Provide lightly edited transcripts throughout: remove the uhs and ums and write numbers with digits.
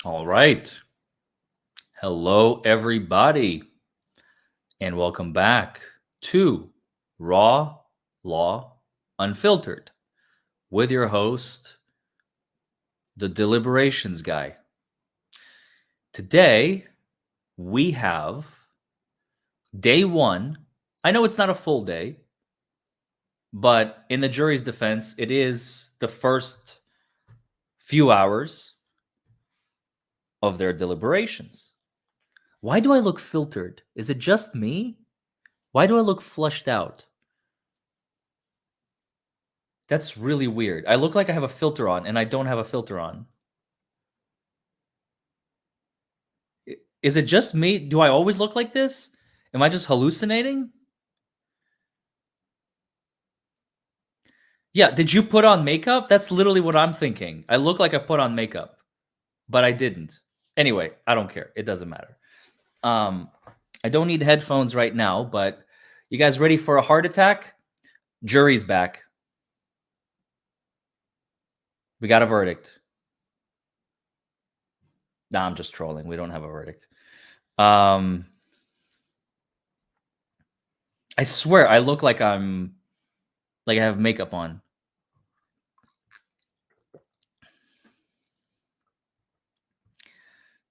All right. Hello, everybody, and welcome back to Raw Law Unfiltered with your host, the deliberations guy. Today, we have day one. I know it's not a full day, but in the jury's defense, it is the first few hours of their deliberations. Why do I look filtered? Is it just me? Why do I look flushed out? That's really weird. I look like I have a filter on, and I don't have a filter on. Is it just me? Do I always look like this? Am I just hallucinating? Yeah, did you put on makeup? That's literally what I'm thinking. I look like I put on makeup, but I didn't. Anyway, I don't care. It doesn't matter. I don't need headphones right now, but you guys ready for a heart attack? Jury's back. We got a verdict. Nah, I'm just trolling. We don't have a verdict. I swear I look like I have makeup on.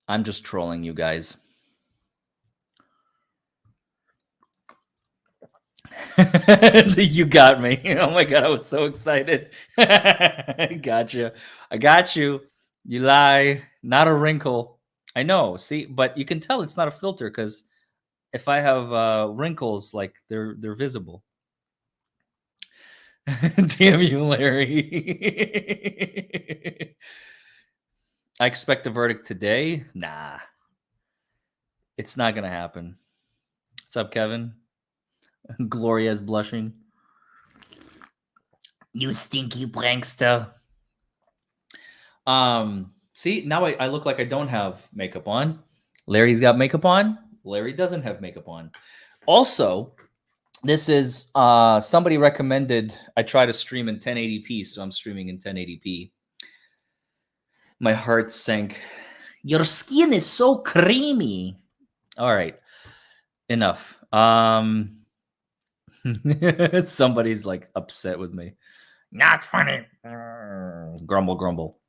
I'm just trolling you guys. You got me. Oh my god, I was so excited. I got you. I got you. You lie. Not a wrinkle. I know. See, but you can tell it's not a filter because if I have wrinkles, like they're visible. Damn you, Larry. I expect a verdict today. Nah, it's not gonna happen. What's up, Kevin? Gloria's blushing. You stinky prankster. See, now I look like I don't have makeup on. Larry's got makeup on. Larry doesn't have makeup on. Also, this is somebody recommended I try to stream in 1080p, so I'm streaming in 1080p. My heart sank. Your skin is so creamy. All right, enough. Somebody's like upset with me. Not funny. Grumble, grumble.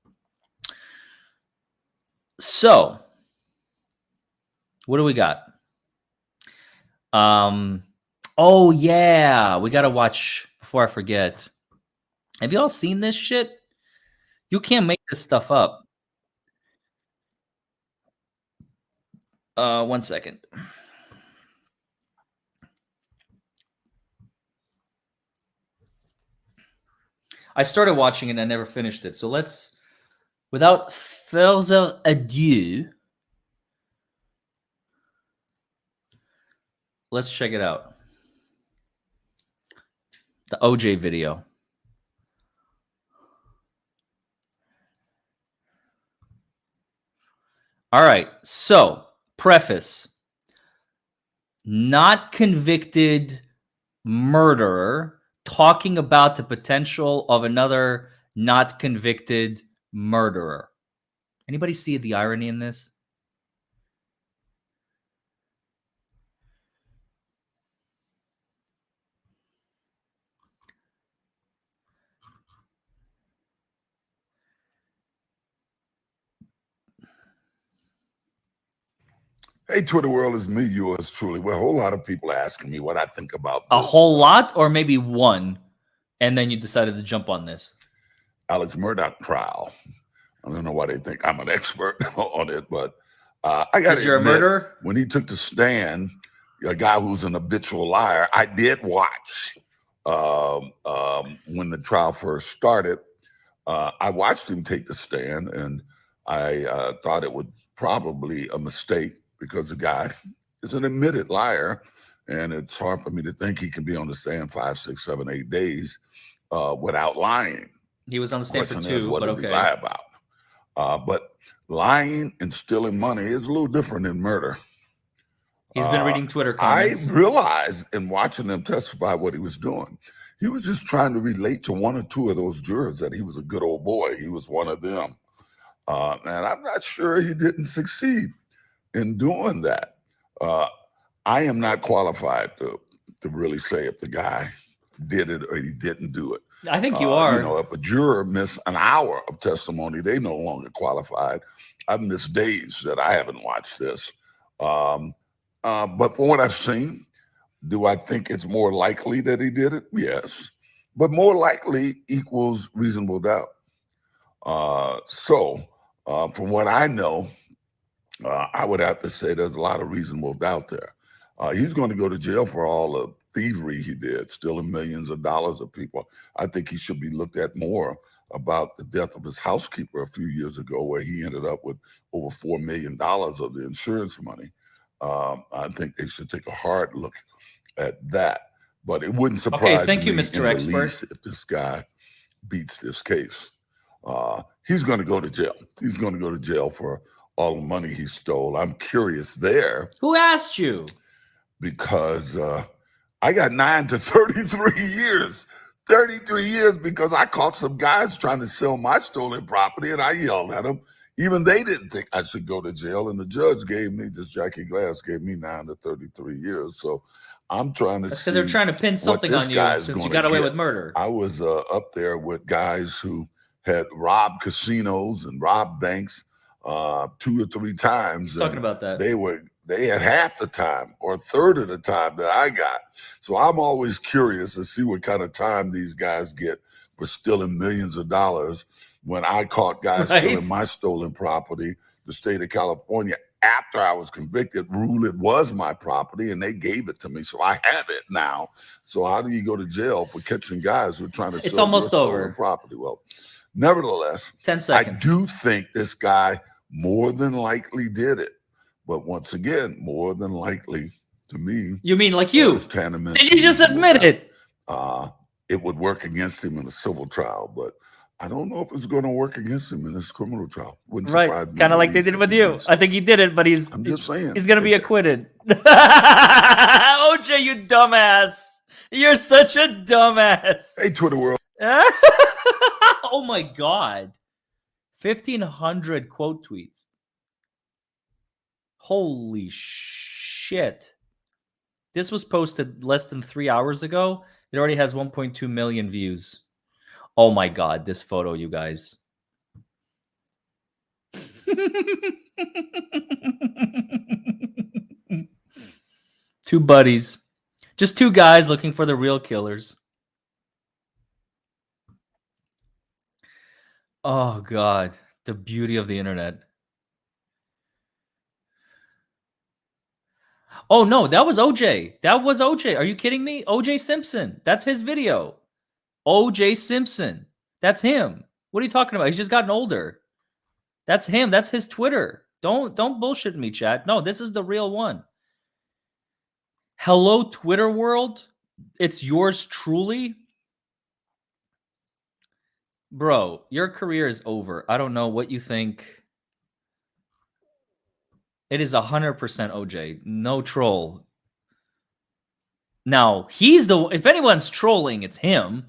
So, what do we got? Oh yeah, we gotta watch before I forget. Have you all seen this shit? You can't make this stuff up. 1 second. I started watching it and I never finished it. So let's, without further ado, let's check it out. The OJ video. All right. So, preface. Not convicted murderer talking about the potential of another not convicted murderer. Anybody see the irony in this? Hey, Twitter world, is me, yours truly. Well, a whole lot of people asking me what I think about A this. whole lot, or maybe one, and then you decided to jump on this? Alex Murdaugh trial. I don't know why they think I'm an expert on it, but I got to a admit, murderer? when he took the stand, a guy who's an habitual liar, I did watch when the trial first started. I watched him take the stand, and I thought it was probably a mistake because the guy is an admitted liar, and it's hard for me to think he can be on the stand 5, 6, 7, 8 days without lying. He was on the stand for Question is, 2, what but did he okay. lie about? But lying and stealing money is a little different than murder. He's been reading Twitter comments. I realized in watching them testify what he was doing. He was just trying to relate to one or two of those jurors that he was a good old boy. He was one of them. And I'm not sure he didn't succeed in doing that. I am not qualified to really say if the guy did it or he didn't do it. I think you are. You know, if a juror missed an hour of testimony, they no longer qualified. I've missed days that I haven't watched this. But from what I've seen, do I think it's more likely that he did it? Yes. But more likely equals reasonable doubt. From what I know, I would have to say there's a lot of reasonable doubt there. He's going to go to jail for all the thievery he did, stealing millions of dollars of people. I think he should be looked at more about the death of his housekeeper a few years ago, where he ended up with over $4 million of the insurance money. I think they should take a hard look at that. But it wouldn't surprise thank you, me Mr. in the Expert. least if this guy beats this case. He's going to go to jail. He's going to go to jail for all the money he stole. I'm curious there. Who asked you? Because I got 9 to 33 years. 33 years because I caught some guys trying to sell my stolen property and I yelled at them. Even they didn't think I should go to jail. And the judge gave me, this Jackie Glass gave me 9 to 33 years. So I'm trying to see. Because they're trying to pin something on you since you got away with murder. I was up there with guys who had robbed casinos and robbed banks 2 or 3 times. Talking about that. They had half the time or a third of the time that I got. So I'm always curious to see what kind of time these guys get for stealing millions of dollars. When I caught guys stealing my stolen property, the state of California, after I was convicted, ruled it was my property and they gave it to me. So I have it now. So how do you go to jail for catching guys who are trying to It's sell almost your over. stolen property? Well, nevertheless, 10 seconds. I do think this guy more than likely did it. But once again, more than likely to me. You mean like you? Did you just admit it? It would work against him in a civil trial, but I don't know if it's going to work against him in this criminal trial. Wouldn't surprise me. Kind of like they did with you. I think he did it, but I'm just saying. He's going to be acquitted. OJ, you dumbass. You're such a dumbass. Hey, Twitter world. Oh my God. 1,500 quote tweets. Holy shit. This was posted less than 3 hours ago. It already has 1.2 million views. Oh my God, this photo, you guys. Two buddies. Just 2 guys looking for the real killers. Oh God, the beauty of the internet. Oh no, that was OJ. That was OJ. Are you kidding me? OJ Simpson. That's his video. OJ Simpson. That's him. What are you talking about? He's just gotten older. That's him. That's his Twitter. Don't bullshit me, chat. No, this is the real one. Hello, Twitter world. It's yours truly. Bro, your career is over. I don't know what you think. It is 100% OJ. No troll. Now, if anyone's trolling, it's him.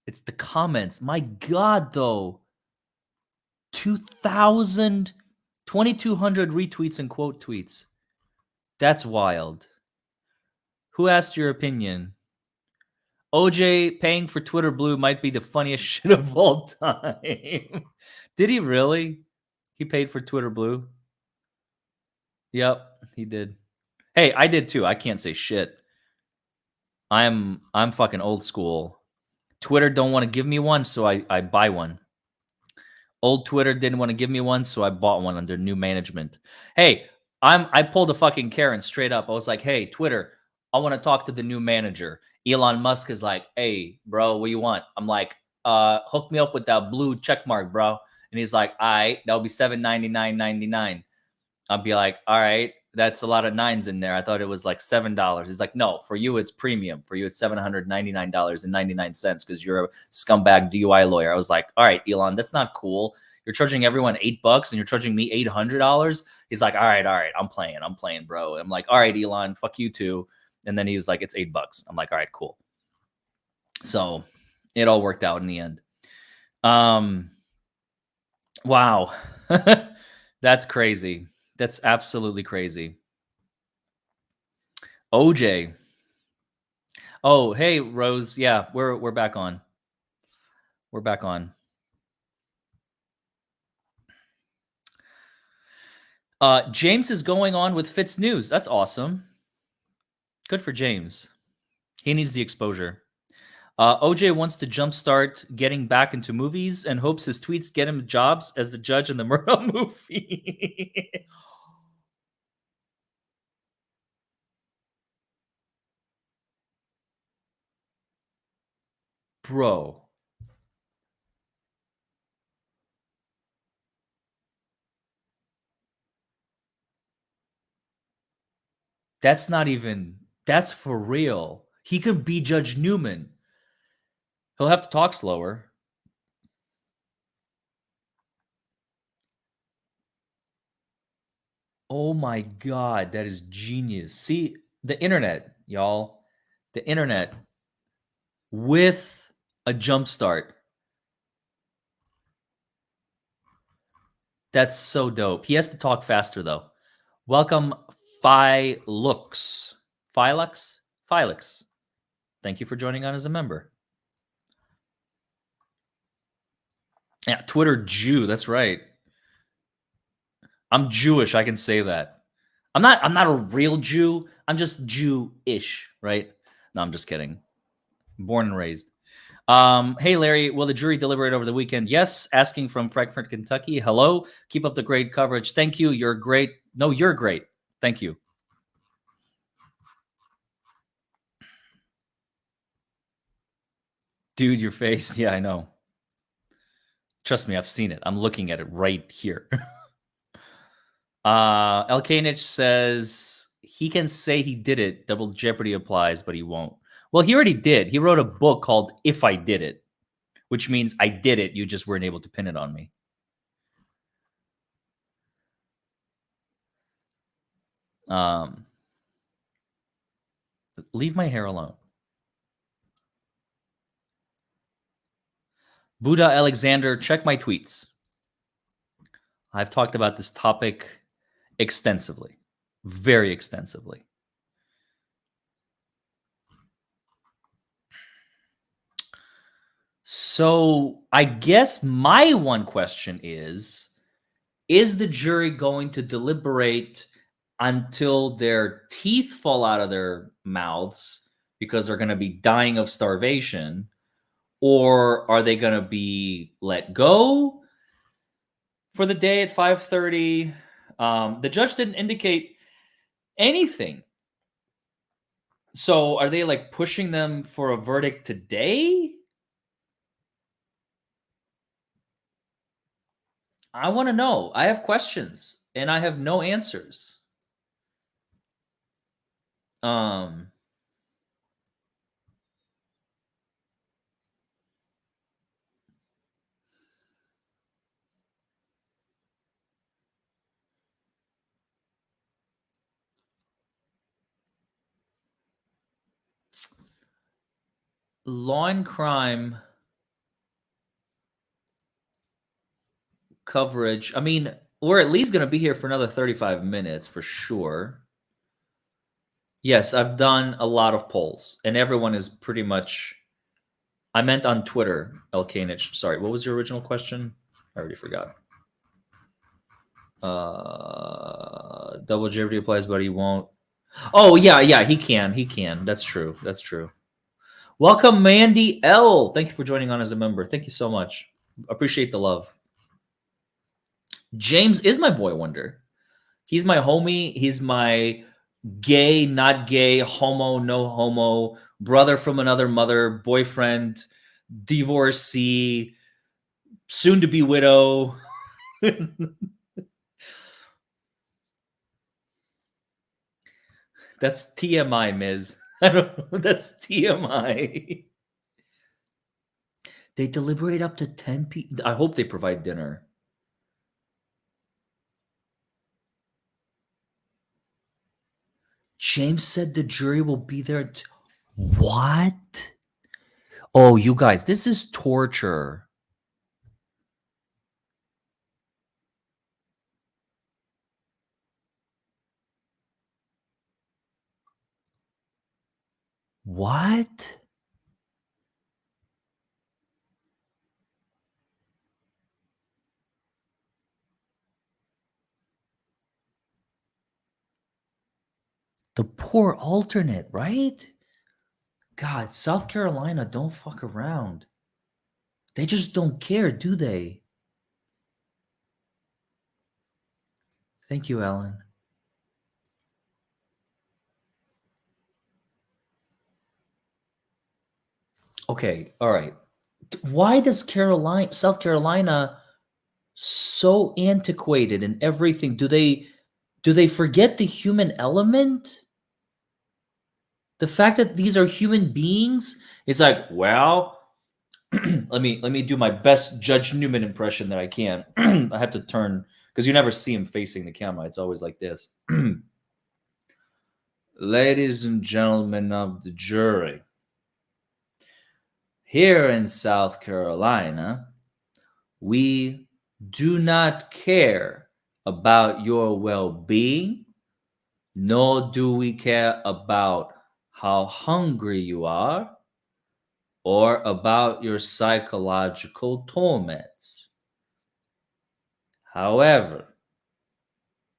It's the comments. My God, though. 2,200 retweets and quote tweets. That's wild. Who asked your opinion? OJ paying for Twitter Blue might be the funniest shit of all time. Did he really? He paid for Twitter Blue? Yep, he did. Hey, I did too. I can't say shit. I'm fucking old school. Twitter don't want to give me one, so I buy one. Old Twitter didn't want to give me one, so I bought one under new management. Hey, I pulled a fucking Karen straight up. I was like, hey, Twitter, I want to talk to the new manager. Elon Musk is like, hey, bro, what you want? I'm like, hook me up with that blue check mark, bro. And he's like, all right, that'll be $7.99.99. I'll be like, all right, that's a lot of nines in there. I thought it was like $7. He's like, no, for you, it's premium. For you, it's $799.99 because you're a scumbag DUI lawyer. I was like, all right, Elon, that's not cool. You're charging everyone $8 and you're charging me $800. He's like, all right, I'm playing, bro. I'm like, all right, Elon, fuck you too. And then he was like, it's $8. I'm like, all right, cool. So it all worked out in the end. Wow. That's crazy. That's absolutely crazy. OJ. Oh, hey Rose. Yeah, we're back on. We're back on. James is going on with Fitz News. That's awesome. Good for James. He needs the exposure. OJ wants to jumpstart getting back into movies and hopes his tweets get him jobs as the judge in the Murdaugh movie. Bro. That's not even, that's for real. He could be Judge Newman. He'll have to talk slower. Oh my God, that is genius. See, the internet, y'all, the internet with a jump start. That's so dope. He has to talk faster though. Welcome, Philux. Philux? Philux. Thank you for joining on as a member. Yeah, Twitter Jew. That's right. I'm Jewish. I can say that. I'm not a real Jew. I'm just Jew-ish, right? No, I'm just kidding. Born and raised. Hey Larry, will the jury deliberate over the weekend? Yes. Asking from Frankfort, Kentucky. Hello. Keep up the great coverage. Thank you. You're great. No, you're great. Thank you. Dude, your face. Yeah, I know. Trust me, I've seen it. I'm looking at it right here. Elkanich says he can say he did it. Double jeopardy applies, but he won't. Well, he already did. He wrote a book called If I Did It, which means I did it. You just weren't able to pin it on me. Leave my hair alone. Buddha Alexander, check my tweets. I've talked about this topic extensively, very extensively. So I guess my one question is the jury going to deliberate until their teeth fall out of their mouths because they're going to be dying of starvation? Or are they going to be let go for the day at 5:30? The judge didn't indicate anything. So are they like pushing them for a verdict today? I want to know. I have questions and I have no answers. Law and crime coverage. I mean, we're at least going to be here for another 35 minutes for sure. Yes, I've done a lot of polls, and everyone is pretty much. I meant on Twitter, Elkanich. Sorry, what was your original question? I already forgot. Double jeopardy applies, but he won't. Oh yeah, he can. He can. That's true. That's true. Welcome, Mandy L. Thank you for joining on as a member. Thank you so much. Appreciate the love. James is my boy wonder. He's my homie. He's my gay, not gay, homo, no homo, brother from another mother, boyfriend, divorcee, soon to be widow. That's TMI, Ms. I don't know. That's TMI. They deliberate up to 10 people. I hope they provide dinner. James said the jury will be there. What? Oh, you guys, this is torture. What? The poor alternate, right? God, South Carolina don't fuck around. They just don't care, do they? Thank you, Alan. Okay, all right. Why does South Carolina so antiquated in everything? Do they forget the human element? The fact that these are human beings, it's like, well, let me do my best Judge Newman impression that I can. I have to turn because you never see him facing the camera. It's always like this. Ladies and gentlemen of the jury, here in South Carolina, we do not care about your well-being, nor do we care about how hungry you are or about your psychological torments. However,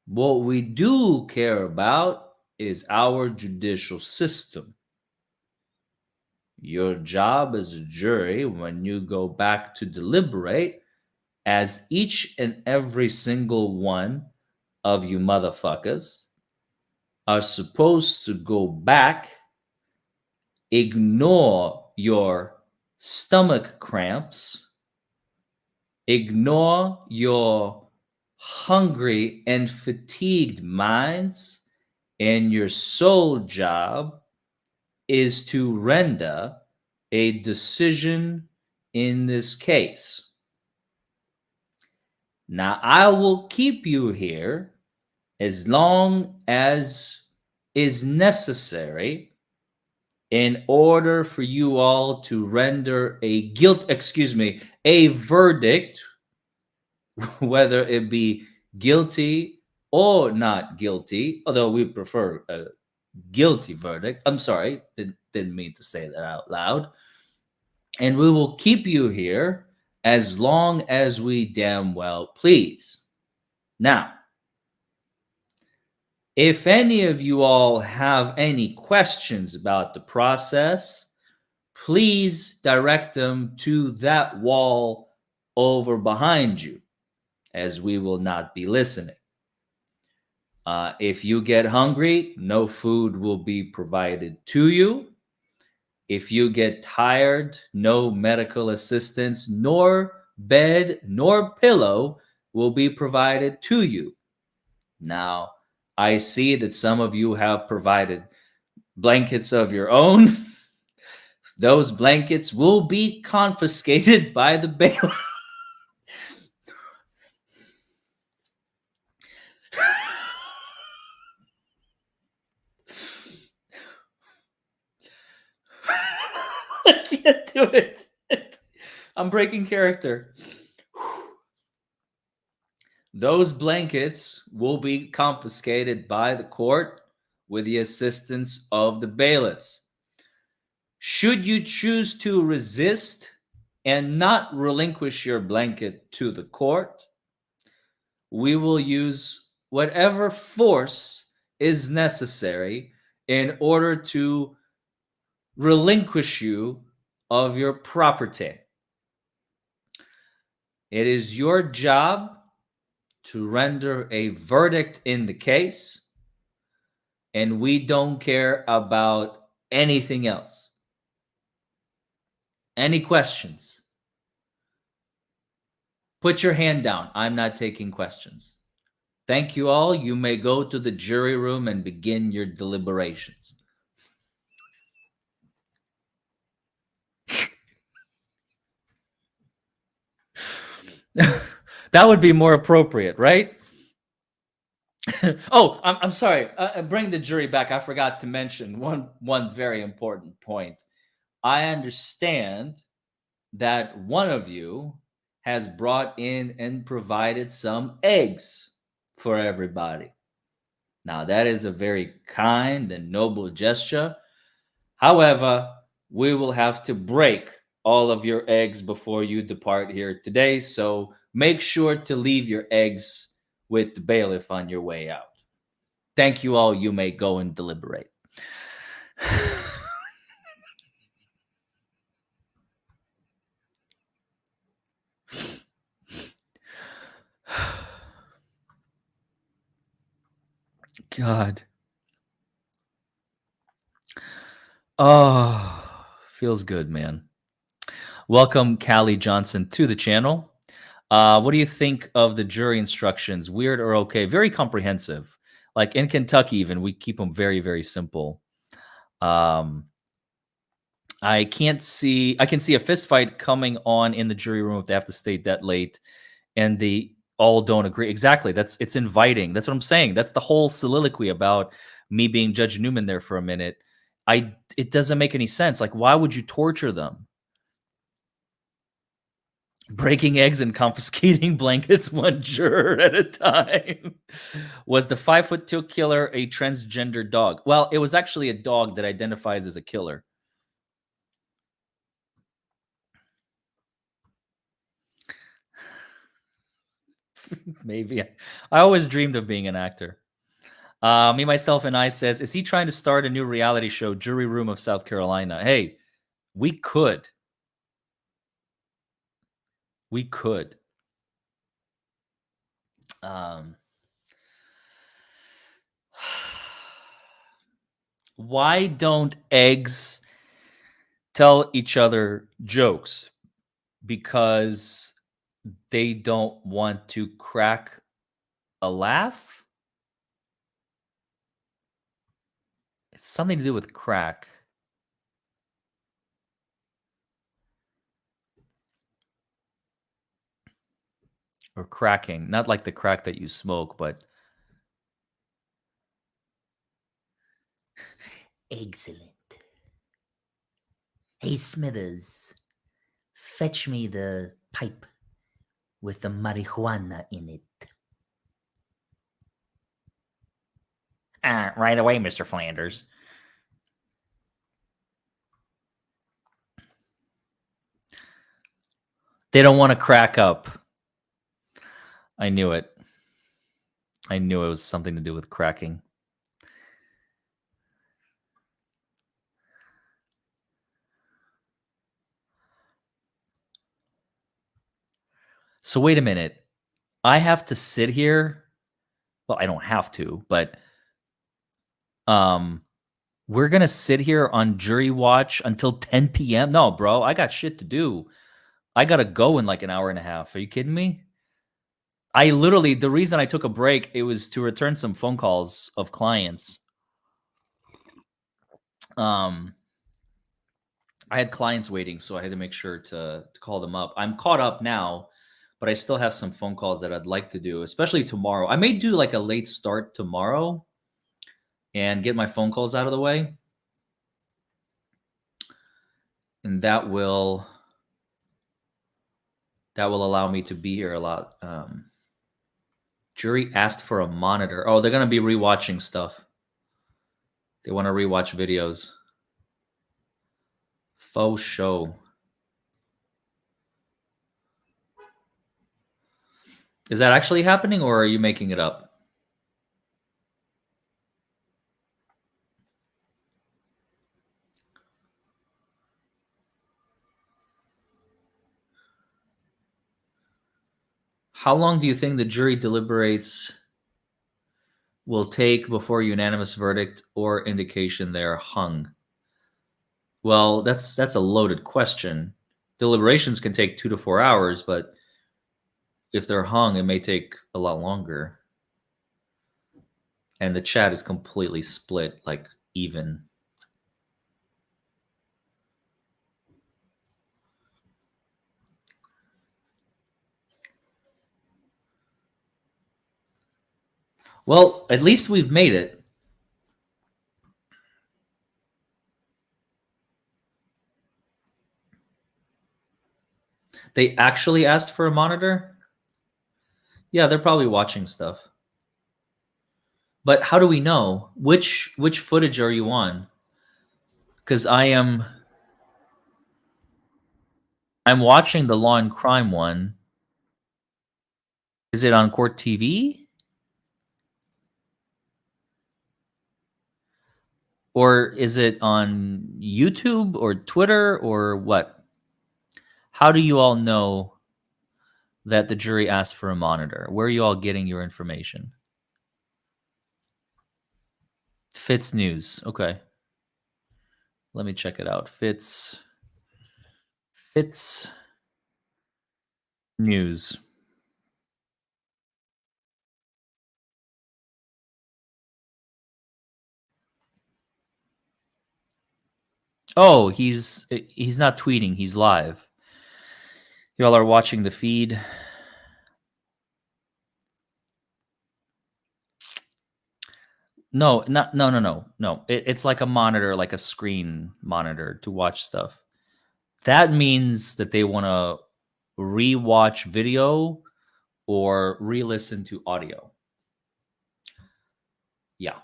what we do care about is our judicial system. Your job as a jury, when you go back to deliberate, as each and every single one of you motherfuckers are supposed to go back, ignore your stomach cramps, ignore your hungry and fatigued minds, and your sole job is to render a decision in this case. Now, I will keep you here as long as is necessary in order for you all to render a verdict, whether it be guilty or not guilty, although we prefer a guilty verdict. I'm sorry, didn't mean to say that out loud. And we will keep you here as long as we damn well please. Now, if any of you all have any questions about the process, please direct them to that wall over behind you, as we will not be listening. If you get hungry, no food will be provided to you. If you get tired, no medical assistance, nor bed, nor pillow will be provided to you. Now, I see that some of you have provided blankets of your own. Those blankets will be confiscated by the bailiff. I can't do it. I'm breaking character. Those blankets will be confiscated by the court with the assistance of the bailiffs. Should you choose to resist and not relinquish your blanket to the court, we will use whatever force is necessary in order to relinquish you of your property. It is your job to render a verdict in the case, and we don't care about anything else. Any questions? Put your hand down. I'm not taking questions. Thank you all. You may go to the jury room and begin your deliberations. That would be more appropriate, right? Oh, I'm sorry. Bring the jury back. I forgot to mention one very important point. I understand that one of you has brought in and provided some eggs for everybody. Now, that is a very kind and noble gesture. However, we will have to break all of your eggs before you depart here today. So make sure to leave your eggs with the bailiff on your way out. Thank you all. You may go and deliberate. God. Oh, feels good, man. Welcome, Callie Johnson, to the channel. What do you think of the jury instructions? Weird or okay? Very comprehensive. Like in Kentucky, even we keep them very, very simple. I can see a fist fight coming on in the jury room if they have to stay that late, and they all don't agree. Exactly. It's inviting. That's what I'm saying. That's the whole soliloquy about me being Judge Newman there for a minute. It doesn't make any sense. Like, why would you torture them? Breaking eggs and confiscating blankets one juror at a time. Was the 5'2" killer a transgender dog? Well, it was actually a dog that identifies as a killer. Maybe. I always dreamed of being an actor. Me, myself, and I says, is he trying to start a new reality show, Jury Room of South Carolina? Hey, we could. We could. Why don't eggs tell each other jokes? Because they don't want to crack a laugh? It's something to do with crack. Or cracking. Not like the crack that you smoke, but... Excellent. Hey, Smithers, fetch me the pipe with the marijuana in it. Right away, Mr. Flanders. They don't want to crack up. I knew it. I knew it was something to do with cracking. So wait a minute. I have to sit here. Well, I don't have to, but we're going to sit here on jury watch until 10 p.m. No, bro, I got shit to do. I got to go in like an hour and a half. Are you kidding me? I literally, the reason I took a break, it was to return some phone calls of clients. I had clients waiting, so I had to make sure to call them up. I'm caught up now, but I still have some phone calls that I'd like to do, especially tomorrow. I may do like a late start tomorrow and get my phone calls out of the way. And that will allow me to be here a lot. Jury asked for a monitor. Oh, they're going to be rewatching stuff. They want to rewatch videos. Faux show. Is that actually happening, or are you making it up? How long do you think the jury deliberates will take before unanimous verdict or indication they're hung? Well, that's a loaded question. Deliberations can take 2 to 4 hours, but if they're hung, it may take a lot longer. And the chat is completely split, like even. Well, at least we've made it. They actually asked for a monitor? Yeah, they're probably watching stuff. But how do we know? Which footage are you on? Because I'm watching the Law and Crime one. Is it on Court TV? Or is it on YouTube or Twitter or what? How do you all know that the jury asked for a monitor? Where are you all getting your information? Fitz News. Okay. Let me check it out. Fitz News. Oh, he's not tweeting. He's live. Y'all are watching the feed. No. It's like a monitor, like a screen monitor to watch stuff. That means that they want to re-watch video or re-listen to audio. Yeah.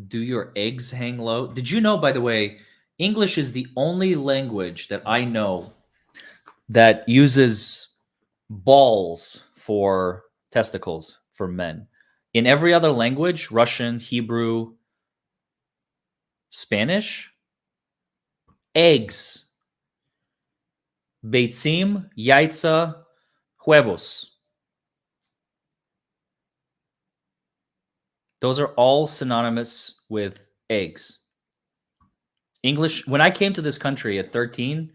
Do your eggs hang low? Did you know, by the way, English is the only language that I know that uses balls for testicles for men. In every other language, Russian, Hebrew, Spanish, eggs. Beitzim, яйца, huevos. Those are all synonymous with eggs. English, when I came to this country at 13,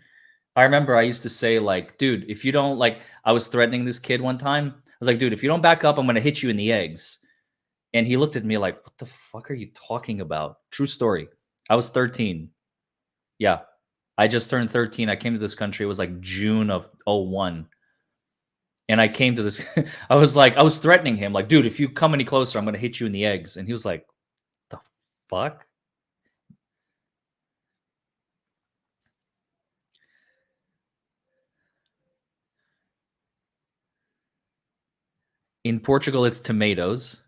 I remember I used to say, like, dude, if you don't, like, I was threatening this kid one time. I was like, dude, if you don't back up, I'm going to hit you in the eggs. And he looked at me like, what the fuck are you talking about? True story. I was 13. Yeah. I just turned 13. I came to this country. It was like June of 01. And I came to this. I was threatening him, like, dude, if you come any closer, I'm going to hit you in the eggs. And he was like, the fuck? In Portugal, it's tomatoes.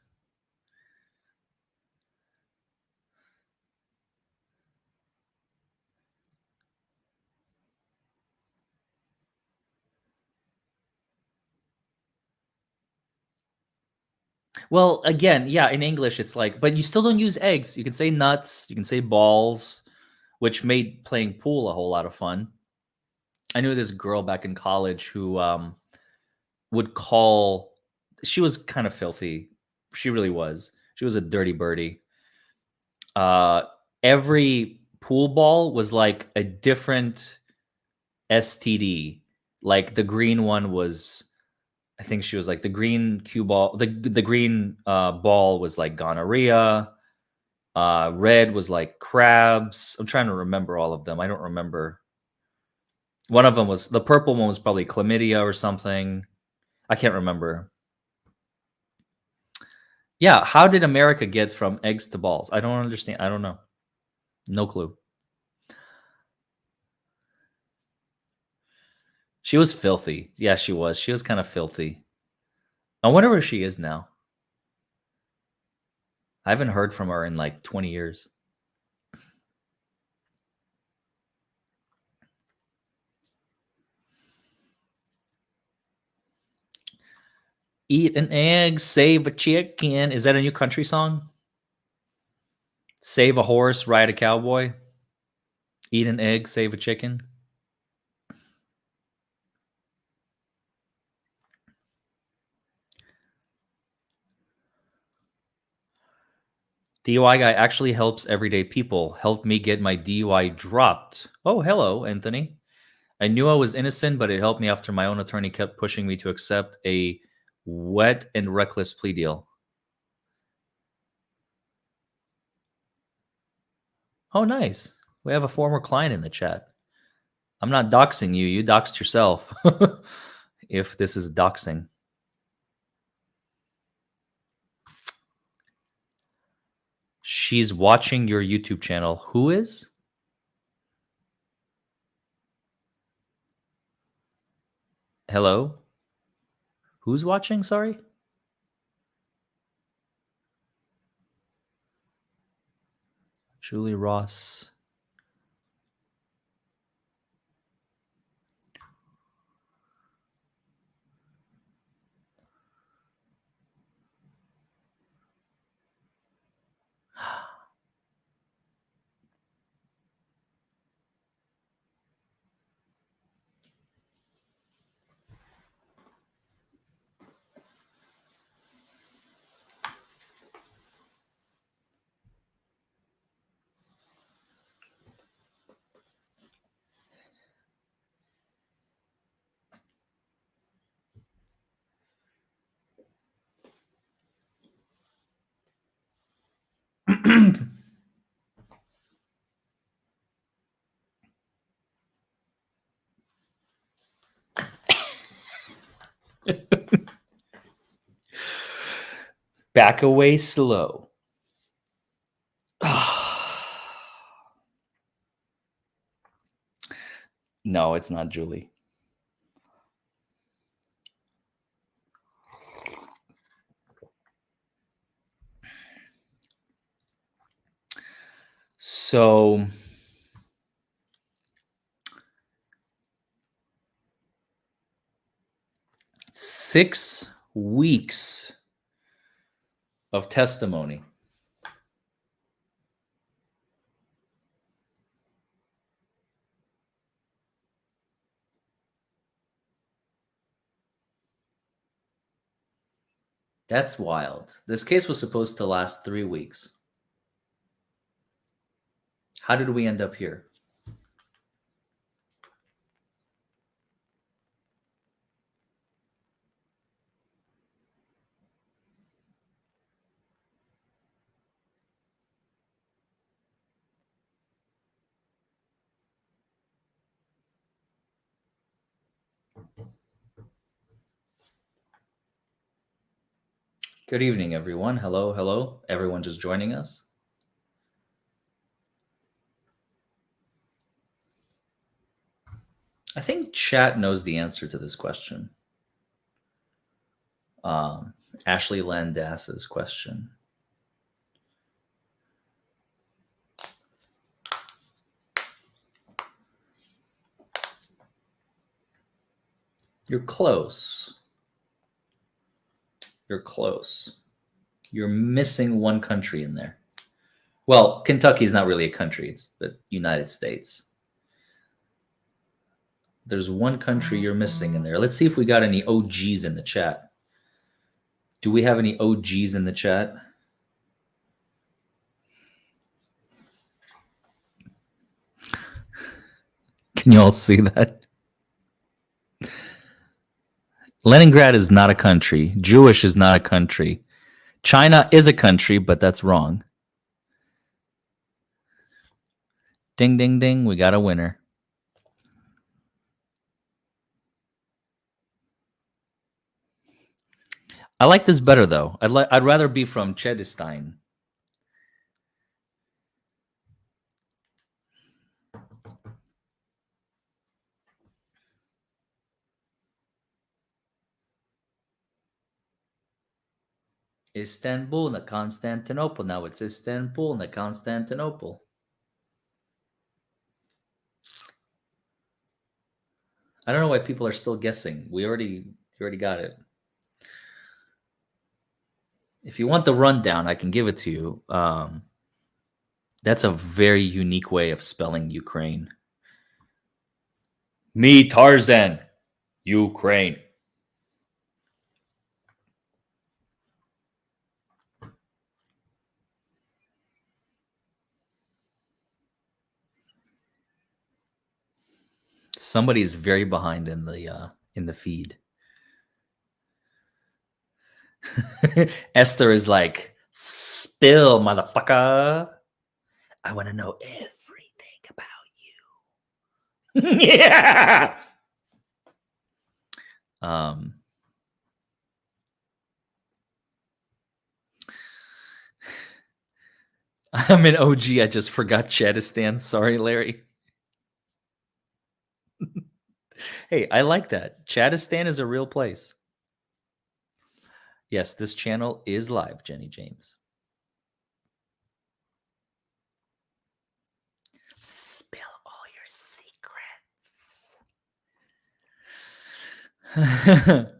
Well, again, yeah, in English, it's like, but you still don't use eggs. You can say nuts, you can say balls, which made playing pool a whole lot of fun. I knew this girl back in college who would call, she was kind of filthy. She really was. She was a dirty birdie. Every pool ball was like a different STD. Like the green one was, I think she was like the green cue ball. The green ball was like gonorrhea. Red was like crabs. I'm trying to remember all of them. I don't remember. One of them was, the purple one was probably chlamydia or something. I can't remember. Yeah, how did America get from eggs to balls? I don't understand. I don't know. No clue. She was filthy. Yeah, she was. She was kind of filthy. I wonder where she is now. I haven't heard from her in like 20 years. Eat an egg, save a chicken. Is that a new country song? Save a horse, ride a cowboy. Eat an egg, save a chicken. DUI guy actually helps everyday people. Helped me get my DUI dropped. Oh, hello, Anthony. I knew I was innocent, but it helped me after my own attorney kept pushing me to accept a wet and reckless plea deal. Oh, nice. We have a former client in the chat. I'm not doxing you. You doxed yourself. If this is doxing. She's watching your YouTube channel. Who is? Hello? Who's watching? Sorry? Julie Ross. Back away slow. No, it's not Julie. So 6 weeks of testimony. That's wild. This case was supposed to last 3 weeks. How did we end up here? Good evening, everyone. Hello, hello. Everyone just joining us. I think chat knows the answer to this question. Ashley Landas's question. You're close. You're close. You're missing one country in there. Well, Kentucky is not really a country. It's the United States. There's one country you're missing in there. Let's see if we got any OGs in the chat. Do we have any OGs in the chat? Can you all see that? Leningrad is not a country. Jewish is not a country. China is a country, but that's wrong. Ding, ding, ding. We got a winner. I like this better, though. I'd rather be from Chedestein. Istanbul, not Constantinople. Now it's Istanbul, not Constantinople. I don't know why people are still guessing. You already got it. If you want the rundown, I can give it to you. That's a very unique way of spelling Ukraine. Me, Tarzan, Ukraine. Somebody's very behind in the feed. Esther is like, spill, motherfucker. I want to know everything about you. Yeah. I'm an OG. I just forgot Chadistan. Sorry, Larry. Hey, I like that. Chatistan is a real place. Yes, this channel is live, Jenny James. Spill all your secrets.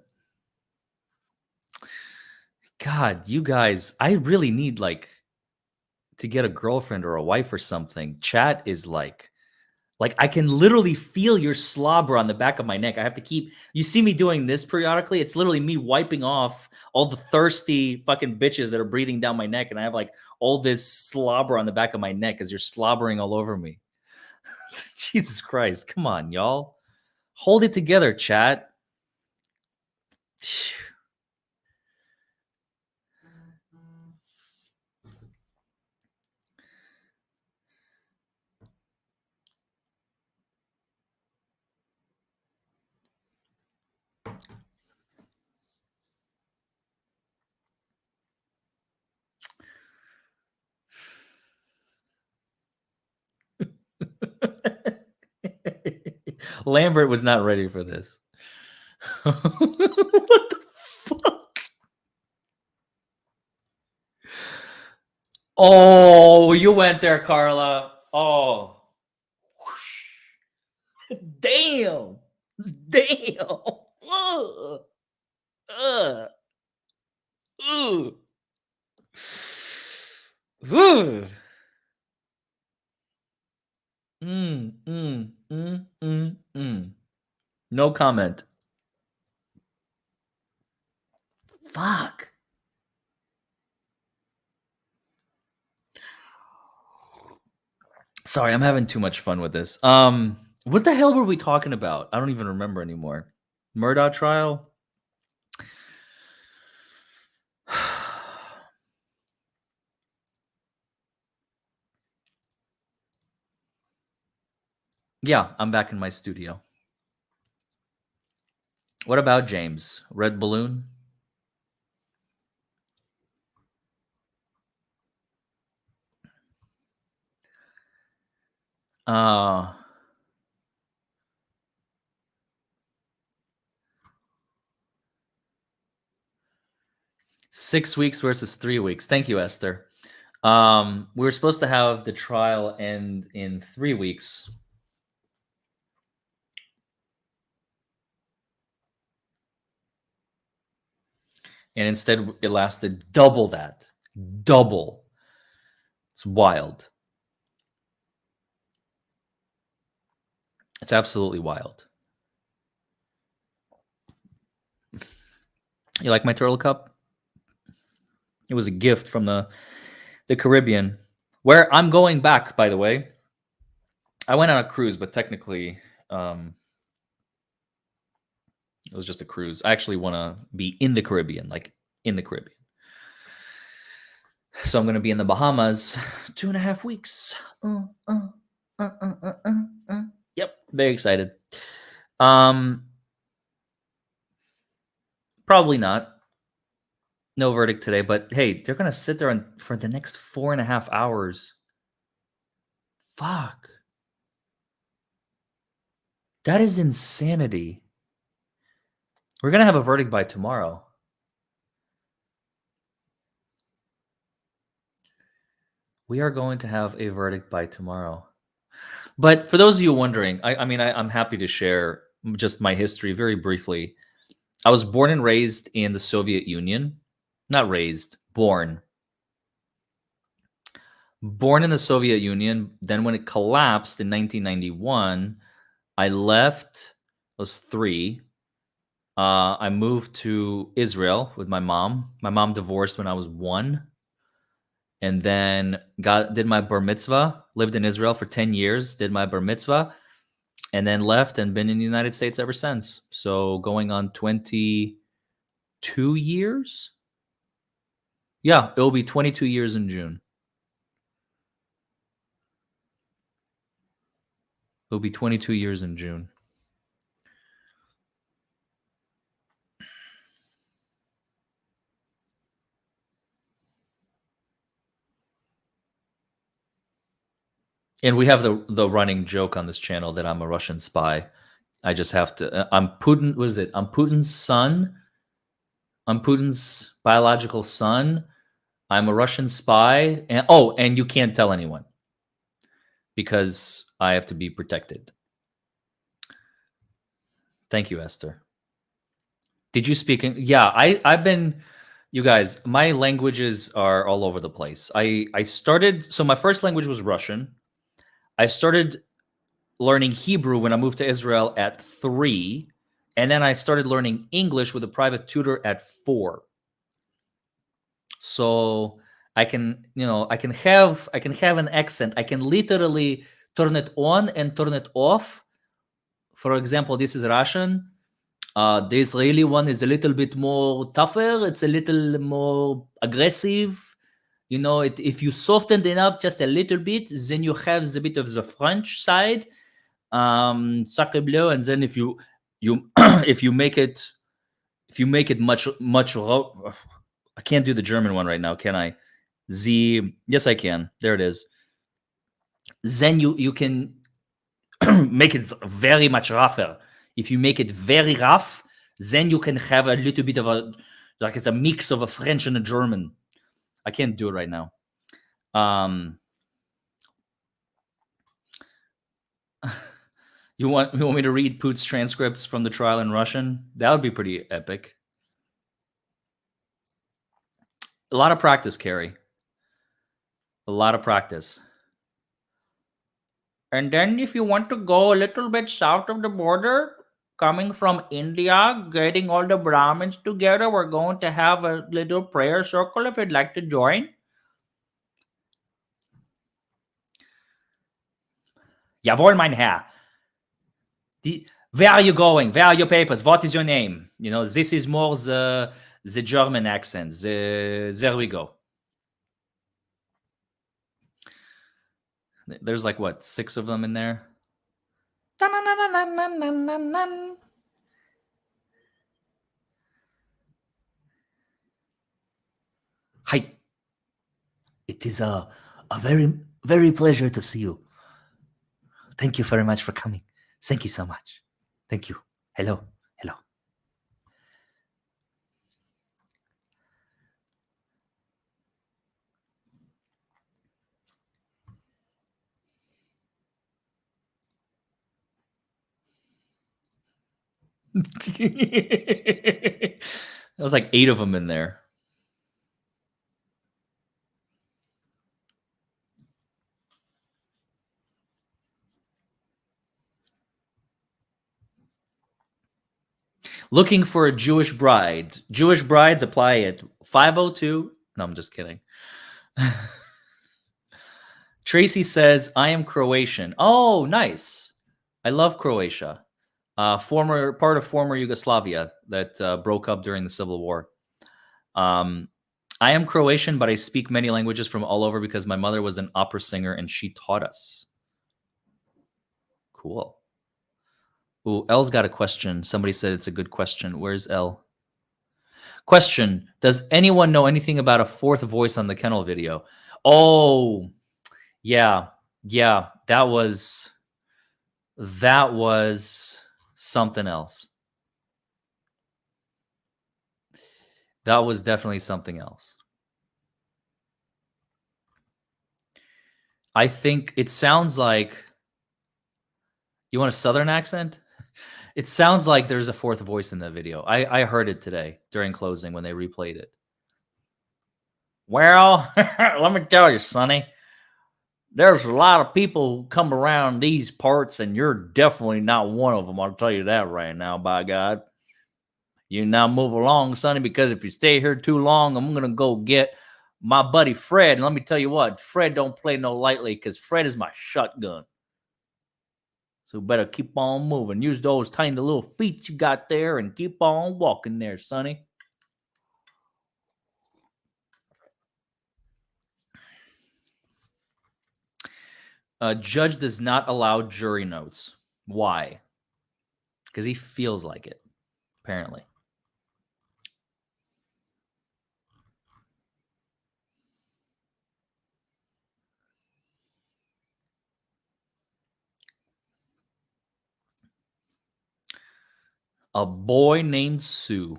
God, you guys, I really need like to get a girlfriend or a wife or something. Chat is like I can literally feel your slobber on the back of my neck. I have to keep, you see me doing this periodically. It's literally me wiping off all the thirsty fucking bitches that are breathing down my neck. And I have like all this slobber on the back of my neck as you're slobbering all over me. Jesus Christ. Come on, y'all. Hold it together, chat. Lambert was not ready for this. What the fuck? Oh, you went there, Carla. Oh. Damn. Damn. Ugh. Ugh. Ugh. Ugh. No comment. Fuck. Sorry, I'm having too much fun with this. What the hell were we talking about? I don't even remember anymore. Murdaugh trial? Yeah, I'm back in my studio. What about James? Red balloon? Uh 6 weeks versus 3 weeks. Thank you, Esther. We were supposed to have the trial end in 3 weeks. And instead, it lasted double that. Double. It's wild. It's absolutely wild. You like my turtle cup? It was a gift from the Caribbean, where I'm going back, by the way. I went on a cruise, but technically, it was just a cruise. I actually want to be in the Caribbean, like in the Caribbean. So I'm going to be in the Bahamas 2.5 weeks. Yep, very excited. Probably not. No verdict today, but hey, they're going to sit there for the next 4.5 hours. Fuck. That is insanity. We're going to have a verdict by tomorrow. We are going to have a verdict by tomorrow. But for those of you wondering, I'm happy to share just my history very briefly. I was born and raised in the Soviet Union. Not raised, born. Born in the Soviet Union. Then when it collapsed in 1991, I left. I was 3. I moved to Israel with my mom. My mom divorced when I was 1. And then did my bar mitzvah, lived in Israel for 10 years, did my bar mitzvah, and then left and been in the United States ever since. So going on 22 years? Yeah, it will be 22 years in June. It'll be 22 years in June. And we have the running joke on this channel that I'm a Russian spy. I just have to. I'm Putin. What is it? I'm Putin's son. I'm Putin's biological son. I'm a Russian spy. And you can't tell anyone because I have to be protected. Thank you, Esther. Did you speak? Yeah, I've been. You guys, my languages are all over the place. I started. So my first language was Russian. I started learning Hebrew when I moved to Israel at 3, and then I started learning English with a private tutor at 4. So I can, I can have an accent. I can literally turn it on and turn it off. For example, this is Russian. The Israeli one is a little bit more tougher. It's a little more aggressive. If you soften it up just a little bit, then you have a bit of the French side, sacre bleu. And then if you if you make it much I can't do the German one right now, can I? Yes, I can. There it is. Then you can make it very much rougher. If you make it very rough, then you can have a little bit of it's a mix of a French and a German. I can't do it right now. You want me to read Poot's transcripts from the trial in Russian? That would be pretty epic. A lot of practice, Carrie. A lot of practice. And then if you want to go a little bit south of the border, coming from India, getting all the Brahmins together, we're going to have a little prayer circle if you'd like to join. Jawohl, mein Herr. Where are you going? Where are your papers? What is your name? This is more the German accent. There we go. There's like, what, 6 of them in there? Hi. It is a very, very pleasure to see you. Thank you very much for coming. Thank you so much. Thank you. Hello. Hello. There was like 8 of them in there. Looking for a Jewish bride. Jewish brides apply at 502. No, I'm just kidding. Tracy says, I am Croatian. Oh, nice. I love Croatia. Part of former Yugoslavia that broke up during the Civil War. I am Croatian, but I speak many languages from all over because my mother was an opera singer and she taught us. Cool. Ooh, Elle's got a question. Somebody said it's a good question. Where's Elle? Question. Does anyone know anything about a 4th voice on the kennel video? Oh, yeah. Yeah, that was something else. That was definitely something else. I think it sounds like... You want a Southern accent? It sounds like there's a 4th voice in that video. I heard it today during closing when they replayed it. Well, let me tell you, Sonny, there's a lot of people who come around these parts, and you're definitely not one of them. I'll tell you that right now, by God. You now move along, Sonny, because if you stay here too long, I'm going to go get my buddy Fred. And let me tell you what, Fred don't play no lightly because Fred is my shotgun. So better keep on moving. Use those tiny little feet you got there and keep on walking there, Sonny. Judge does not allow jury notes. Why? Because he feels like it, apparently. A boy named Sue.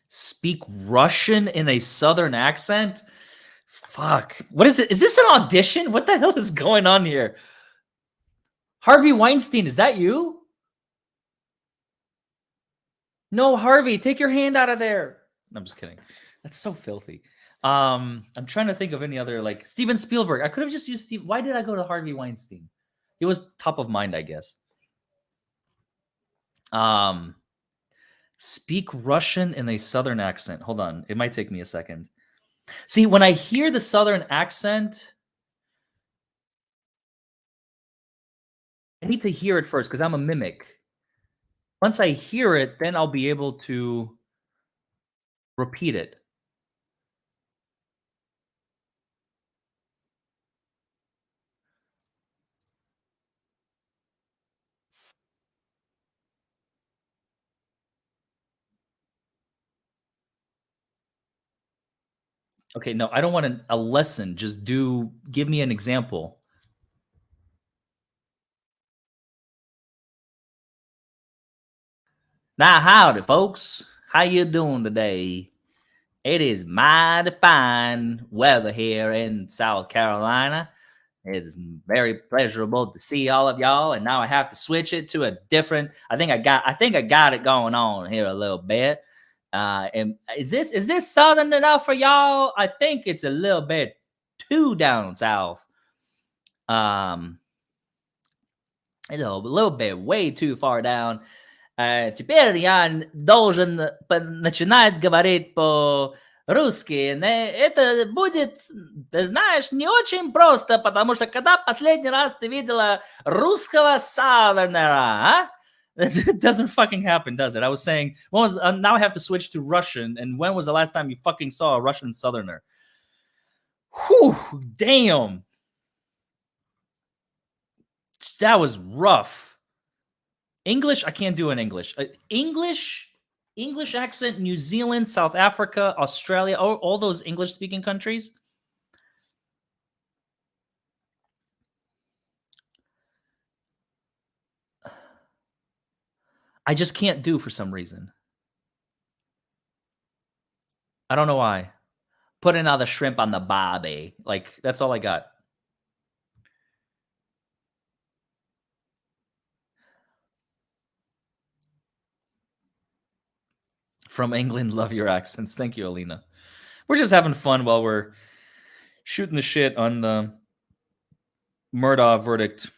Speak Russian in a Southern accent? Fuck. What is it? Is this an audition? What the hell is going on here? Harvey Weinstein, is that you? No, Harvey, take your hand out of there. I'm just kidding. That's so filthy. I'm trying to think of any other, like Steven Spielberg. I could have just used Steve. Why did I go to Harvey Weinstein? It was top of mind, I guess. Speak Russian in a Southern accent. Hold on. It might take me a second. See, when I hear the Southern accent, I need to hear it first because I'm a mimic. Once I hear it, then I'll be able to repeat it. Okay, no, I don't want a lesson. Just give me an example. Now, howdy, folks. How you doing today? It is mighty fine weather here in South Carolina. It is very pleasurable to see all of y'all, and now I have to switch it to a different. I think I got it going on here a little bit. And is this southern enough for y'all? I think it's a little bit too down south. It's a little bit way too far down. Теперь я должен начинать говорить по-русски. Это будет, ты знаешь, не очень просто, потому что когда последний раз ты видела русского савернера, It doesn't fucking happen, does it? I was saying, now I have to switch to Russian, and when was the last time you fucking saw a Russian southerner? Whew, damn. That was rough. English, I can't do in English. English accent, New Zealand, South Africa, Australia, all those English-speaking countries. I just can't do for some reason. I don't know why. Put another shrimp on the barbie. Like, that's all I got. From England, love your accents. Thank you, Alina. We're just having fun while we're shooting the shit on the Murdaugh verdict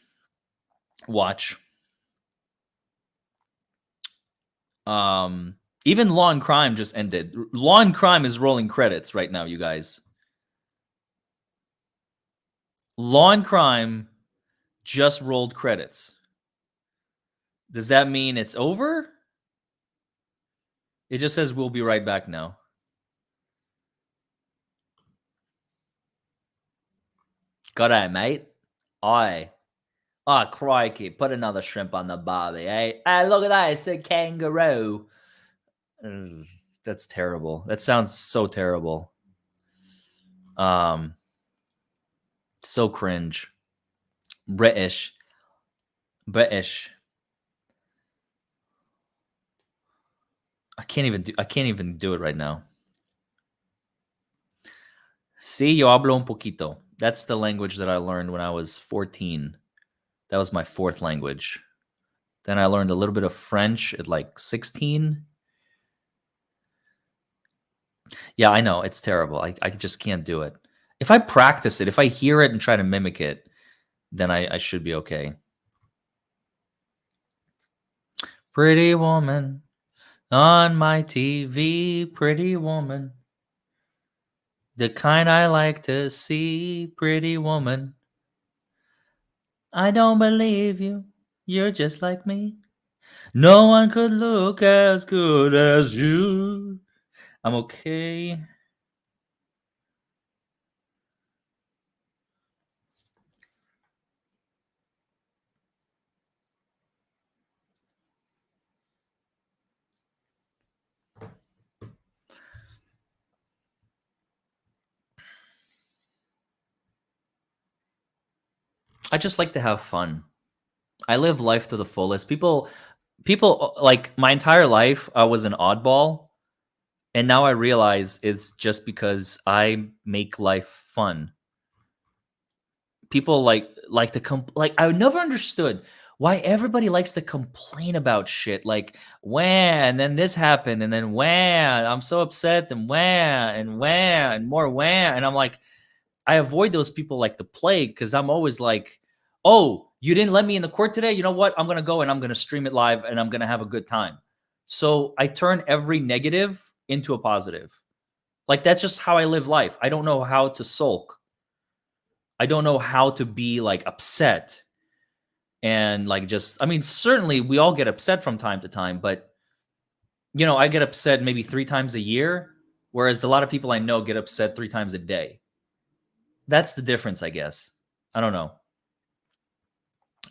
watch. Even Law and Crime just ended. Law and Crime is rolling credits right now, you guys. Law and Crime just rolled credits. Does that mean it's over? It just says we'll be right back now. G'day, mate. Aye. Oh, crikey. Put another shrimp on the barbie, eh? Hey, look at that. It's a kangaroo. That's terrible. That sounds so terrible. So cringe. British. I can't even do it right now. Sí, yo hablo un poquito. That's the language that I learned when I was 14. That was my fourth language. Then I learned a little bit of French at like 16. Yeah, I know. It's terrible. I just can't do it. If I practice it, if I hear it and try to mimic it, then I should be okay. Pretty woman on my TV, pretty woman. The kind I like to see, pretty woman. I don't believe you. You're just like me. No one could look as good as you. I'm okay. I just like to have fun. I live life to the fullest. People like my entire life I was an oddball, and now I realize it's just because I make life fun. People like to like I never understood why everybody likes to complain about shit like when and then this happened and then when I'm so upset and when and more when, and I'm like, I avoid those people like the plague because I'm always like, oh, you didn't let me in the court today? You know what? I'm going to go and I'm going to stream it live and I'm going to have a good time. So I turn every negative into a positive. Like, that's just how I live life. I don't know how to sulk. I don't know how to be like upset. And like, just, I mean, certainly we all get upset from time to time, but you know, I get upset maybe 3 times a year, whereas a lot of people I know get upset 3 times a day. That's the difference, I guess. I don't know.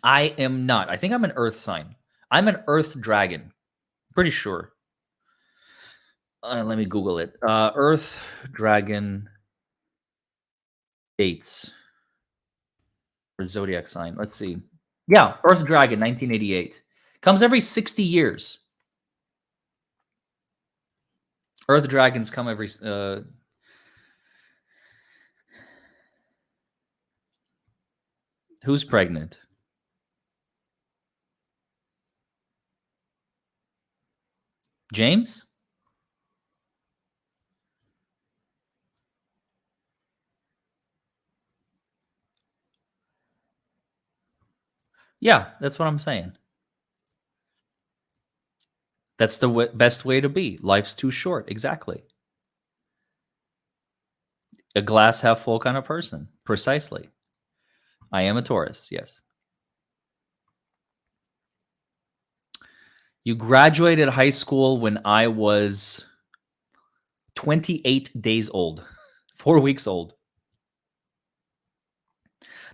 I am not. I think I'm an earth sign. I'm an earth dragon. Pretty sure. Let me Google it. Earth dragon dates for zodiac sign. Let's see. Yeah, Earth Dragon, 1988. Comes every 60 years. Earth dragons come every... Who's pregnant? James? Yeah, that's what I'm saying. That's the best way to be. Life's too short. Exactly. A glass half full kind of person. Precisely. I am a Taurus, yes. You graduated high school when I was 28 days old. 4 weeks old.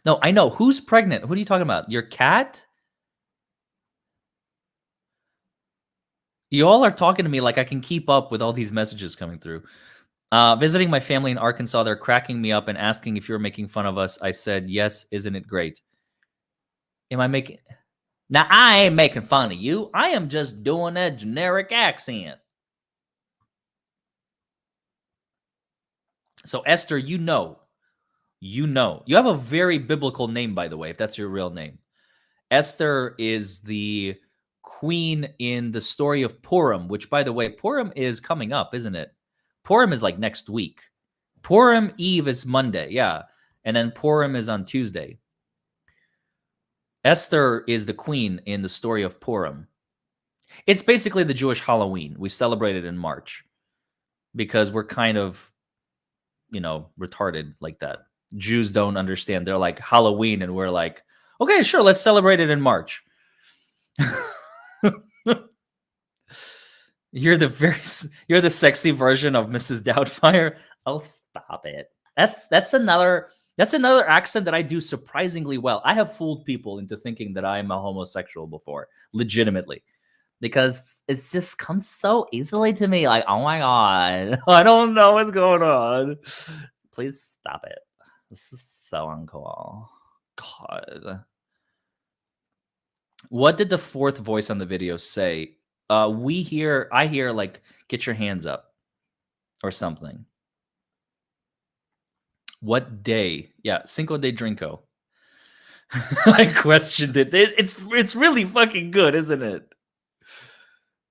No, I know. Who's pregnant? What are you talking about? Your cat? You all are talking to me like I can keep up with all these messages coming through. Visiting my family in Arkansas, they're cracking me up and asking if you're making fun of us. I said, yes, isn't it great? Am I making... Now, I ain't making fun of you. I am just doing a generic accent. So, Esther, you know. You have a very biblical name, by the way, if that's your real name. Esther is the queen in the story of Purim, which, by the way, Purim is coming up, isn't it? Purim is like next week. Purim Eve is Monday, yeah. And then Purim is on Tuesday. Esther is the queen in the story of Purim. It's basically the Jewish Halloween. We celebrate it in March because we're kind of, you know, retarded like that. Jews don't understand. They're like Halloween, and we're like, okay, sure, let's celebrate it in March. You're the sexy version of Mrs. Doubtfire. Oh, stop it. That's another accent that I do surprisingly well. I have fooled people into thinking that I'm a homosexual before, legitimately, because it just comes so easily to me. Like, oh my God, I don't know what's going on. Please stop it. This is so uncool. God. What did the fourth voice on the video say? I hear like, get your hands up or something. What day? Yeah, Cinco de Drinko. I questioned it. It's really fucking good, isn't it?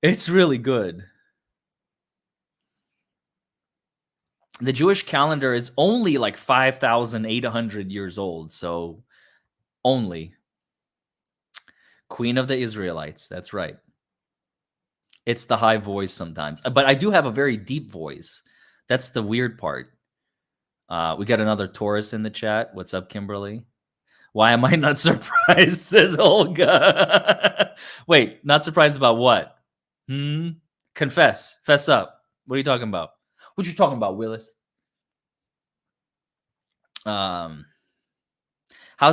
It's really good. The Jewish calendar is only like 5,800 years old, so only. Queen of the Israelites, that's right. It's the high voice sometimes. But I do have a very deep voice. That's the weird part. We got another Taurus in the chat. What's up, Kimberly? Why am I not surprised, says Olga. Wait, not surprised about what? Confess. Fess up. What are you talking about? What you talking about, Willis? How's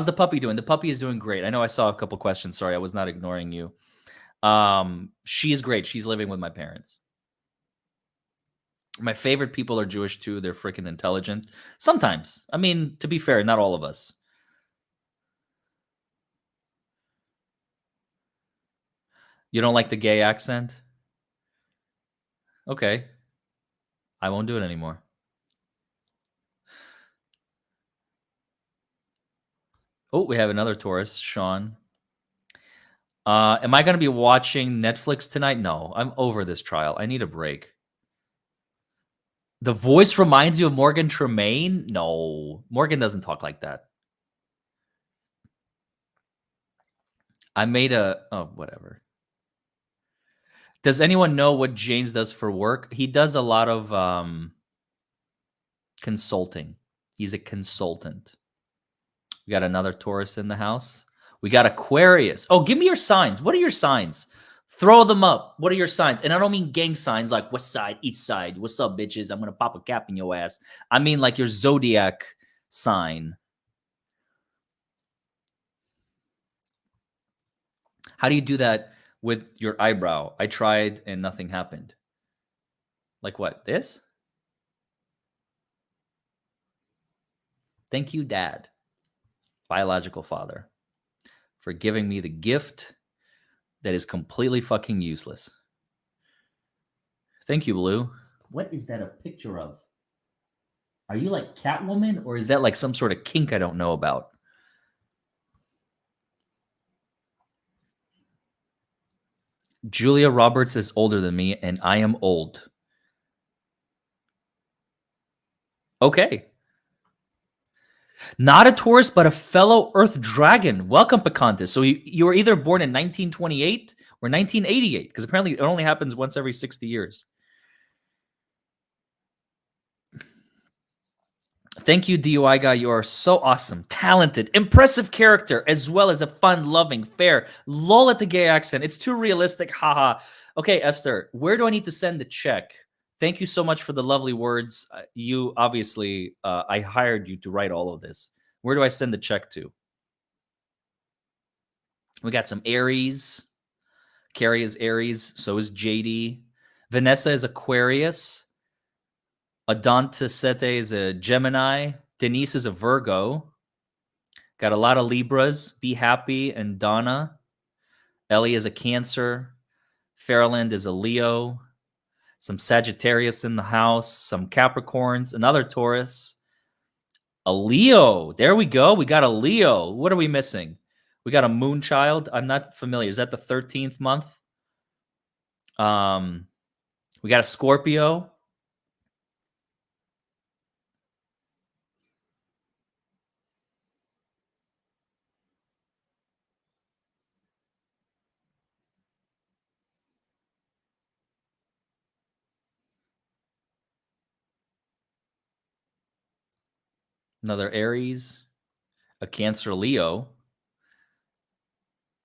the puppy doing? The puppy is doing great. I know I saw a couple questions. Sorry, I was not ignoring you. She's great. She's living with my parents. My favorite people are Jewish too. They're freaking intelligent. Sometimes. I mean, to be fair, not all of us. You don't like the gay accent? Okay. I won't do it anymore. Oh, we have another Taurus, Sean. Am I going to be watching Netflix tonight? No, I'm over this trial. I need a break. The voice reminds you of Morgan Tremaine? No, Morgan doesn't talk like that. I made a... Oh, whatever. Does anyone know what James does for work? He does a lot of consulting. He's a consultant. We got another Taurus in the house. We got Aquarius. Oh, give me your signs. What are your signs? Throw them up. What are your signs? And I don't mean gang signs like West Side, East Side. What's up, bitches? I'm going to pop a cap in your ass. I mean like your Zodiac sign. How do you do that with your eyebrow? I tried and nothing happened. Like what? This? Thank you, Dad, biological father, for giving me the gift that is completely fucking useless. Thank you, Blue. What is that a picture of? Are you like Catwoman, or is that like some sort of kink I don't know about? Julia Roberts is older than me, and I am old. Okay. Not a Taurus, but a fellow Earth Dragon. Welcome, Picantis. So you were either born in 1928 or 1988, because apparently it only happens once every 60 years. Thank you, DUI guy. You are so awesome, talented, impressive character, as well as a fun, loving, fair, lol at the gay accent. It's too realistic. Haha. Okay, Esther, where do I need to send the check? Thank you so much for the lovely words. You obviously, I hired you to write all of this. Where do I send the check to? We got some Aries. Carrie is Aries. So is JD. Vanessa is Aquarius. Adanta Sete is a Gemini. Denise is a Virgo. Got a lot of Libras. Be Happy and Donna. Ellie is a Cancer. Fairland is a Leo. Some Sagittarius in the house. Some Capricorns. Another Taurus. A Leo. There we go. We got a Leo. What are we missing? We got a Moon Child. I'm not familiar. Is that the 13th month? We got a Scorpio. Another Aries, a Cancer Leo,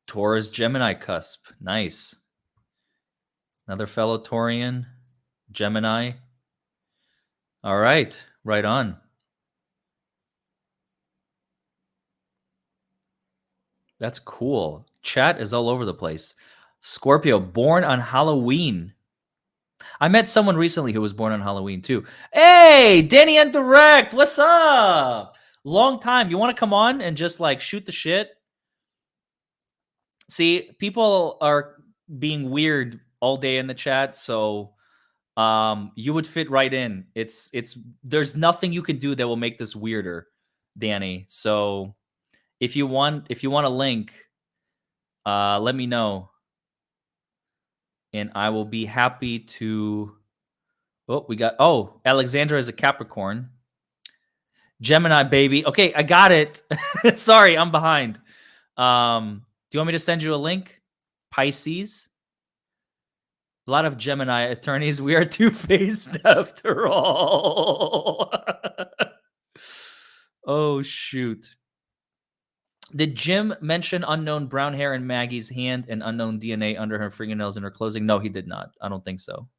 Taurus Gemini cusp. Nice. Another fellow Taurian, Gemini. All right, right on. That's cool. Chat is all over the place. Scorpio, born on Halloween. I met someone recently who was born on Halloween too. Hey, Danny and Direct, what's up? Long time. You want to come on and just like shoot the shit? See, people are being weird all day in the chat, so you would fit right in. It's there's nothing you can do that will make this weirder, Danny. So if you want a link, let me know. And I will be happy to. Alexandra is a Capricorn. Gemini, baby. Okay, I got it. Sorry, I'm behind. Do you want me to send you a link? Pisces. A lot of Gemini attorneys. We are two-faced after all. Oh, shoot. Did Jim mention unknown brown hair in Maggie's hand and unknown DNA under her fingernails in her clothing? No, he did not. I don't think so.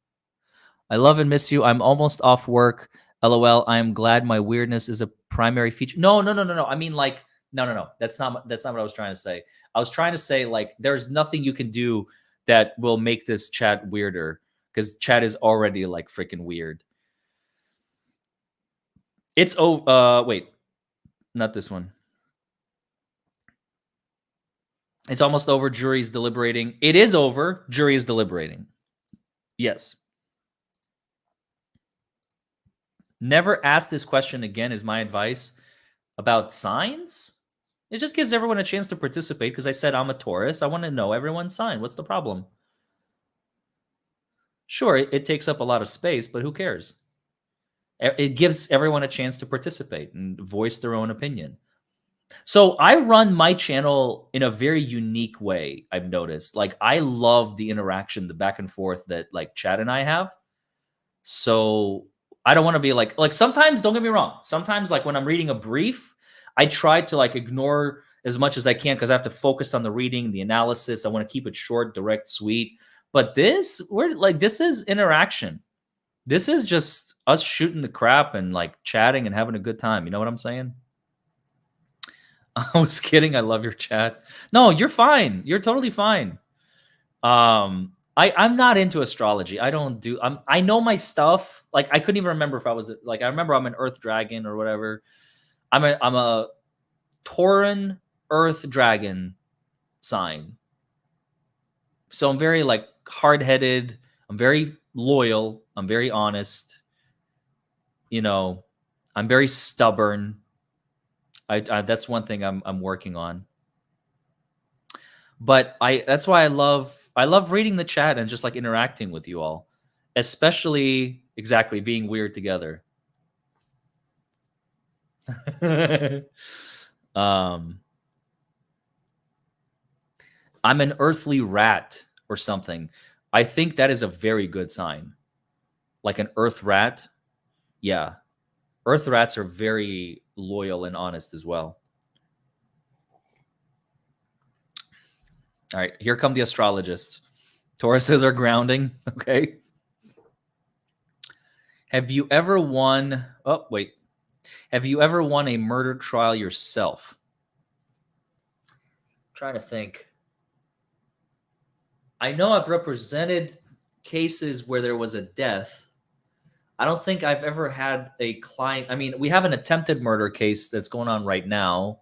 I love and miss you. I'm almost off work. LOL. I am glad my weirdness is a primary feature. No. I mean, like, no. That's not what I was trying to say. I was trying to say, like, there's nothing you can do that will make this chat weirder, because chat is already like freaking weird. It's wait, not this one. It's almost over. Jury's deliberating. It is over. Jury is deliberating. Yes. Never ask this question again is my advice about signs. It just gives everyone a chance to participate because I said I'm a Taurus. I want to know everyone's sign. What's the problem? Sure, it takes up a lot of space, but who cares? It gives everyone a chance to participate and voice their own opinion. So I run my channel in a very unique way, I've noticed. Like, I love the interaction, the back and forth that like Chad and I have. So I don't want to be like sometimes, don't get me wrong. Sometimes like when I'm reading a brief, I try to like ignore as much as I can because I have to focus on the reading, the analysis. I want to keep it short, direct, sweet. But this is interaction. This is just us shooting the crap and like chatting and having a good time. You know what I'm saying? I was kidding. I love your chat. No, you're fine. You're totally fine. I'm not into astrology. I know my stuff. Like I couldn't even remember if I was like I remember I'm an Earth Dragon or whatever. I'm a Tauran Earth Dragon sign. So I'm very like hard-headed. I'm very loyal. I'm very honest. You know, I'm very stubborn. I that's one thing I'm working on. But that's why I love reading the chat and just like interacting with you all, especially exactly being weird together. I'm an earthly rat or something. I think that is a very good sign. Like an earth rat. Yeah. Earth rats are very loyal and honest as well. All right, here come the astrologists. Tauruses are grounding. Okay. Have you ever won? Oh, wait. Have you ever won a murder trial yourself? I'm trying to think. I know I've represented cases where there was a death. I don't think I've ever had a client. I mean, we have an attempted murder case that's going on right now.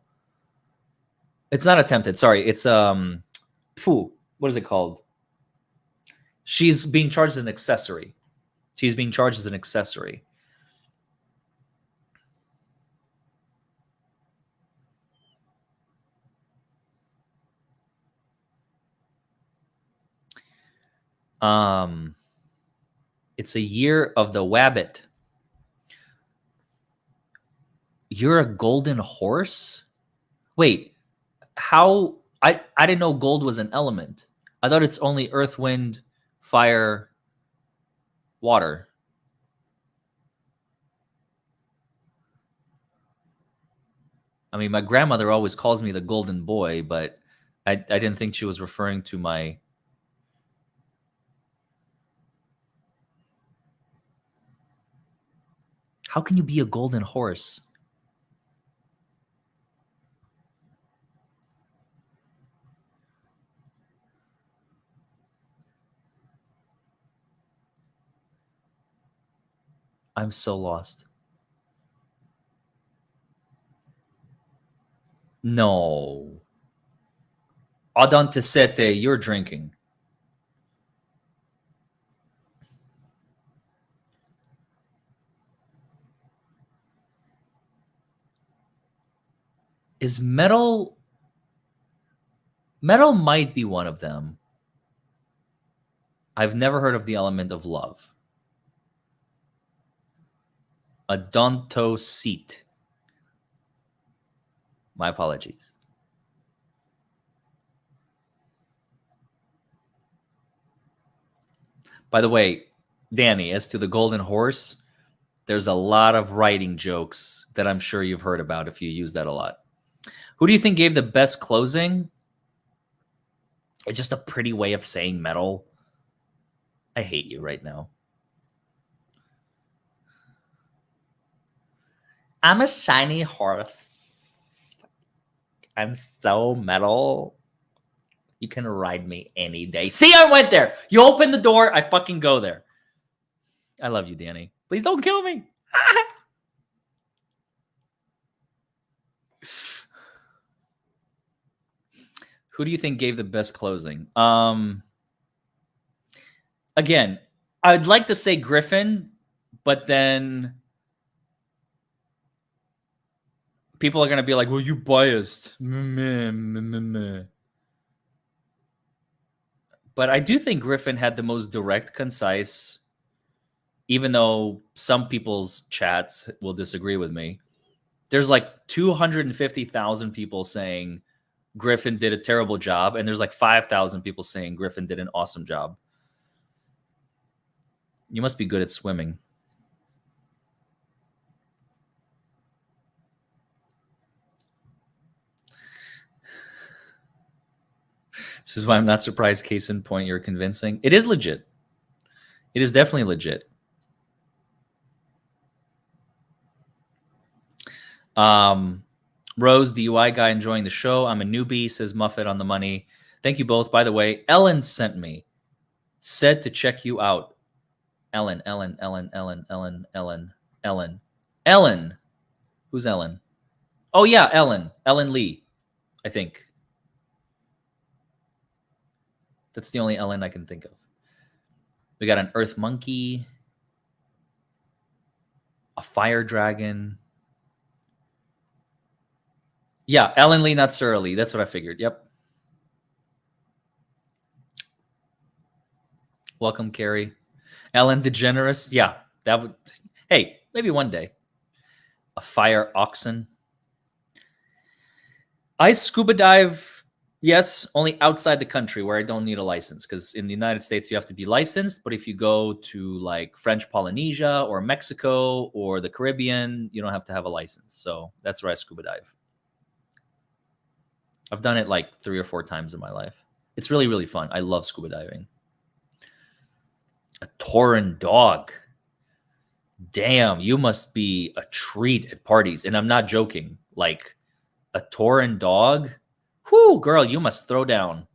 It's not attempted. Sorry. It's, what is it called? She's being charged as an accessory. She's being charged as an accessory. It's a year of the wabbit. You're a golden horse? Wait, how? I didn't know gold was an element. I thought it's only earth, wind, fire, water. I mean, my grandmother always calls me the golden boy, but I didn't think she was referring to my... How can you be a golden horse? I'm so lost. No. Adantisete, you're drinking. Is metal... Metal might be one of them. I've never heard of the element of love. Odontocete. My apologies. By the way, Danny, as to the golden horse, there's a lot of writing jokes that I'm sure you've heard about if you use that a lot. Who do you think gave the best closing? It's just a pretty way of saying metal. I hate you right now. I'm a shiny horse. I'm so metal. You can ride me any day. See, I went there. You open the door, I fucking go there. I love you, Danny. Please don't kill me. Who do you think gave the best closing? Again, I'd like to say Griffin, but then people are going to be like, well, you biased. But I do think Griffin had the most direct, concise, even though some people's chats will disagree with me. There's like 250,000 people saying Griffin did a terrible job, and there's like 5,000 people saying Griffin did an awesome job. You must be good at swimming. This is why I'm not surprised. Case in point, you're convincing. It is legit. It is definitely legit. Rose, the UI guy, enjoying the show. I'm a newbie, says Muffet on the money. Thank you both. By the way, Ellen sent me. Said to check you out. Ellen. Who's Ellen? Oh, yeah, Ellen. Ellen Lee, I think. That's the only Ellen I can think of. We got an earth monkey, a fire dragon. Yeah, Ellen Lee, not Sarah Lee. That's what I figured. Yep. Welcome, Carrie. Ellen DeGeneres. Yeah, that would. Hey, maybe one day. A fire oxen. I scuba dive, yes, only outside the country where I don't need a license. Because in the United States, you have to be licensed. But if you go to like French Polynesia or Mexico or the Caribbean, you don't have to have a license. So that's where I scuba dive. I've done it like 3 or 4 times in my life. It's really, really fun. I love scuba diving. A Tauren dog. Damn, you must be a treat at parties. And I'm not joking. Like a Tauren dog. Whoo, girl, you must throw down.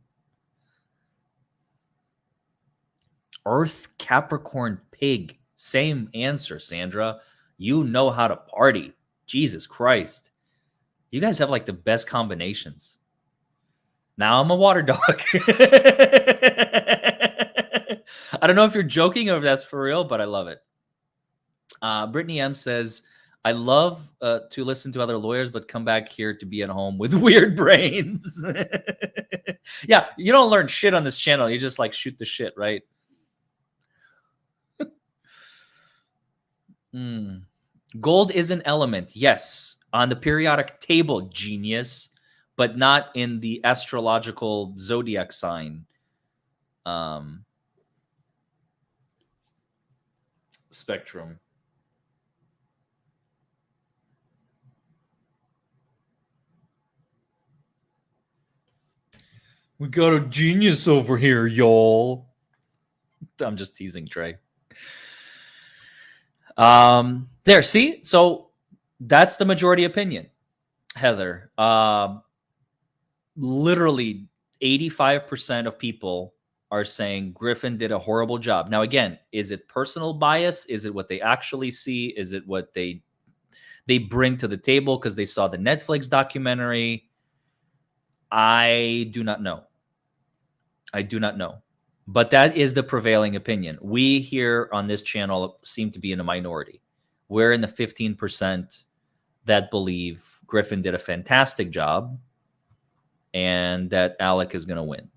Earth Capricorn pig. Same answer, Sandra. You know how to party. Jesus Christ. You guys have like the best combinations. Now I'm a water dog. I don't know if you're joking or if that's for real, but I love it. Brittany M says, I love to listen to other lawyers, but come back here to be at home with weird brains. Yeah, you don't learn shit on this channel. You just like shoot the shit, right? Gold is an element. Yes. On the periodic table, genius, but not in the astrological zodiac sign. Spectrum. We got a genius over here, y'all. I'm just teasing Trey. There, see? So that's the majority opinion, Heather. Literally 85% of people are saying Griffin did a horrible job. Now, again, is it personal bias? Is it what they actually see? Is it what they bring to the table because they saw the Netflix documentary? I do not know. I do not know. But that is the prevailing opinion. We here on this channel seem to be in a minority. We're in the 15% that believe Griffin did a fantastic job and that Alec is going to win.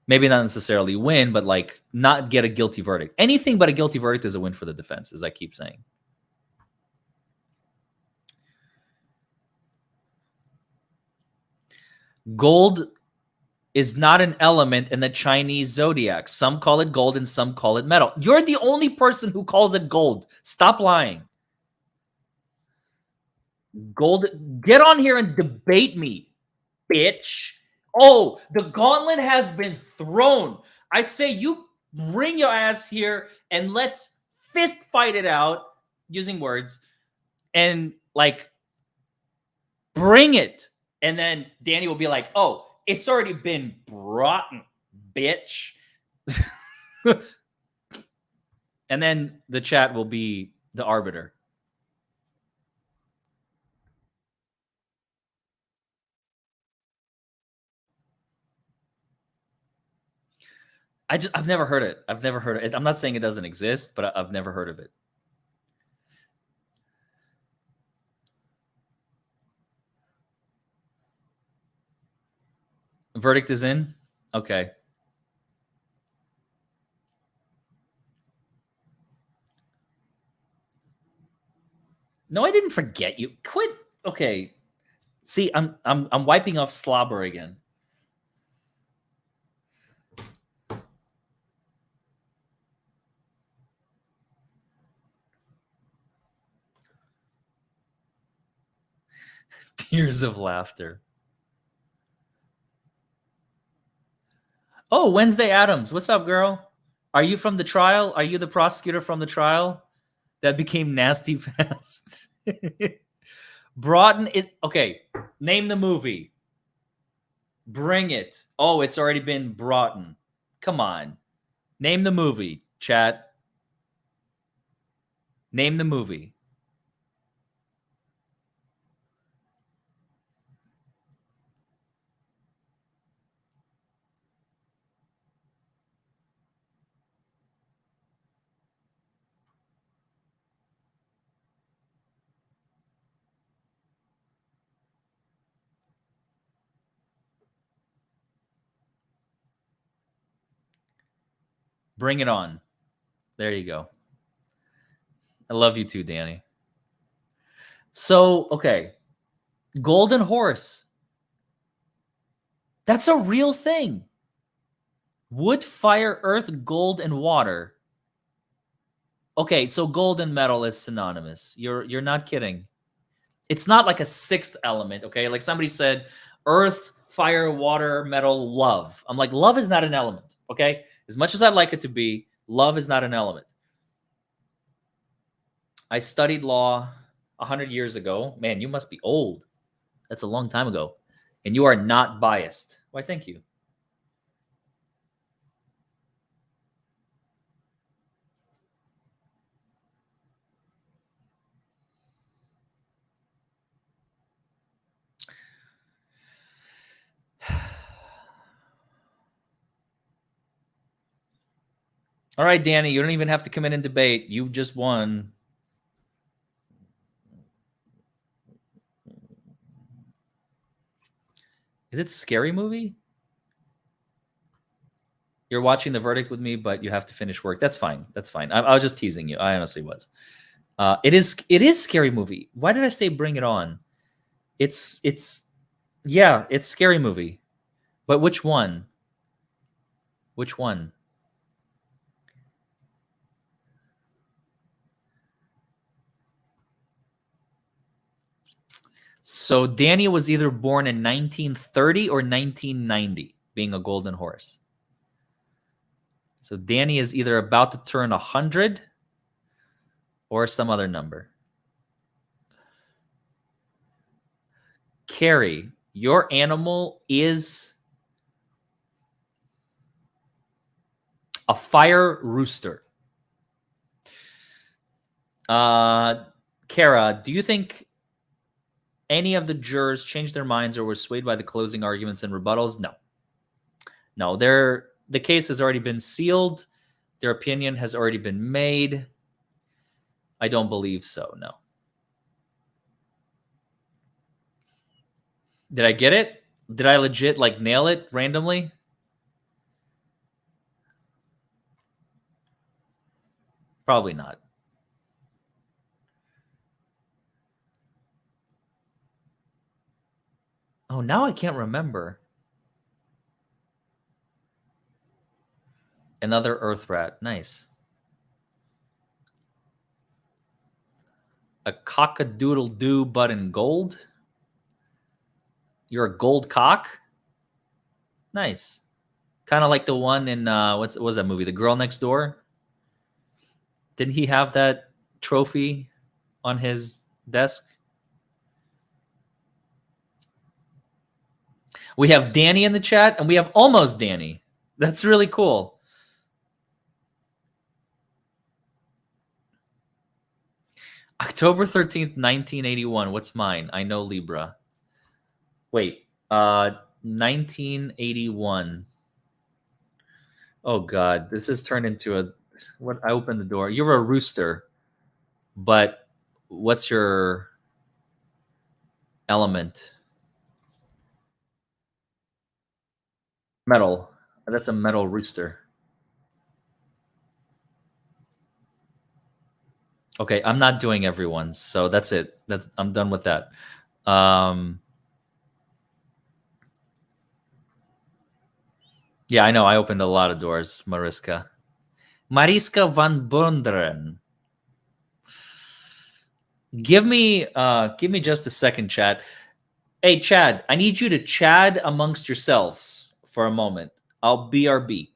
Maybe not necessarily win, but like not get a guilty verdict. Anything but a guilty verdict is a win for the defense, as I keep saying. Gold is not an element in the Chinese zodiac. Some call it gold and some call it metal. You're the only person who calls it gold. Stop lying. Gold, get on here and debate me, bitch. Oh, the gauntlet has been thrown. I say you bring your ass here and let's fist fight it out using words and like bring it. And then Danny will be like, oh, it's already been brought, bitch. And then the chat will be the arbiter. I've never heard it. I've never heard it. I'm not saying it doesn't exist, but I've never heard of it. Verdict is in. Okay. No, I didn't forget you. Quit. Okay. See, I'm wiping off slobber again. Tears of laughter. Oh, Wednesday Adams. What's up, girl? Are you from the trial? Are you the prosecutor from the trial that became nasty fast? Broughton. Okay. Name the movie. Bring it. Oh, it's already been Broughton. Come on. Name the movie, chat. Name the movie. Bring it on. There you go. I love you too, Danny. So, okay. Golden Horse. That's a real thing. Wood, fire, earth, gold, and water. Okay, so gold and metal is synonymous. You're not kidding. It's not like a sixth element, okay? Like somebody said, earth, fire, water, metal, love. I'm like, love is not an element, okay? As much as I'd like it to be, love is not an element. I studied law 100 years ago. Man, you must be old. That's a long time ago. And you are not biased. Why, thank you. All right, Danny, you don't even have to come in and debate. You just won. Is it a scary movie? You're watching The Verdict with me, but you have to finish work. That's fine. That's fine. I was just teasing you. I honestly was. It is scary movie. Why did I say bring it on? It's scary movie. But which one? Which one? So Danny was either born in 1930 or 1990, being a golden horse. So Danny is either about to turn 100 or some other number. Carrie, your animal is a fire rooster. Kara, do you think any of the jurors changed their minds or were swayed by the closing arguments and rebuttals? No. No, the case has already been sealed. Their opinion has already been made. I don't believe so, no. Did I get it? Did I legit like nail it randomly? Probably not. Oh, now I can't remember. Another earth rat. Nice. A cock-a-doodle-doo, but in gold? You're a gold cock? Nice. Kind of like the one in, what was that movie? The Girl Next Door? Didn't he have that trophy on his desk? We have Danny in the chat, and we have almost Danny. That's really cool. October 13th, 1981. What's mine? I know Libra. Wait, 1981. Oh God, this has turned into a what? I opened the door. You're a rooster, but what's your element? Metal. That's a metal rooster. Okay, I'm not doing everyone's, so that's it. I'm done with that. Yeah, I know. I opened a lot of doors, Mariska. Mariska van Bunderen. Give me just a second, Chad. Hey, Chad, I need you to chat amongst yourselves for a moment. I'll BRB.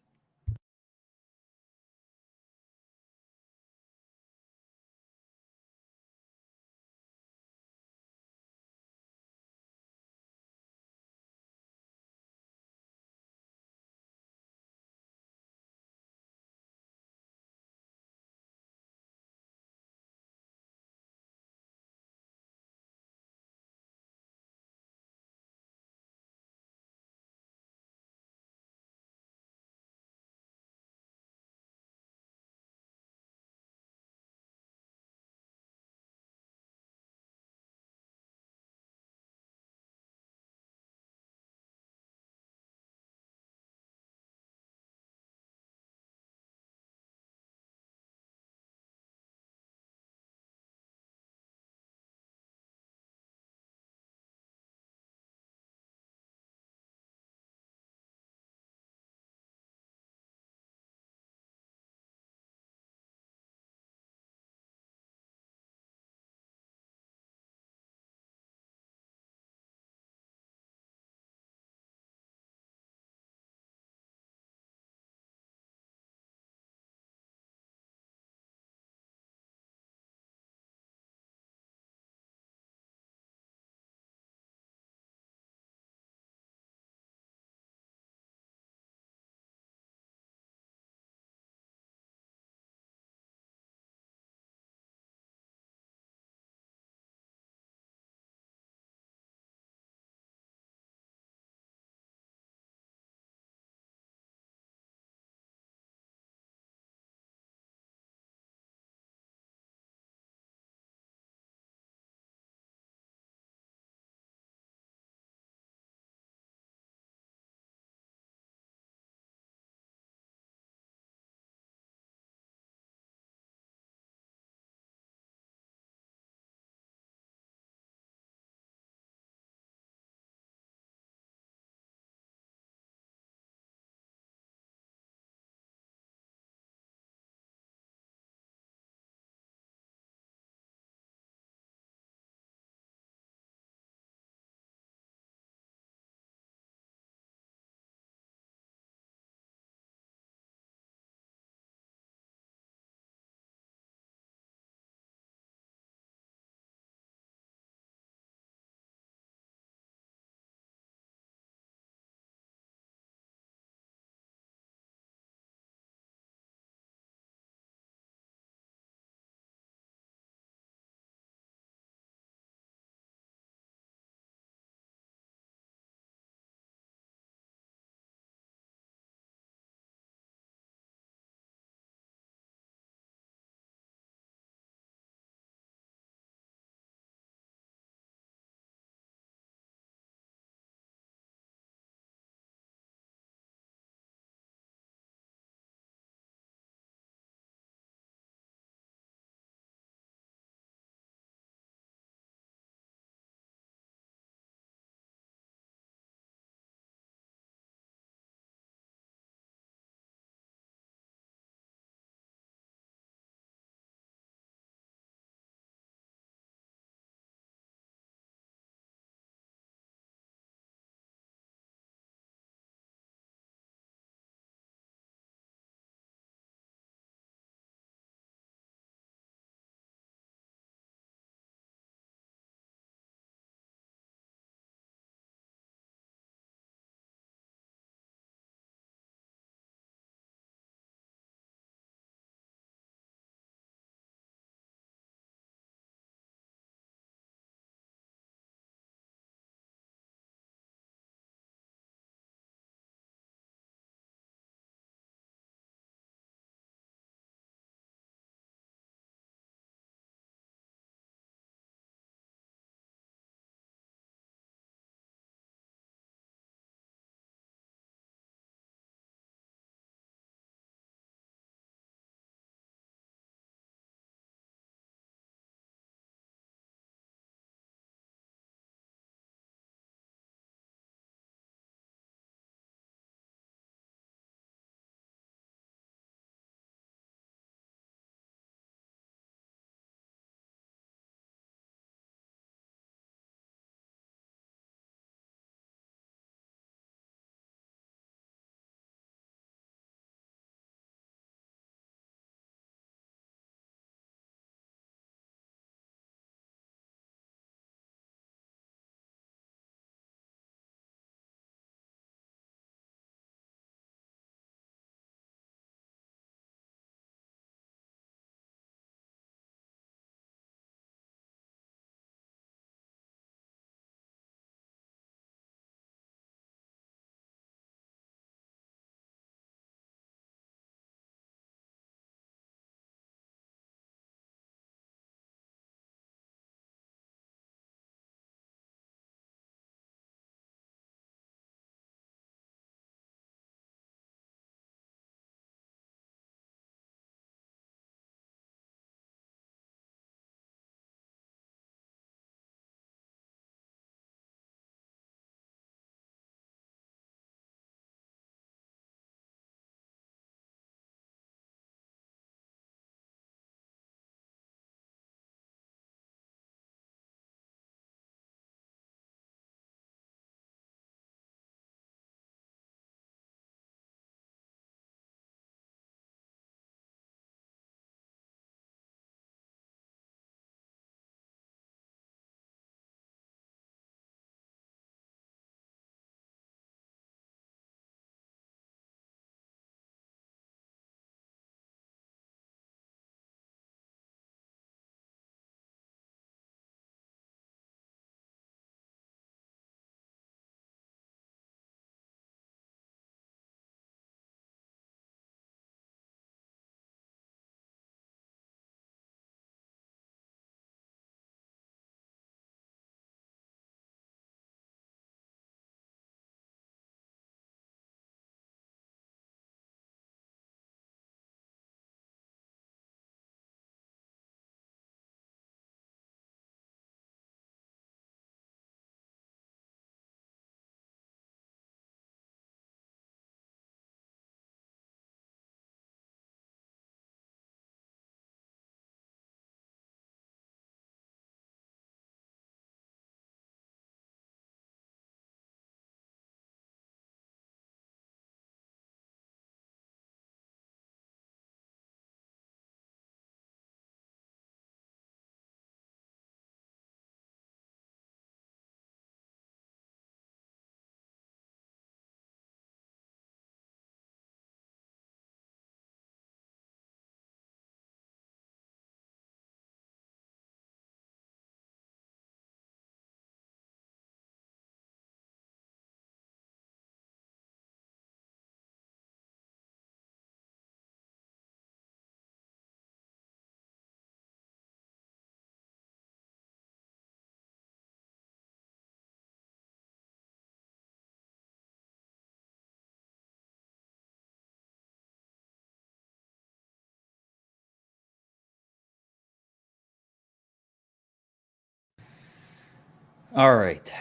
All right.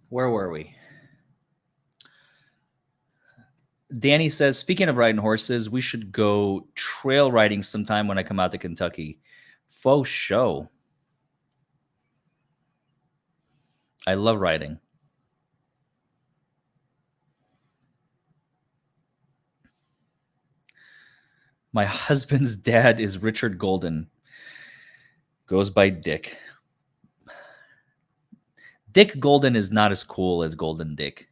Where were we? Danny says, speaking of riding horses, we should go trail riding sometime when I come out to Kentucky. Faux show. I love riding. My husband's dad is Richard Golden. Goes by Dick. Dick Golden is not as cool as Golden Dick.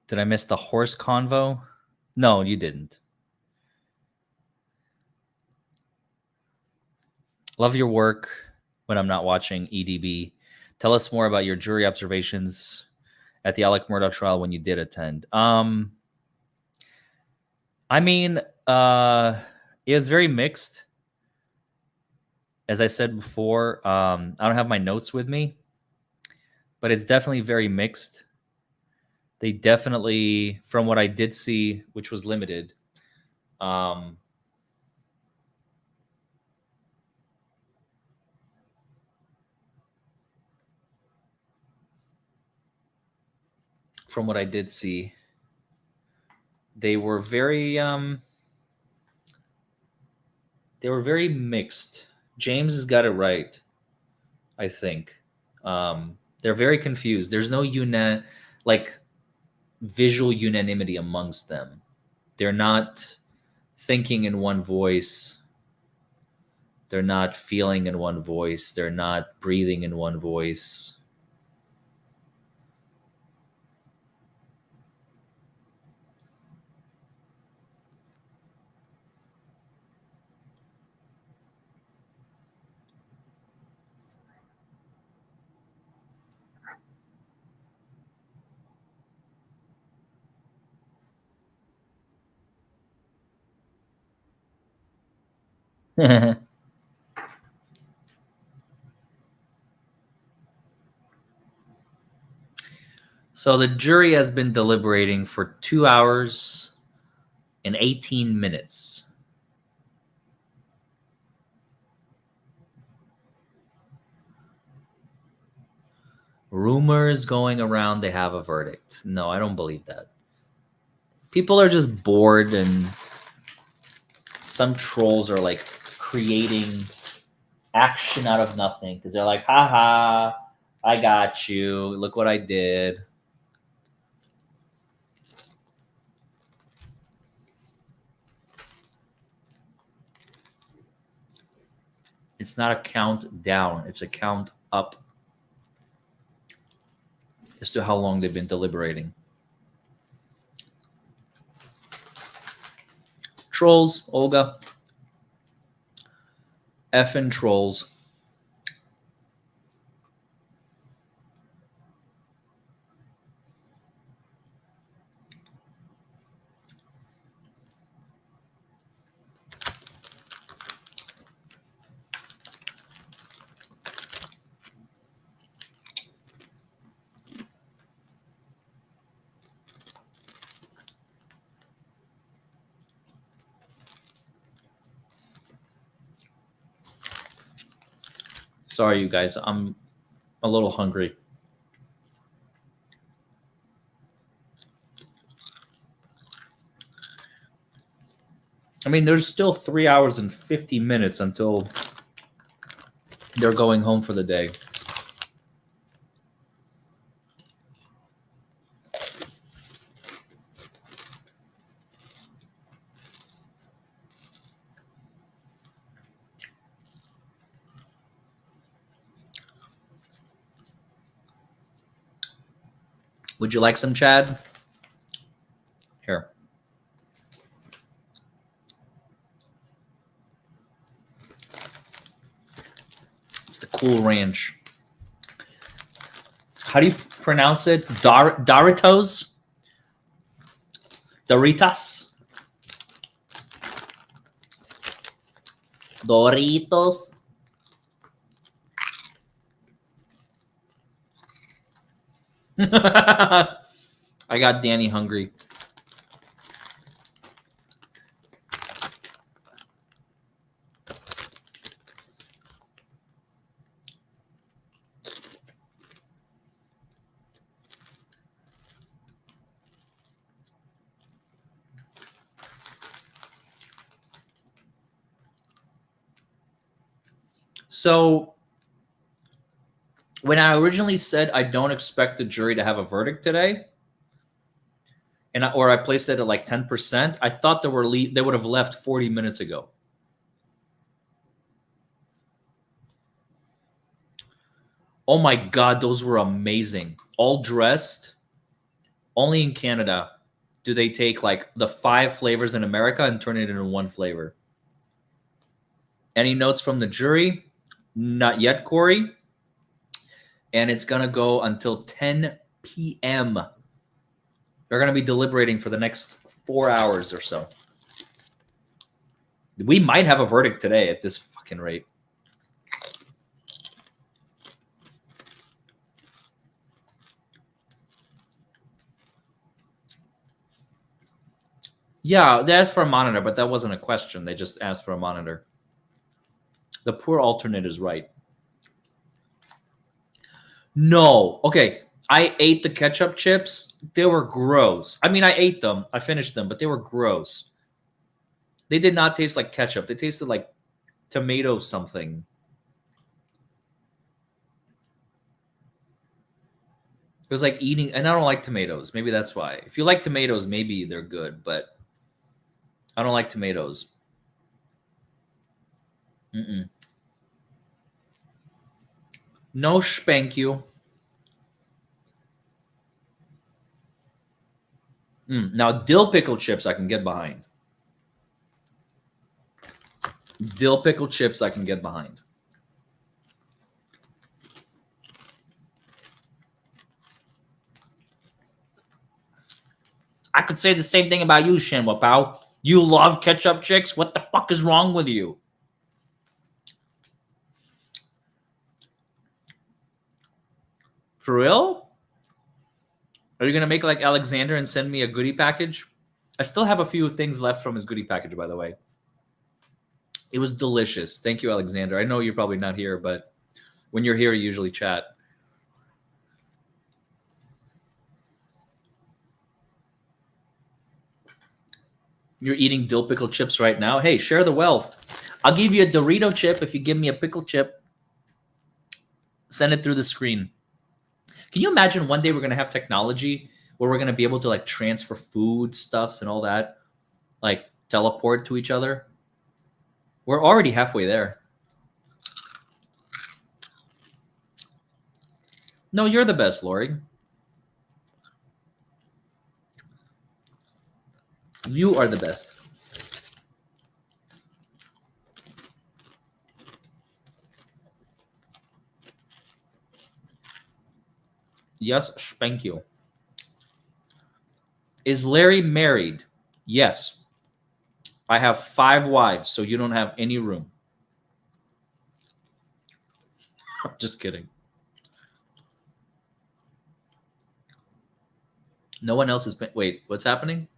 Did I miss the horse convo? No, you didn't. Love your work when I'm not watching EDB. Tell us more about your jury observations at the Alec Murdaugh trial when you did attend. I mean, it was very mixed. As I said before, I don't have my notes with me, but it's definitely very mixed. They definitely, from what I did see, which was limited, from what I did see, they were very mixed. James has got it right, I think. They're very confused. There's no visual unanimity amongst them. They're not thinking in one voice. They're not feeling in one voice. They're not breathing in one voice. So the jury has been deliberating for 2 hours and 18 minutes. Rumors going around they have a verdict. No, I don't believe that. People are just bored, and some trolls are like creating action out of nothing because they're like, haha, I got you. Look what I did. It's not a count down, it's a count up as to how long they've been deliberating. Trolls, Olga. Effing trolls. Sorry, you guys. I'm a little hungry. I mean, there's still 3 hours and 50 minutes until they're going home for the day. Would you like some, Chad? Here. It's the Cool Ranch. How do you pronounce it? Doritos? Doritos? Doritos? I got Danny hungry. So when I originally said I don't expect the jury to have a verdict today, or I placed it at like 10%, I thought they would have left 40 minutes ago. Oh my God, those were amazing. All dressed. Only in Canada do they take like the 5 flavors in America and turn it into 1 flavor. Any notes from the jury? Not yet, Corey. And it's going to go until 10 p.m. They're going to be deliberating for the next 4 hours or so. We might have a verdict today at this fucking rate. Yeah, they asked for a monitor, but that wasn't a question. They just asked for a monitor. The poor alternate is right. No. Okay. I ate the ketchup chips. They were gross. I mean, I ate them. I finished them, but they were gross. They did not taste like ketchup. They tasted like tomato something. It was like eating, and I don't like tomatoes. Maybe that's why. If you like tomatoes, maybe they're good, but I don't like tomatoes. No spank you. Now, dill pickle chips I can get behind. Dill pickle chips I can get behind. I could say the same thing about you, Shenhua Pao. You love ketchup chicks? What the fuck is wrong with you? For real? Are you going to make like Alexander and send me a goodie package? I still have a few things left from his goodie package, by the way. It was delicious. Thank you, Alexander. I know you're probably not here, but when you're here, you usually chat. You're eating dill pickle chips right now? Hey, share the wealth. I'll give you a Dorito chip if you give me a pickle chip. Send it through the screen. Can you imagine one day we're going to have technology where we're going to be able to like transfer food stuffs and all that, like teleport to each other? We're already halfway there. No, you're the best, Lori. You are the best. Yes, spank you. Is Larry married? Yes. I have 5 wives, so you don't have any room. Just kidding. No one else has been. Wait, what's happening?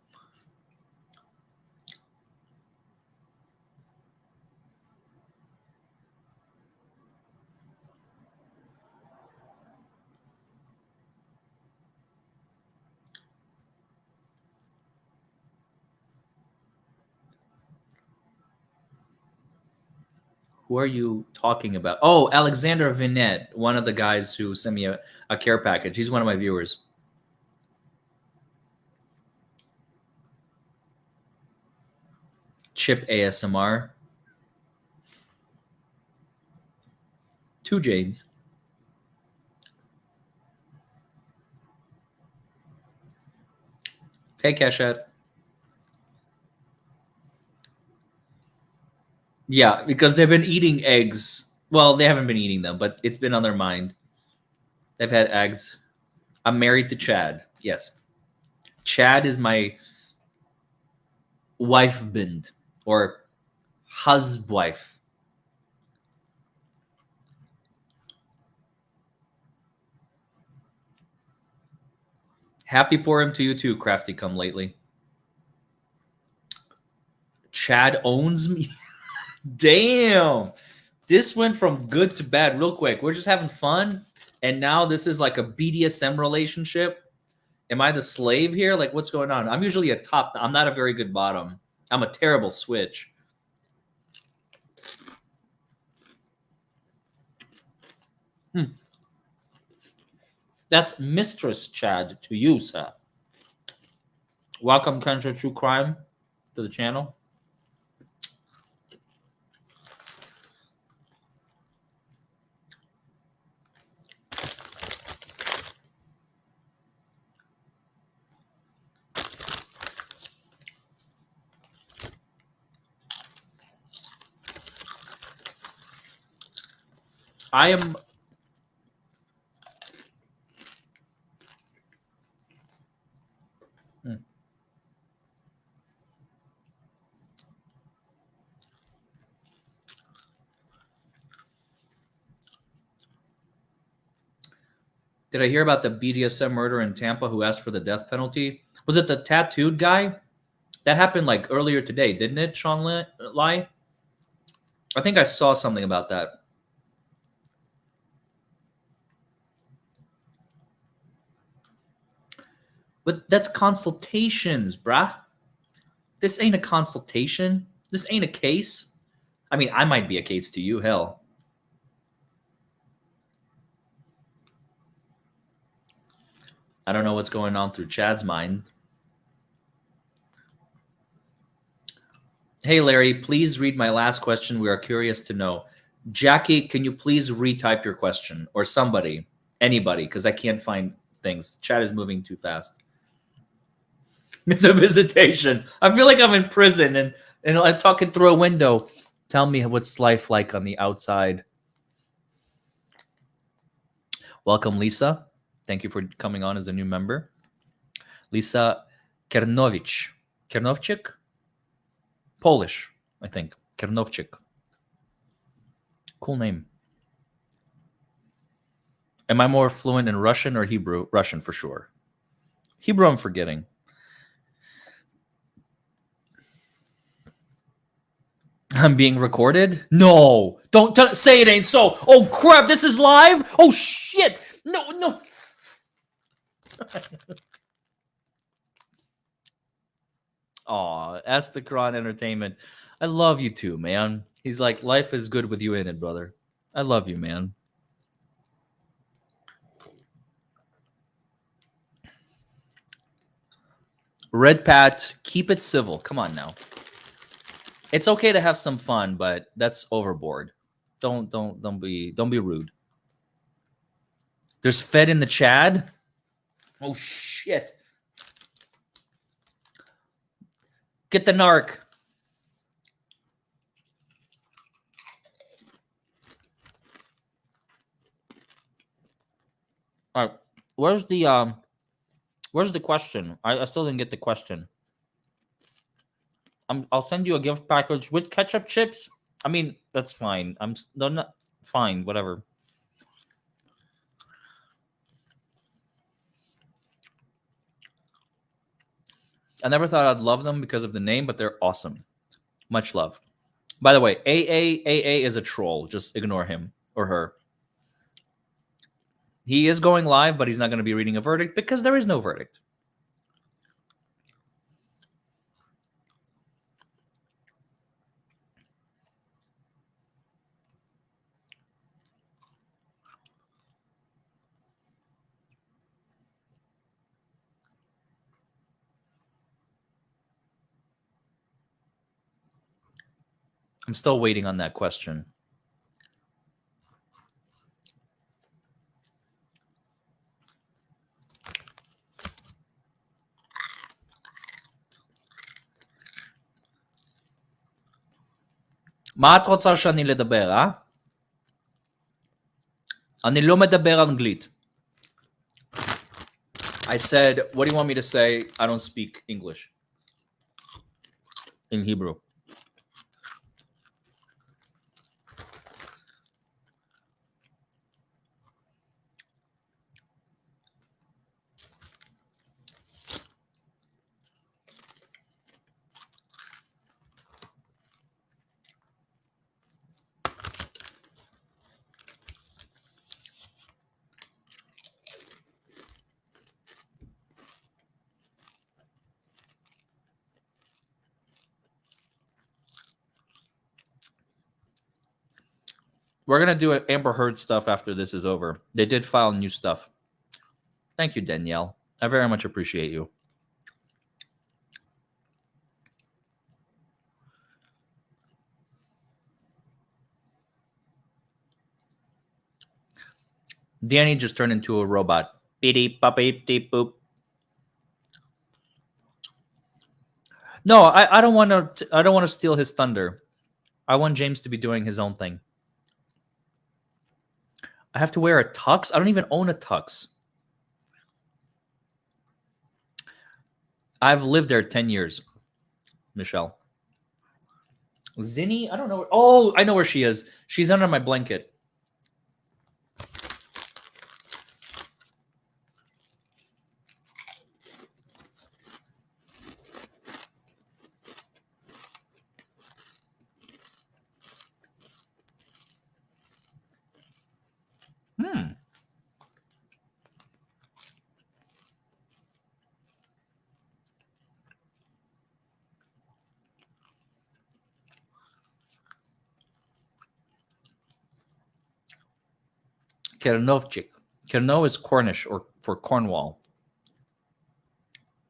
Who are you talking about? Oh, Alexander Vinette, one of the guys who sent me a care package. He's one of my viewers. Chip ASMR. 2 James. Hey, Keshet. Yeah, because they've been eating eggs. Well, they haven't been eating them, but it's been on their mind. They've had eggs. I'm married to Chad. Yes. Chad is my wifeband or huswife. Happy Purim to you too, Crafty Come Lately. Chad owns me. Damn. This went from good to bad real quick. We're just having fun. And now this is like a BDSM relationship. Am I the slave here? Like, what's going on? I'm usually a top. I'm not a very good bottom. I'm a terrible switch. That's Mistress Chad to you, sir. Welcome, Country True Crime, to the channel. I am... Did I hear about the BDSM murder in Tampa who asked for the death penalty? Was it the tattooed guy? That happened like earlier today, didn't it, Sean Lai? I think I saw something about that. But that's consultations, bruh. This ain't a consultation. This ain't a case. I mean, I might be a case to you, hell. I don't know what's going on through Chad's mind. Hey, Larry, please read my last question. We are curious to know. Jackie, can you please retype your question? Or somebody, anybody, because I can't find things. Chat is moving too fast. It's a visitation. I feel like I'm in prison and I'm talking through a window. Tell me what's life like on the outside. Welcome, Lisa. Thank you for coming on as a new member. Lisa Kernovich. Kernovchik? Polish, I think. Kernovchik. Cool name. Am I more fluent in Russian or Hebrew? Russian for sure. Hebrew I'm forgetting. I'm being recorded? No. Don't say it ain't so. Oh, crap. This is live? Oh, shit. No. Aw, ask the Quran Entertainment. I love you too, man. He's like, life is good with you in it, brother. I love you, man. Red Pat, keep it civil. Come on now. It's okay to have some fun, but that's overboard. Don't be rude. There's Fed in the Chad. Oh shit. Get the narc. All right. Where's the question? I still didn't get the question. I'll send you a gift package with ketchup chips. I mean, that's fine. They're not fine, whatever. I never thought I'd love them because of the name, but they're awesome. Much love. By the way, AA is a troll. Just ignore him or her. He is going live, but he's not going to be reading a verdict because there is no verdict. I'm still waiting on that question. מה את רוצה שאני לדבר, אה? אני לא מדבר אנגלית. I said, what do you want me to say? I don't speak English. In Hebrew. We're going to do Amber Heard stuff after this is over. They did file new stuff. Thank you, Danielle. I very much appreciate you. Danny just turned into a robot. Beep, beep, beep, beep, boop. No, I don't want to. I don't want to steal his thunder. I want James to be doing his own thing. I have to wear a tux. I don't even own a tux. I've lived there 10 years, Michelle. Zinni, I don't know. Oh, I know where she is. She's under my blanket. Kernovchik. Kerno is Cornish or for Cornwall.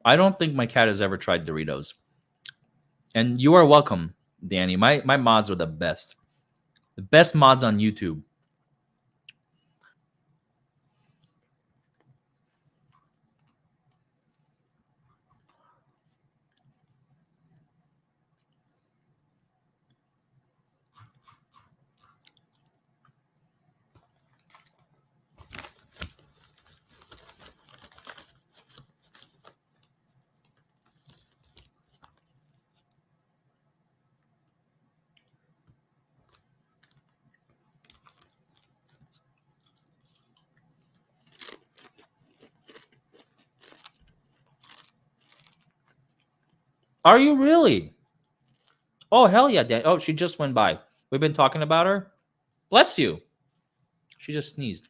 I don't think my cat has ever tried Doritos. And you are welcome, Danny. My mods are the best. The best mods on YouTube. Are you really? Oh, hell yeah, Dan. Oh, she just went by. We've been talking about her. Bless you. She just sneezed.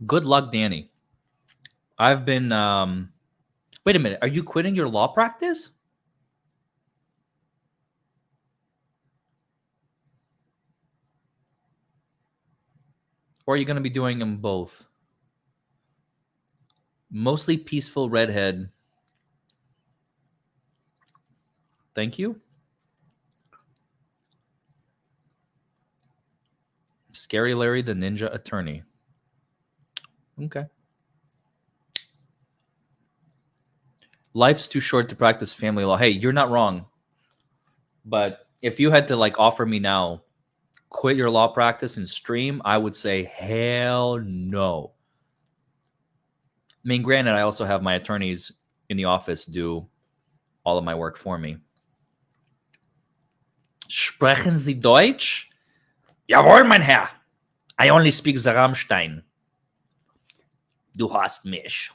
Good luck, Danny. I've been wait a minute. Are you quitting your law practice? Or are you going to be doing them both? Mostly peaceful redhead. Thank you. Scary Larry, the ninja attorney. Okay. Life's too short to practice family law. Hey, you're not wrong. But if you had to like offer me now, quit your law practice and stream, I would say hell no. I mean, granted, I also have my attorneys in the office do all of my work for me. Sprechen Sie Deutsch? Jawohl, mein Herr. I only speak the Rammstein. Du hast mich.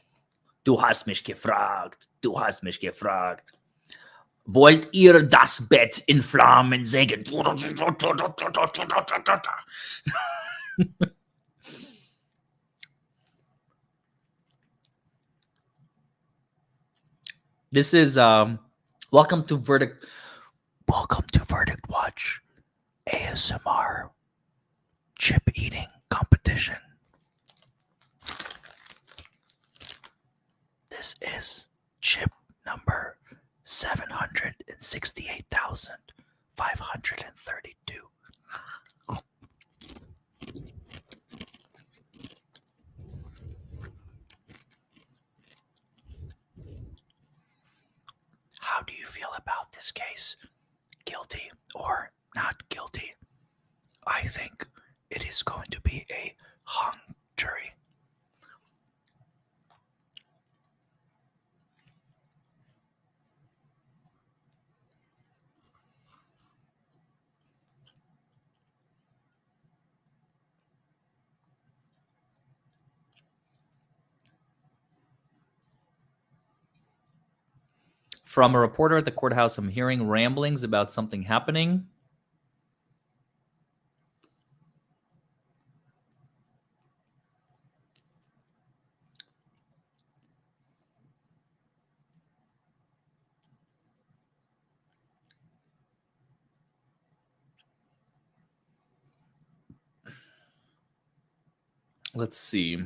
Du hast mich gefragt. Du hast mich gefragt. Wollt ihr das Bett in Flammen sägen? This is welcome to Verdict Watch ASMR chip eating competition. This is chip number 768,532. How do you feel about this case? Guilty or not guilty? I think it is going to be a hung jury. From a reporter at the courthouse, I'm hearing ramblings about something happening. Let's see.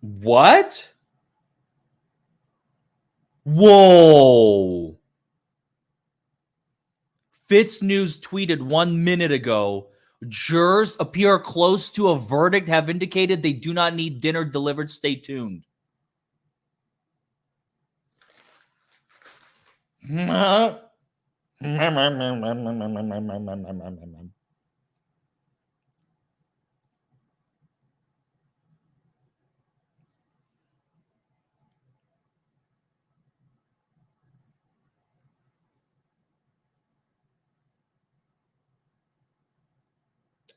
What? Whoa. Fitz News tweeted 1 minute ago, jurors appear close to a verdict, have indicated they do not need dinner delivered. Stay tuned.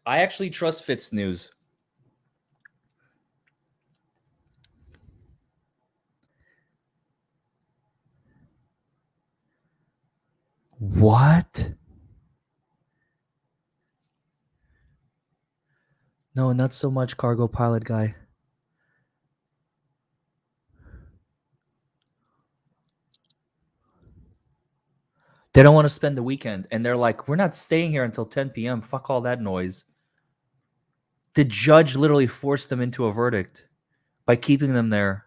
I actually trust Fitz News. What? No, not so much cargo pilot guy. They don't want to spend the weekend. And they're like, we're not staying here until 10 p.m. Fuck all that noise. The judge literally forced them into a verdict by keeping them there.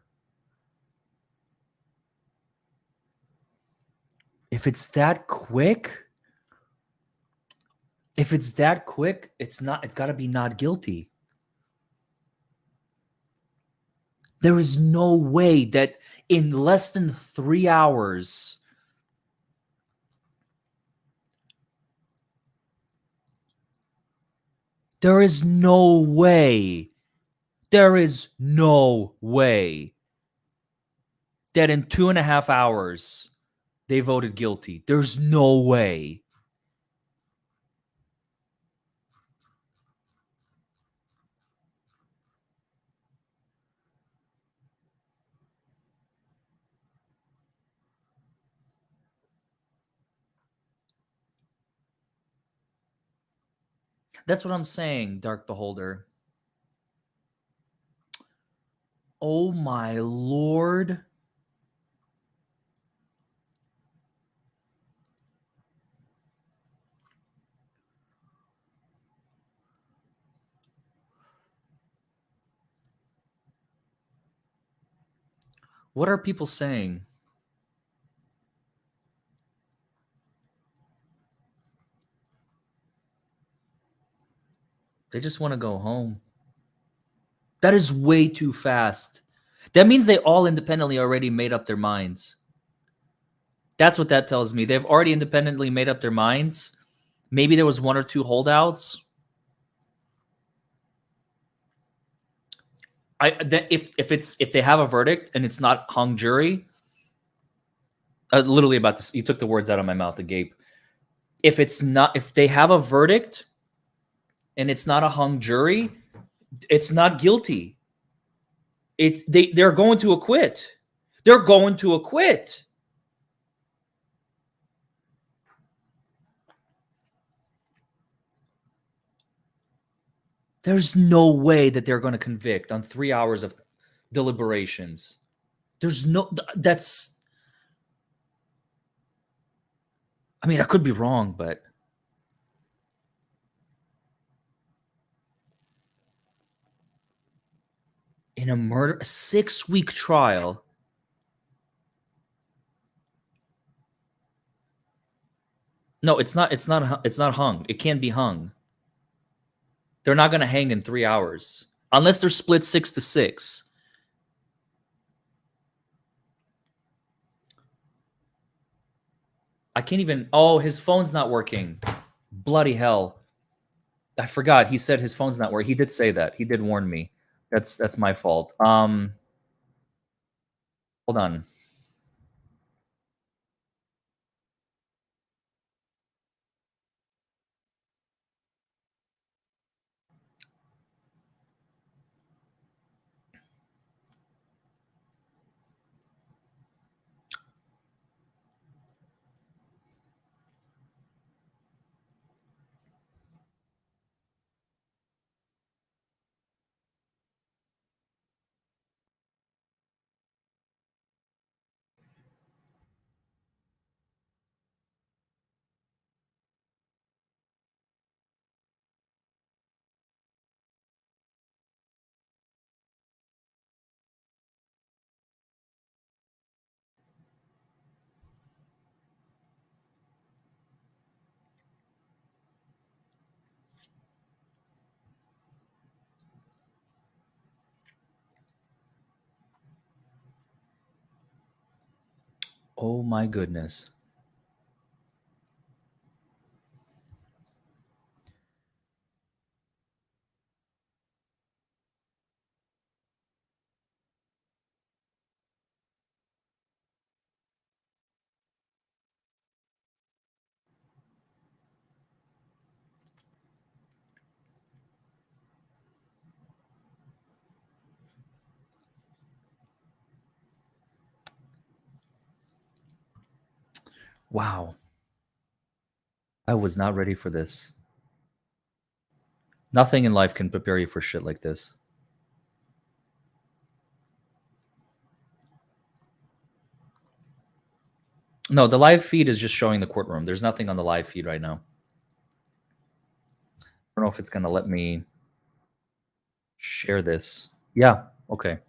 If it's that quick, it's got to be not guilty. There is no way that in less than 3 hours, there is no way that in 2.5 hours they voted guilty. There's no way. That's what I'm saying, Dark Beholder. Oh my lord. What are people saying? They just want to go home. That is way too fast. That means they all independently already made up their minds. That's what that tells me. They've already independently made up their minds. Maybe there was 1 or 2 holdouts. If they have a verdict and it's not hung jury, literally about this, you took the words out of my mouth, Gabe. If they have a verdict and it's not a hung jury, it's not guilty. They're going to acquit. They're going to acquit. There's no way that they're going to convict on 3 hours of deliberations. That's, I mean, I could be wrong, but in a 6-week trial, no, it's not hung. It can't be hung. They're not going to hang in 3 hours unless they're split 6-6. I can't even. Oh, his phone's not working. Bloody hell. I forgot. He said his phone's not working. He did say that. He did warn me. That's my fault. Hold on. Oh my goodness. Wow. I was not ready for this. Nothing in life can prepare you for shit like this. No, the live feed is just showing the courtroom. There's nothing on the live feed right now. I don't know if it's going to let me share this. Yeah, okay.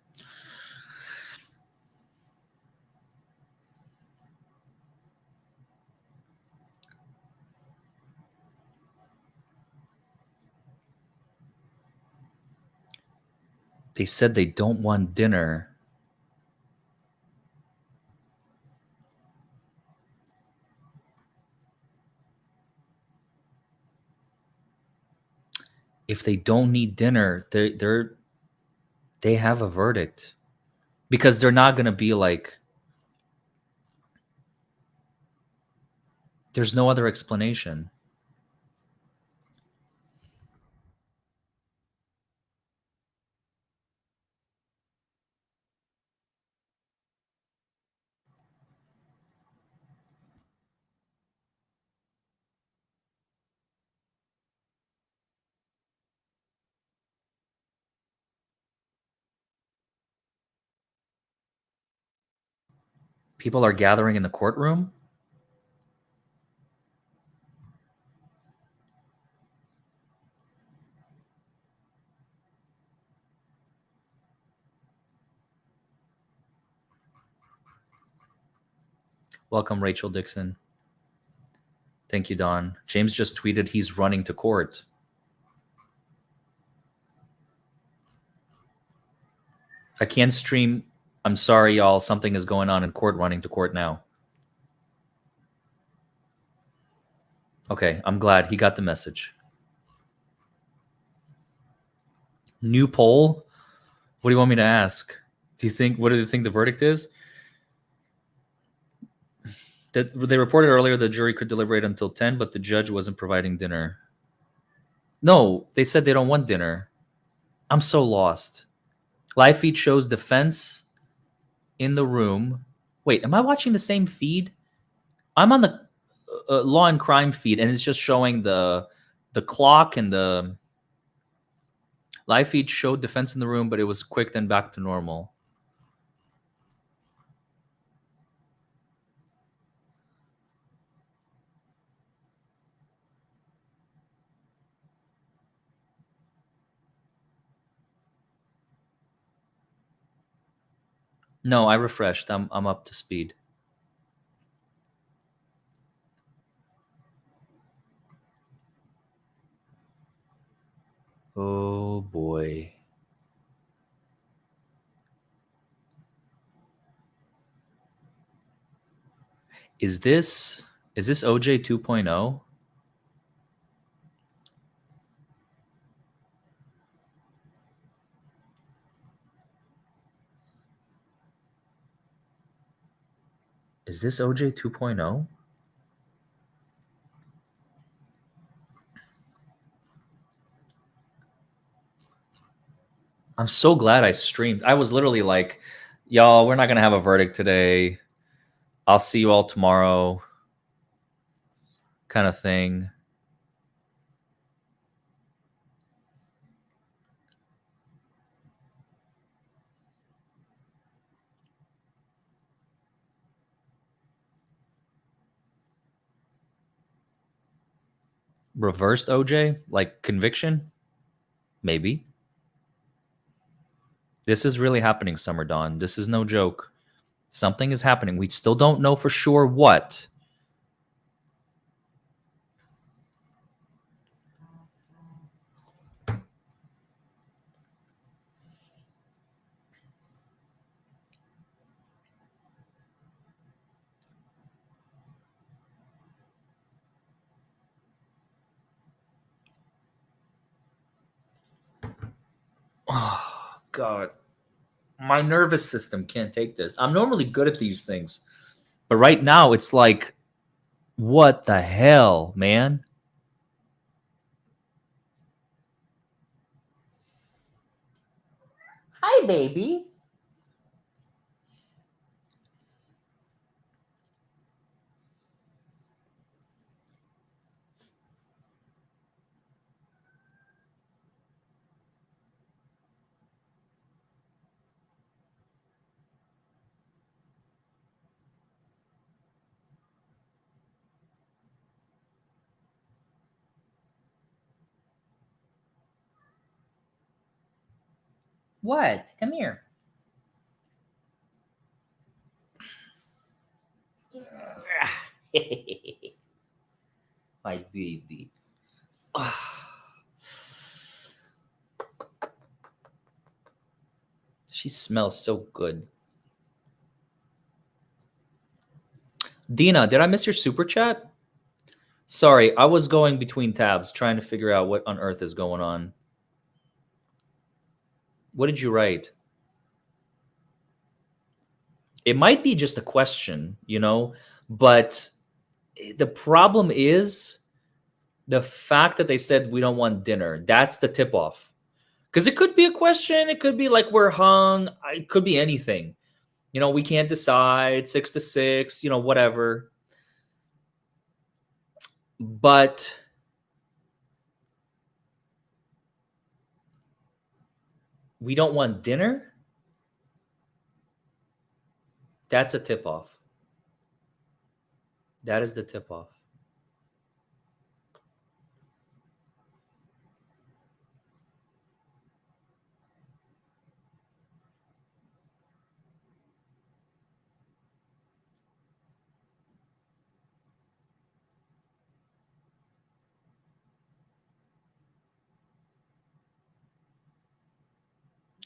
They said they don't want dinner. If they don't need dinner, they have a verdict. Because they're not going to be like, there's no other explanation. People are gathering in the courtroom. Welcome, Rachel Dixon. Thank you, Don. James just tweeted he's running to court. I can't stream. I'm sorry, y'all. Something is going on in court, running to court now. Okay, I'm glad he got the message. New poll? What do you want me to ask? What do you think the verdict is? That they reported earlier the jury could deliberate until 10, but the judge wasn't providing dinner. No, they said they don't want dinner. I'm so lost. Live feed shows defense in the room. Wait, am I watching the same feed? I'm on the law and crime feed, and it's just showing the clock, and the live feed showed defense in the room, but it was quick, then back to normal. No, I refreshed. I'm up to speed. Oh boy. Is this OJ 2.0? Is this OJ 2.0? I'm so glad I streamed. I was literally like, y'all, we're not going to have a verdict today. I'll see you all tomorrow, kind of thing. Reversed OJ? Like conviction? Maybe. This is really happening, Summer Dawn. This is no joke. Something is happening. We still don't know for sure what. Oh, God. My nervous system can't take this. I'm normally good at these things. But right now, it's like, what the hell, man? Hi, baby. What? Come here. My baby. She smells so good. Dina, did I miss your super chat? Sorry, I was going between tabs trying to figure out what on earth is going on. What did you write? It might be just a question, you know, but the problem is the fact that they said we don't want dinner. That's the tip off. Because it could be a question. It could be like we're hung. It could be anything. You know, we can't decide 6 to 6, you know, whatever. But we don't want dinner. That's a tip off. That is the tip off.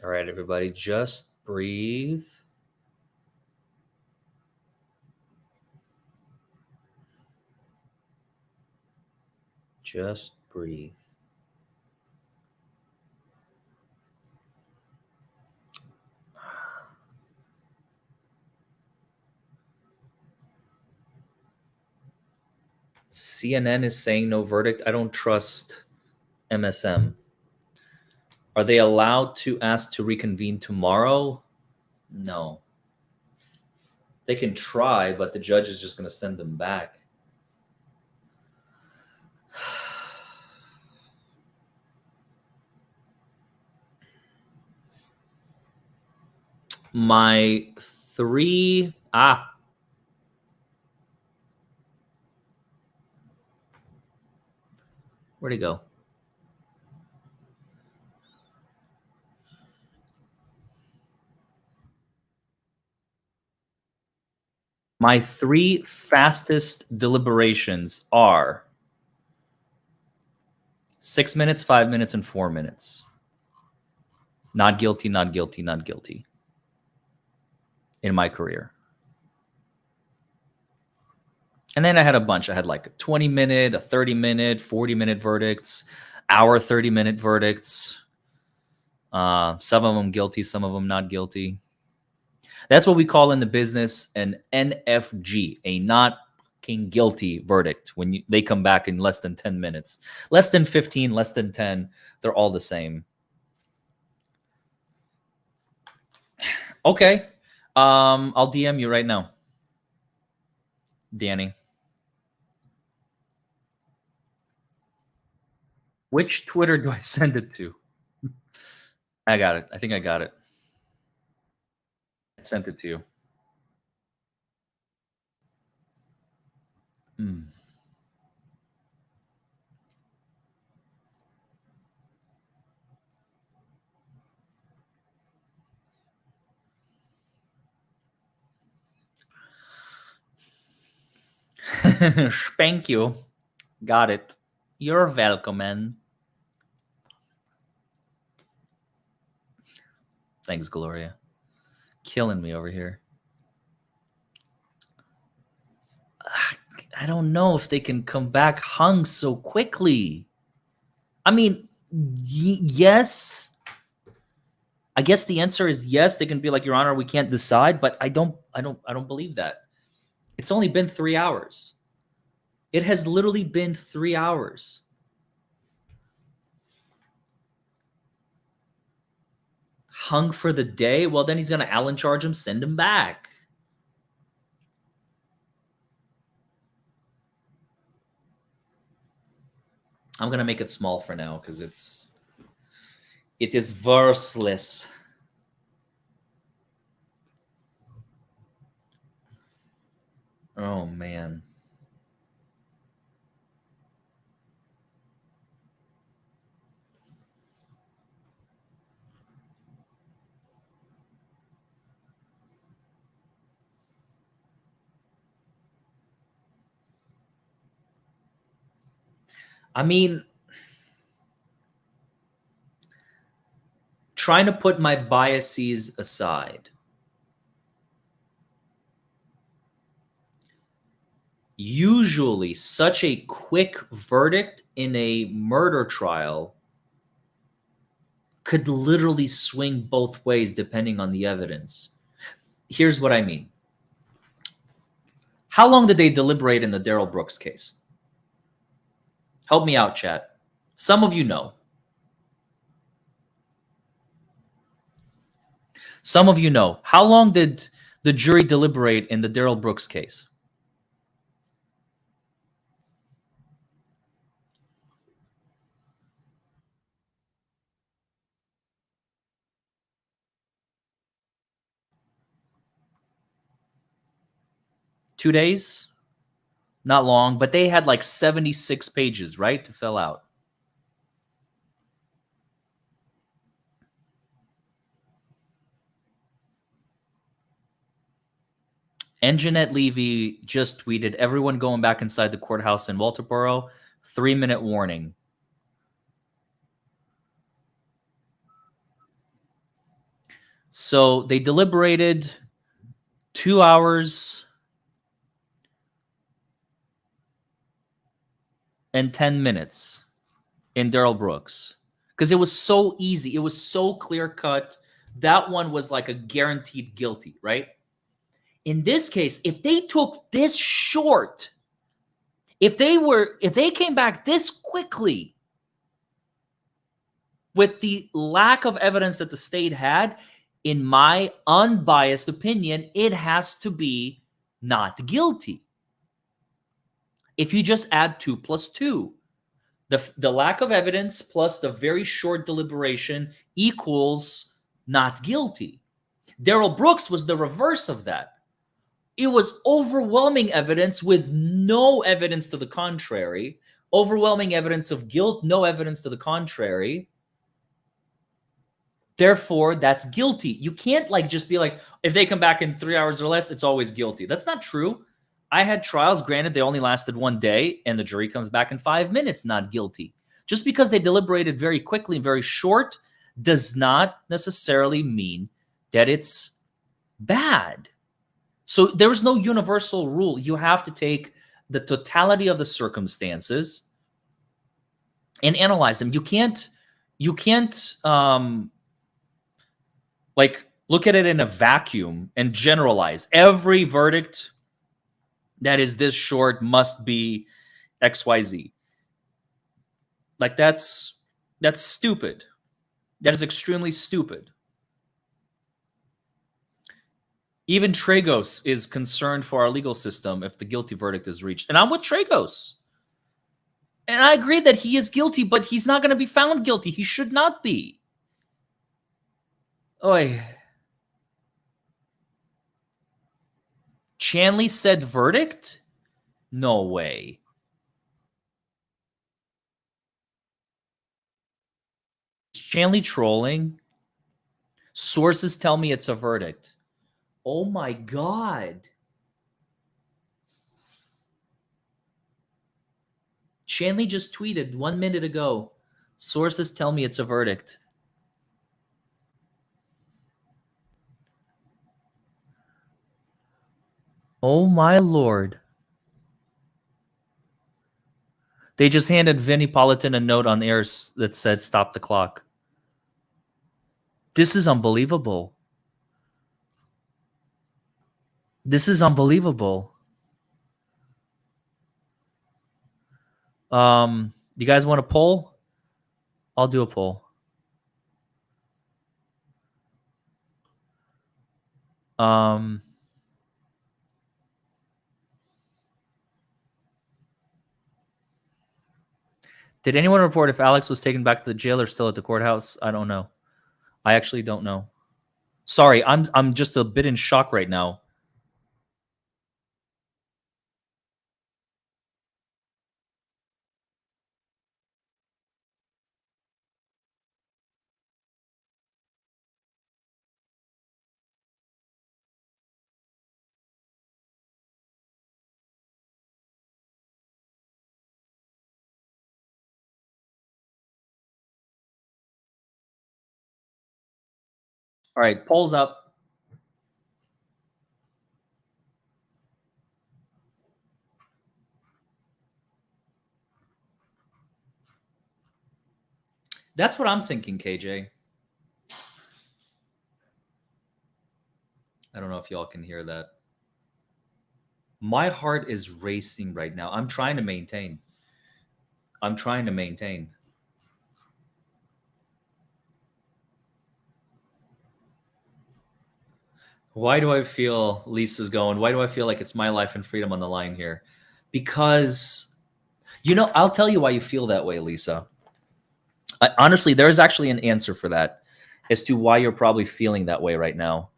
All right, everybody, just breathe. Just breathe. CNN is saying no verdict. I don't trust MSM. Are they allowed to ask to reconvene tomorrow? No. They can try, but the judge is just going to send them back. My three... Where'd he go? My 3 fastest deliberations are 6 minutes, 5 minutes, and 4 minutes. Not guilty, not guilty, not guilty. In my career. And then I had a bunch. I had like a 20-minute, a 30-minute, 40-minute verdicts, hour 30-minute verdicts. Some of them guilty, some of them not guilty. That's what we call in the business an NFG, a not fucking guilty verdict, when they come back in less than 10 minutes. Less than 15, less than 10, they're all the same. Okay. I'll DM you right now, Danny. Which Twitter do I send it to? I got it. I think I got it. I sent it to you. Spank you. Got it. You're welcome, man. Thanks, Gloria. Killing me over here. I don't know if they can come back hung so quickly. I mean, yes, I guess the answer is yes. They can be like, Your Honor, we can't decide, but I don't believe that. It's only been 3 hours. It has literally been 3 hours. Hung for the day? Well, then he's going to Allen charge him, send him back. I'm going to make it small for now because it is verseless. Oh, man. I mean, trying to put my biases aside, usually such a quick verdict in a murder trial could literally swing both ways depending on the evidence. Here's what I mean. How long did they deliberate in the Darrell Brooks case? Help me out, chat. Some of you know. Some of you know. How long did the jury deliberate in the Darrell Brooks case? Two days? Not long, but they had like 76 pages, right, to fill out. And Jeanette Levy just tweeted, everyone going back inside the courthouse in Walterboro, 3-minute warning. So they deliberated 2 hours and 10 minutes in Darrell Brooks because it was so easy. It was so clear cut. That one was like a guaranteed guilty, right? In this case, if they took this short, if they came back this quickly with the lack of evidence that the state had, in my unbiased opinion, it has to be not guilty. If you just add 2 plus 2, the lack of evidence plus the very short deliberation equals not guilty. Darrell Brooks was the reverse of that. It was overwhelming evidence with no evidence to the contrary. Overwhelming evidence of guilt, no evidence to the contrary. Therefore, that's guilty. You can't like just be like, if they come back in 3 hours or less, it's always guilty. That's not true. I had trials, granted, they only lasted 1 day, and the jury comes back in 5 minutes, not guilty. Just because they deliberated very quickly and very short does not necessarily mean that it's bad. So there is no universal rule. You have to take the totality of the circumstances and analyze them. You can't like look at it in a vacuum and generalize. Every verdict that is this short must be XYZ. Like that's stupid. That is extremely stupid. Even Tragos is concerned for our legal system if the guilty verdict is reached. And I'm with Tragos. And I agree that he is guilty, but he's not going to be found guilty. He should not be. Oy. Chanley said verdict? No way. Is Chanley trolling? Sources tell me it's a verdict. Oh my God. Chanley just tweeted 1 minute ago. Sources tell me it's a verdict. Oh my Lord. They just handed Vinnie Politan a note on air that said stop the clock. This is unbelievable. This is unbelievable. You guys want a poll? I'll do a poll. Did anyone report if Alex was taken back to the jail or still at the courthouse? I don't know. I actually don't know. Sorry, I'm just a bit in shock right now. All right, polls up. That's what I'm thinking, KJ. I don't know if y'all can hear that. My heart is racing right now. I'm trying to maintain. Why do I feel Lisa's going? Why do I feel like it's my life and freedom on the line here? Because, I'll tell you why you feel that way, Lisa. Honestly, there's actually an answer for that as to why you're probably feeling that way right now.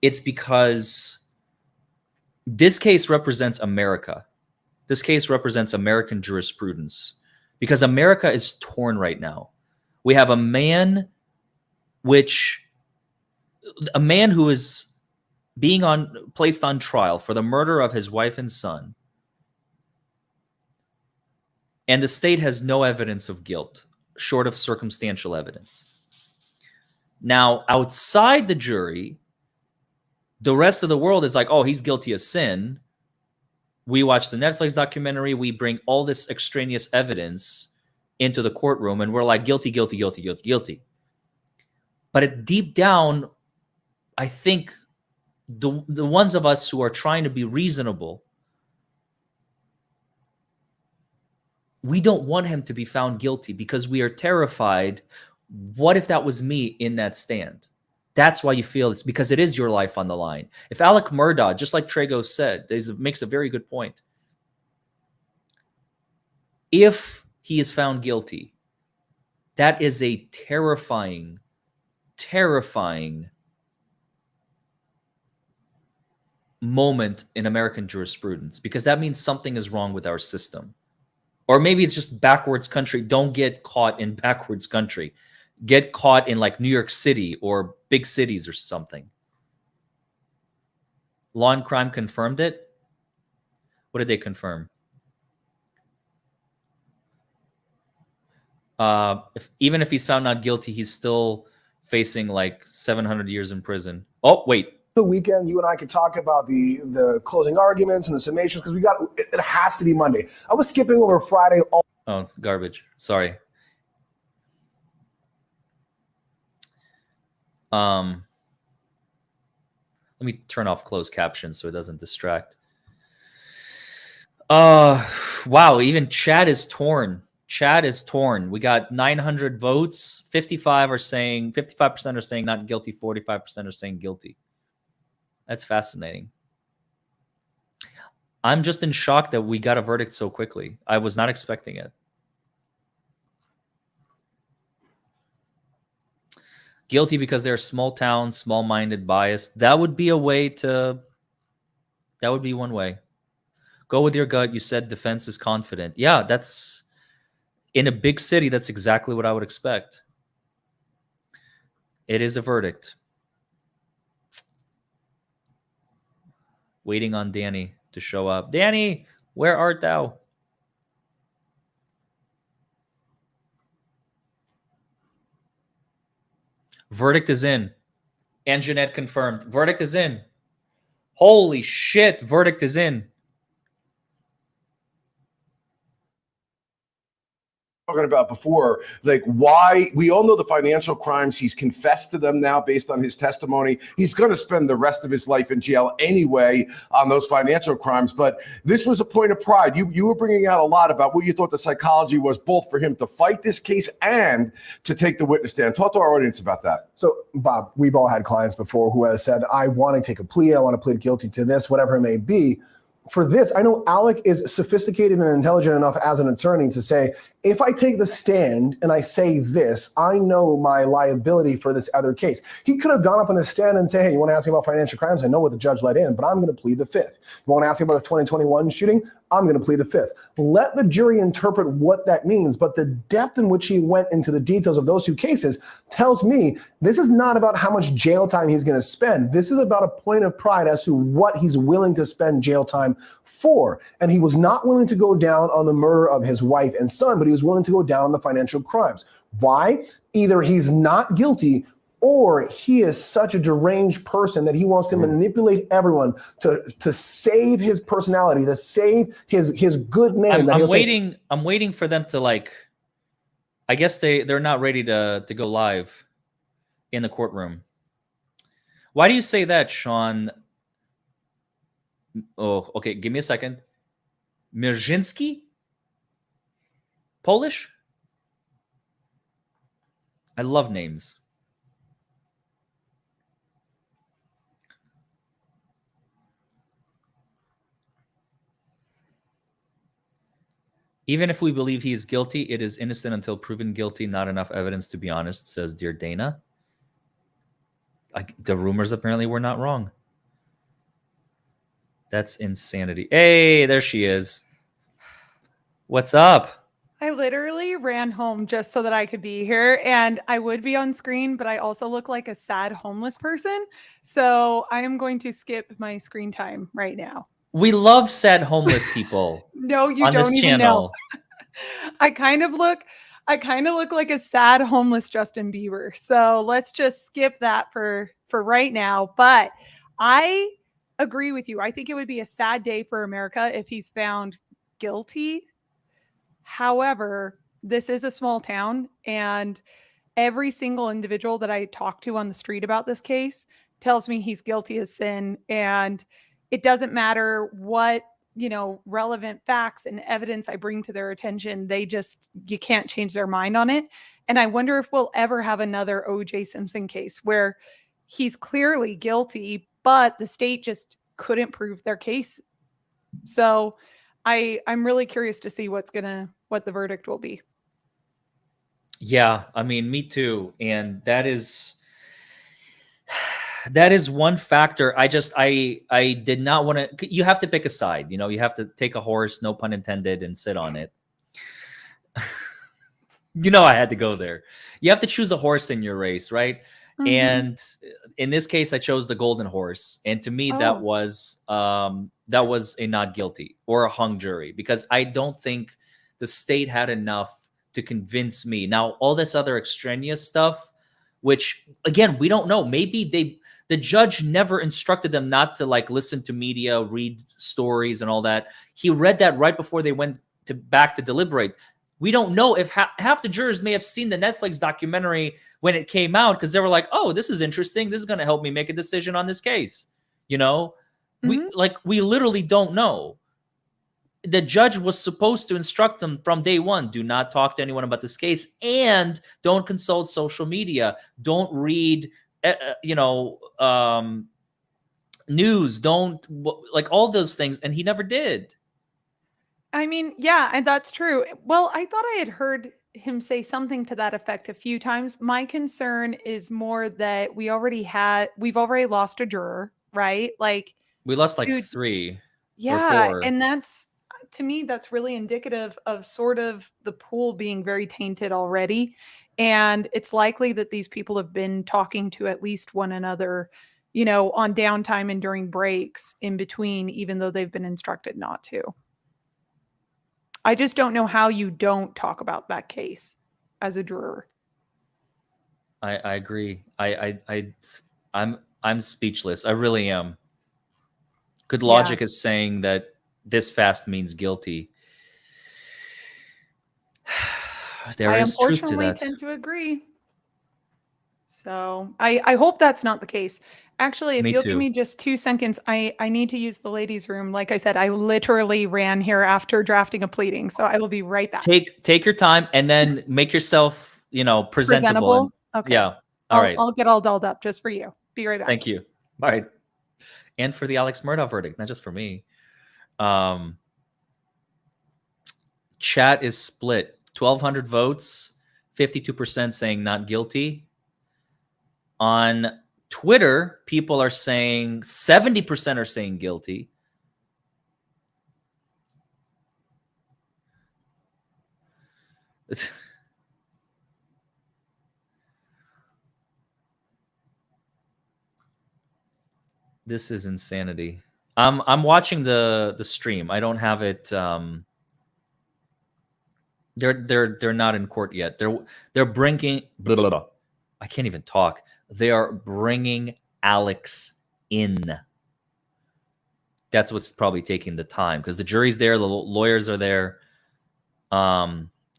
It's because this case represents America. This case represents American jurisprudence because America is torn right now. We have a man who is being placed on trial for the murder of his wife and son. And the state has no evidence of guilt, short of circumstantial evidence. Now, outside the jury, the rest of the world is like, oh, he's guilty of sin. We watch the Netflix documentary. We bring all this extraneous evidence into the courtroom, and we're like, guilty, guilty, guilty, guilty, guilty. But deep down, I think the ones of us who are trying to be reasonable, we don't want him to be found guilty because we are terrified. What if that was me in that stand? That's why you feel it's because it is your life on the line. If Alec Murdaugh, just like Trago said, makes a very good point. If he is found guilty, that is a terrifying, terrifying moment in American jurisprudence because that means something is wrong with our system. Or maybe it's just backwards country. Don't get caught in backwards country. Get caught in like New York City or big cities or something. Law and Crime confirmed it. What did they confirm? Even if he's found not guilty, he's still facing like 700 years in prison. Oh, wait. The weekend, you and I could talk about the closing arguments and the summations because it has to be Monday. I was skipping over Friday. Oh, garbage. Sorry. Let me turn off closed captions so it doesn't distract. Wow, even chat is torn. Chat is torn. We got 900 votes. 55% are saying not guilty, 45% are saying guilty. That's fascinating. I'm just in shock that we got a verdict so quickly. I was not expecting it. Guilty because they're small town, small-minded, biased. That would be one way. Go with your gut. You said defense is confident. Yeah, that's in a big city. That's exactly what I would expect. It is a verdict. Waiting on Danny to show up. Danny, where art thou? Verdict is in. And Jeanette confirmed. Verdict is in. Holy shit, verdict is in. talking about before, like why we all know the financial crimes. He's confessed to them now based on his testimony. He's going to spend the rest of his life in jail anyway on those financial crimes. But this was a point of pride. You were bringing out a lot about what you thought the psychology was, both for him to fight this case and to take the witness stand. Talk to our audience about that. So, Bob, we've all had clients before who have said, I want to take a plea, I want to plead guilty to this, whatever it may be. For this, I know Alec is sophisticated and intelligent enough as an attorney to say, if I take the stand and I say this, I know my liability for this other case. He could have gone up on the stand and say, hey, you want to ask me about financial crimes? I know what the judge let in, but I'm going to plead the fifth. You want to ask me about the 2021 shooting? I'm going to plead the fifth. Let the jury interpret what that means. But the depth in which he went into the details of those two cases tells me this is not about how much jail time he's going to spend. This is about a point of pride as to what he's willing to spend jail time for. And he was not willing to go down on the murder of his wife and son, but he was willing to go down on the financial crimes. Why? Either he's not guilty or he is such a deranged person that he wants to manipulate everyone to save his personality, to save his good name. I'm waiting for them to, like, I guess they're not ready to go live in the courtroom. Why do you say that, Sean? Oh, okay. Give me a second. Mierzyński? Polish? I love names. Even if we believe he is guilty, it is innocent until proven guilty. Not enough evidence to be honest, says Dear Dana. The rumors apparently were not wrong. That's insanity. Hey, there she is. What's up? I literally ran home just so that I could be here, and I would be on screen, but I also look like a sad homeless person. So I am going to skip my screen time right now. We love sad homeless people. No, you on don't this even channel. know. I kind of look like a sad homeless Justin Bieber. So let's just skip that for right now. But I agree with you. I think it would be a sad day for America if he's found guilty. However, this is a small town, and every single individual that I talk to on the street about this case tells me he's guilty as sin, and it doesn't matter what, relevant facts and evidence I bring to their attention. You can't change their mind on it. And I wonder if we'll ever have another O.J. Simpson case where he's clearly guilty, but the state just couldn't prove their case. So I'm really curious to see what the verdict will be. Yeah, I mean, me too. And that is one factor. I did not want to. You have to pick a side. You have to take a horse, no pun intended, and sit on it. I had to go there. You have to choose a horse in your race, right? Mm-hmm. And in this case, I chose the golden horse. And to me, that was a not guilty or a hung jury, because I don't think the state had enough to convince me. Now, all this other extraneous stuff, which again, we don't know. Maybe the judge never instructed them not to listen to media, read stories and all that. He read that right before they went back to deliberate. We don't know if half the jurors may have seen the Netflix documentary when it came out, because they were like, oh, this is interesting. This is going to help me make a decision on this case. Mm-hmm. We literally don't know. The judge was supposed to instruct them from day one, do not talk to anyone about this case, and don't consult social media. Don't read, news. Don't all those things. And he never did. I mean, yeah, and that's true. Well, I thought I had heard him say something to that effect a few times. My concern is more that we've already lost a juror, right? We lost 3. Yeah, or 4. and that's, to me, that's really indicative of sort of the pool being very tainted already. And it's likely that these people have been talking to at least one another, on downtime and during breaks in between, even though they've been instructed not to. I just don't know how you don't talk about that case as a juror. I agree. I'm speechless. I really am. Good logic is saying that this fast means guilty. There I is truth to unfortunately that. tend to agree. So I hope that's not the case. Actually, if Me you'll give too. me just 2 seconds, I need to use the ladies' room. Like I said, I literally ran here after drafting a pleading, so I will be right back. Take your time and then make yourself, presentable. Presentable? Okay. Yeah. All right. I'll get all dolled up just for you. Be right back. Thank you. All right. And for the Alex Murdaugh verdict, not just for me. Chat is split. 1,200 votes, 52% saying not guilty. On Twitter, people are saying 70% are saying guilty. This is insanity. I'm watching the stream. I don't have it. They're not in court yet. They're bringing. Blah, blah, blah. I can't even talk. They are bringing Alex in. That's what's probably taking the time because the jury's there, the lawyers are there.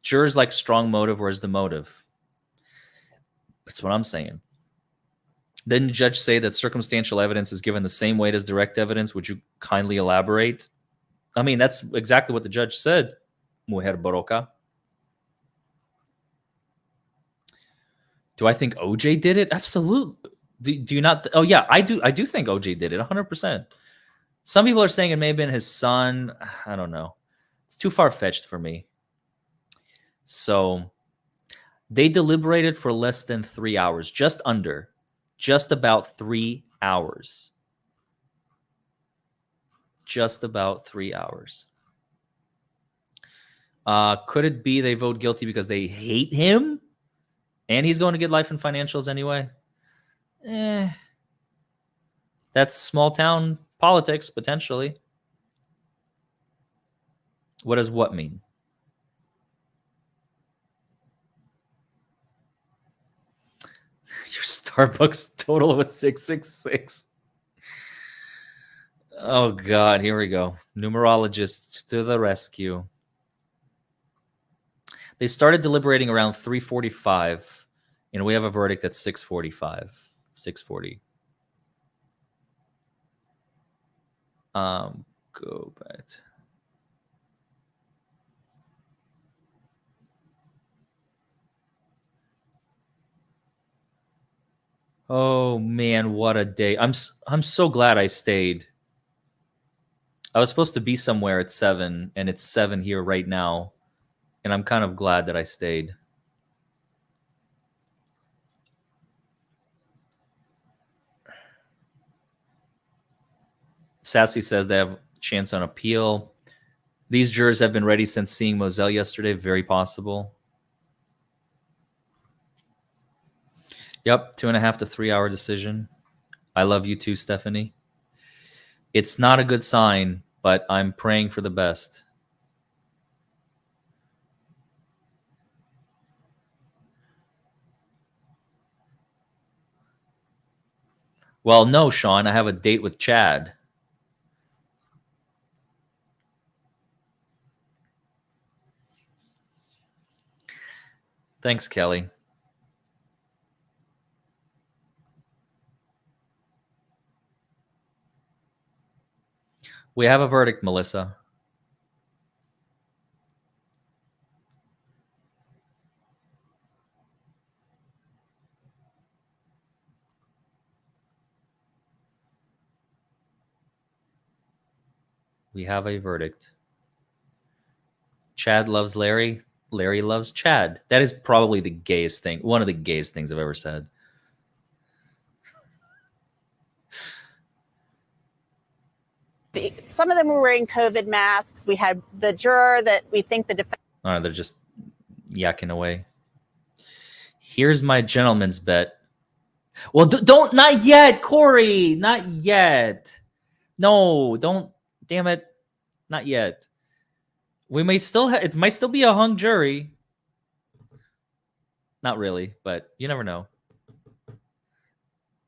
Jurors like strong motive. Where's the motive? That's what I'm saying. Didn't the judge say that circumstantial evidence is given the same weight as direct evidence? Would you kindly elaborate? I mean, that's exactly what the judge said, Mujer Baroka. Do I think OJ did it? Absolutely. Do you not? Oh, yeah, I do. I do think OJ did it 100%. Some people are saying it may have been his son. I don't know. It's too far-fetched for me. So they deliberated for less than 3 hours, just about 3 hours. Just about 3 hours. Could it be they vote guilty because they hate him? And he's going to get life in financials anyway? That's small town politics, potentially. What does what mean? Your Starbucks total was 666. Oh, God. Here we go. Numerologist to the rescue. They started deliberating around 3:45, and we have a verdict at 6:45, 6:40. Go back. Oh man, what a day! I'm so glad I stayed. I was supposed to be somewhere at 7, and it's 7 here right now. And I'm kind of glad that I stayed. Sassy says they have a chance on appeal. These jurors have been ready since seeing Moselle yesterday. Very possible. Yep, 2.5 to 3 hour decision. I love you too, Stephanie. It's not a good sign, but I'm praying for the best. Well, no, Sean, I have a date with Chad. Thanks, Kelly. We have a verdict, Melissa. We have a verdict. Chad loves Larry. Larry loves Chad. That is probably the gayest thing. One of the gayest things I've ever said. Some of them were wearing COVID masks. We had the juror that we think the defense. Oh, they're just yakking away. Here's my gentleman's bet. Well, don't, not yet, Corey. Not yet. No, don't. Damn it. Not yet. We may still it might still be a hung jury. Not really, but you never know.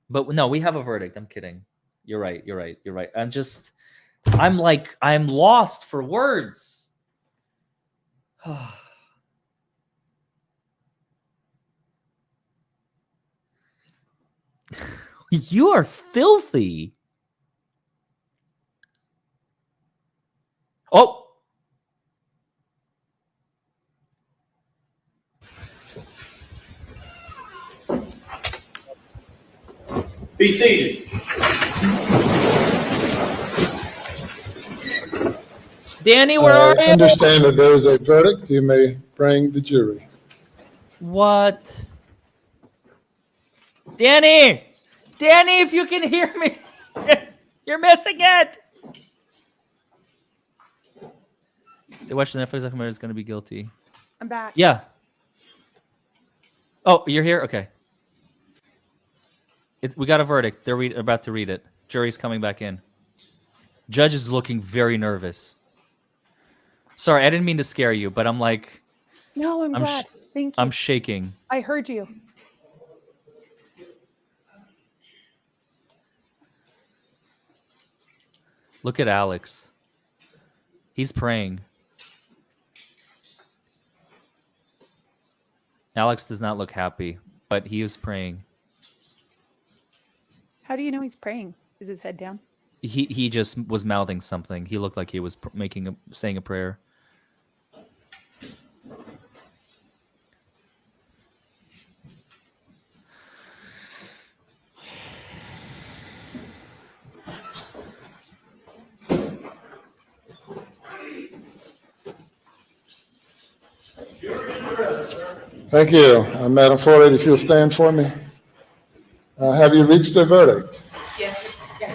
But no, we have a verdict. I'm kidding. You're right. You're right. You're right. I'm lost for words. You are filthy. Oh. Be seated. Danny, where are you? I understand that there is a verdict. You may bring the jury. What? Danny! Danny, if you can hear me, you're missing it. The watching Netflix documentary is going to be guilty. I'm back. Yeah. Oh, you're here? Okay. We got a verdict. They're about to read it. Jury's coming back in. Judge is looking very nervous. Sorry, I didn't mean to scare you, but I'm like... No, I'm glad. Thank you. I'm shaking. I heard you. Look at Alex. He's praying. Alex does not look happy, but he is praying. How do you know he's praying? Is his head down? He just was mouthing something. He looked like he was saying a prayer. Thank you. Madam Forlady, if you'll stand for me. Have you reached a verdict? Yes,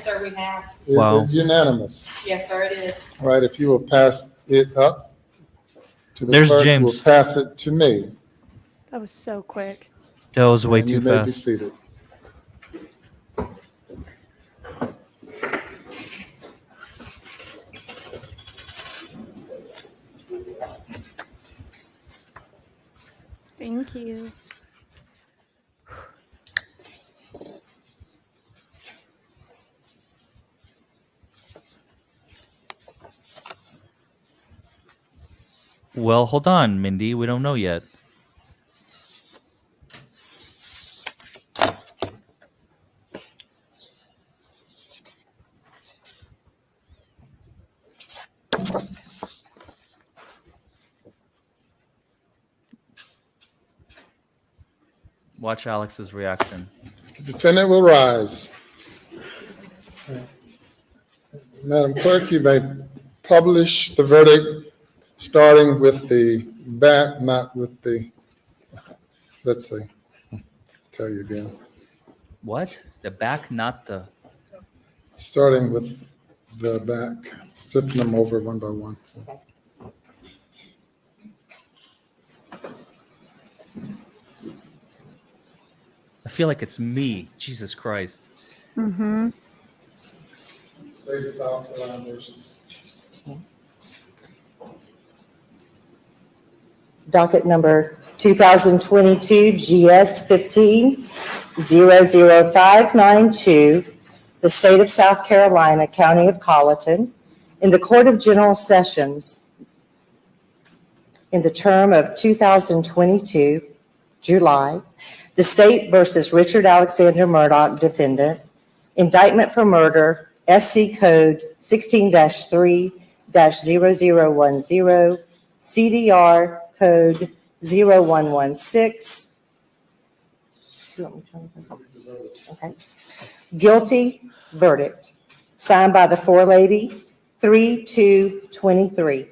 sir, we have. Is it unanimous? Yes, sir, it is. All right, if you will pass it up to the There's clerk, James. we'll pass it to me. That was so quick. That was way And too you may be fast. seated. Thank you. Well, hold on, Mindy. We don't know yet. Watch Alex's reaction. The defendant will rise. Madam Clerk, you may publish the verdict starting with the back, not with the, let's see, tell you again. What? The back, not the... Starting with the back, flipping them over one by one. I feel like it's me. Jesus Christ. Mm-hmm. State of South Carolina versus. Docket number 2022 GS 15-00592, the State of South Carolina, County of Colleton, in the Court of General Sessions in the term of 2022, July, the State versus Richard Alexander Murdaugh, defendant, indictment for murder, SC Code 16-3-0010, CDR Code 0116. Okay. Guilty verdict. Signed by the forelady, 3/2/23.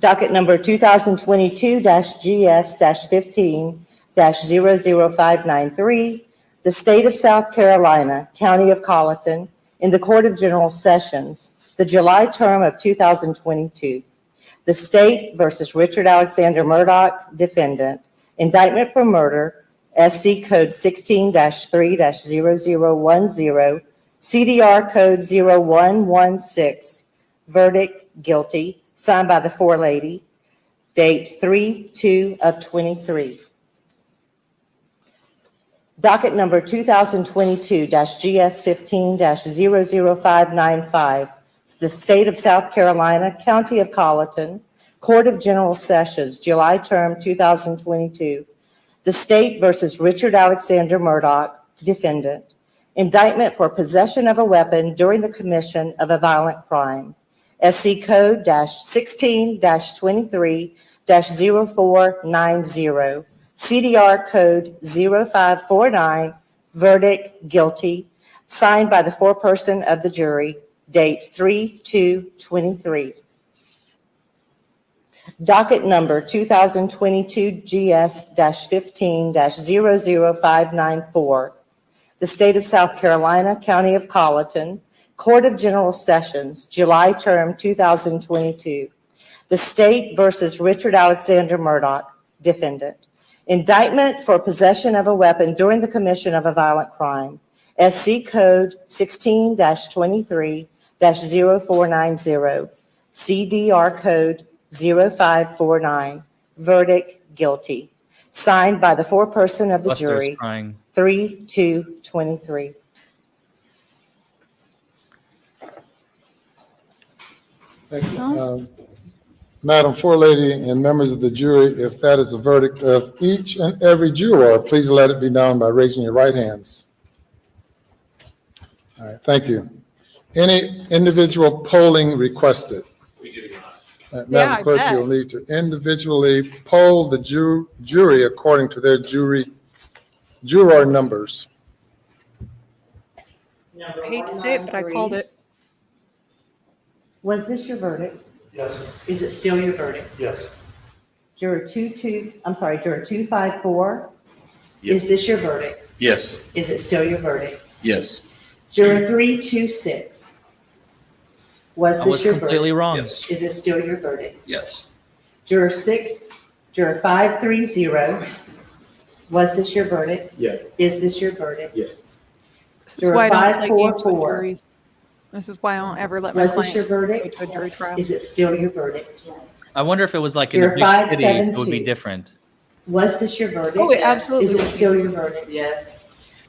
Docket number 2022-GS-15-00593, the State of South Carolina, County of Colleton, in the Court of General Sessions, the July term of 2022. The State versus Richard Alexander Murdaugh, defendant, indictment for murder, SC Code 16-3-0010, CDR Code 0116, verdict guilty, signed by the forelady, date 3/2/23. Docket number 2022-GS-15-00595, the State of South Carolina, County of Colleton, Court of General Sessions, July term 2022. The State versus Richard Alexander Murdaugh, defendant. Indictment for possession of a weapon during the commission of a violent crime. SC Code -16-23-0490. CDR Code 0549. Verdict guilty. Signed by the foreperson of the jury. Date 3/2/23. Docket number 2022 GS-15-00594. The State of South Carolina, County of Colleton, Court of General Sessions, July term 2022. The State versus Richard Alexander Murdaugh, defendant. Indictment for possession of a weapon during the commission of a violent crime. SC Code 16-23-0490. CDR Code 0549. Verdict guilty. Signed by the foreperson of the Buster is jury. crying. 3/2/23. Thank you. Madam Forelady and members of the jury, if that is the verdict of each and every juror, please let it be known by raising your right hands. All right, thank you. Any individual polling requested? Madam Clerk, you'll need to individually poll the jury according to their juror numbers. I hate to say it, but I called it. Was this your verdict? Yes. Is it still your verdict? Yes. Juror 254. Is this your verdict? Yes. Is it still your verdict? Yes. Juror 326. Was I this was your completely verdict? wrong. Yes. Is it still your verdict? Yes. Juror 530. Was this your verdict? Yes. Is this your verdict? Yes. This is Juror why I don't play games with 544. juries. This is why I don't ever let my Was this your client go verdict? to a jury trial. Is it still your verdict? I wonder if it was like in You're a big city, it would 572. be different. Was this your verdict? Oh, it absolutely Is it would be. still your verdict? Yes.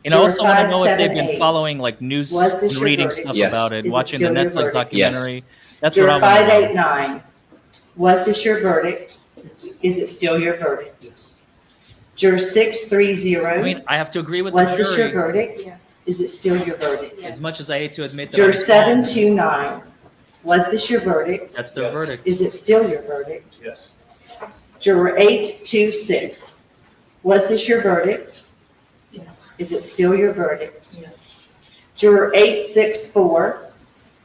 And I Juror also want to know if they've been 578. following like news Was this and your reading verdict? stuff Yes. about it, Is it watching the still your Netflix verdict? documentary. That's Juror what I want to know. 589. Was this your verdict? Is it still your verdict? Yes. Juror 630. I mean, I have to agree with Was the this your jury. verdict? Yes. Is it still your verdict? As much as I hate to admit that Juror I'm wrong, 729. Was this your verdict? that's their Yes. verdict. Is it still your verdict? Yes. Juror 826. Was this your verdict? Yes. Is it still your verdict? Yes. Juror 864.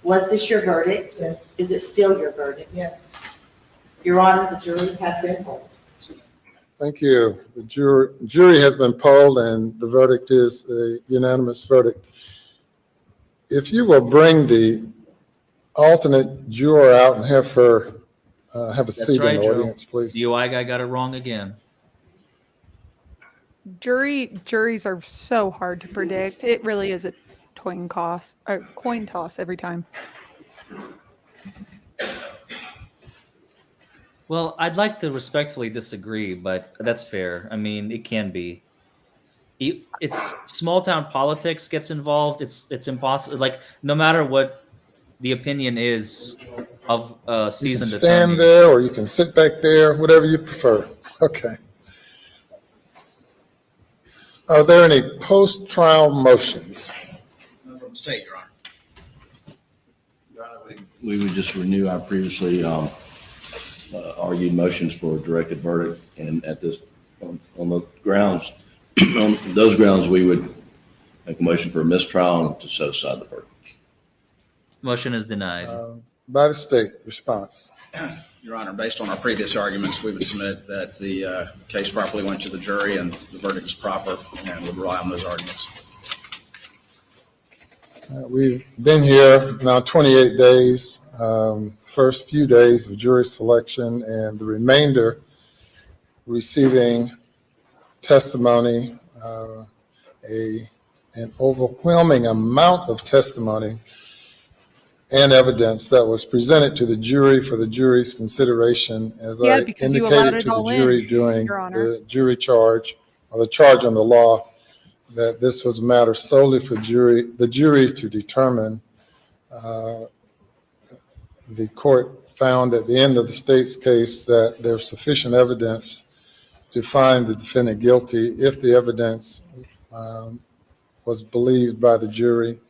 Was this your verdict? Yes. Is it still your verdict? Yes. Your Honor, the jury has been polled. Thank you. The jury has been polled and the verdict is a unanimous verdict. If you will bring the alternate juror out and have her have a That's seat right, in the Joe. audience, please. DUI guy got it wrong again. Juries are so hard to predict. It really is a coin toss every time. Well, I'd like to respectfully disagree, but that's fair. I mean, it can be. It's small town politics gets involved. It's impossible. Like no matter what the opinion is of a You can seasoned stand attorney. there or you can sit back there, whatever you prefer. Okay. Are there any post-trial motions? From the state, Your Honor. Your Honor, we would just renew our previously argued motions for a directed verdict, and at this on the grounds, on those grounds, we would make a motion for a mistrial and to set aside the verdict. Motion is denied. By the state, response. Your Honor, based on our previous arguments, we would submit that the case properly went to the jury and the verdict is proper and would rely on those arguments. We've been here now 28 days, first few days of jury selection and the remainder receiving testimony, an overwhelming amount of testimony and evidence that was presented to the jury for the jury's consideration, as I because you allowed indicated it to the all jury in, during Your Honor. the jury charge, or the charge on the law, that this was a matter solely for the jury to determine. The court found at the end of the state's case that there's sufficient evidence to find the defendant guilty if the evidence was believed by the jury.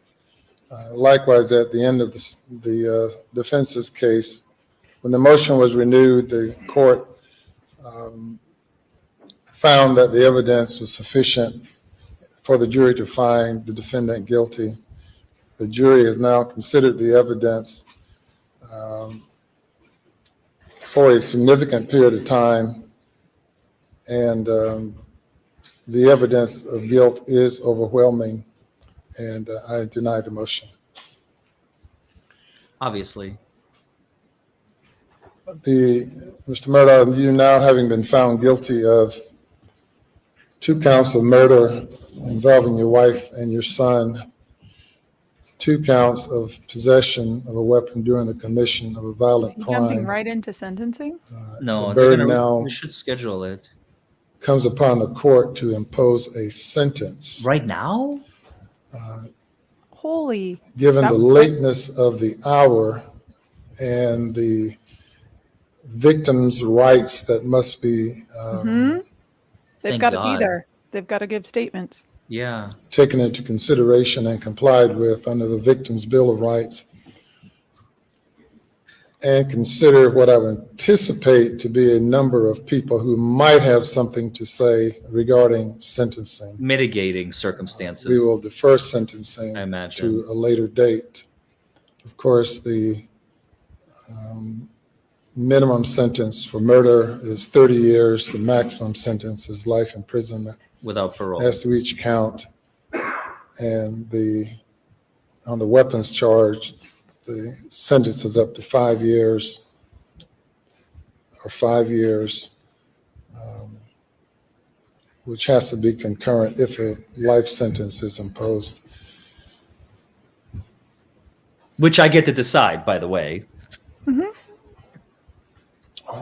Likewise, at the end of the defense's case, when the motion was renewed, the court found that the evidence was sufficient for the jury to find the defendant guilty. The jury has now considered the evidence for a significant period of time, and the evidence of guilt is overwhelming, and I deny the motion. Obviously. Mr. Murdaugh, you now having been found guilty of 2 counts of murder involving your wife and your son, 2 counts of possession of a weapon during the commission of a violent Jumping crime. right into sentencing? No, The burden now we should schedule it. comes upon the court to impose a sentence. Right now? Holy. Given that the was quick. lateness of the hour and the victim's rights that must be They've Thank got to be God. there. They've got to give statements. Yeah. taken into consideration and complied with under the Victim's Bill of Rights, and consider what I would anticipate to be a number of people who might have something to say regarding sentencing. Mitigating circumstances. We will defer sentencing I imagine. to a later date. Of course, the minimum sentence for murder is 30 years. The maximum sentence is life imprisonment Without parole. as to each count. And on the weapons charge, the sentence is up to 5 years or 5 years, which has to be concurrent if a life sentence is imposed. Which I get to decide, by the way.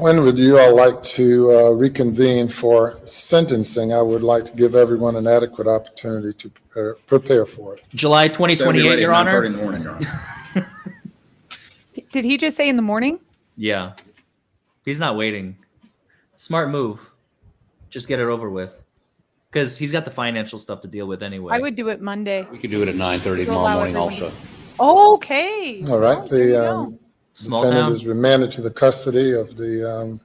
When would you all like to reconvene for sentencing? I would like to give everyone an adequate opportunity to prepare for it. July 2028, Your Honor? 9:30 in the morning, Your Honor. Did he just say in the morning? Yeah. He's not waiting. Smart move. Just get it over with. Because he's got the financial stuff to deal with anyway. I would do it Monday. We could do it at 9:30 To tomorrow allow morning everyone- also. Okay. All right, There you the go. Small defendant town. is remanded to the custody of the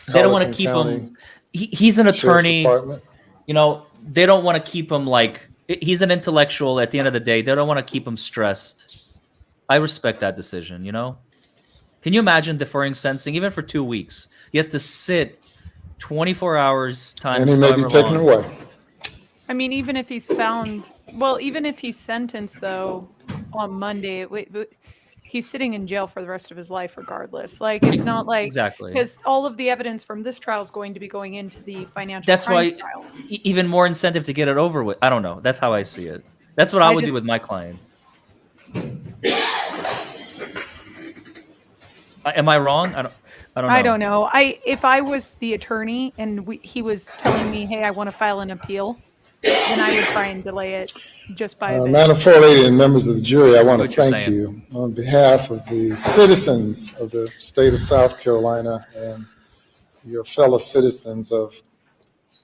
They don't want to Colleton keep County him. He's an Sheriff's attorney. Department. You know, they don't want to keep him like, he's an intellectual at the end of the day. They don't want to keep him stressed. I respect that decision, you know? Can you imagine deferring sentencing even for 2 weeks? He has to sit 24 hours times And he may be however taken long. away. I mean, even if he's found, well, even if he's sentenced though on Monday, he's sitting in jail for the rest of his life regardless. Like it's not like Exactly. because all of the evidence from this trial is going to be going into the financial. That's crimes why trial. even more incentive to get it over with. I don't know. That's how I see it. That's what I I would do just- with my client. Am I wrong? I don't know. I don't know. If I was the attorney and he was telling me, "Hey, I want to file an appeal," then I would try and delay it just by a bit. Madam Forelady and members of the jury, I That's want to what you're thank saying. you on behalf of the citizens of the state of South Carolina and your fellow citizens of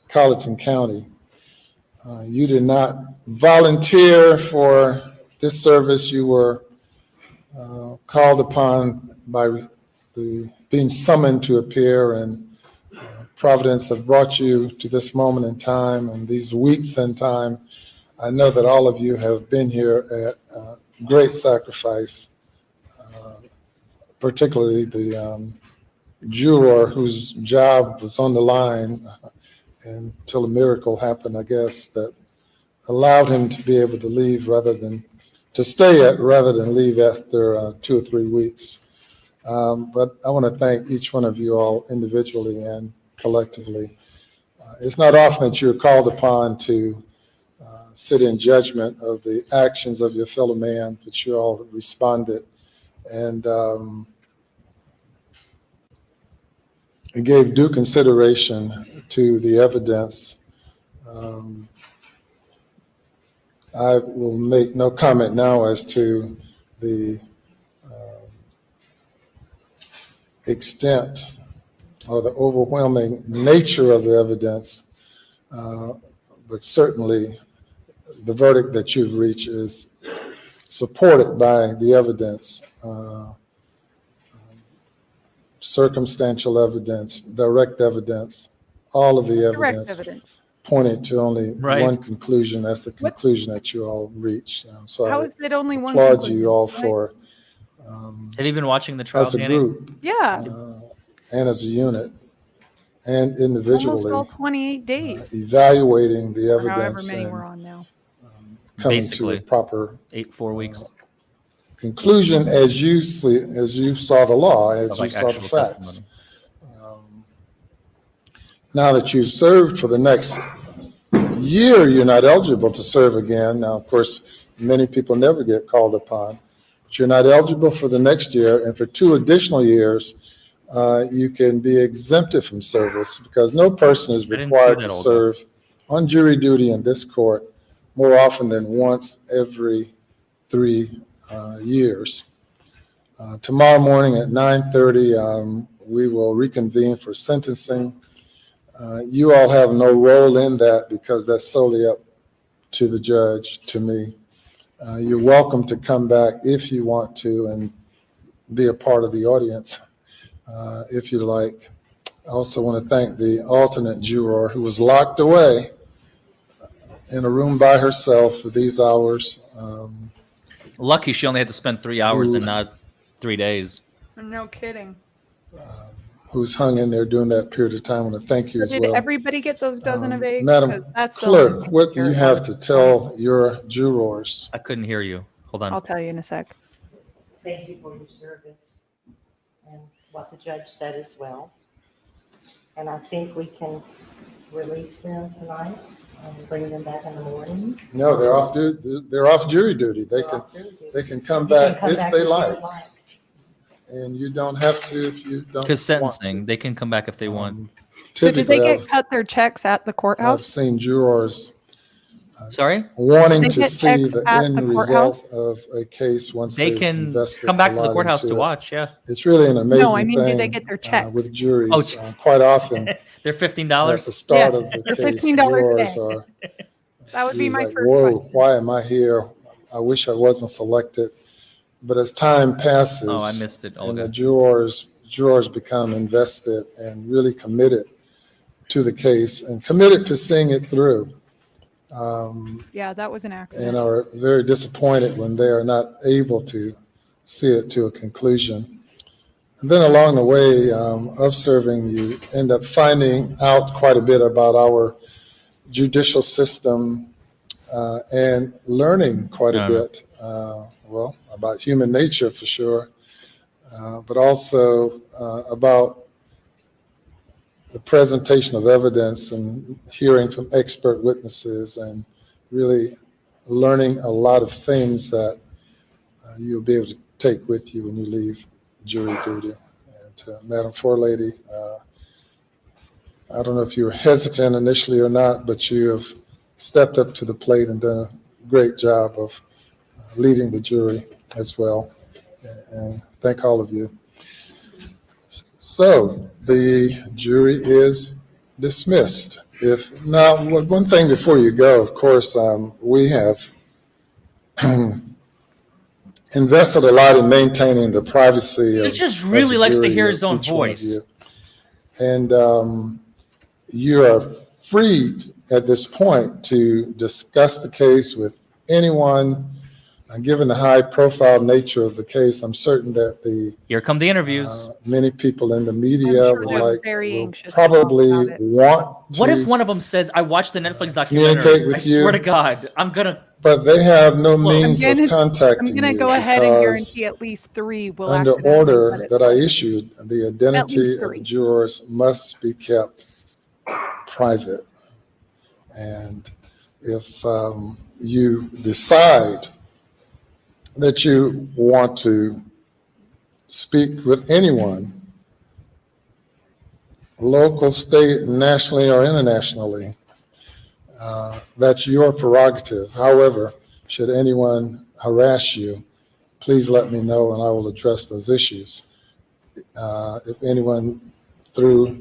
Colleton County. You did not volunteer for this service. You were called upon by being summoned to appear, and Providence have brought you to this moment in time and these weeks in time. I know that all of you have been here at great sacrifice, particularly the juror whose job was on the line until a miracle happened, I guess, that allowed him to be able to leave rather than leave after 2 or 3 weeks. But I want to thank each one of you all individually and collectively. It's not often that you're called upon to sit in judgment of the actions of your fellow man, but you all have responded and it gave due consideration to the evidence. I will make no comment now as to the extent or the overwhelming nature of the evidence, but certainly the verdict that you've reached is supported by the evidence, circumstantial evidence, direct evidence, all of the Direct evidence evidence. pointed to only Right. one conclusion. That's the conclusion that you all reached. So How I is it only one applaud conclusion? you all Like, for, Have you been watching the trial, as a Danny? group yeah, and as a unit and almost individually, all 28 days, evaluating the or however evidence many and we're on now. coming Basically. to a proper 4 weeks conclusion as you saw the law, as of you like saw the actual facts. testimony. Now that you've served for the next year, you're not eligible to serve again. Now, of course, many people never get called upon, but you're not eligible for the next year. And for 2 additional years, you can be exempted from service because no person is didn't see required that, to Olga. serve on jury duty in this court more often than once every 3 years. Tomorrow morning at 9:30, we will reconvene for sentencing. You all have no role in that because that's solely up to the judge, to me. You're welcome to come back if you want to and be a part of the audience if you like. I also want to thank the alternate juror who was locked away in a room by herself for these hours. Lucky she only had to spend 3 hours and not 3 days. No kidding. Who's hung in there during that period of time. I want to thank you So as did well. everybody get those dozen of eggs? 'Cause Madam that's the Clerk, only what do you part have to tell your jurors? I couldn't hear you. Hold on. I'll tell you in a sec. Thank you for your service and what the judge said as well. And I think we can release them tonight and bring them back in the morning. No, they're off jury duty. They can come back if they like. And you don't have to if you don't Because want sentencing, they can come back if they want. So did they Typically, get cut their checks at the I've courthouse? seen jurors Sorry? wanting They to get see checks the at end the courthouse? result of a case once They they've can invested come back a to the lot courthouse into to it. watch. Yeah. It's really an amazing No, I mean, thing did they get their checks? with juries. Oh, Quite often They're at the $15. start Yeah, of the they're case, $15 a jurors day. are That would be my like, first whoa, question. why am I here? I wish I wasn't selected. But as time passes, Oh, I missed it, and the Olga. jurors become invested and really committed to the case and committed to seeing it through. Yeah, that was an accident. And are very disappointed when they are not able to see it to a conclusion. And then along the way of serving, you end up finding out quite a bit about our judicial system and learning quite a bit, well, about human nature for sure, but also about the presentation of evidence and hearing from expert witnesses and really learning a lot of things that you'll be able to take with you when you leave jury duty. And to Madam Forelady, I don't know if you were hesitant initially or not, but you have stepped up to the plate and done a great job of leading the jury as well. And thank all of you. So the jury is dismissed. Now, one thing before you go, of course, we have invested a lot in maintaining the privacy. He just really likes to hear his own voice. And you are free at this point to discuss the case with anyone. Given the high-profile nature of the case, I'm certain that here come the interviews. Many people in the media sure would they're very anxious to probably talk about it. want to What if one of them says, "I watched the Netflix communicate documentary. with I you, swear to God, I'm gonna." but they have no means I'm of contacting I'm gonna you go ahead and because guarantee at least 3 will under accidentally order let it that I slip. issued, the identity least of 3. the jurors must be kept private. And if you decide that you want to speak with anyone, local, state, nationally, or internationally, that's your prerogative. However, should anyone harass you, please let me know and I will address those issues. If anyone through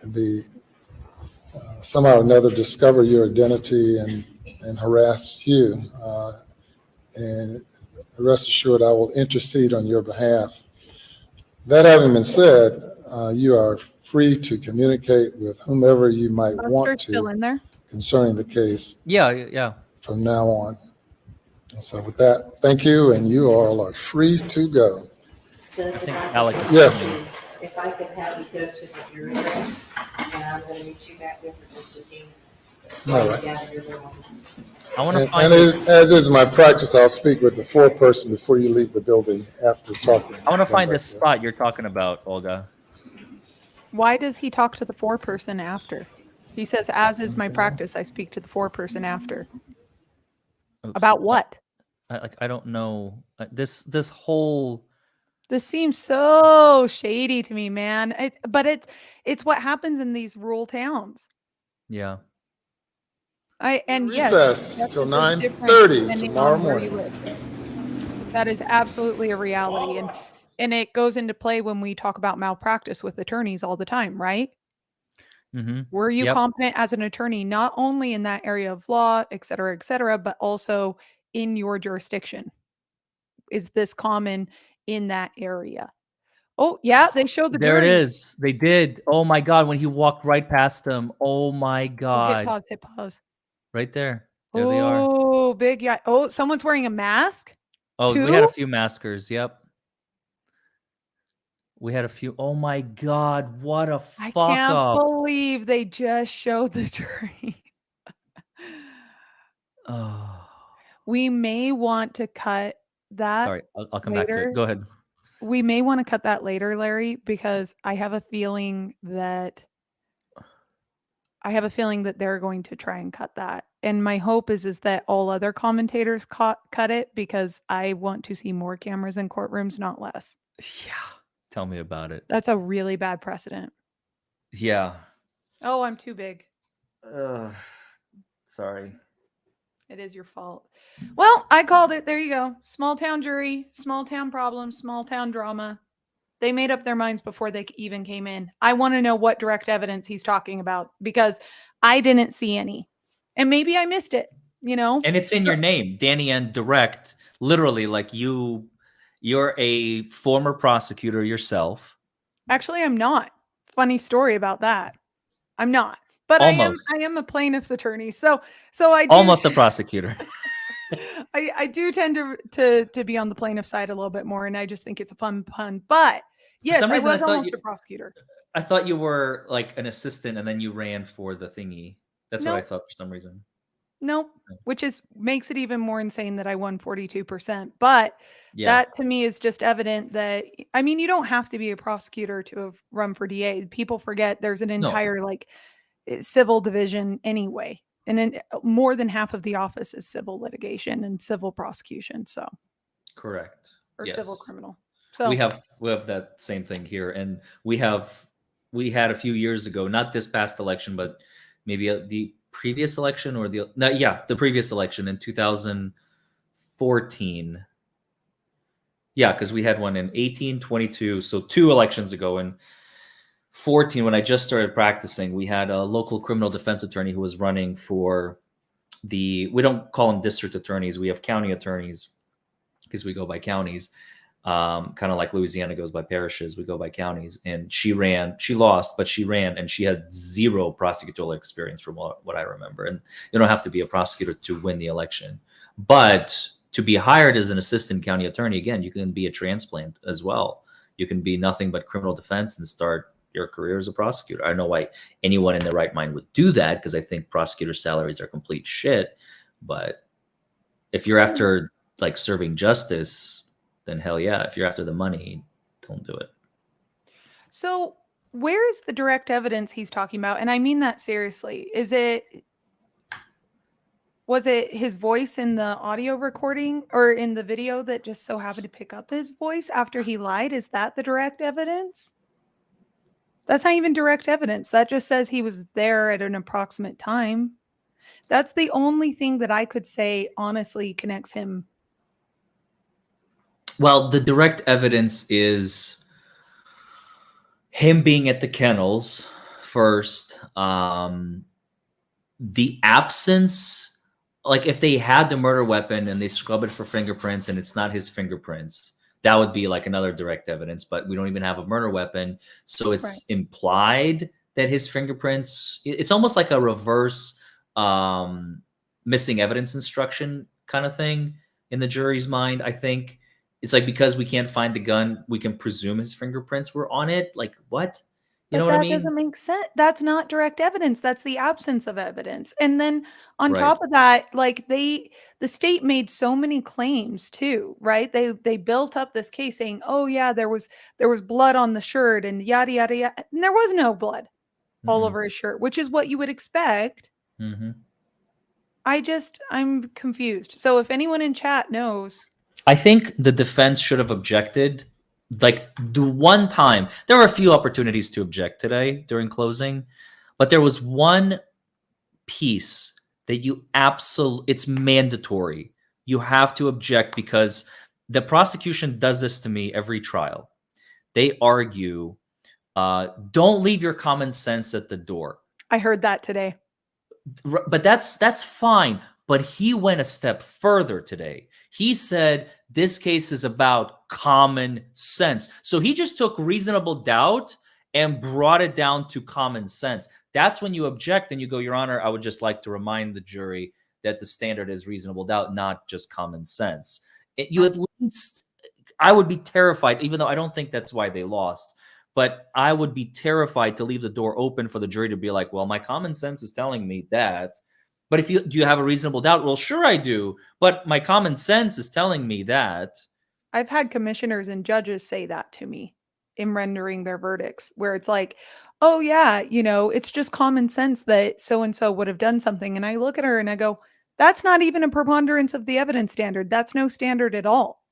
the somehow or another discover your identity and harass you. And rest assured, I will intercede on your behalf. That having been said, you are free to communicate with whomever you might want Still to in there. concerning the case Yeah. from now on. And so with that, thank you, and you all are free to go. Judge, think if I Alec could is Yes. coming. If I could have you go to the jury room, and I'm going to meet you back there for just a few minutes. All right. Gather your belongings. I want to And find as is my practice, I'll speak with the foreperson before you leave the building after talking. I want to Come find back this here. spot you're talking about, Olga. Why does he talk to the foreperson after? He says, as is my Anything practice, else? I speak to the foreperson after. Oops. About what? I don't know. This whole This seems so shady to me, man. But it's what happens in these rural towns. yeah. Yes, Recess justice till is 9:30 different depending tomorrow on where you morning. live. That is absolutely a reality, and it goes into play when we talk about malpractice with attorneys all the time, right? Mm-hmm. Were you Yep. competent as an attorney, not only in that area of law, et cetera, but also in your jurisdiction? Is this common in that area? Oh, yeah, they showed the There it jury. is. They did. Oh my God! When he walked right past them. Oh my Oh, hit God! pause. Right there. There they are. Oh, big yeah. Oh, someone's wearing a mask? Oh, we had Two? a few maskers. Yep. We had a few. Oh my God! What a I fuck can't up! believe they just showed the jury. Oh, We may want to cut that sorry. I'll come back to later. it. Go ahead. We may want to cut that later, Larry, because I have a feeling that they're going to try and cut that. And my hope is that all other commentators cut it, because I want to see more cameras in courtrooms, not less. Yeah. Tell me about it. That's a really bad precedent. Yeah. Oh, I'm too big. Sorry. It is your fault. Well, I called it. There you go. Small town jury, small town problem, small town drama. They made up their minds before they even came in. I want to know what direct evidence he's talking about, because I didn't see any. And maybe I missed it, And it's in your name, Danny and Direct. Literally, like you're a former prosecutor yourself. Actually, I'm not. Funny story about that. I'm not. But Almost. I am a plaintiff's attorney. So I do Almost a prosecutor. I do tend to be on the plaintiff side a little bit more, and I just think it's a fun pun. But yes, some reason, I I was thought almost you- a prosecutor. I thought you were like an assistant and then you ran for the thingy. That's what I Nope. thought for some reason. Nope. Which makes it even more insane that I won 42%. But Yeah. that to me is just evident that, I mean, you don't have to be a prosecutor to have run for DA. People forget there's an entire civil division anyway. And then more than half of the office is civil litigation and civil prosecution. So, Correct. or Yes. civil criminal. So we have that same thing here, and we had a few years ago, not this past election, but maybe the previous election or the previous election in 2014. Yeah, because we had one in 18, 22, so 2 elections ago. In 14, when I just started practicing, we had a local criminal defense attorney who was running for we don't call them district attorneys, we have county attorneys because we go by counties. Kind of like Louisiana goes by parishes, we go by counties. And she lost, but she ran, and she had 0 prosecutorial experience from what I remember. And you don't have to be a prosecutor to win the election. But to be hired as an assistant county attorney, again, you can be a transplant as well. You can be nothing but criminal defense and start your career as a prosecutor. I don't know why anyone in their right mind would do that, because I think prosecutor salaries are complete shit. But if you're after like serving justice, then hell yeah. If you're after the money, don't do it. So where is the direct evidence he's talking about? And I mean that seriously. Was it his voice in the audio recording or in the video that just so happened to pick up his voice after he lied? Is that the direct evidence? That's not even direct evidence. That just says he was there at an approximate time. That's the only thing that I could say honestly connects him. Well, the direct evidence is him being at the kennels first, the absence, like if they had the murder weapon and they scrub it for fingerprints and it's not his fingerprints, that would be like another direct evidence, but we don't even have a murder weapon. So it's implied that his fingerprints, it's almost like a reverse missing evidence instruction kind of thing in the jury's mind. I think it's like, because we can't find the gun, we can presume his fingerprints were on it. Like, what? You know what I mean? That doesn't make sense. That's not direct evidence. That's the absence of evidence. And then on Right. top of that, like the state made so many claims too, right? They built up this case saying, "Oh yeah, there was blood on the shirt and yada yada yada." And there was no blood all over his shirt, which is what you would expect. I'm confused. So if anyone in chat knows, I think the defense should have objected. Like the one time, there were a few opportunities to object today during closing, but there was one piece that it's mandatory. You have to object, because the prosecution does this to me every trial. They argue, don't leave your common sense at the door. I heard that today. But that's fine. But he went a step further today. He said this case is about common sense. So he just took reasonable doubt and brought it down to common sense. That's when you object and you go, Your Honor, I would just like to remind the jury that the standard is reasonable doubt, not just common sense. I would be terrified, even though I don't think that's why they lost, but I would be terrified to leave the door open for the jury to be like, well, my common sense is telling me that. But do you have a reasonable doubt? Well, sure I do, but my common sense is telling me that. I've had commissioners and judges say that to me in rendering their verdicts, where it's like, oh yeah, it's just common sense that so-and-so would have done something. And I look at her and I go, that's not even a preponderance of the evidence standard. That's no standard at all.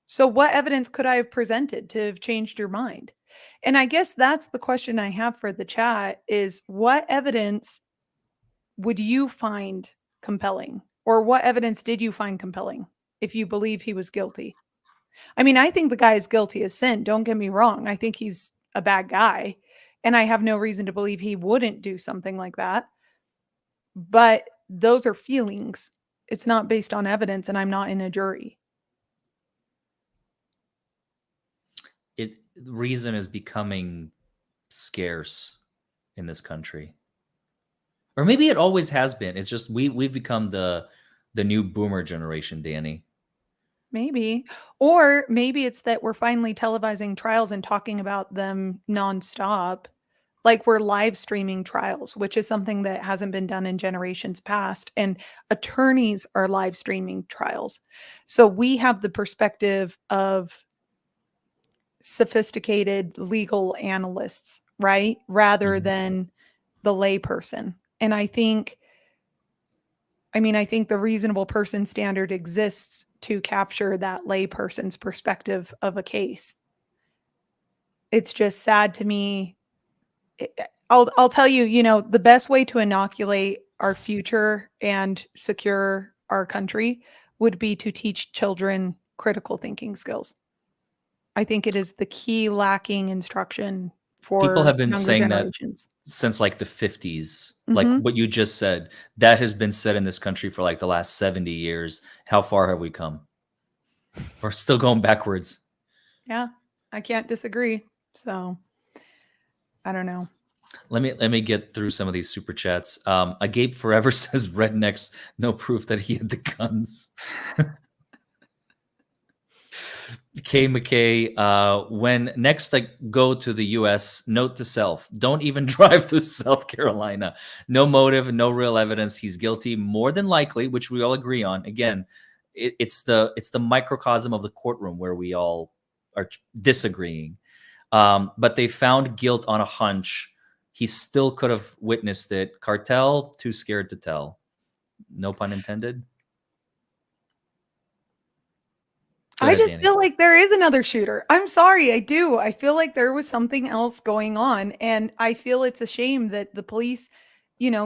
So what evidence could I have presented to have changed your mind? And I guess that's the question I have for the chat is, what evidence would you find compelling? Or what evidence did you find compelling if you believe he was guilty? I mean, I think the guy is guilty as sin. Don't get me wrong. I think he's a bad guy. And I have no reason to believe he wouldn't do something like that. But those are feelings. It's not based on evidence, and I'm not in a jury. Reason is becoming scarce in this country. Or maybe it always has been. It's just we've become the new boomer generation, Danny. Maybe. Or maybe it's that we're finally televising trials and talking about them nonstop. Like we're live streaming trials, which is something that hasn't been done in generations past. And attorneys are live streaming trials. So we have the perspective of sophisticated legal analysts, right? Rather than the layperson. And I think the reasonable person standard exists to capture that layperson's perspective of a case. It's just sad to me. I'll tell you, the best way to inoculate our future and secure our country would be to teach children critical thinking skills. I think it is the key lacking instruction for people have been younger saying generations. that since like the 50s. Like what you just said, that has been said in this country for like the last 70 years. How far have we come? We're still going backwards. Yeah, I can't disagree. So I don't know. Let me get through some of these super chats. Agape Forever says rednecks, no proof that he had the guns. K McKay, when next I go to the US, note to self, don't even drive to South Carolina. No motive, no real evidence. He's guilty, more than likely, which we all agree on. Again, it's the microcosm of the courtroom where we all are disagreeing. But they found guilt on a hunch. He still could have witnessed it. Cartel, too scared to tell. No pun intended. I just feel like there is another shooter. I'm sorry, I do. I feel like there was something else going on. And I feel it's a shame that the police,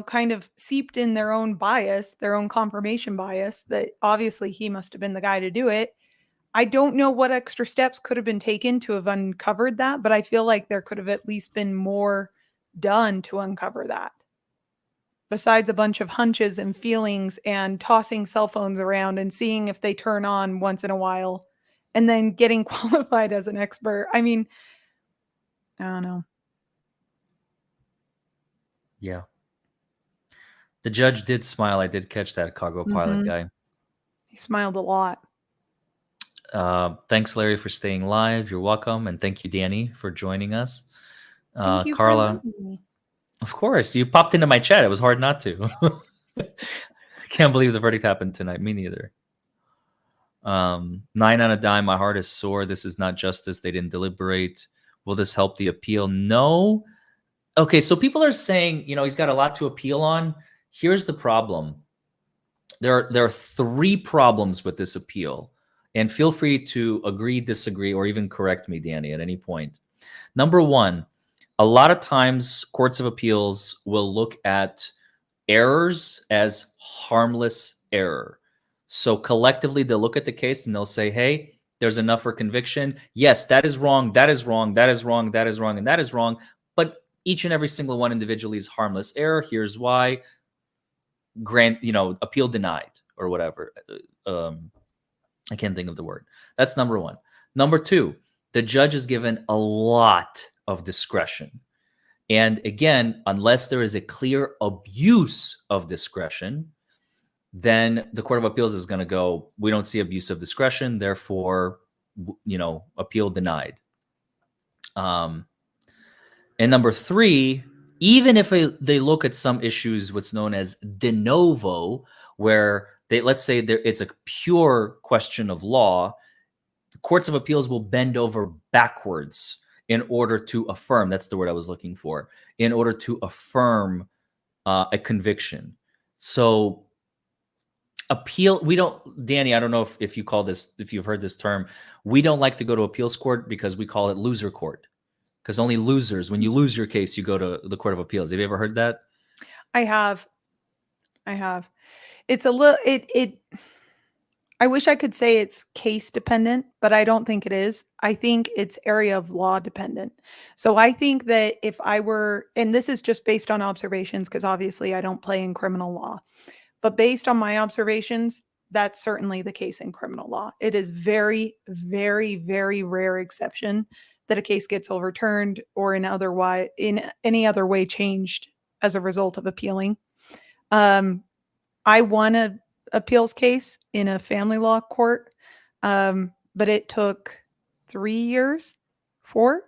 kind of seeped in their own bias, their own confirmation bias, that obviously he must have been the guy to do it. I don't know what extra steps could have been taken to have uncovered that, but I feel like there could have at least been more done to uncover that. Besides a bunch of hunches and feelings and tossing cell phones around and seeing if they turn on once in a while and then getting qualified as an expert. I mean, I don't know. Yeah. The judge did smile. I did catch that cargo pilot guy. He smiled a lot. Thanks, Larry, for staying live. You're welcome. And thank you, Danny, for joining us. Thank you for Carla, inviting me. of course, you popped into my chat. It was hard not to. Can't believe the verdict happened tonight. Me neither. 9 on a dime. My heart is sore. This is not justice. They didn't deliberate. Will this help the appeal? No. Okay, so people are saying, he's got a lot to appeal on. Here's the problem. There are 3 problems with this appeal. And feel free to agree, disagree, or even correct me, Danny, at any point. Number 1, a lot of times courts of appeals will look at errors as harmless error. So collectively, they'll look at the case and they'll say, hey, there's enough for conviction. Yes, that is wrong, that is wrong, that is wrong, that is wrong, and that is wrong. But each and every single one individually is harmless error. Here's why. Appeal denied or whatever. I can't think of the word. That's number 1. Number 2, the judge is given a lot of discretion. And again, unless there is a clear abuse of discretion, then the Court of Appeals is going to go, we don't see abuse of discretion, therefore, appeal denied. And number 3, even if they look at some issues, what's known as de novo, where let's say it's a pure question of law, the courts of appeals will bend over backwards in order to affirm. That's the word I was looking for. In order to affirm a conviction. So appeal, Danny, I don't know if you call this, if you've heard this term, we don't like to go to appeals court because we call it loser court. Because only losers, when you lose your case, you go to the Court of Appeals. Have you ever heard that? I have. It's a little, I wish I could say it's case dependent, but I don't think it is. I think it's area of law dependent. So I think that if I were, and this is just based on observations, because obviously I don't play in criminal law, but based on my observations, that's certainly the case in criminal law. It is very, very, very rare exception that a case gets overturned or in any other way changed as a result of appealing. I won a appeals case in a family law court, but it took 3 years, 3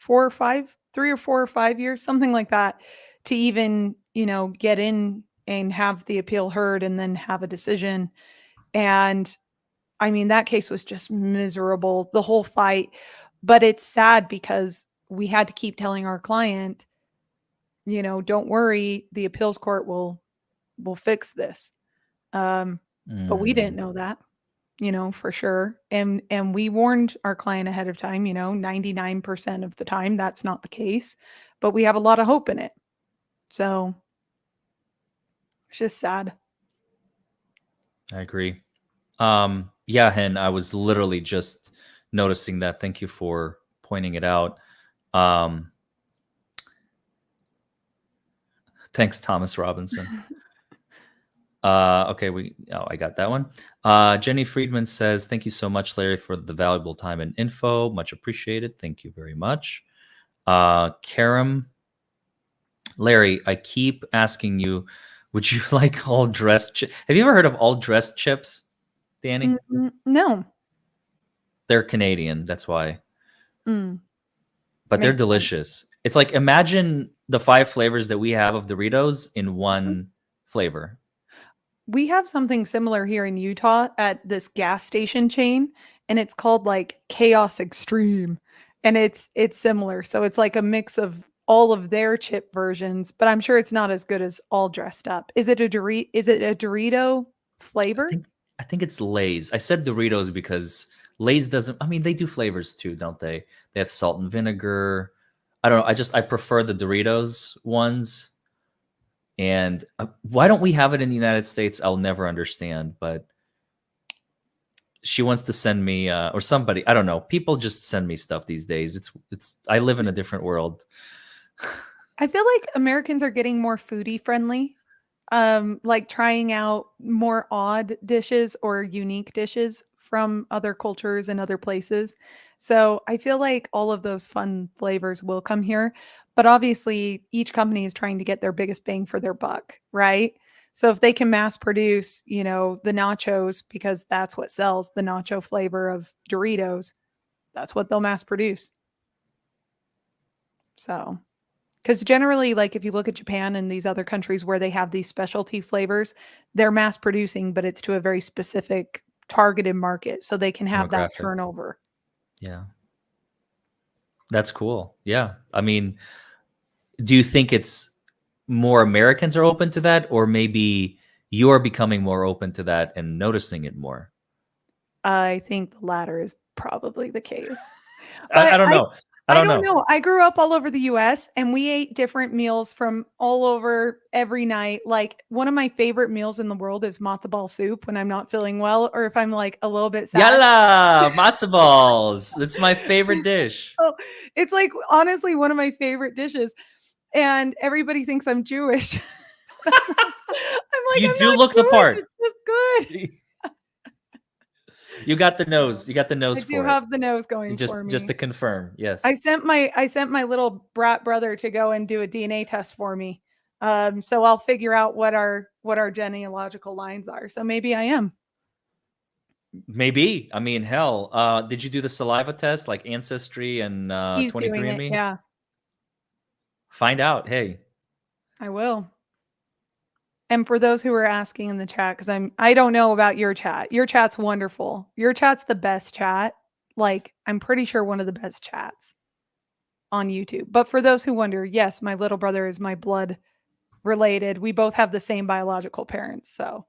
or 4 years, something like that, to even, get in and have the appeal heard and then have a decision. And I mean, that case was just miserable, the whole fight. But it's sad because we had to keep telling our client, don't worry, the appeals court will fix this. But we didn't know that, for sure. And we warned our client ahead of time, 99% of the time, that's not the case, but we have a lot of hope in it. So it's just sad. I agree. Yeah, Hen, I was literally just noticing that. Thank you for pointing it out. Thanks, Thomas Robinson. Okay, I got that one. Jenny Friedman says, thank you so much, Larry, for the valuable time and info. Much appreciated. Thank you very much. Karam, Larry, I keep asking you, would you like all dressed chips? Have you ever heard of all dressed chips, Danny? No. They're Canadian, that's why. But they're Makes delicious. It's like, imagine the 5 flavors that we have of Doritos in one flavor. We have something similar here in Utah at this gas station chain, and it's called like Chaos Extreme, and it's similar. So it's like a mix of all of their chip versions, but I'm sure it's not as good as all dressed up. Is it a Dorito flavor? I think it's Lay's. I said Doritos because Lay's doesn't, I mean, they do flavors too, don't they? They have salt and vinegar. I don't know. I prefer the Doritos ones. And why don't we have it in the United States? I'll never understand, but she wants to send me or somebody, I don't know. People just send me stuff these days. It's I live in a different world. I feel like Americans are getting more foodie friendly. Like trying out more odd dishes or unique dishes from other cultures and other places. So I feel like all of those fun flavors will come here. But obviously, each company is trying to get their biggest bang for their buck, right? So if they can mass produce, the nachos, because that's what sells, the nacho flavor of Doritos, that's what they'll mass produce. So, because generally, like if you look at Japan and these other countries where they have these specialty flavors, they're mass producing, but it's to a very specific targeted market. So they can have that Demographic. turnover. Yeah. That's cool. Yeah. I mean, do you think it's more Americans are open to that, or maybe you're becoming more open to that and noticing it more? I think the latter is probably the case. I don't know. I don't know. I grew up all over the US and we ate different meals from all over every night. Like one of my favorite meals in the world is matzo ball soup when I'm not feeling well or if I'm like a little bit sad. Yalla, matzo balls. It's my favorite dish. Oh, it's like honestly one of my favorite dishes. And everybody thinks I'm Jewish. I'm like, You I'm do not look the Jewish, part. It's just good. You got the nose. You got the nose I for do it. have the nose going Just for me. just to confirm. Yes. I sent my little brat brother to go and do a DNA test for me. So I'll figure out what our genealogical lines are. So maybe I am. Maybe. I mean, hell. Did you do the saliva test, like Ancestry and He's doing it. 23andMe? Yeah, Find out. Hey. I will. And for those who are asking in the chat, because I don't know about your chat. Your chat's wonderful. Your chat's the best chat. Like, I'm pretty sure one of the best chats on YouTube. But for those who wonder, yes, my little brother is my blood related. We both have the same biological parents. So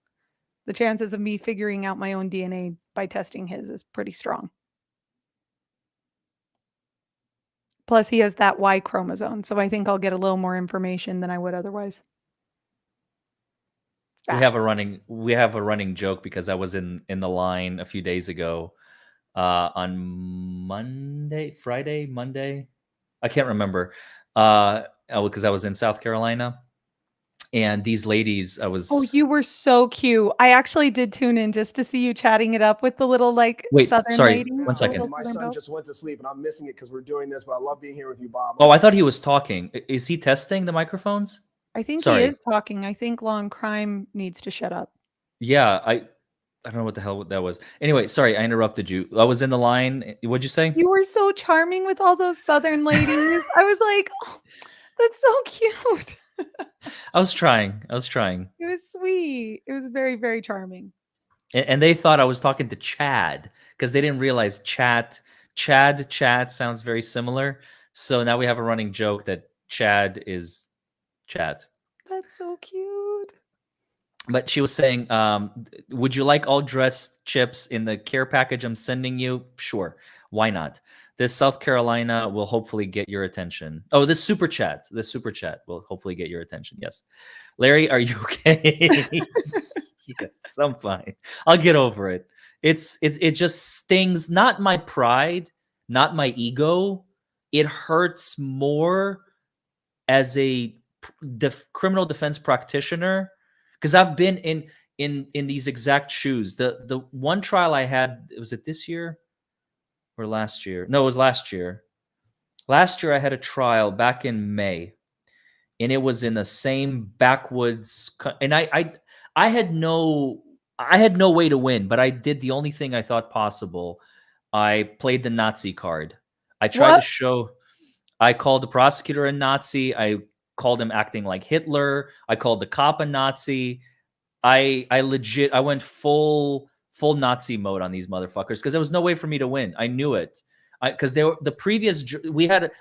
the chances of me figuring out my own DNA by testing his is pretty strong. Plus, he has that Y chromosome. So I think I'll get a little more information than I would otherwise. We have a running joke because I was in the line a few days ago on Monday. I can't remember because I was in South Carolina, and these ladies, Oh, you were so cute. I actually did tune in just to see you chatting it up with the little Wait, Southern sorry, lady. one second. My son just went to sleep, and I'm missing it because we're doing this. But I love being here with you, Bob. Oh, I thought he was talking. Is he testing the microphones? I think Sorry. he is talking. I think Law and Crime needs to shut up. Yeah, I don't know what the hell that was. Anyway, sorry, I interrupted you. I was in the line. What'd you say? You were so charming with all those Southern ladies. I was like, oh, that's so cute. I was trying. It was sweet. It was very, very charming. And they thought I was talking to Chad because they didn't realize Chad sounds very similar. So now we have a running joke that Chad is Chad. That's so cute. But she was saying, would you like all dressed chips in the care package I'm sending you? Sure. Why not? This South Carolina will hopefully get your attention. Oh, this super chat will hopefully get your attention. Yes. Larry, are you okay? Yes, I'm fine. I'll get over it. It just stings, not my pride, not my ego. It hurts more as a criminal defense practitioner because I've been in these exact shoes. The one trial I had, was it this year or last year? No, it was last year. Last year I had a trial back in May, and it was in the same backwoods. And I had no way to win, but I did the only thing I thought possible. I played the Nazi card. I tried to show. I called the prosecutor a Nazi. I called him acting like Hitler. I called the cop a Nazi. I went full Nazi mode on these motherfuckers because there was no way for me to win. I knew it. Because I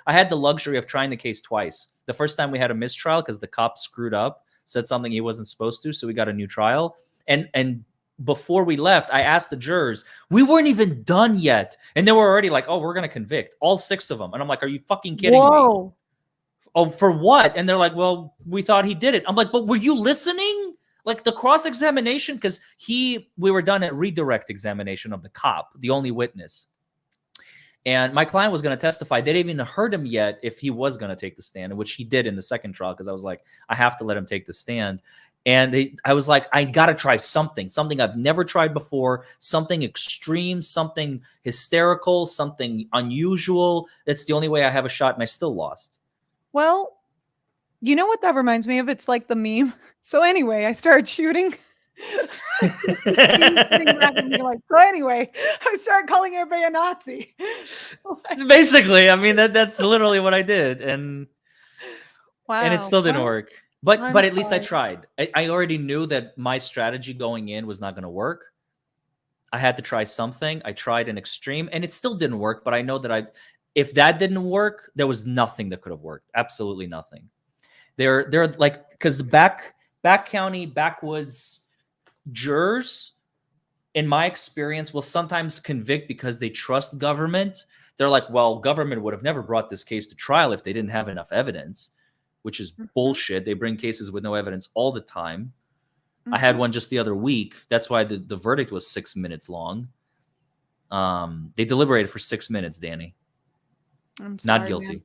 had the luxury of trying the case twice. The first time we had a mistrial because the cop screwed up, said something he wasn't supposed to, so we got a new trial. And before we left, I asked the jurors, we weren't even done yet. And they were already like, oh, we're going to convict all 6 of them. And I'm like, are you fucking kidding me? Oh, for what? And they're like, well, we thought he did it. I'm like, but were you listening? Like the cross-examination, because we were done at redirect examination of the cop, the only witness. And my client was going to testify. They didn't even heard him yet if he was going to take the stand, which he did in the second trial, because I was like, I have to let him take the stand. And I was like, I got to try something I've never tried before, something extreme, something hysterical, something unusual. That's the only way I have a shot, and I still lost. Well, you know what that reminds me of? It's like the meme. So anyway, I started shooting. So anyway, I started calling everybody a Nazi. Basically, I mean that's literally what I did, and it still didn't work. But at least I tried. I already knew that my strategy going in was not going to work. I had to try something. I tried an extreme, and it still didn't work. But I know that if that didn't work, there was nothing that could have worked. Absolutely nothing. They're like, because the back county backwoods jurors, in my experience, will sometimes convict because they trust government. They're like, well, government would have never brought this case to trial if they didn't have enough evidence, which is bullshit. They bring cases with no evidence all the time. I had one just the other week. That's why the verdict was 6 minutes long. They deliberated for 6 minutes, Danny. I'm sorry, not guilty. Man.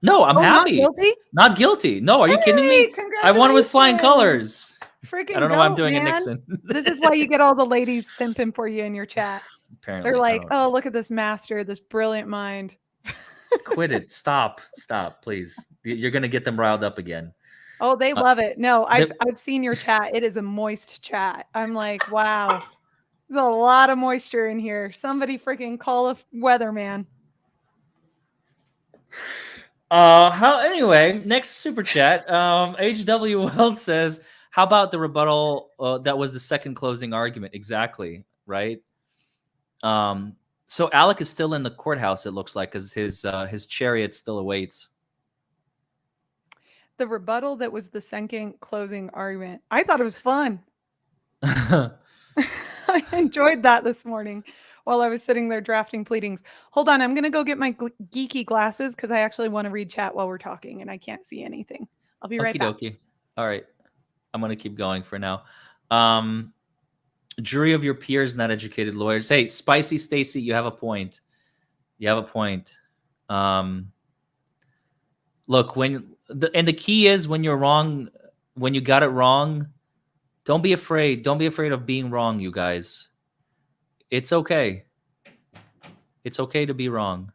No, I'm happy. Not guilty? Not guilty. No, are you kidding me? I won with flying colors. Freaking I don't know why I'm doing man. it, Nixon. This is why you get all the ladies simping for you in your chat. Apparently, they're like, oh, look at this master, this brilliant mind. Quit it. Stop, please. You're gonna get them riled up again. Oh, they love it. No, I've seen your chat. It is a moist chat. I'm like, wow, there's a lot of moisture in here. Somebody freaking call a weatherman. Anyway, next super chat. HW Weld says, how about the rebuttal that was the second closing argument? Exactly, right? So Alec is still in the courthouse, it looks like, because his chariot still awaits. The rebuttal that was the second closing argument. I thought it was fun. I enjoyed that this morning while I was sitting there drafting pleadings. Hold on, I'm going to go get my geeky glasses because I actually want to read chat while we're talking and I can't see anything. I'll be right back. All right. I'm going to keep going for now. Jury of your peers, not educated lawyers. Hey, Spicy Stacy, you have a point. Look, the key is when you're wrong, when you got it wrong, don't be afraid. Don't be afraid of being wrong, you guys. It's okay. It's okay to be wrong.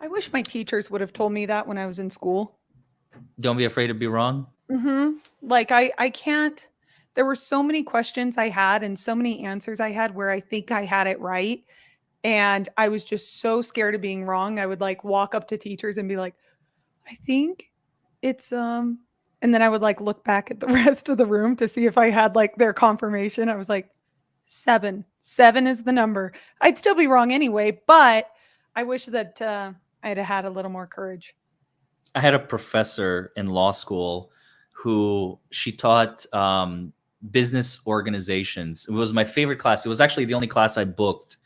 I wish my teachers would have told me that when I was in school. Don't be afraid to be wrong. Mm-hmm. Like I can't. There were so many questions I had and so many answers I had where I think I had it right. And I was just so scared of being wrong. I would like walk up to teachers and be like, I think it's, and then I would like look back at the rest of the room to see if I had like their confirmation. I was like, 7 is the number. I'd still be wrong anyway, but I wish that I'd have had a little more courage. I had a professor in law school who she taught business organizations. It was my favorite class. It was actually the only class I booked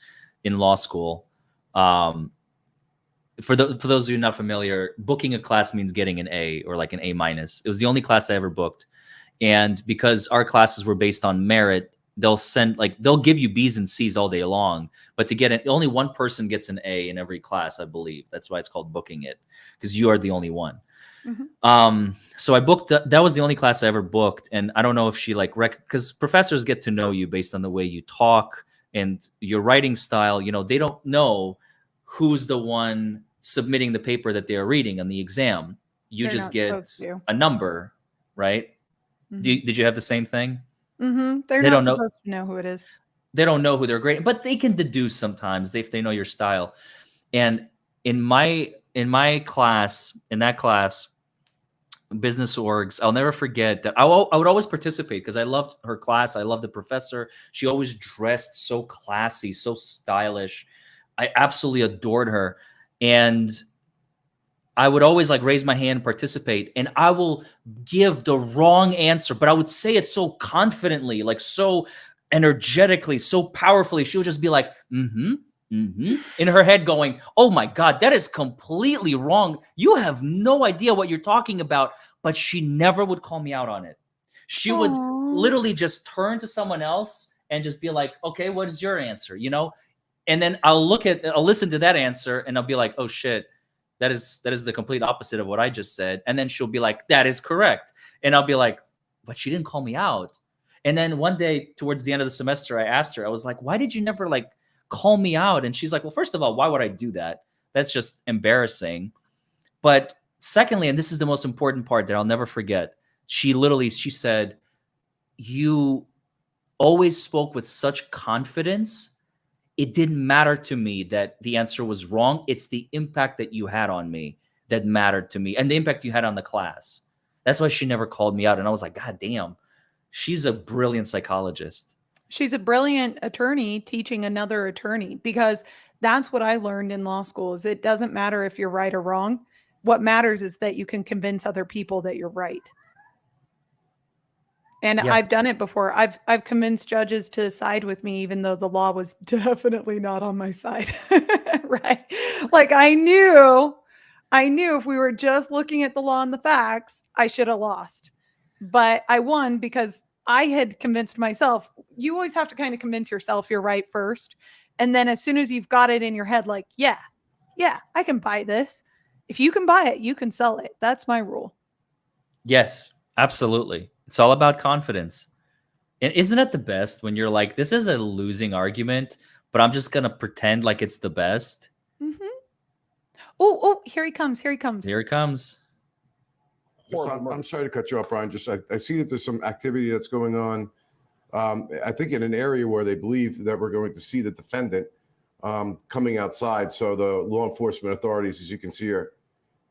in law school. For those of you not familiar, booking a class means getting an A or like an A-. It was the only class I ever booked. And because our classes were based on merit, they'll give you B's and C's all day long, but to get it, only one person gets an A in every class, I believe. That's why it's called booking it, because you are the only one. Mm-hmm. So I booked, that was the only class I ever booked. And I don't know if she because professors get to know you based on the way you talk and your writing style. You know, they don't know who's the one submitting the paper that they are reading on the exam. They're just get a number, right? Mm-hmm. Did you have the same thing? Mm-hmm. They not supposed to know who it is. They don't know who they're grading, but they can deduce sometimes if they know your style. And in that class, business orgs, I'll never forget that I would always participate because I loved her class. I loved the professor. She always dressed so classy, so stylish. I absolutely adored her. And I would always like raise my hand and participate, and I will give the wrong answer, but I would say it so confidently, like so energetically, so powerfully. She would just be like, mm-hmm, In her head going, oh my God, that is completely wrong. You have no idea what you're talking about. But she never would call me out on it. She would literally just turn to someone else and just be like, okay, what is your answer? You know? And then I'll listen to that answer and I'll be like, oh shit, that is the complete opposite of what I just said. And then she'll be like, that is correct. And I'll be like, but she didn't call me out. And then one day towards the end of the semester, I asked her, I was like, why did you never like call me out? And she's like, well, first of all, why would I do that? That's just embarrassing. But secondly, and this is the most important part that I'll never forget, she said, you always spoke with such confidence. It didn't matter to me that the answer was wrong. It's the impact that you had on me that mattered to me, and the impact you had on the class. That's why she never called me out. And I was like, God damn, she's a brilliant psychologist. She's a brilliant attorney teaching another attorney, because that's what I learned in law school is it doesn't matter if you're right or wrong. What matters is that you can convince other people that you're right. And I've done it before. I've convinced judges to side with me, even though the law was definitely not on my side. Right? Like I knew if we were just looking at the law and the facts, I should have lost. But I won because I had convinced myself. You always have to kind of convince yourself you're right first. And then as soon as you've got it in your head, like, yeah, I can buy this. If you can buy it, you can sell it. That's my rule. Yes, absolutely. It's all about confidence. And isn't it the best when you're like, this is a losing argument, but I'm just going to pretend like it's the best? Oh, here he comes. Here he comes. I'm sorry to cut you off, Brian. Just I see that there's some activity that's going on. I think in an area where they believe that we're going to see the defendant coming outside. So the law enforcement authorities, as you can see here,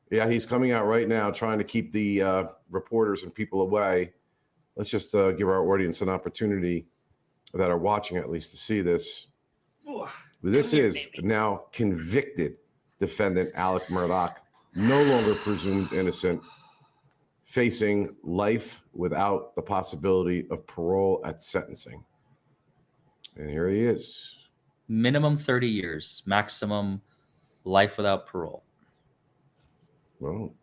he's coming out right now, trying to keep the reporters and people away. Let's just give our audience an opportunity that are watching at least to see this. This is now convicted defendant Alec Murdaugh, no longer presumed innocent, facing life without the possibility of parole at sentencing. And here he is. Minimum 30 years, maximum life without parole. Well,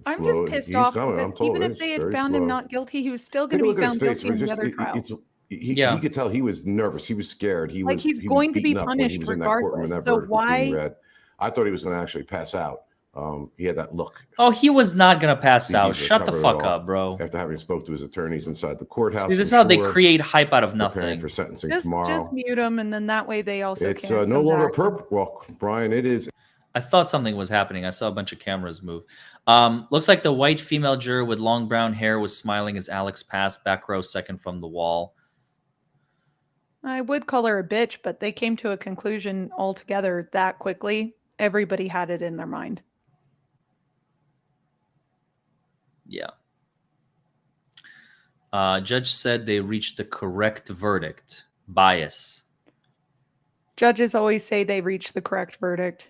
I'm just pissed off because even if they had found him not guilty, he was still going to be found guilty in the other trial. He could tell he was nervous. He was scared. He's going to be punished regardless. So why? I thought he was going to actually pass out. He had that look. Oh, he was not going to pass out. Shut the fuck up, bro. After having spoke to his attorneys inside the courthouse. See, this is how they create hype out of nothing. For sentencing tomorrow. Just mute him, and then that way they also it's no longer purple. Well, Brian, it is. I thought something was happening. I saw a bunch of cameras move. Looks like the white female juror with long brown hair was smiling as Alex passed, back row second from the wall. I would call her a bitch, but they came to a conclusion altogether that quickly. Everybody had it in their mind. Yeah. Judge said they reached the correct verdict. Bias. Judges always say they reached the correct verdict.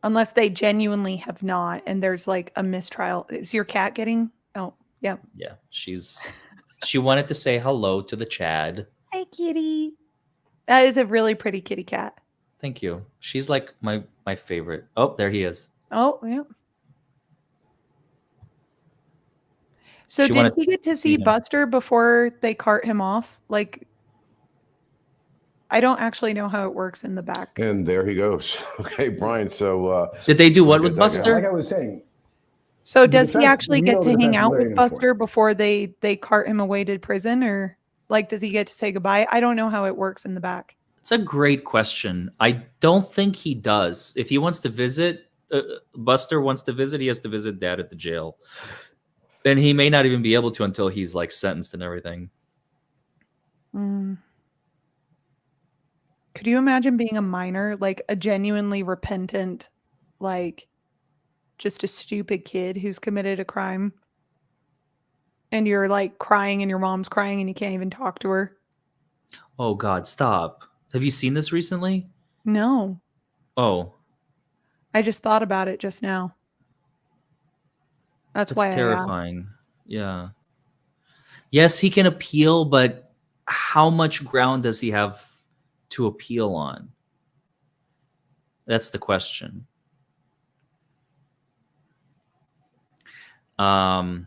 Unless they genuinely have not, and there's like a mistrial. Is your cat getting? Oh, yeah. Yeah, she wanted to say hello to the Chad. Hi, kitty. That is a really pretty kitty cat. Thank you. She's like my favorite. Oh, there he is. Oh, yeah. So did he get to see Buster before they cart him off? Like, I don't actually know how it works in the back. And there he goes. Okay, Brian. So did they do what with Buster? Like I was saying. So does he actually get to hang out with Buster before they cart him away to prison, or like does he get to say goodbye? I don't know how it works in the back. It's a great question. I don't think he does. If he wants to visit, Buster wants to visit, he has to visit Dad at the jail. And he may not even be able to until he's like sentenced and everything. Could you imagine being a minor, like a genuinely repentant, like just a stupid kid who's committed a crime, and you're like crying and your mom's crying and you can't even talk to her? Oh God, stop. Have you seen this recently? No. Oh. I just thought about it just now. That's why terrifying. Yeah. Yes, he can appeal, but how much ground does he have to appeal on? That's the question. Oh,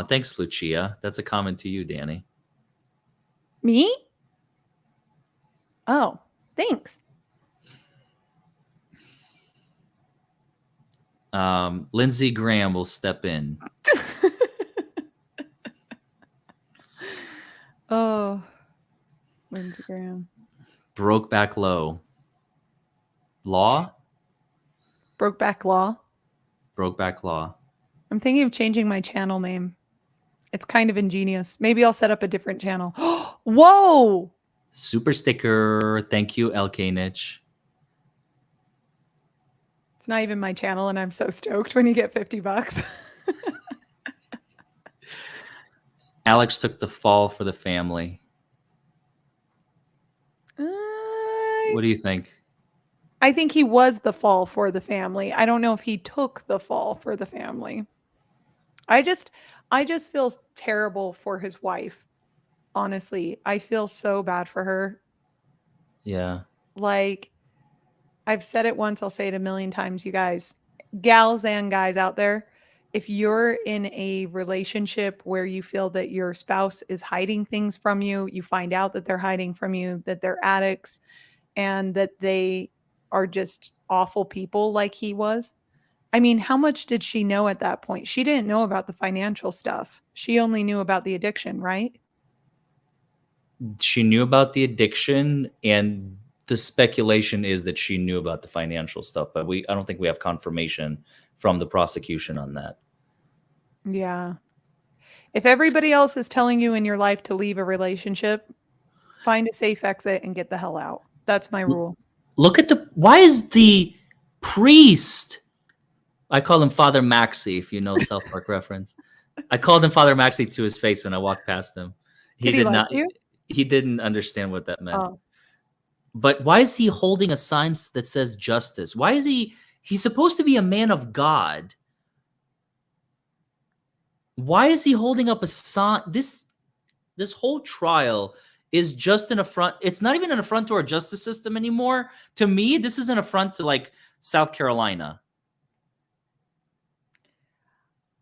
thanks, Lucia. That's a comment to you, Danny. Me? Oh, thanks. Lindsey Graham will step in. Oh, Lindsey Graham. Brokeback Low. Law? Brokeback Law. Brokeback Law. I'm thinking of changing my channel name. It's kind of ingenious. Maybe I'll set up a different channel. Whoa! Super sticker. Thank you, LK Niche. It's not even my channel, and I'm so stoked when you get $50. Alex took the fall for the family. What do you think? I think he was the fall for the family. I don't know if he took the fall for the family. I just feel terrible for his wife. Honestly, I feel so bad for her. Yeah. Like, I've said it once, I'll say it a million times, you guys, gals and guys out there, if you're in a relationship where you feel that your spouse is hiding things from you, you find out that they're hiding from you, that they're addicts, and that they are just awful people like he was. I mean, how much did she know at that point? She didn't know about the financial stuff. She only knew about the addiction, right? She knew about the addiction, and the speculation is that she knew about the financial stuff, but I don't think we have confirmation from the prosecution on that. Yeah. If everybody else is telling you in your life to leave a relationship, find a safe exit and get the hell out. That's my rule. Look at why is the priest, I call him Father Maxey, if you know South Park reference. I called him Father Maxey to his face when I walked past him. Did he like you? He didn't understand what that meant. Oh. But why is he holding a sign that says justice? Why is he's supposed to be a man of God. Why is he holding up a sign? This whole trial is just an affront. It's not even an affront to our justice system anymore. To me, this is an affront to like South Carolina.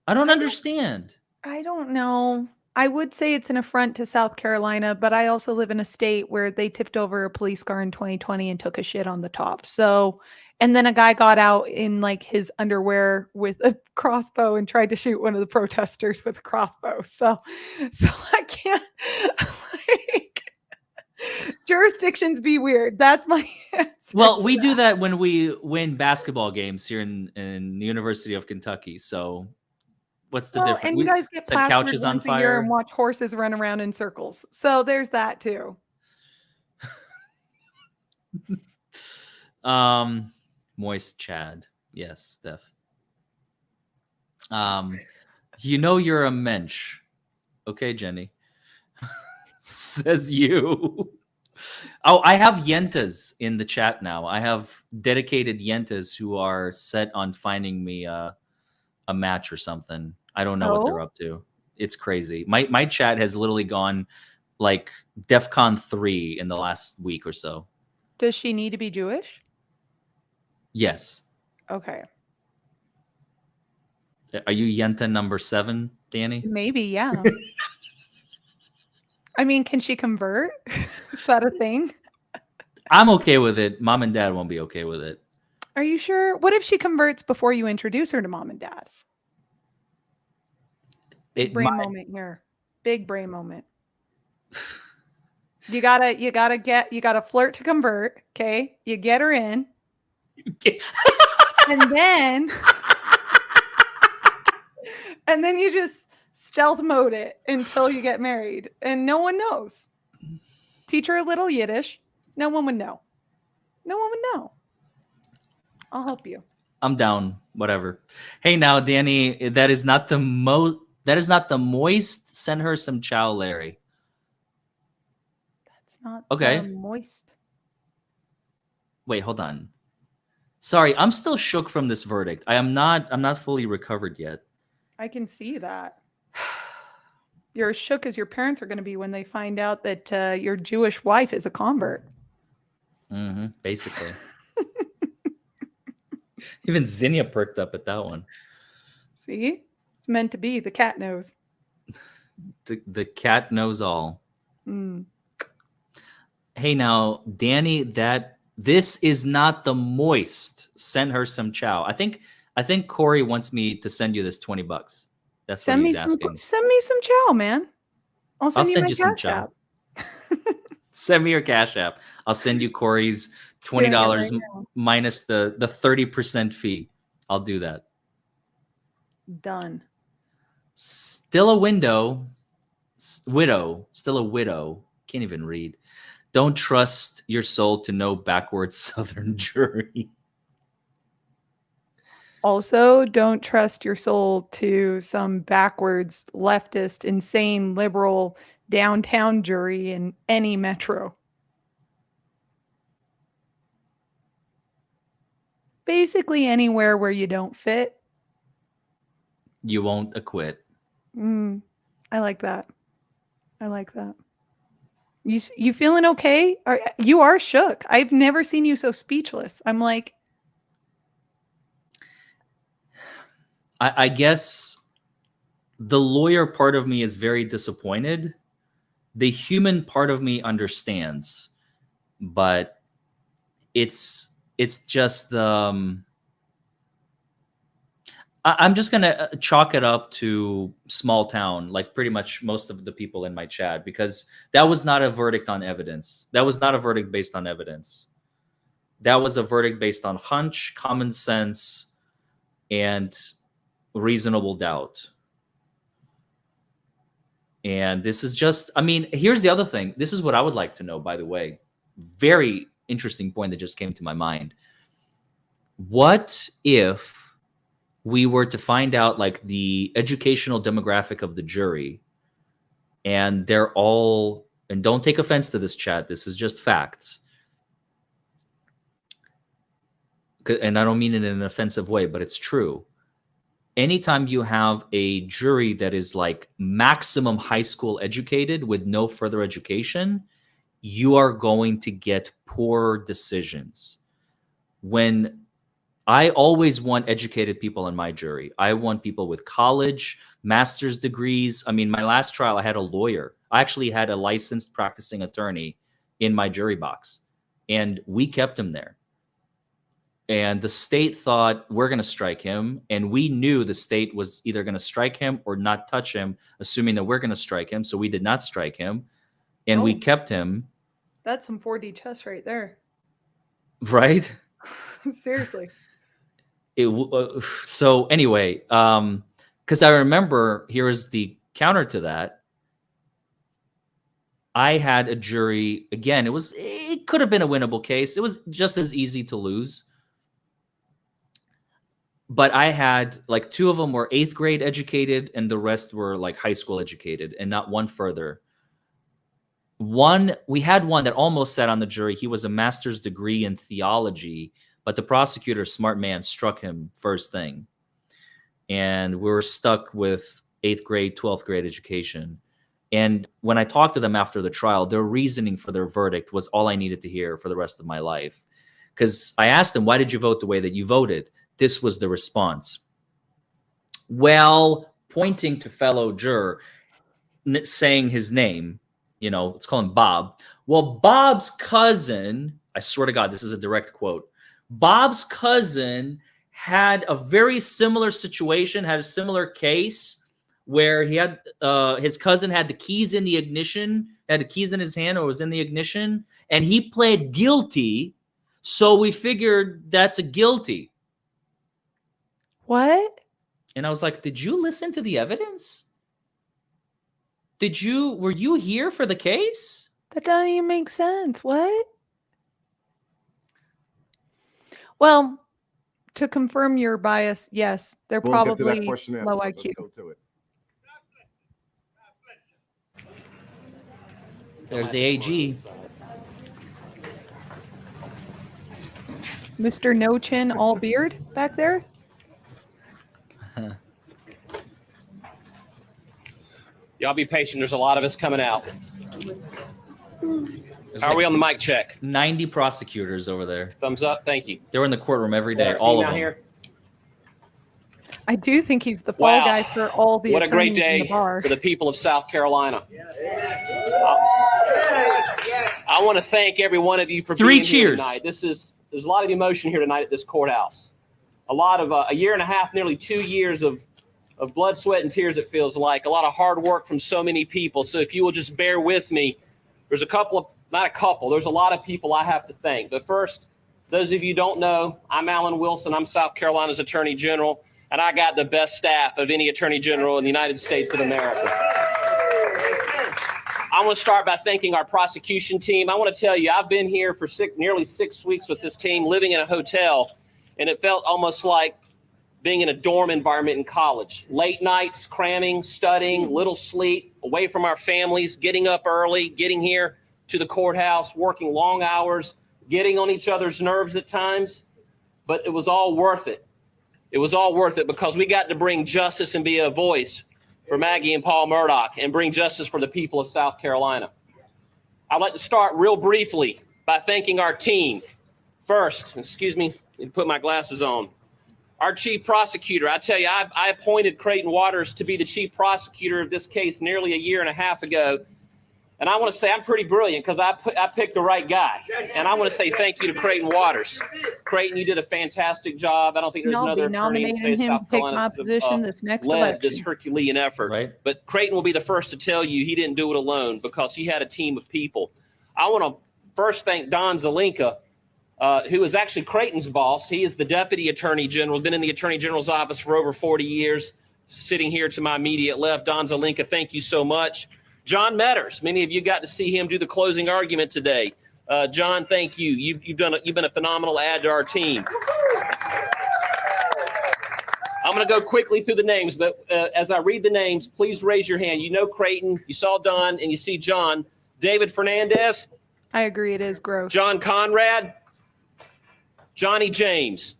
I don't understand. I don't know. I would say it's an affront to South Carolina, but I also live in a state where they tipped over a police car in 2020 and took a shit on the top. So, and then a guy got out in like his underwear with a crossbow and tried to shoot one of the protesters with a crossbow. So I can't, like, jurisdictions be weird. That's my answer. Well, we do that when we win basketball games here in the University of Kentucky. So what's the difference? And you guys get set plastered couches on once a year fire and watch horses run around in circles. So there's that too. Moist Chad. Yes, Steph. You know you're a mensch. Okay, Jenny. Says you. Oh, I have yentas in the chat now. I have dedicated yentas who are set on finding me a match or something. I don't know what they're up to. It's crazy. My chat has literally gone like DEFCON 3 in the last week or so. Does she need to be Jewish? Yes. Okay. Are you Yenta number 7, Danny? Maybe, yeah. I mean, can she convert? Is that a thing? I'm okay with it. Mom and Dad won't be okay with it. Are you sure? What if she converts before you introduce her to Mom and Dad? Big brain moment here. Big brain moment. You gotta flirt to convert. Okay. You get her in. And then you just stealth mode it until you get married. And no one knows. Teach her a little Yiddish. No one would know. No one would know. I'll help you. I'm down. Whatever. Hey, now, Danny, that is not the moist. Send her some chow, Larry. That's not okay. Moist. Wait, hold on. Sorry, I'm still shook from this verdict. I'm not fully recovered yet. I can see that. You're as shook as your parents are going to be when they find out that your Jewish wife is a convert. Basically. Even Zinnia perked up at that one. See? It's meant to be. The cat knows. The cat knows all. Mm. Hey, now, Danny, this is not the moist. Send her some chow. I think Corey wants me to send you this $20. That's Send what me he's asking. send me some chow, man. I'll send you my some Cash chow. App. Send me your Cash App. I'll send you Corey's Doing it $20 right now. minus the 30% fee. I'll do that. Done. Still a widow. Still a widow. Can't even read. Don't trust your soul to no backwards Southern jury. Also, don't trust your soul to some backwards, leftist, insane, liberal downtown jury in any metro. Basically, anywhere where you don't fit. You won't acquit. I like that. I like that. You feeling okay? You are shook. I've never seen you so speechless. I'm like, I guess the lawyer part of me is very disappointed. The human part of me understands, but it's just I'm just gonna chalk it up to small town, like pretty much most of the people in my chat, because that was not a verdict on evidence. That was not a verdict based on evidence. That was a verdict based on hunch, common sense, and reasonable doubt. And this is just, I mean, here's the other thing. This is what I would like to know, by the way. Very interesting point that just came to my mind. What if we were to find out like the educational demographic of the jury, and they're all, and don't take offense to this, chat, this is just facts. And I don't mean it in an offensive way, but it's true. Anytime you have a jury that is like maximum high school educated with no further education, you are going to get poor decisions. When I always want educated people in my jury. I want people with college, master's degrees. I mean, my last trial, I had a lawyer. I actually had a licensed practicing attorney in my jury box, and we kept him there. And the state thought we're going to strike him. And we knew the state was either going to strike him or not touch him, assuming that we're going to strike him. So we did not strike him, and we kept him. that's some 4D chess right there. Right? Seriously. So anyway, because I remember, here's the counter to that. I had a jury, again, it could have been a winnable case. It was just as easy to lose. But I had like 2 of them were 8th grade educated and the rest were like high school educated and not one further. We had one that almost sat on the jury. He was a master's degree in theology, but the prosecutor, smart man, struck him first thing. And we were stuck with 8th grade, 12th grade education. And when I talked to them after the trial, their reasoning for their verdict was all I needed to hear for the rest of my life. Because I asked them, why did you vote the way that you voted? This was the response. Well, pointing to fellow juror, saying his name, let's call him Bob. Well, Bob's cousin, I swear to God, this is a direct quote. Bob's cousin had a very similar situation, had a similar case where he had his cousin had the keys in the ignition, had the keys in his hand or was in the ignition, and he pled guilty. So we figured that's a guilty. What? And I was like, did you listen to the evidence? Were you here for the case? That doesn't even make sense. What? Well, to confirm your bias, yes, they're We'll get to that probably question low after. IQ. Let's go to it. There's the AG. Mr. No Chin, all beard back there. Y'all be patient. There's a lot of us coming out. There's How are we like on the mic check? 90 prosecutors over there. Thumbs up. Thank you. They were in the courtroom every day, Our all team of out them. here. I do think he's the fall Wow. guy for all the What a great attorneys in day the bar. for the people of South Carolina. I want to thank every one of you for Three being here cheers. tonight. There's a lot of emotion here tonight at this courthouse. A lot of a year and a half, nearly 2 years of blood, sweat, and tears, it feels like. A lot of hard work from so many people. So if you will just bear with me, there's a lot of people I have to thank. But first, those of you who don't know, I'm Alan Wilson. I'm South Carolina's Attorney General, and I got the best staff of any Attorney General in the United States of America. I want to start by thanking our prosecution team. I want to tell you, I've been here for nearly 6 weeks with this team, living in a hotel, and it felt almost like being in a dorm environment in college. Late nights, cramming, studying, little sleep, away from our families, getting up early, getting here to the courthouse, working long hours, getting on each other's nerves at times. But it was all worth it. It was all worth it because we got to bring justice and be a voice for Maggie and Paul Murdaugh and bring justice for the people of South Carolina. I'd like to start real briefly by thanking our team. First, excuse me, I put my glasses on. Our chief prosecutor, I tell you, I appointed Creighton Waters to be the chief prosecutor of this case nearly a year and a half ago. And I want to say I'm pretty brilliant because I picked the right guy. And I want to say thank you to Creighton Waters. Creighton, you did a fantastic job. I don't think there's another attorney in the state of South Carolina that led this Herculean effort. Right. But Creighton will be the first to tell you he didn't do it alone because he had a team of people. I want to first thank Don Zelinka, who is actually Creighton's boss. He is the Deputy Attorney General, been in the Attorney General's office for over 40 years, sitting here to my immediate left. Don Zelinka, thank you so much. John Metters, many of you got to see him do the closing argument today. John, thank you. You've been a phenomenal add to our team. I'm going to go quickly through the names, but as I read the names, please raise your hand. You know Creighton, you saw Don, and you see John. David Fernandez. I agree, it is gross. John Conrad. Johnny James.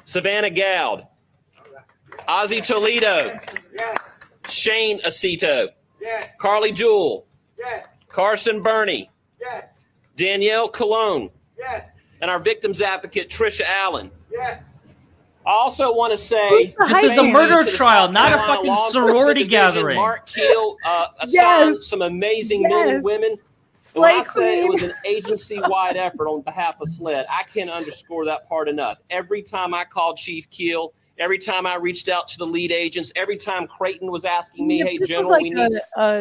Savannah Gowd. Ozzie Toledo. Shane Aceto. Yes. Carly Jewell. Yes. Carson Burney. Yes. Danielle Colon. Yes. And our victims advocate, Trisha Allen. Yes. I also want to say This is a murder trial, not a fucking sorority gathering. Mark Keel assigned some amazing men and women. And when I say it was an agency-wide effort on behalf of SLED, I can't underscore that part enough. Every time I called Chief Keel, every time I reached out to the lead agents, every time Creighton was asking me, "Hey, General, we need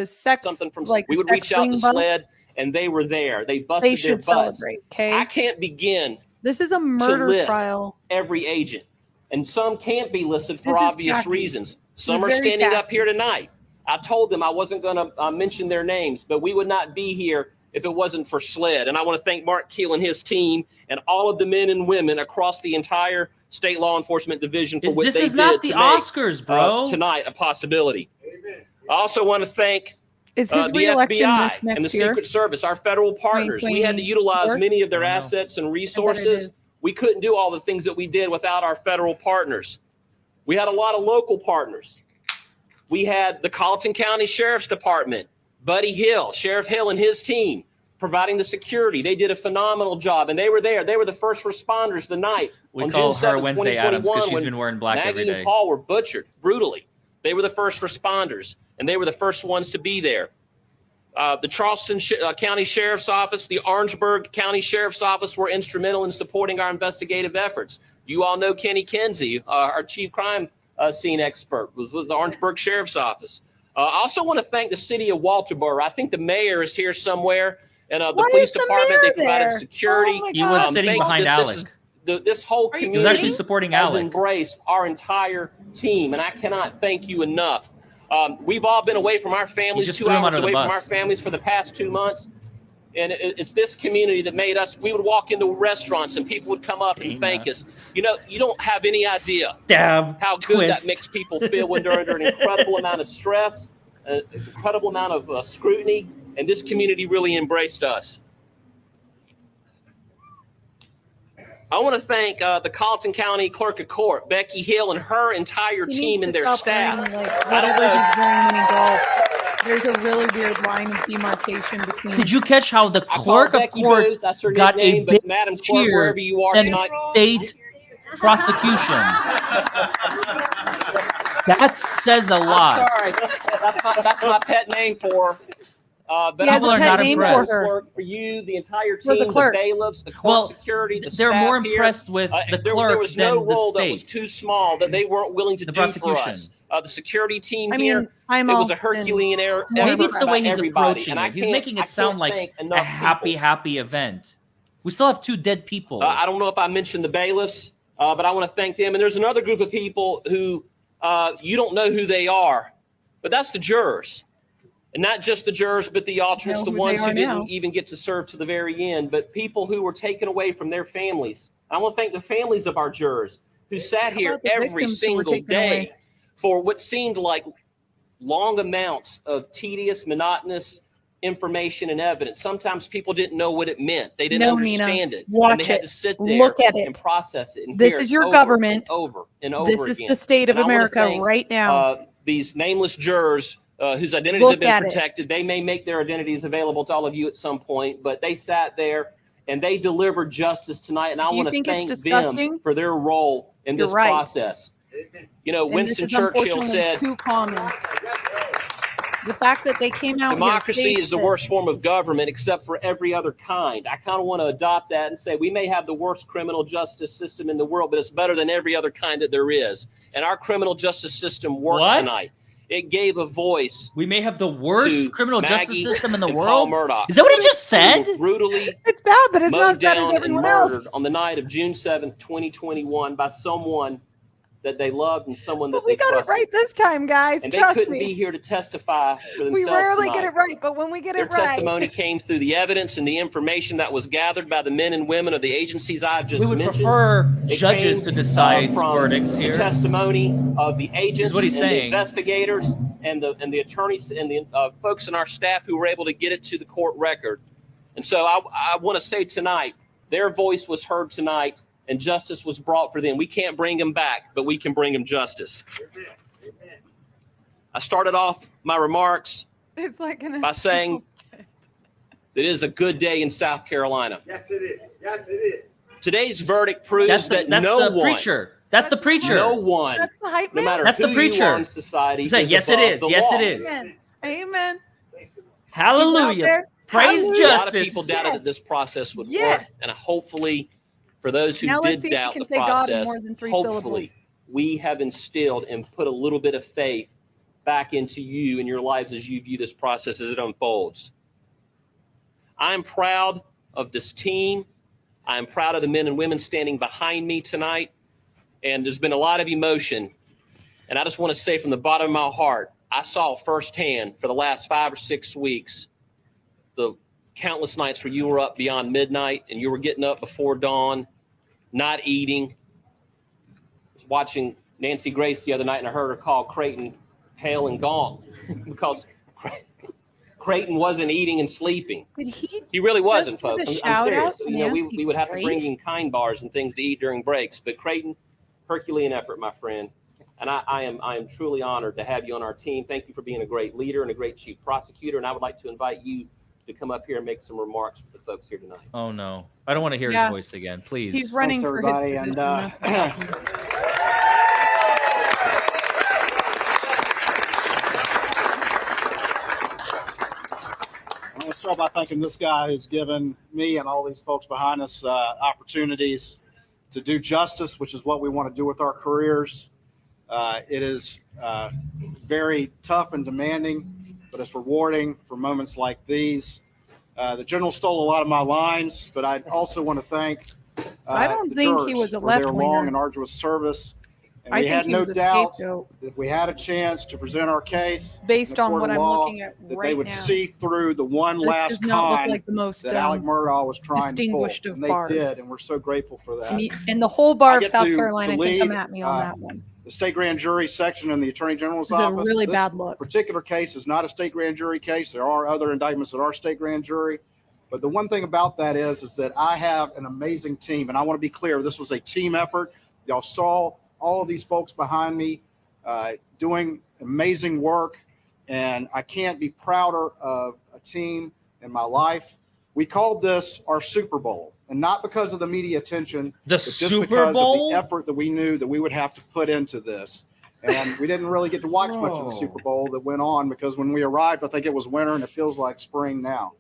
something from," we would reach out to SLED, and they were there. They busted their butts. Celebrate, okay? I can't begin. This is a murder trial. Every agent, and some can't be listed for obvious reasons. Some are very standing up tacky. here tonight. I told them I wasn't going to mention their names, but we would not be here if it wasn't for SLED. And I want to thank Mark Keel and his team and all of the men and women across the entire state law enforcement division for what This they is did not the to Oscars, make, bro. tonight a possibility. I also want to thank Is his the re-election FBI this and the next year? Secret Service, our federal partners. We had to utilize 2024? many of their assets and resources. is. We couldn't do all the things that we did without our federal partners. We had a lot of local partners. We had the Colleton County Sheriff's Department, Buddy Hill, Sheriff Hill and his team, providing the security. They did a phenomenal job, and they were there. They were the first responders the night We on call June her 7th, Wednesday Addams because 2021, she's been wearing black Maggie every day. and Paul were butchered brutally. They were the first responders, and they were the first ones to be there. The Charleston County Sheriff's Office, the Orangeburg County Sheriff's Office were instrumental in supporting our investigative efforts. You all know Kenny Kinsey, our chief crime scene expert, was with the Orangeburg Sheriff's Office. I also want to thank the city of Walterboro. I think the mayor is here somewhere, and the police department, they provided security. He was sitting behind Alec. This whole community He was actually supporting has Alec. embraced our entire team, and I cannot thank you enough. We've all been away from our families, just 2 threw him hours under the away from bus. our families for the past 2 months. And it's this community that made us, we would walk into restaurants and people would come up and thank us. You know, you don't have any idea how good that makes people feel when they're under an incredible amount of stress, an incredible amount of scrutiny, and this community really embraced us. I want to thank the Colleton County Clerk of Court, Becky Hill, and her entire team and their staff. I don't know. there's a really weird line of demarcation between. Did you catch how the I call clerk of Becky court Booth, that's her got nickname, a but big Madam Clerk, cheer wherever you are than tonight. state prosecution? That says a lot. I'm sorry, that's my pet name for her. But He has I a want to pet thank name you for for her. work for you, the entire For team, the the clerk. bailiffs, the court Well, security, the they're staff more here. impressed with the there clerk was no than the role that was state. too small that they weren't willing to The do for prosecution. us. The security team I here, mean, I'm it was a often Herculean effort. Maybe it's the by way he's everybody, approaching and I it. He's can't- making I it sound can't like thank a enough people. happy event. We still have 2 dead people. I don't know if I mentioned the bailiffs, but I want to thank them. And there's another group of people who you don't know who they are, but that's the jurors. And not just the jurors, but the alternates, the ones who didn't even get to serve to the very end, but people who were taken away from their families. I want to thank the families of our jurors who sat here every single day for what seemed like long amounts of tedious, monotonous information and evidence. Sometimes people didn't know what it meant. They didn't understand it. Watch and they had it. to sit there Look at and it. process it. And This hear is it your over government. and over and over This again. is the state of And I wanna America thank, right now. These nameless jurors whose identities Look have been at it. protected. They may make their identities available to all of you at some point, but they sat there and they delivered justice tonight. And I Do you want to think it's thank disgusting? them for their role in You're this right. process. You know, And Winston this is Churchill unfortunately said, too common. The fact that they came out democracy here is the worst form of government except for every other kind. I kind of want to adopt that and say we may have the worst criminal justice system in the world, but it's better than every other kind that there is. And our criminal justice system worked What? tonight. It gave a voice. We may have the worst to criminal justice Maggie system in the and world. Paul Murdaugh, Is that what he just who said? were brutally It's bad, but it's not as mowed bad as down and everyone else. murdered on the night of June 7th, 2021 by someone that they loved and someone that But we they got it trusted. right this time, guys. And they Trust couldn't me. be here to testify for themselves We rarely tonight. get it right, but when we get Their it right, testimony came through the evidence and the information that was gathered by the men and women of the agencies I've just We would mentioned. prefer It judges came, to decide from verdicts the here. testimony of the agents Is what he's and the saying. investigators and the attorneys and the folks in our staff who were able to get it to the court record. And so I want to say tonight, their voice was heard tonight and justice was brought for them. We can't bring them back, but we can bring them justice. I started off my remarks it's like an by saying that it is a good day in South Carolina. Yes, it is. Yes, it is. Today's verdict proves That's the one, preacher. That's the preacher. no one, That's the hype no man. matter That's who the you are preacher. in society, He's saying, is yes, it above is. the Yes, law. it is. Amen. Amen. Hallelujah. there. Praise Hallelujah. A lot of justice. people doubted that this process would work, Yes. and hopefully, for those who Now let's did see if we doubt can the say God in process, more than 3 hopefully syllables. we have instilled and put a little bit of faith back into you and your lives as you view this process as it unfolds. I'm proud of this team. I'm proud of the men and women standing behind me tonight. And there's been a lot of emotion. And I just want to say from the bottom of my heart, I saw firsthand for the last 5 or 6 weeks the countless nights where you were up beyond midnight and you were getting up before dawn, not eating. I was watching Nancy Grace the other night and I heard her call Creighton pale and gaunt because Creighton wasn't eating and sleeping. Did he? He really wasn't, give a folks. I'm shout serious. out to You know, Nancy we would have to bring Grace? in kind bars and things to eat during breaks. But Creighton, Herculean effort, my friend. And I am truly honored to have you on our team. Thank you for being a great leader and a great chief prosecutor. And I would like to invite you to come up here and make some remarks for the folks here tonight. Oh no, I don't want to hear Yeah. his voice again. Please. He's running for his everybody, position. and, I want to start by thanking this guy who's given me and all these folks behind us opportunities to do justice, which is what we want to do with our careers. It is very tough and demanding, but it's rewarding for moments like these. The general stole a lot of my lines, but I also want to thank I don't the think he jurors was a for their left-winger. long and arduous service. And I we think had he no was a doubt scapegoat. that if we had a chance to present our case Based in a on court what of I'm law, looking at that right they would now. see through the one This last does not look con like the most that Alec Murdaugh was trying to pull. distinguished of And they bars. did, and we're so grateful for that. And the whole bar I of get South to Carolina can lead, come at me on that one. The state grand jury section in the attorney general's This is a office. really This bad look. particular case is not a state grand jury case. There are other indictments that are state grand jury. But the one thing about that is that I have an amazing team. And I want to be clear, this was a team effort. Y'all saw all of these folks behind me doing amazing work. and I can't be prouder of a team in my life. We called this our Super Bowl, and not because of the media attention, The but just Super because Bowl? of the effort that we knew that we would have to put into this. And we didn't really get to watch much of the Super Bowl that went on because when we arrived, I think it was winter and it feels like spring now.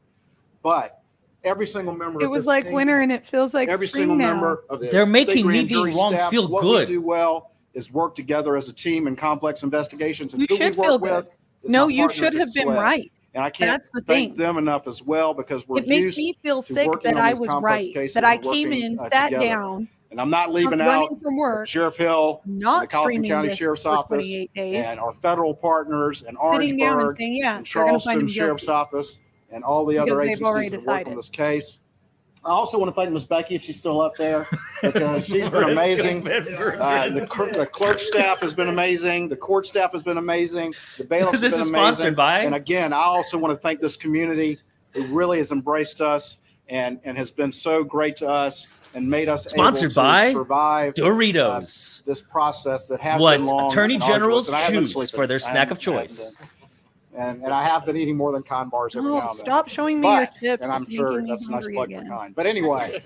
But every single member It of was this like team, winter and it feels like every spring single now. member of the They're state making me grand jury being wrong staff, feel what good. we do well is work together as a team in complex investigations. And You who should we feel work good. with is No, my you partners should at have been SLED. right. And I can't That's the thank thing. them enough as well because we're It makes used me feel to sick working that on I these was complex right, cases that I and came working, in, sat together. down, And I'm not leaving running out from work, Sheriff Hill, not the Colleton streaming County this Sheriff's for Office, 28 days, and our federal partners in sitting down and Orangeburg saying, yeah, and they're going to find Charleston him Sheriff's guilty. Office and all the Because other they've already agencies that work on decided. this case. I also want to thank Ms. Becky if she's still up there because she's been amazing. The clerk staff has been amazing. The court staff has been amazing. The bailiffs This have been is amazing. sponsored by? And again, I also want to thank this community who really has embraced us and has been so great to us and made us Sponsored able by to survive Doritos. this process that has What been long attorney and generals arduous. And I haven't been choose sleeping. for their I snack of haven't choice. been. And I have been eating more than kind bars every now Oh, and then. stop showing me your But- chips. And I'm It's sure making me that's a nice hungry plug for again. kind. But anyway,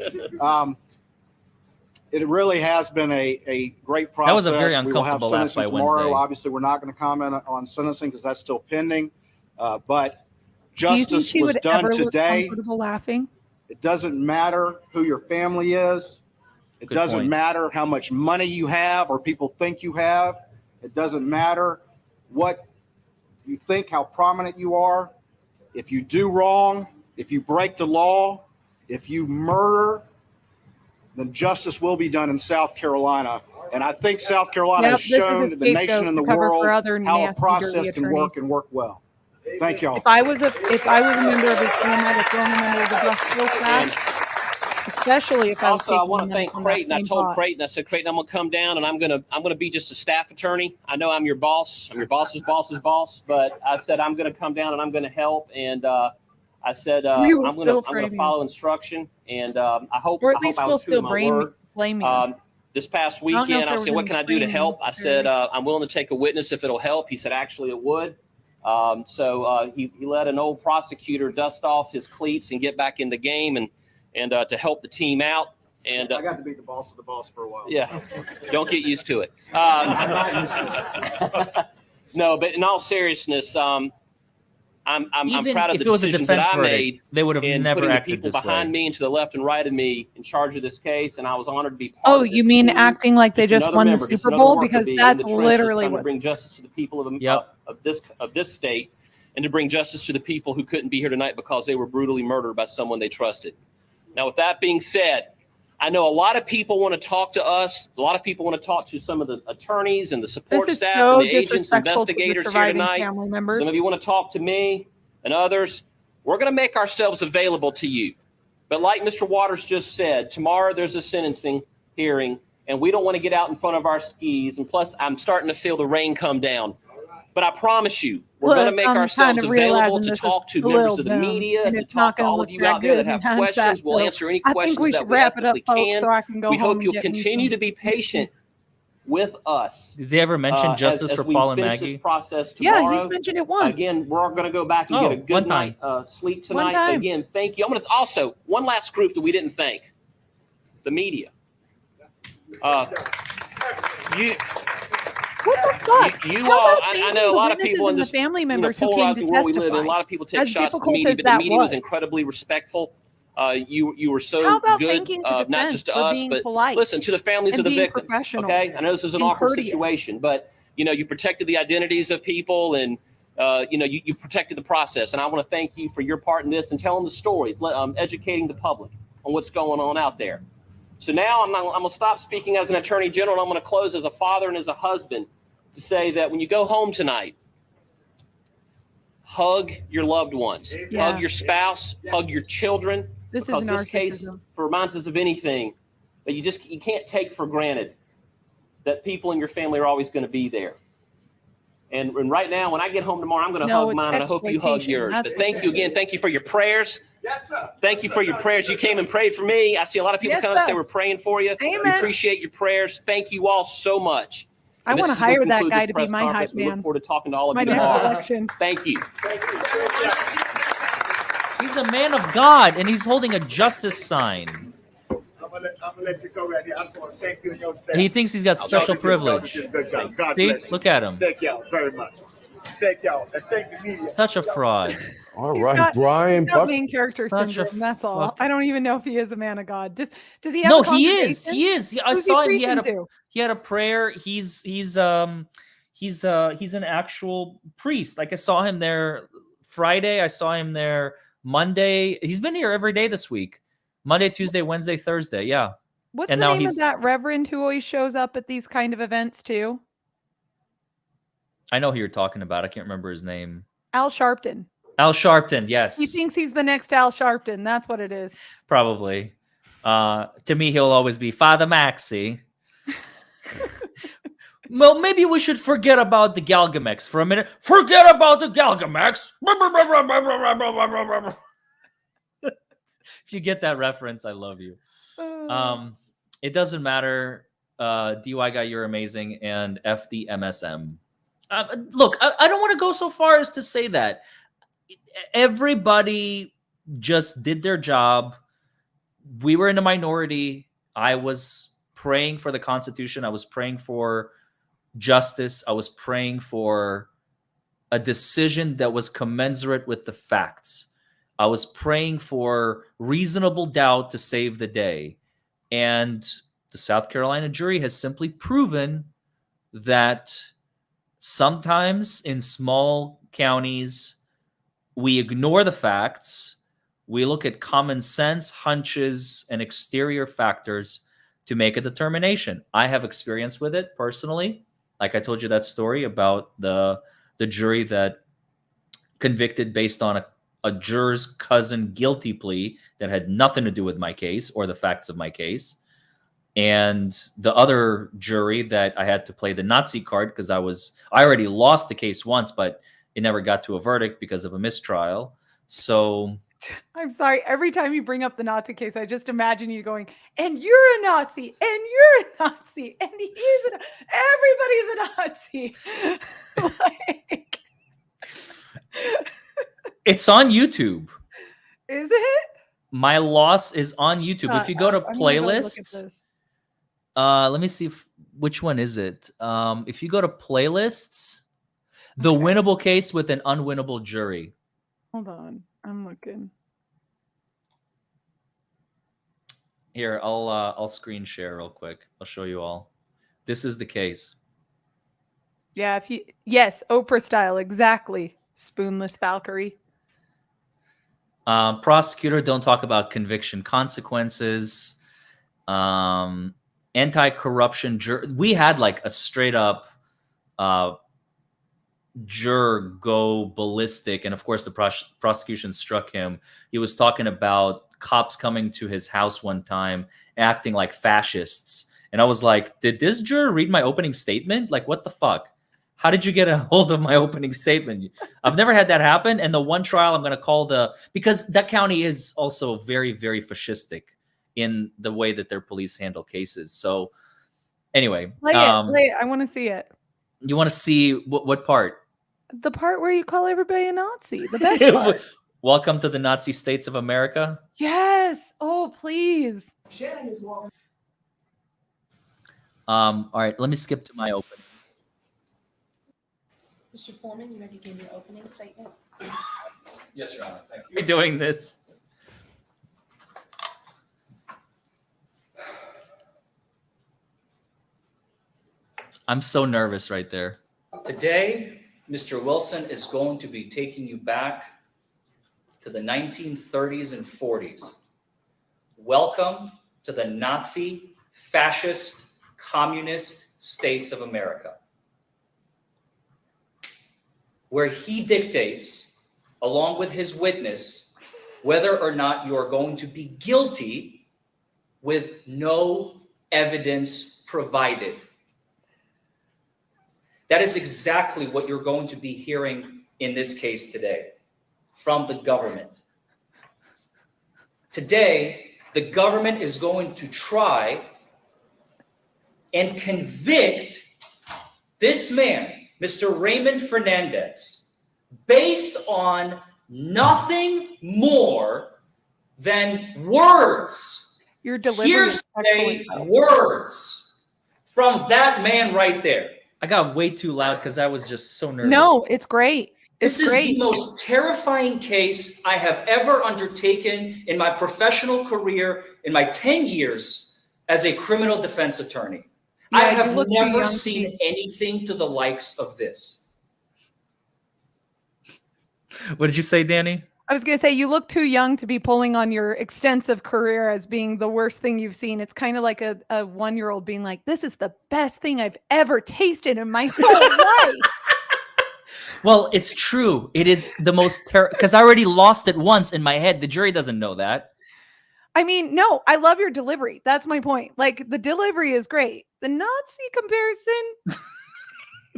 it really has been a great process. That was a very We will have uncomfortable laugh sentencing by tomorrow. Wednesday. Obviously, we're not going to comment on sentencing because that's still pending. But Do you think justice she was would done ever look today. comfortable laughing? It doesn't matter who your family is. It Good doesn't point. matter how much money you have or people think you have. It doesn't matter what you think, how prominent you are. If you do wrong, if you break the law, if you murder, then justice will be done in South Carolina. And I think South Carolina Yep, has this is a shown the nation scapegoat and the to cover for world other how a nasty, process dirty can work attorneys. and work well. Thank y'all. If I was a member of his family, I'd have thrown him under the bus real fast. Especially if I was Also, I taking want him to thank from that Creighton. I same told pot. Creighton, I said, Creighton, I'm going to come down and I'm going to be just a staff attorney. I know I'm your boss. I'm your boss's boss's boss, but I said I'm going to come down and I'm going to help. And I said I'm We will going still to frame you. follow instruction. And I hope Or at I hope least I we'll was true to still my blame word. you. This past don't know if weekend, I there said, was what any can I do to framing help? I said, I'm willing to take a witness if it'll help. He said, actually, it would. So he let an old prosecutor dust off his cleats and get back in the game and to help the team out. And I got to be the boss of the boss for a while. yeah, don't get used to it. I'm not used to it. No, but in all seriousness, I'm Even proud of if the it was a decisions that defense I made verdict, they would have in never putting the acted people this behind way. me and to the left and right of me in charge of this case, and I was honored to be part Oh, of this you mean team. acting like they just Another won the member, just Super another Bowl? worker Because bee in that's the trenches literally trying to what. bring justice to the people of, Yep. of this state, and to bring justice to the people who couldn't be here tonight because they were brutally murdered by someone they trusted. Now, with that being said, I know a lot of people want to talk to us. A lot of people want to talk to some of the attorneys and the support This is staff so and the agents, disrespectful to the investigators here surviving tonight. family members. Some of you want to talk to me and others. We're going to make ourselves available to you. But like Mr. Waters just said, tomorrow there's a sentencing hearing, and we don't want to get out in front of our skis. And plus, I'm starting to feel the rain come down. But I promise you, we're going to make I'm ourselves kind of available realizing to this talk is to a members little of the dumb, media, and to it's talk not to gonna all look of you that out there good that have in hindsight, questions. We'll so answer any I think questions we that should we wrap it up, ethically folks, can. so I can go We home hope and you'll get me continue some- to be patient with us. Did they ever mention justice as for we Paul and finish Maggie? This process Yeah, tomorrow. he's mentioned it once. Again, we're going to go back and Oh, get a one good time. night sleep One tonight. time. Again, thank you. I'm going to also one last group that we didn't thank: the media. You. What the fuck? You How all, about I thanking know a the lot of witnesses people in and the this family members who came polarizing to world we live in. A testify? lot of people take As shots at the difficult media, as but the that media was was. incredibly respectful. You were so How about good, thanking the not defense just to for us, being but polite listen to the families and of the being victims. professional Okay, I know this is an and awkward courteous? situation, but you protected the identities of people, and you protected the process. And I want to thank you for your part in this and telling the stories, educating the public on what's going on out there. So now I'm going to stop speaking as an attorney general, and I'm going to close as a father and as a husband to say that when you go home tonight, hug your loved ones, Yeah. hug your spouse, hug your children. This is because this case narcissism. reminds us of anything that you can't take for granted that people in your family are always going to be there. And right now, when I get home tomorrow, I'm going to No, hug it's mine, and I hope you hug exploitation. yours. That's But thank what you it again. is. Thank you for your prayers. Yes, sir. Thank you for your prayers. You came and prayed for me. I see a lot of people Yes, come and say sir. we're praying for you. We Amen. appreciate your prayers. Thank you all so much. I And this want to is gonna hire that conclude guy this to be press my conference. hype We look man. forward to talking to all of My you next tomorrow. election. Thank you. He's a man of God, and he's holding a justice sign. I'm gonna let you go right here. I just want to thank you and your staff. He thinks he's got special privilege. Good job. God See, bless you. look at him. Thank y'all very much. Thank y'all. And thank the media. Such a fraud. All He's right, got- Brian He's got Buck. main character Such a syndrome. That's all. fuck- I don't even know if he is a man of God. Does he have? No, a he is. congregation? He is. I Who's saw him. preaching to? He had a prayer. He's an actual priest. Like I saw him there Friday. I saw him there Monday. He's been here every day this week. Monday, Tuesday, Wednesday, Thursday. Yeah. What's And the now name of he's- that reverend who always shows up at these kind of events too? I know who you're talking about. I can't remember his name. Al Sharpton. Al Sharpton. Yes. He thinks he's the next Al Sharpton. That's what it is. Probably. To me, he'll always be Father Maxi. Well, maybe we should forget about the Galgamex for a minute. Forget about the Galgamex. If you get that reference, I love you. It doesn't matter. DUI guy, you're amazing. And F the MSM. Look, I don't want to go so far as to say that. Everybody just did their job. We were in a minority. I was praying for the Constitution. I was praying for justice. I was praying for a decision that was commensurate with the facts. I was praying for reasonable doubt to save the day. And the South Carolina jury has simply proven that sometimes in small counties, we ignore the facts. We look at common sense, hunches, and exterior factors to make a determination. I have experience with it personally. Like I told you that story about the jury that convicted based on a juror's cousin guilty plea that had nothing to do with my case or the facts of my case. And the other jury that I had to play the Nazi card because I already lost the case once, but it never got to a verdict because of a mistrial. So I'm sorry. Every time you bring up the Nazi case, I just imagine you going, and you're a Nazi, and you're a Nazi, and everybody's a Nazi. Like, it's on YouTube. is it? My loss is on YouTube. If you go to I'm gonna go look at playlists, this. let me see which one is it. If you go to playlists, the winnable case with an unwinnable jury. Hold on. I'm looking. Here, I'll screen share real quick. I'll show you all. This is the case. Yeah, yes, Oprah style, exactly. Spoonless Valkyrie. Prosecutor, don't talk about conviction consequences. Anti-corruption juror. We had like a straight up juror go ballistic, and of course the prosecution struck him. He was talking about cops coming to his house one time acting like fascists, and I was like, did this juror read my opening statement? Like, what the fuck? How did you get a hold of my opening statement? I've never had that happen. And the one trial I'm going to call because that county is also very, very fascistic in the way that their police handle cases. So anyway, Play it. I want to see it. You want to see what part? The part where you call everybody a Nazi. The best part. Welcome to the Nazi States of America. Yes. Oh, please. All right, let me skip to my opening. Mr. Foreman, you ready to give your opening statement? Yes, Your Honor. Thank you. We're doing this. I'm so nervous right there. Today, Mr. Wilson is going to be taking you back to the 1930s and 40s. Welcome to the Nazi, fascist, communist states of America, where he dictates, along with his witness, whether or not you are going to be guilty with no evidence provided. That is exactly what you're going to be hearing in this case today from the government. Today, the government is going to try and convict This man, Mr. Raymond Fernandez, based on nothing more than words, Your delivery is hearsay excellent. words from that man right there. I got way too loud because I was just so nervous. No, it's great. This It's is great. the most terrifying case I have ever undertaken in my professional career in my 10 years as a criminal defense attorney. Yeah, I you have look too never young to seen be- anything to the likes of this. What did you say, Danny? I was going to say, you look too young to be pulling on your extensive career as being the worst thing you've seen. It's kind of like a 1-year-old being like, this is the best thing I've ever tasted in my whole life. Well, it's true. It is the most because I already lost it once in my head. The jury doesn't know that. I mean, no, I love your delivery. That's my point. Like, the delivery is great. The Nazi comparison,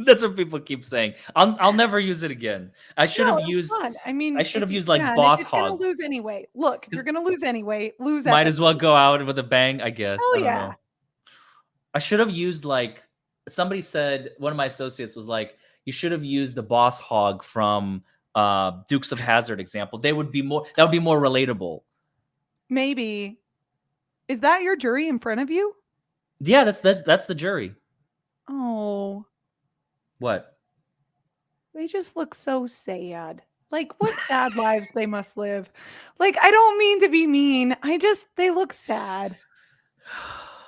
That's what people keep saying. I'll never use it again. I should no, have it was used. fun. I mean, I should have if- used like yeah, and boss it's gonna hog. lose anyway. Look, if you're gonna lose anyway. Lose. Might as ethically. well go out with a bang, I guess. Hell I don't yeah. know. I should have used like somebody said. One of my associates was like, "You should have used the boss hog from Dukes of Hazzard example. They would be more. That would be more relatable." Maybe. Is that your jury in front of you? Yeah, that's the jury. Oh, What? they just look so sad. Like, what sad lives they must live. Like, I don't mean to be mean. They look sad.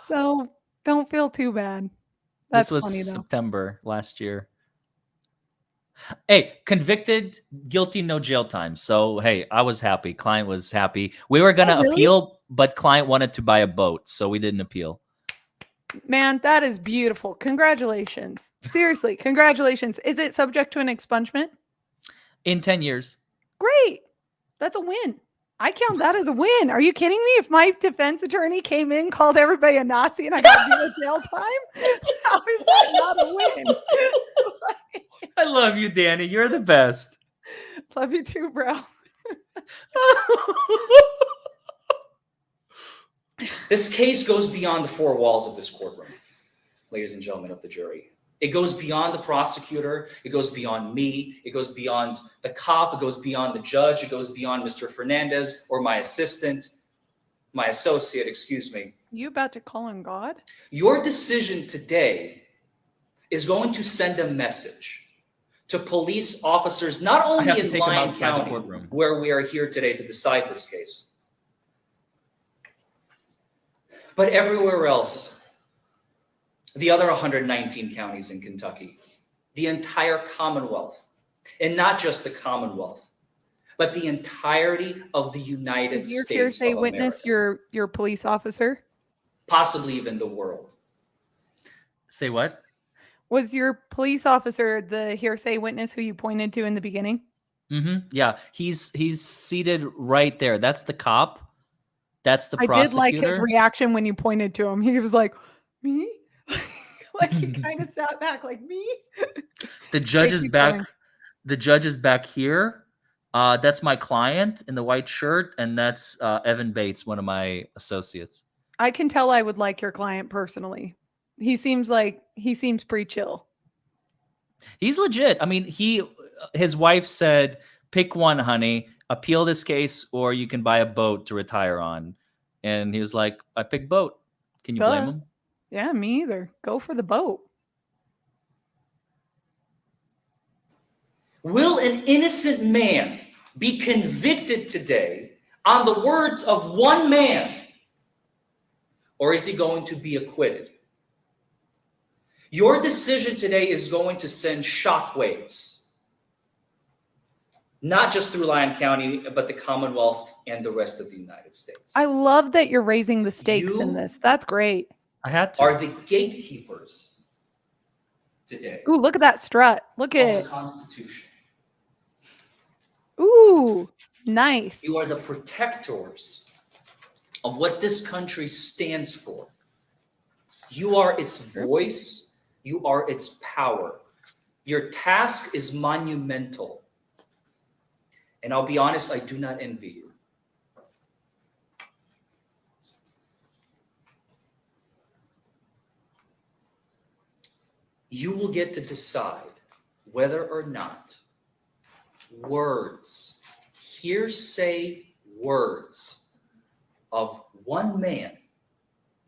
So don't feel too bad. That's This was funny though. September last year. Hey, convicted, guilty, no jail time. So hey, I was happy. Client was happy. We were gonna really? appeal, but client wanted to buy a boat, so we didn't appeal. Man, that is beautiful. Congratulations. Seriously, congratulations. Is it subject to an expungement? In 10 years. Great. That's a win. I count that as a win. Are you kidding me? If my defense attorney came in, called everybody a Nazi, and I got 0 jail time, how is that not a win? I love you, Danny. You're the best. Love you too, bro. This case goes beyond the four walls of this courtroom, ladies and gentlemen of the jury. It goes beyond the prosecutor. It goes beyond me. It goes beyond the cop. It goes beyond the judge. It goes beyond Mr. Fernandez or my assistant, my associate, excuse me. You about to call on God? Your decision today is going to send a message to police officers, not only in Lyon County, where we are here today to decide this case, but everywhere else. The other 119 counties in Kentucky, the entire Commonwealth, and not just the Commonwealth, but the entirety of the United Is your States hearsay of witness America, your police officer? possibly even the world. Say what? Was your police officer the hearsay witness who you pointed to in the beginning? Mm-hmm. Yeah, he's seated right there. That's the cop. That's the I prosecutor. did like his reaction when you pointed to him. He was like, "Me?" Like he kind of sat back, like me. The judge is keep back. going. The judge is back here. That's my client in the white shirt, and that's Evan Bates, one of my associates. I can tell I would like your client personally. He seems pretty chill. He's legit. I mean, his wife said, "Pick one, honey. Appeal this case, or you can buy a boat to retire on." And he was like, "I pick boat." Can you blame Duh. him? Yeah, me either. Go for the boat. Will an innocent man be convicted today on the words of one man, or is he going to be acquitted? Your decision today is going to send shockwaves, not just through Lyon County, but the Commonwealth and the rest of the United States. I love that you're raising the stakes in this. That's great. I had to. Are the gatekeepers today Ooh, look at that strut. Look at of it. the Constitution. Ooh, nice. You are the protectors of what this country stands for. You are its voice. You are its power. Your task is monumental. And I'll be honest, I do not envy you. you will get to decide whether or not words, hearsay words of one man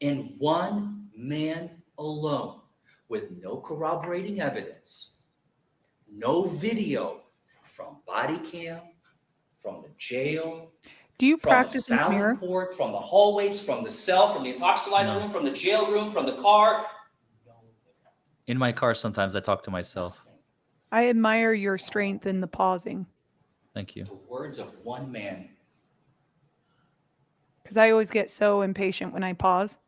and one man alone, with no corroborating evidence, no video from body cam, from the jail, Do you from the practice in the Sally mirror? port, from the hallways, from the cell, from the epoxidized room, from the jail room, from the car. In my car, sometimes I talk to myself. I admire your strength in the pausing, Thank you. The words of one man. because I always get so impatient when I pause.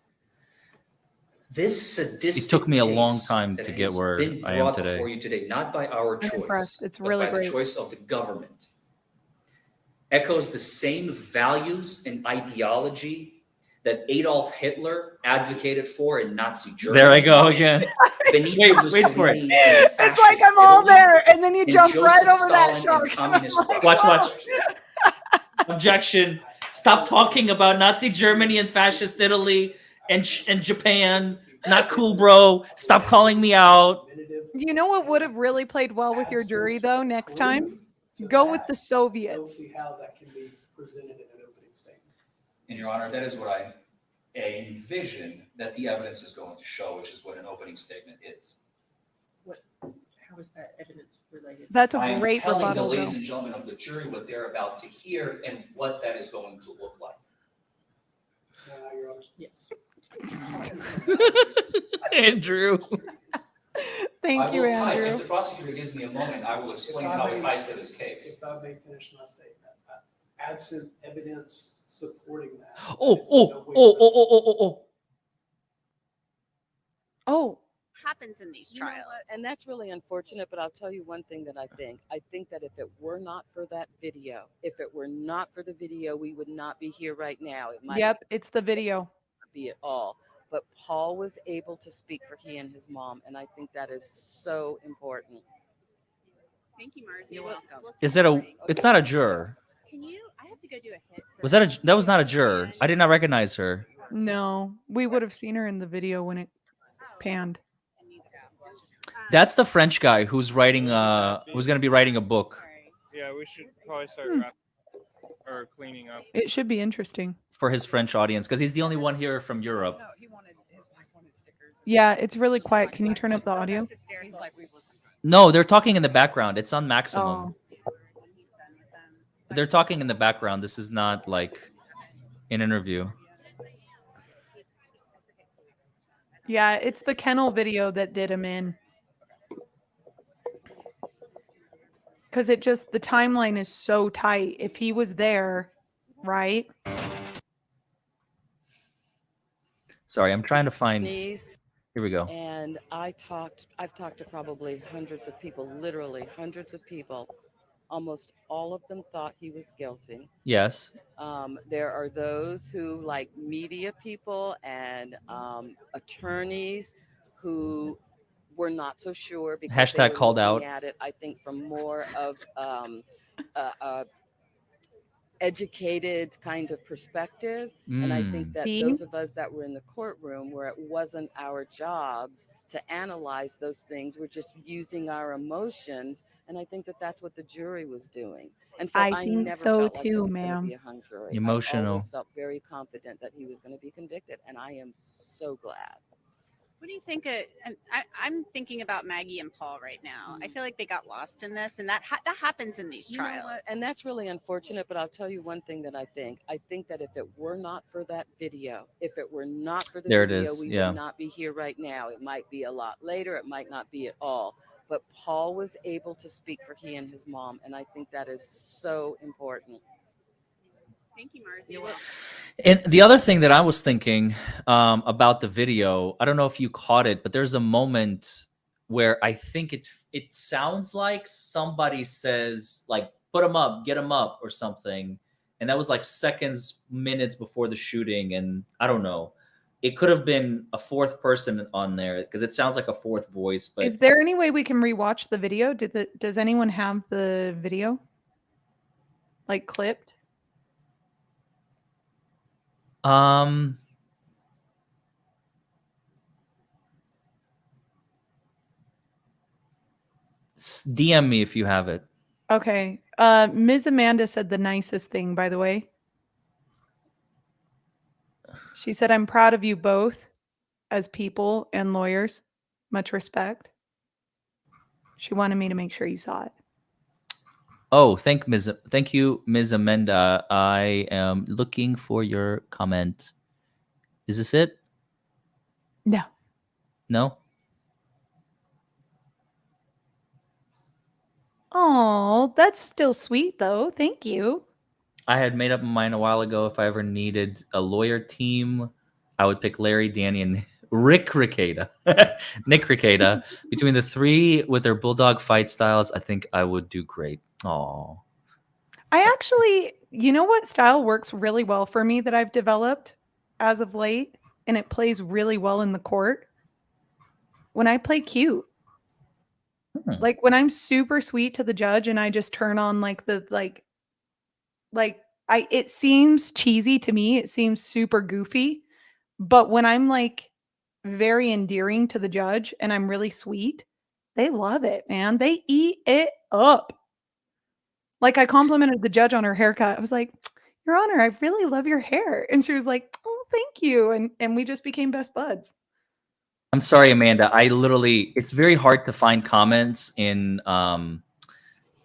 This sadistic It took me a long case time that to get has where been I am brought today. before you today, not by our I'm choice, impressed. It's but really by great. the choice of the government, echoes the same values and ideology that Adolf Hitler advocated for in Nazi Germany. There I go again. Benito Wait for it. Mussolini in It's like fascist I'm all Italy, there, and then you and jump right Joseph over that Stalin in shark. communist Russia. Watch. Objection. Stop talking about Nazi Germany and fascist Italy and Japan. Not cool, bro. Stop calling me out. You know what would have really played well with your jury, though, next time? Go with the Soviets. See how that can be presented in an opening statement. In Your Honor, that is what I envision that the evidence is going to show, which is what an opening statement is. How is that evidence related? That's a I am great telling the rebuttal, ladies though. and gentlemen of the jury what they're about to hear and what that is going to look like. Your Honor. Yes. Andrew. Thank you, If Andrew. the prosecutor gives me a moment, I will explain how it ties to this case. If I may finish my statement, absent evidence supporting that. Oh. Happens in these You know trials. what? And that's really unfortunate, but I'll tell you one thing that I think. I think that if it were not for that video, we would not be here right now. It might Yep, it's the video. not be at all. But Paul was able to speak for he and his mom, and I think that is so important. Thank you, Marcy. You're welcome. Is that a? It's not a juror. Can you? I have to go do a hit. Was that a? That was not a juror. I did not recognize her. No, we would have seen her in the video when it panned. That's the French guy who's writing. Who's going to be writing a book Yeah, we should probably start wrapping or cleaning up. It should be interesting. for his French audience because he's the only one here from Europe. Yeah, it's really quiet. Can you turn up the audio? No, they're talking in the background. It's on maximum. Oh. They're talking in the background. This is not like an interview. Yeah, it's the kennel video that did him in. Because it just, the timeline is so tight. If he was there, right? Sorry, I'm trying to find. Knees. Here we go. And I've talked to probably hundreds of people, literally hundreds of people. Almost all of them thought he was guilty. Yes. There are those who, like media people and attorneys, who were not so sure because Hashtag they were called looking out. at it, I think, from more of educated kind of perspective. And I think that See? those of us that were in the courtroom where it wasn't our jobs to analyze those things, we're just using our emotions. And I think that that's what the jury was doing. And so I think never so felt like too, it was going to ma'am. be a hung jury. I Emotional. always felt very confident that he was going to be convicted. And I am so glad. What do you think? I'm thinking about Maggie and Paul right now. I feel like they got lost in this, and that happens in these You know trials. what? And that's really unfortunate, but I'll tell you one thing that I think. I think that if it were not for that video, There it video, is, we yeah. would not be here right now. It might be a lot later. It might not be at all. But Paul was able to speak for he and his mom, and I think that is so important. Thank you, Marcy. You're welcome. And the other thing that I was thinking about the video, I don't know if you caught it, but there's a moment where I think it sounds like somebody says like, put him up, get him up or something. And that was like minutes before the shooting. And I don't know, it could have been a fourth person on there because it sounds like a fourth voice. But Is there any way we can rewatch the video? Does anyone have the video? Like clipped? DM me if you have it. Okay. Ms. Amanda said the nicest thing, by the way. She said, I'm proud of you both as people and lawyers. Much respect. She wanted me to make sure you saw it. Oh, thank you, Ms. Amanda. I am looking for your comment. Is this it? No. No? Oh, that's still sweet though. Thank you. I had made up my mind a while ago if I ever needed a lawyer team, I would pick Larry, Danny, and Nick Ricada. Between the three with their bulldog fight styles, I think I would do great. Oh. I actually, you know what style works really well for me that I've developed as of late, and it plays really well in the court? When I play cute. Like when I'm super sweet to the judge and I just turn on like it seems cheesy to me. It seems super goofy. But when I'm like very endearing to the judge and I'm really sweet, they love it, man. They eat it up. Like I complimented the judge on her haircut. I was like, Your Honor, I really love your hair. And she was like, oh, thank you. And we just became best buds. I'm sorry, Amanda. It's very hard to find comments in,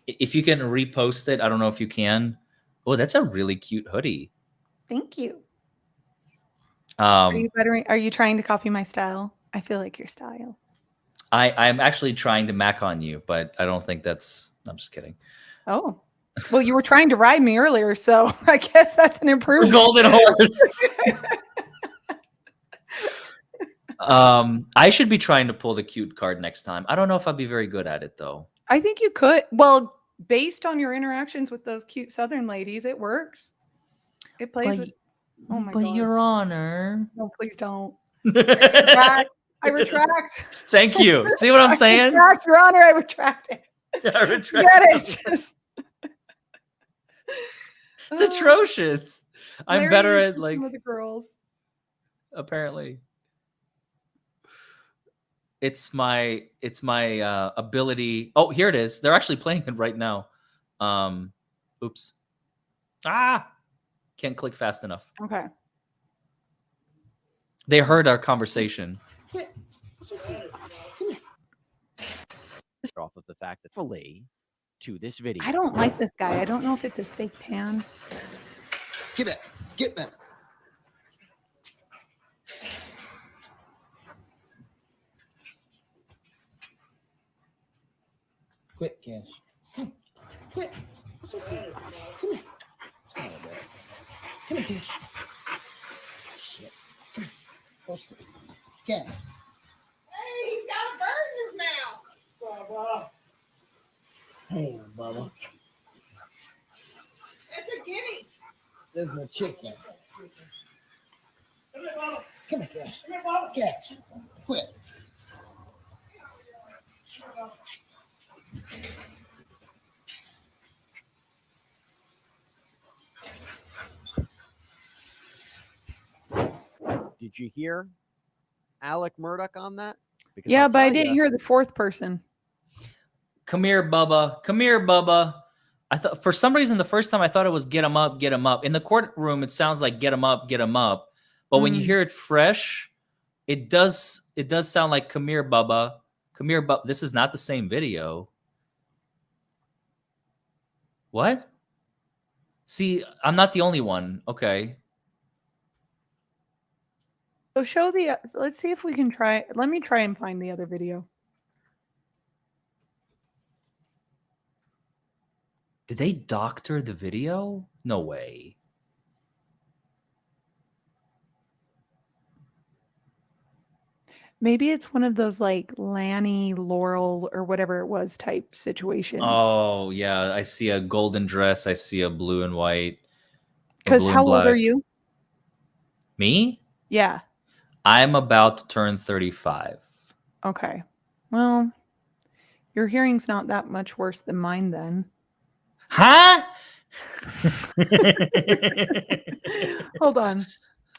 if you can repost it, I don't know if you can. Oh, that's a really cute hoodie. Thank you. Are you trying to copy my style? I feel like your style. I'm actually trying to Mac on you, but I don't think I'm just kidding. Oh, well, you were trying to ride me earlier, so I guess that's an improvement. Golden horse. I should be trying to pull the cute card next time. I don't know if I'll be very good at it though. I think you could. Well, based on your interactions with those cute Southern ladies, it works. It plays with. Oh my God. Your Honor. No, please don't. I retract. Thank you. See what I'm saying? Retract, Your Honor, I retract it. I retract. It's atrocious. I'm Larry better is at like with the girls. Apparently. It's my ability. Oh, here it is. They're actually playing it right now. Oops. Can't click fast enough. Okay. They heard our conversation. Off of the fact that fully to this video. I don't like this guy. I don't know if it's his fake tan. Get back. Get back. Quit, Cash. Come. Quit. That's okay. Come here. It's not bad. Come here, Cash. Shit. Come here. Close to me. Cash. Hey, he's got a bird in his mouth. Bubba. Hey, Bubba. It's a guinea. This is a chicken. Come here, Bubba. Come here, Cash. Come here, Bubba. Cash. Quit. Did you hear Alec Murdaugh on that? Because Yeah, I'll but I tell didn't ya, hear the fourth person. Come here, Bubba. Come here, Bubba. I thought for some reason the first time I thought it was get him up, get him up. In the courtroom, it sounds like get him up, get him up. But when you hear it fresh, it does sound like come here, Bubba. Come here, Bubba. This is not the same video. What? See, I'm not the only one. Okay. So show the. Let's see if we can try. Let me try and find the other video. Did they doctor the video? No way. Maybe it's one of those like Lanny, Laurel, or whatever it was type situations. Oh, yeah. I see a golden dress. I see a blue and white. Because how old are you? Me? Yeah. I'm about to turn 35. Okay. Well, your hearing's not that much worse than mine then. Huh? Hold on.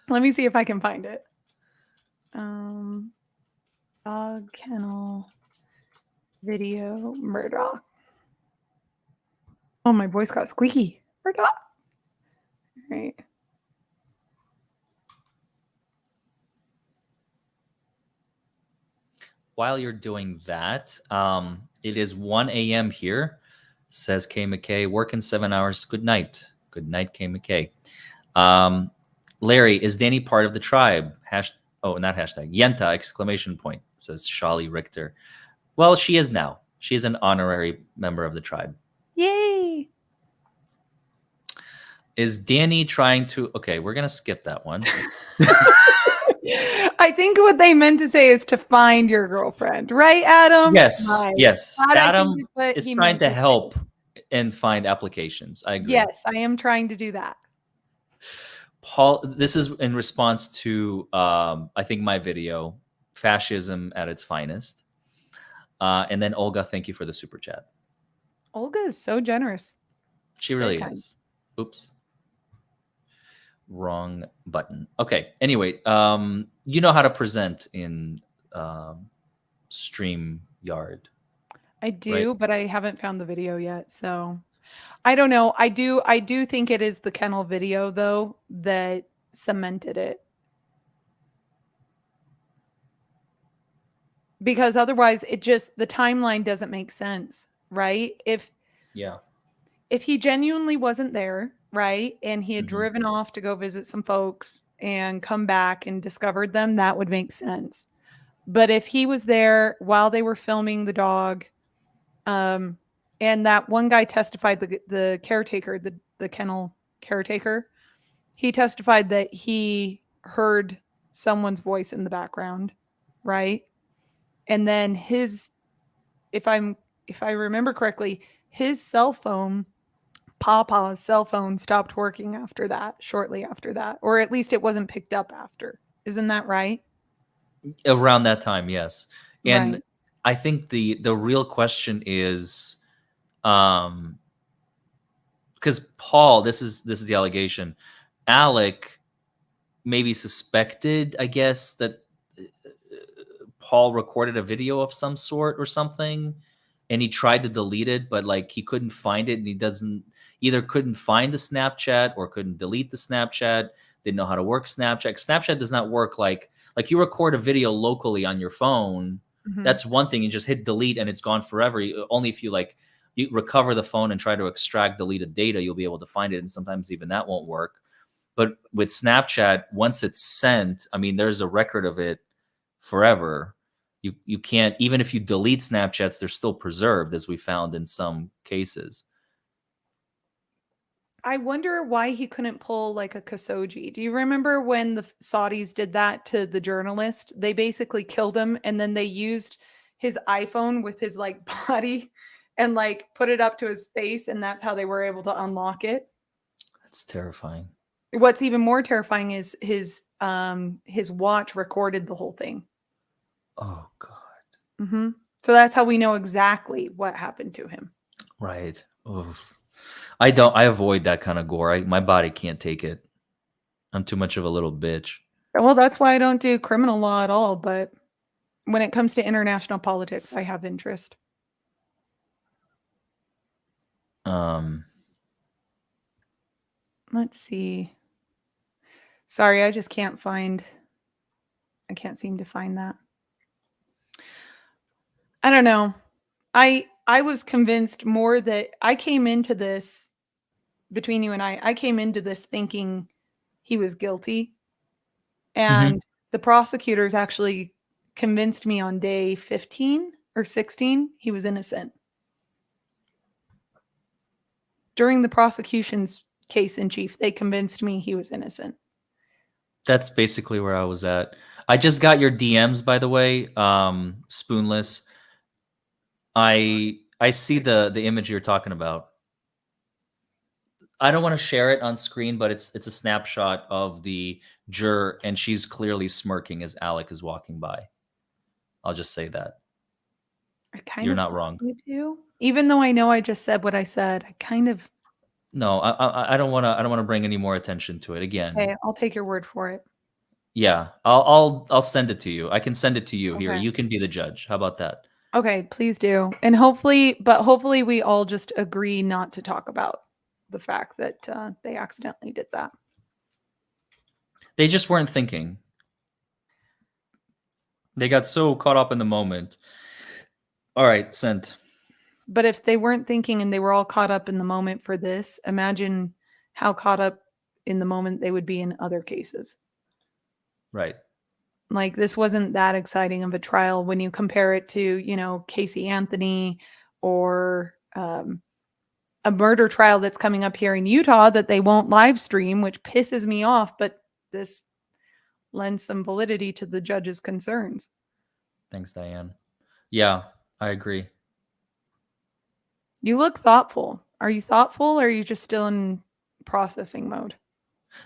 Let me see if I can find it. Dog kennel Video Murdaugh. Oh, my voice got squeaky. Murdaugh. All right. While you're doing that, it is 1 a.m. here, says K. McKay. Working 7 hours. Good night. Good night, K. McKay. Larry, is Danny part of the tribe? Not hashtag. Yenta, exclamation point, says Shali Richter. Well, she is now. She is an honorary member of the tribe. Yay. Is Danny trying to... Okay, we're going to skip that one. I think what they meant to say is to find your girlfriend, right, Adam? Yes, Right. yes. That, I Adam think, is what is he trying meant to say. help and find applications. I agree. Yes, I am trying to do that. Paul, this is in response to, I think, my video, Fascism at its Finest. And then Olga, thank you for the super chat. Olga is so generous. She really Very is. Oops. Wrong button. Okay. Anyway, you know how to present in StreamYard. I do, but I haven't found the video yet, so I don't know. I do think it is the kennel video though that cemented it. Because otherwise it just the timeline doesn't make sense, right? If he genuinely wasn't there, right? And he had driven off to go visit some folks and come back and discovered them, that would make sense. But if he was there while they were filming the dog, and that one guy testified, the caretaker, the kennel caretaker, he testified that he heard someone's voice in the background, right? And then if I remember correctly, his cell phone, Papa's cell phone, stopped working after that, shortly after that, or at least it wasn't picked up after. Isn't that right? Around that time, yes. And Right. I think the real question is, because Paul, this is the allegation. Alec maybe suspected, I guess, that Paul recorded a video of some sort or something, and he tried to delete it, but like he couldn't find it, and he couldn't find the Snapchat or couldn't delete the Snapchat. Didn't know how to work Snapchat. Snapchat does not work like you record a video locally on your phone. Mhm. That's one thing. You just hit delete and it's gone forever. Only if you you recover the phone and try to extract deleted data, you'll be able to find it. And sometimes even that won't work. But with Snapchat, once it's sent, I mean, there's a record of it forever. You can't, even if you delete Snapchats, they're still preserved, as we found in some cases. I wonder why he couldn't pull like a Khashoggi. Do you remember when the Saudis did that to the journalist? They basically killed him, and then they used his iPhone with his like body and like put it up to his face, and that's how they were able to unlock it. That's terrifying. What's even more terrifying is his watch recorded the whole thing. Oh God. Mm-hmm. So that's how we know exactly what happened to him. Right. Oof. I avoid that kind of gore. My body can't take it. I'm too much of a little bitch. Well, that's why I don't do criminal law at all. But when it comes to international politics, I have interest. Let's see. Sorry, I just can't find. I can't seem to find that. I don't know. I was convinced more that I came into this, between you and I came into this thinking he was guilty. And the prosecutors actually convinced me on day 15 or 16 he was innocent. During the prosecution's case in chief, they convinced me he was innocent. That's basically where I was at. I just got your DMs, by the way, Spoonless. I see the image you're talking about. I don't want to share it on screen, but it's a snapshot of the juror, and she's clearly smirking as Alec is walking by. I'll just say that. You're not wrong. You do? Even though I know I just said what I said, I kind of. No, I don't want to bring any more attention to it again. Okay, I'll take your word for it. Yeah, I'll send it to you. I can send it to you here. Okay. You can be the judge. How about that? Okay, please do. And hopefully we all just agree not to talk about the fact that they accidentally did that. They just weren't thinking. They got so caught up in the moment. All right, sent. But if they weren't thinking and they were all caught up in the moment for this, imagine how caught up in the moment they would be in other cases. Right. Like, this wasn't that exciting of a trial when you compare it to, you know, Casey Anthony or a murder trial that's coming up here in Utah that they won't live stream, which pisses me off. But this lends some validity to the judge's concerns. Thanks, Diane. Yeah, I agree. You look thoughtful. Are you thoughtful or are you just still in processing mode?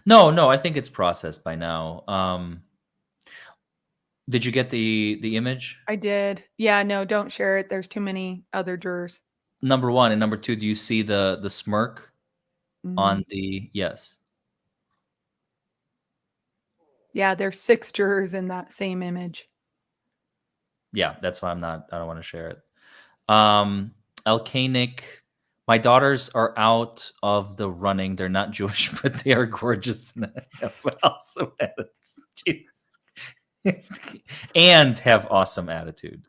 No, I think it's processed by now. Did you get the image? I did. Yeah, no, don't share it. There's too many other jurors. Number one and number two, do you see the smirk on the yes? Yeah, there's 6 jurors in that same image. Yeah, that's why I don't want to share it. Elkanik, my daughters are out of the running. They're not Jewish, but they are gorgeous and have awesome attitude. And have awesome attitude.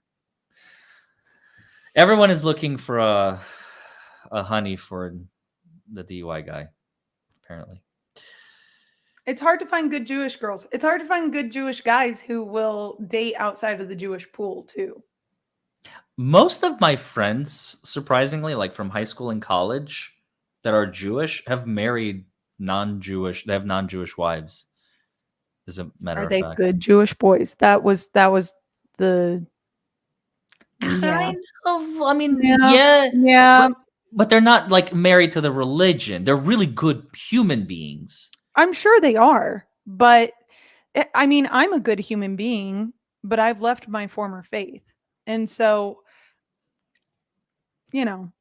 Everyone is looking for a honey for the DUI guy, apparently. It's hard to find good Jewish girls. It's hard to find good Jewish guys who will date outside of the Jewish pool, too. Most of my friends, surprisingly, like from high school and college that are Jewish, have married non-Jewish. They have non-Jewish wives. As a matter Are of they fact. good Jewish boys? That was the kind of. I mean, Yeah. yeah. But they're not like married to the religion. They're really good human beings. I'm sure they are, but I mean, I'm a good human being, but I've left my former faith. And so, you know,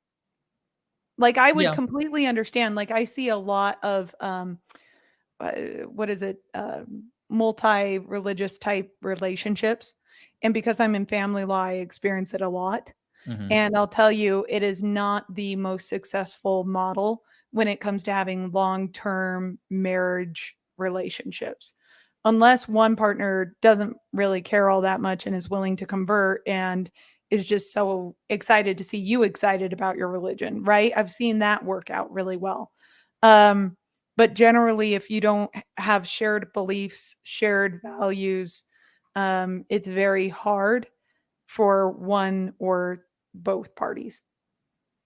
like I would completely understand. Like I see a lot of multi-religious type relationships. And because I'm in family law, I experience it a lot. And I'll tell you, it is not the most successful model when it comes to having long-term marriage relationships. Unless one partner doesn't really care all that much and is willing to convert and is just so excited to see you excited about your religion, right? I've seen that work out really well. But generally, if you don't have shared beliefs, shared values, it's very hard for one or both parties.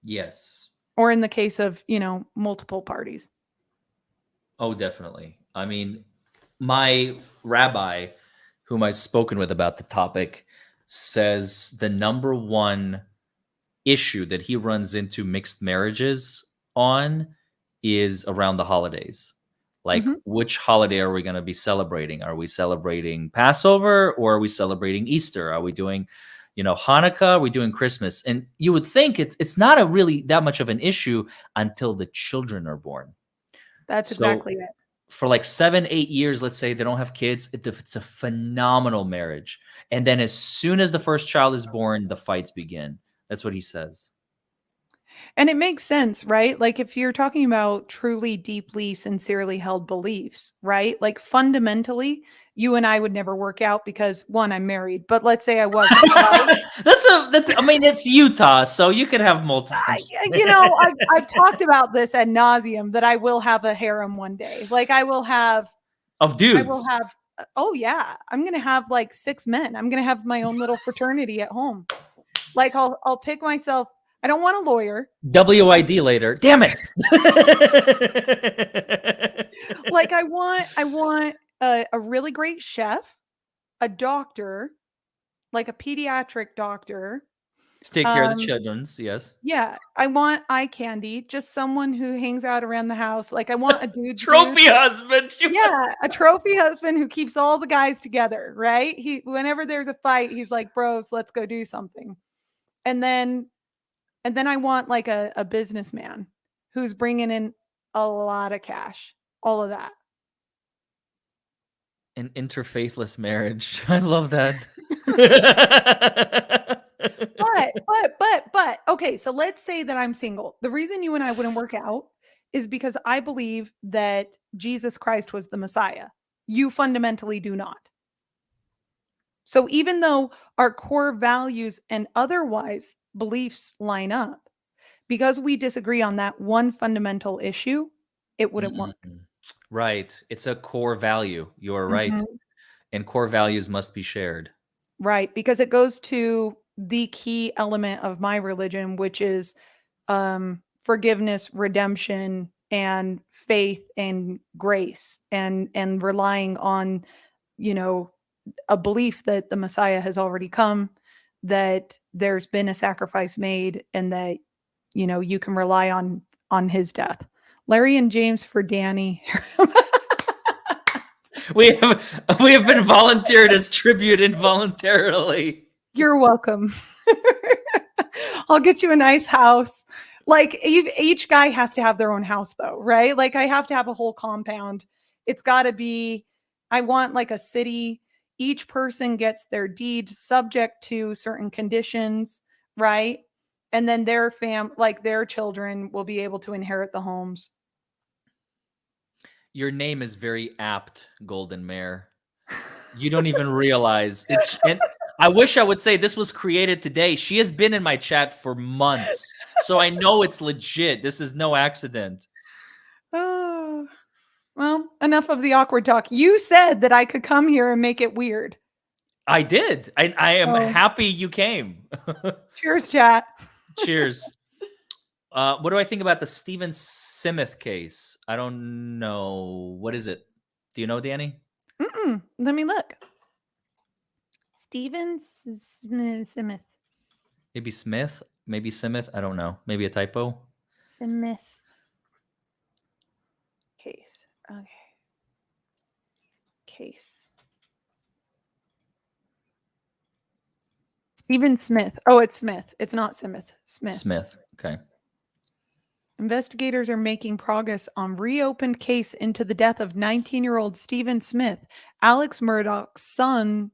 Yes. Or in the case of, you know, multiple parties. Oh, definitely. I mean, my rabbi, whom I've spoken with about the topic, says the number one issue that he runs into mixed marriages on is around the holidays. Like, which holiday are we going to be celebrating? Are we celebrating Passover or are we celebrating Easter? Are we doing, you know, Hanukkah? Are we doing Christmas? And you would think it's not a really that much of an issue until the children are born. That's exactly it. For like 7-8 years, let's say they don't have kids, it's a phenomenal marriage. And then as soon as the first child is born, the fights begin. That's what he says. And it makes sense, right? Like if you're talking about truly, deeply, sincerely held beliefs, right? Like fundamentally, you and I would never work out because one, I'm married, but let's say I wasn't. Right? I mean, it's Utah, so you could have multiple. You know, I've talked about this ad nauseum that I will have a harem one day. Like I will have of dudes. I will have. Oh yeah, I'm gonna have like 6 men. I'm gonna have my own little fraternity at home. Like I'll pick myself. I don't want a lawyer. WID later. Damn it. Like I want a really great chef, a doctor, like a pediatric doctor. To take care of the children's, yes. Yeah. I want eye candy, just someone who hangs out around the house. Like I want a dude. Trophy husband. Yeah, a trophy husband who keeps all the guys together, right? Whenever there's a fight, he's like, bros, let's go do something. And then I want like a businessman who's bringing in a lot of cash, all of that. An interfaithless marriage. I love that. but okay, so let's say that I'm single. The reason you and I wouldn't work out is because I believe that Jesus Christ was the Messiah. You fundamentally do not. So even though our core values and otherwise beliefs line up, because we disagree on that one fundamental issue, it wouldn't work. Right. It's a core value. You're right. Mhm. And core values must be shared. Right, because it goes to the key element of my religion, which is forgiveness, redemption, and faith and grace, and relying on, you know, a belief that the Messiah has already come, that there's been a sacrifice made, and that, you know, you can rely on his death. Larry and James for Danny. We have been volunteered as tribute involuntarily. You're welcome. I'll get you a nice house. Like each guy has to have their own house though, right? Like I have to have a whole compound. It's got to be, I want like a city. Each person gets their deed subject to certain conditions, right? And then their like their children will be able to inherit the homes. Your name is very apt, Golden Mare. You don't even realize it's. And I wish I would say this was created today. She has been in my chat for months, so I know it's legit. This is no accident. Oh, well, enough of the awkward talk. You said that I could come here and make it weird. I did. I am happy you came. Cheers, chat. Cheers. What do I think about the Stephen Smith case? I don't know. What is it? Do you know, Danny? Let me look. Stephen Smith. Maybe Smith? Maybe Smith? I don't know. Maybe a typo? Smith. Case. Okay. Case. Stephen Smith. Oh, it's Smith. It's not Smith. Smith. Smith. Okay. Investigators are making progress on reopened case into the death of 19-year-old Stephen Smith, Alex Murdaugh's son,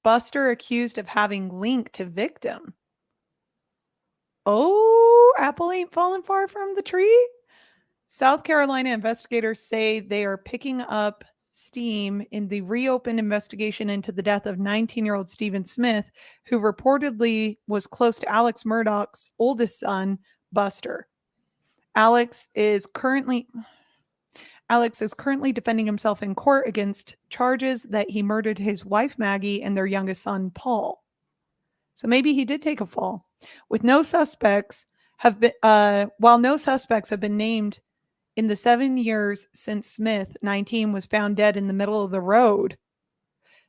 Buster accused of having link to victim. Oh, apple ain't falling far from the tree. South Carolina investigators say they are picking up steam in the reopened investigation into the death of 19-year-old Stephen Smith, who reportedly was close to Alex Murdaugh's oldest son, Buster. Alex is currently defending himself in court against charges that he murdered his wife Maggie and their youngest son Paul. So maybe he did take a fall. While no suspects have been named in the 7 years since Smith, 19, was found dead in the middle of the road,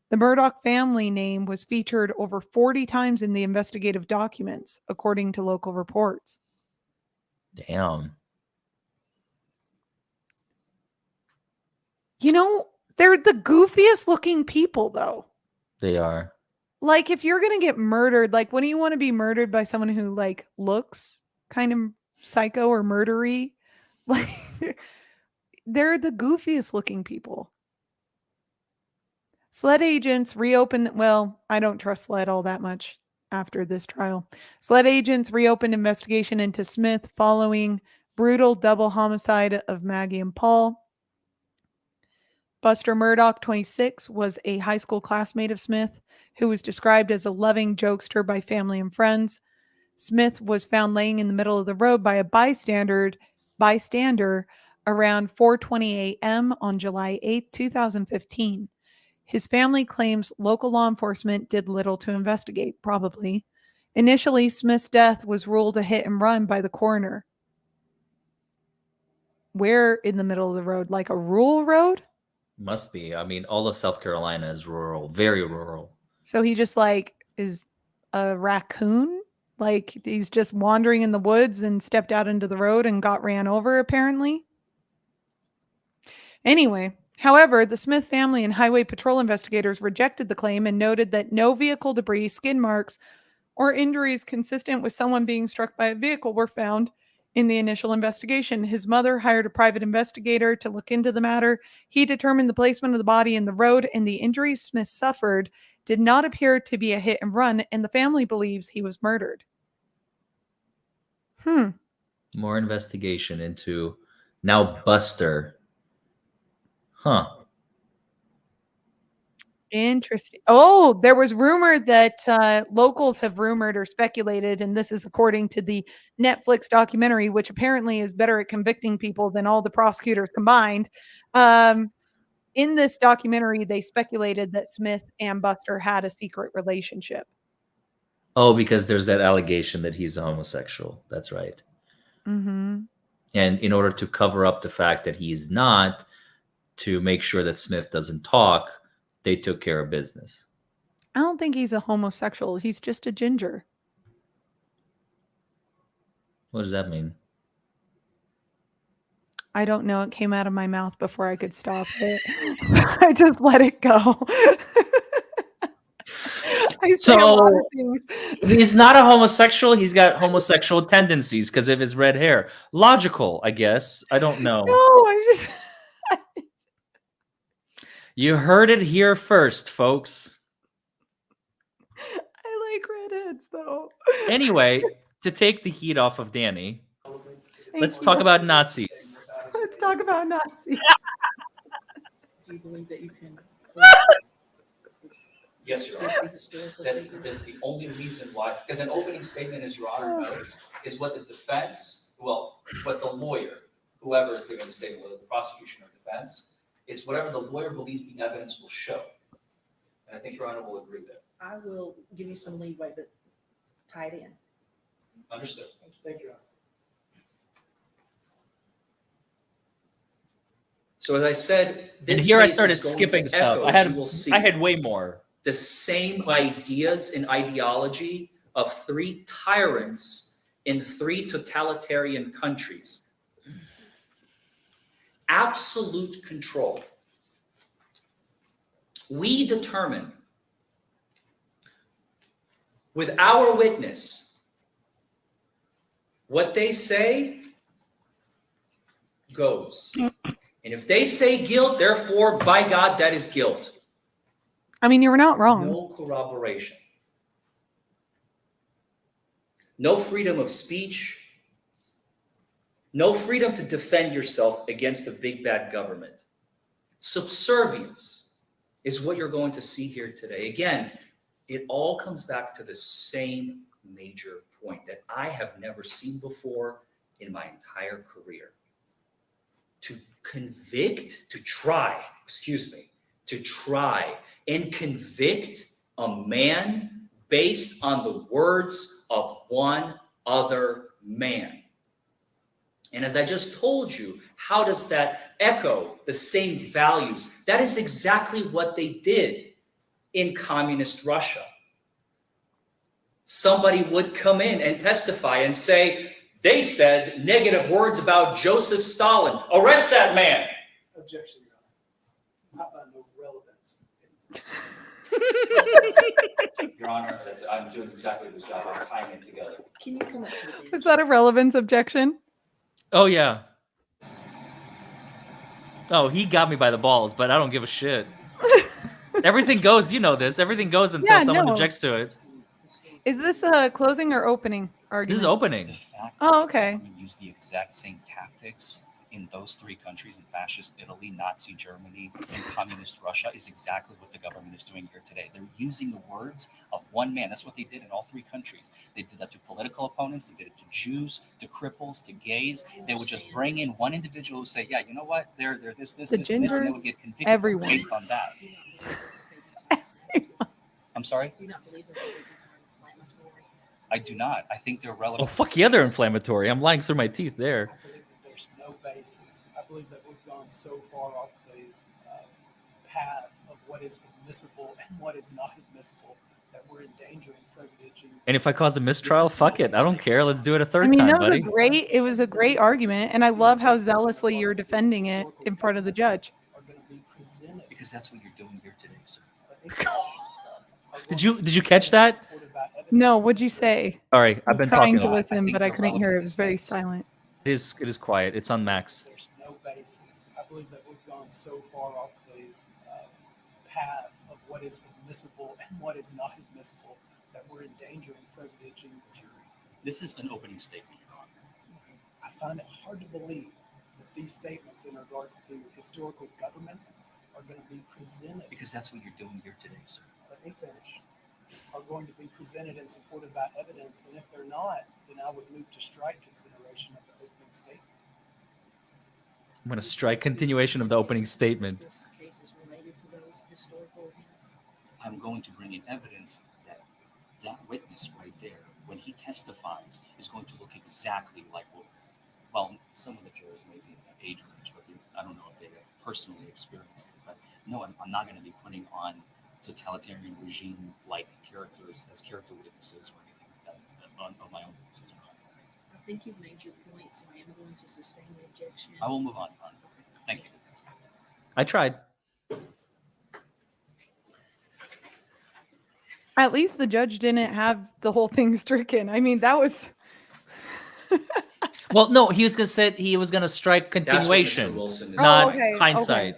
the Murdaugh family name was featured over 40 times in the investigative documents, according to local reports. Damn. You know, they're the goofiest looking people, though. They are. Like, if you're going to get murdered, like, wouldn't you want to be murdered by someone who, like, looks kind of psycho or murdery? Like, they're the goofiest looking people. SLED agents reopened. Well, I don't trust SLED all that much after this trial. SLED agents reopened investigation into Smith following brutal double homicide of Maggie and Paul. Buster Murdaugh, 26, was a high school classmate of Smith, who was described as a loving jokester by family and friends. Smith was found laying in the middle of the road by a bystander around 4:20 a.m. on July 8, 2015. His family claims local law enforcement did little to investigate, probably. Initially, Smith's death was ruled a hit and run by the coroner. Where in the middle of the road? Like a rural road? Must be. I mean, all of South Carolina is rural, very rural. So he just like is a raccoon? Like he's just wandering in the woods and stepped out into the road and got ran over, apparently. Anyway, however, the Smith family and highway patrol investigators rejected the claim and noted that no vehicle debris, skid marks, or injuries consistent with someone being struck by a vehicle were found In the initial investigation, his mother hired a private investigator to look into the matter. He determined the placement of the body in the road and the injuries Smith suffered did not appear to be a hit and run, and the family believes he was murdered. More investigation into now Buster. Huh. Interesting. Oh, there was rumor that locals have rumored or speculated, and this is according to the Netflix documentary, which apparently is better at convicting people than all the prosecutors combined. In this documentary, they speculated that Smith and Buster had a secret relationship. Oh, because there's that allegation that he's a homosexual. That's right. Mm-hmm. And in order to cover up the fact that he is not, to make sure that Smith doesn't talk, they took care of business. I don't think he's a homosexual. He's just a ginger. What does that mean? I don't know. It came out of my mouth before I could stop it. I just let it go. I say a lot of things. He's not a homosexual. He's got homosexual tendencies because of his red hair. Logical, I guess. I don't know. No, I'm just... You heard it here first, folks. I like redheads, though. Anyway, to take the heat off of Danny, let's you. talk about Nazis. Let's talk about Nazis. Do you believe that you can? Yes, Your Honor. That's the only reason why. Because an opening statement, as Your Honor knows, is what the defense, well, what the lawyer, whoever is giving the statement, whether the prosecution or defense, it's whatever the lawyer believes the evidence will show. And I think Your Honor will agree there. I will give you some leeway, but tie it in. Understood. Thank you. So as I said, this and here I case started is going skipping to stuff. echo, you will see. I had way more. The same ideas and ideology of 3 tyrants in 3 totalitarian countries. Absolute control. We determine with our witness what they say goes. And if they say guilt, therefore, by God, that is guilt. I mean, you were not wrong. No corroboration. No freedom of speech. No freedom to defend yourself against the big bad government. Subservience is what you're going to see here today. Again, it all comes back to the same major point that I have never seen before in my entire career. To try and convict a man based on the words of one other man. And as I just told you, how does that echo the same values? That is exactly what they did in communist Russia. Somebody would come in and testify and say, they said negative words about Joseph Stalin. Arrest that man. Objection, Your Honor. How about no relevance? Your Honor, I'm doing exactly this job. I'm tying it together. Can you come up to the bench? Is that a relevance objection? Oh, yeah. Oh, he got me by the balls, but I don't give a shit. Everything goes, you know this. Everything goes until someone objects to it. Is this a closing or opening argument? This is opening. Oh, okay. Use the exact same tactics in those 3 countries, in fascist Italy, Nazi Germany, and communist Russia, is exactly what the government is doing here today. They're using the words of one man. That's what they did in all 3 countries. They did that to political opponents. They did it to Jews, to cripples, to gays. They would just bring in one individual who say, yeah, you know what? They're this, and they would get convicted based on that. I'm sorry? Do you not believe those statements are inflammatory? I do not. I think they're relevant. Oh, fuck yeah, they're inflammatory. I'm lying through my teeth there. I believe that there's no basis. I believe that we've gone so far off the path of what is admissible and what is not admissible that we're endangering presidential. And if I cause a mistrial, fuck it. I don't care. Let's do it a third I mean, time, that was buddy. it was a great argument, and I love how zealously you're defending it in front of the judge. Because that's what you're doing here today, sir. Did you catch that? No, what'd you say? Sorry, I've been trying talking to a lot. listen, but I couldn't hear. It was very silent. It is quiet. It's on max. There's no basis. I believe that we've gone so far off the path of what is admissible and what is not admissible that we're endangering presidential jury. This is an opening statement, Your Honor. I find it hard to believe that these statements in regards to historical governments are going to be presented. Because that's what you're doing here today, sir. Let me finish. Are going to be presented and supported by evidence, and if they're not, then I would move to strike consideration of the opening statement. I'm going to strike continuation of the opening statement. This case is related to those historical events. I'm going to bring in evidence that that witness right there, when he testifies, is going to look exactly like well, some of the jurors may be in that age range, but I don't know if they have personally experienced it. But no, I'm not going to be putting on totalitarian regime-like characters as character witnesses or anything like that of my own witnesses. I think you've made your point, so I am going to sustain the objection. I will move on, Your Honor. Thank you. I tried. At least the judge didn't have the whole thing stricken. I mean, that was. Well, no, he was gonna strike continuation, Mr. Wilson is not doing. hindsight.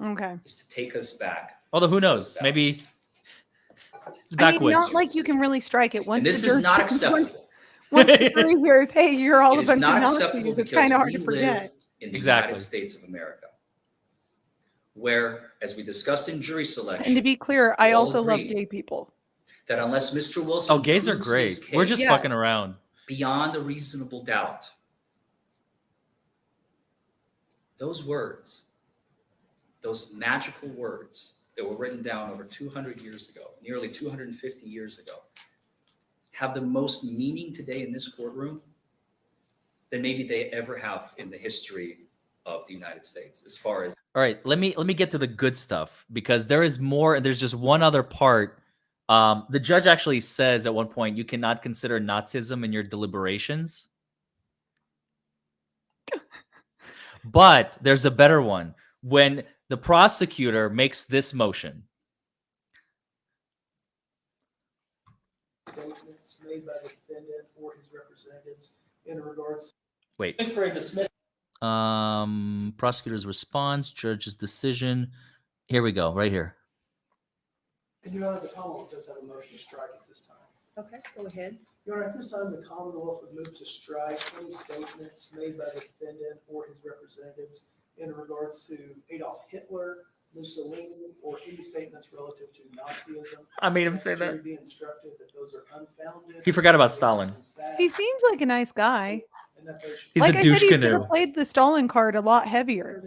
Okay. Is to take us back. Although who knows? Maybe it's backwards. Not like you can really strike it once. And this the is jury- not acceptable. Once the jury hears, hey, you're all It a is bunch not of Nazis. acceptable It's because kind of hard we to live forget. in the Exactly. United States of America, where, as we discussed in jury selection, And to be clear, I we all also love agreed gay people. that unless Mr. Wilson Oh, gays are proves great. his We're just case fucking around. beyond a reasonable doubt, those words, those magical words that were written down over 200 years ago, nearly 250 years ago, have the most meaning today in this courtroom than maybe they ever have in the history of the United States, as far as. All right, let me get to the good stuff because there is more. There's just one other part. The judge actually says at one point you cannot consider Nazism in your deliberations. But there's a better one. When the prosecutor makes this motion. Statements made by the defendant or his representatives in regards. Wait. For a dismissal. Prosecutor's response, judge's decision. Here we go, right here. And Your Honor, the Commonwealth does have a motion to strike at this time. Okay, go ahead. Your Honor, at this time, the Commonwealth would move to strike any statements made by the defendant or his representatives in regards to Adolf Hitler, Mussolini, or any statements relative to Nazism. I made him say The jury that. be instructed that those are unfounded. He forgot about Stalin. He seems like a nice guy. And that they should- He's like a I said, he douche should canoe. have played the Stalin card a lot heavier.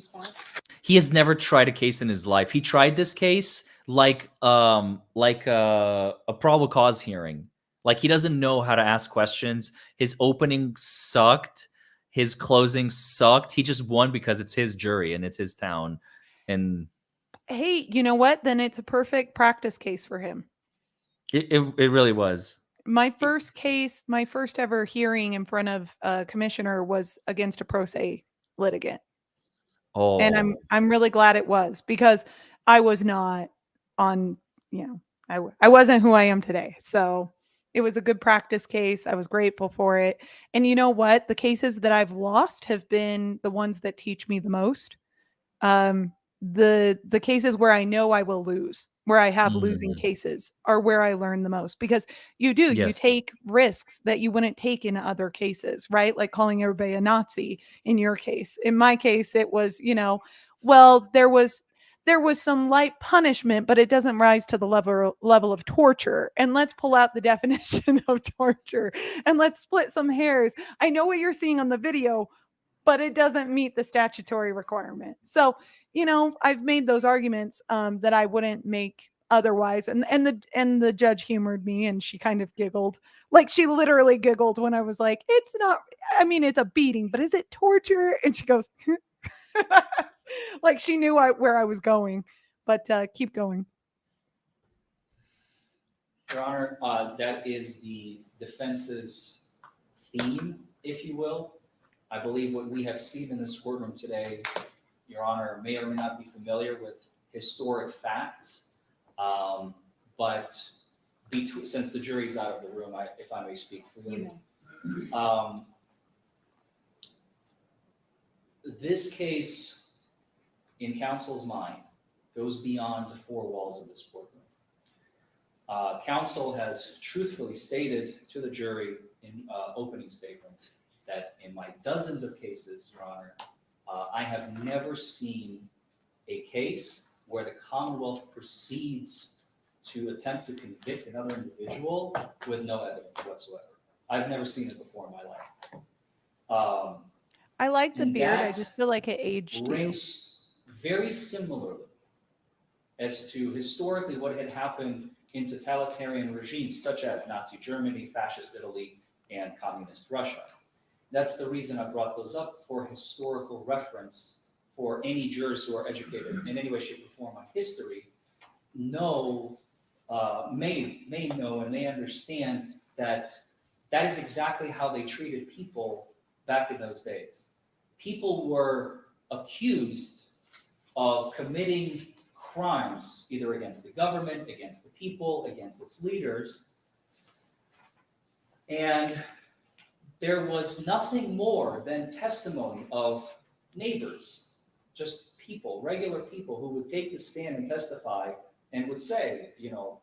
He has never tried a case in his life. He tried this case like a probable cause hearing. Like he doesn't know how to ask questions. His opening sucked. His closing sucked. He just won because it's his jury and it's his town. And Hey, you know what? Then it's a perfect practice case for him. it really was. My first case, my first ever hearing in front of a commissioner was against a pro se litigant. Oh, And I'm really glad it was because I was not on, I wasn't who I am today. So it was a good practice case. I was grateful for it. And you know what? The cases that I've lost have been the ones that teach me the most. The cases where I know I will lose, where I have losing cases, are where I learn the most because you Yes. take risks that you wouldn't take in other cases, right? Like calling everybody a Nazi in your case. In my case, it was, well, there was some light punishment, but it doesn't rise to the level of torture. And let's pull out the definition of torture and let's split some hairs. I know what you're seeing on the video, but it doesn't meet the statutory requirement. So, I've made those arguments that I wouldn't make otherwise. And the judge humored me and she kind of giggled. Like she literally giggled when I was like, it's not, it's a beating, but is it torture? And she goes, like she knew where I was going, but keep going. Your Honor, that is the defense's theme, if you will. I believe what we have seen in this courtroom today, Your Honor, may or may not be familiar with historic facts, but since the jury's out of the room, if I may speak freely, this case, in counsel's mind, goes beyond the four walls of this courtroom. Counsel has truthfully stated to the jury in opening statements that in my dozens of cases, Your Honor, I have never seen a case where the Commonwealth proceeds to attempt to convict another individual with no evidence whatsoever. I've never seen it before in my life. I like the And beard. I that just feel like it aged you. Rings very similarly as to historically what had happened in totalitarian regimes such as Nazi Germany, Fascist Italy, and Communist Russia. That's the reason I brought those up, for historical reference for any jurors who are educated in any way, shape, or form on history, may know and may understand that that is exactly how they treated people back in those days. People were accused of committing crimes, either against the government, against the people, against its leaders. And there was nothing more than testimony of neighbors, just people, regular people who would take the stand and testify and would say, you know,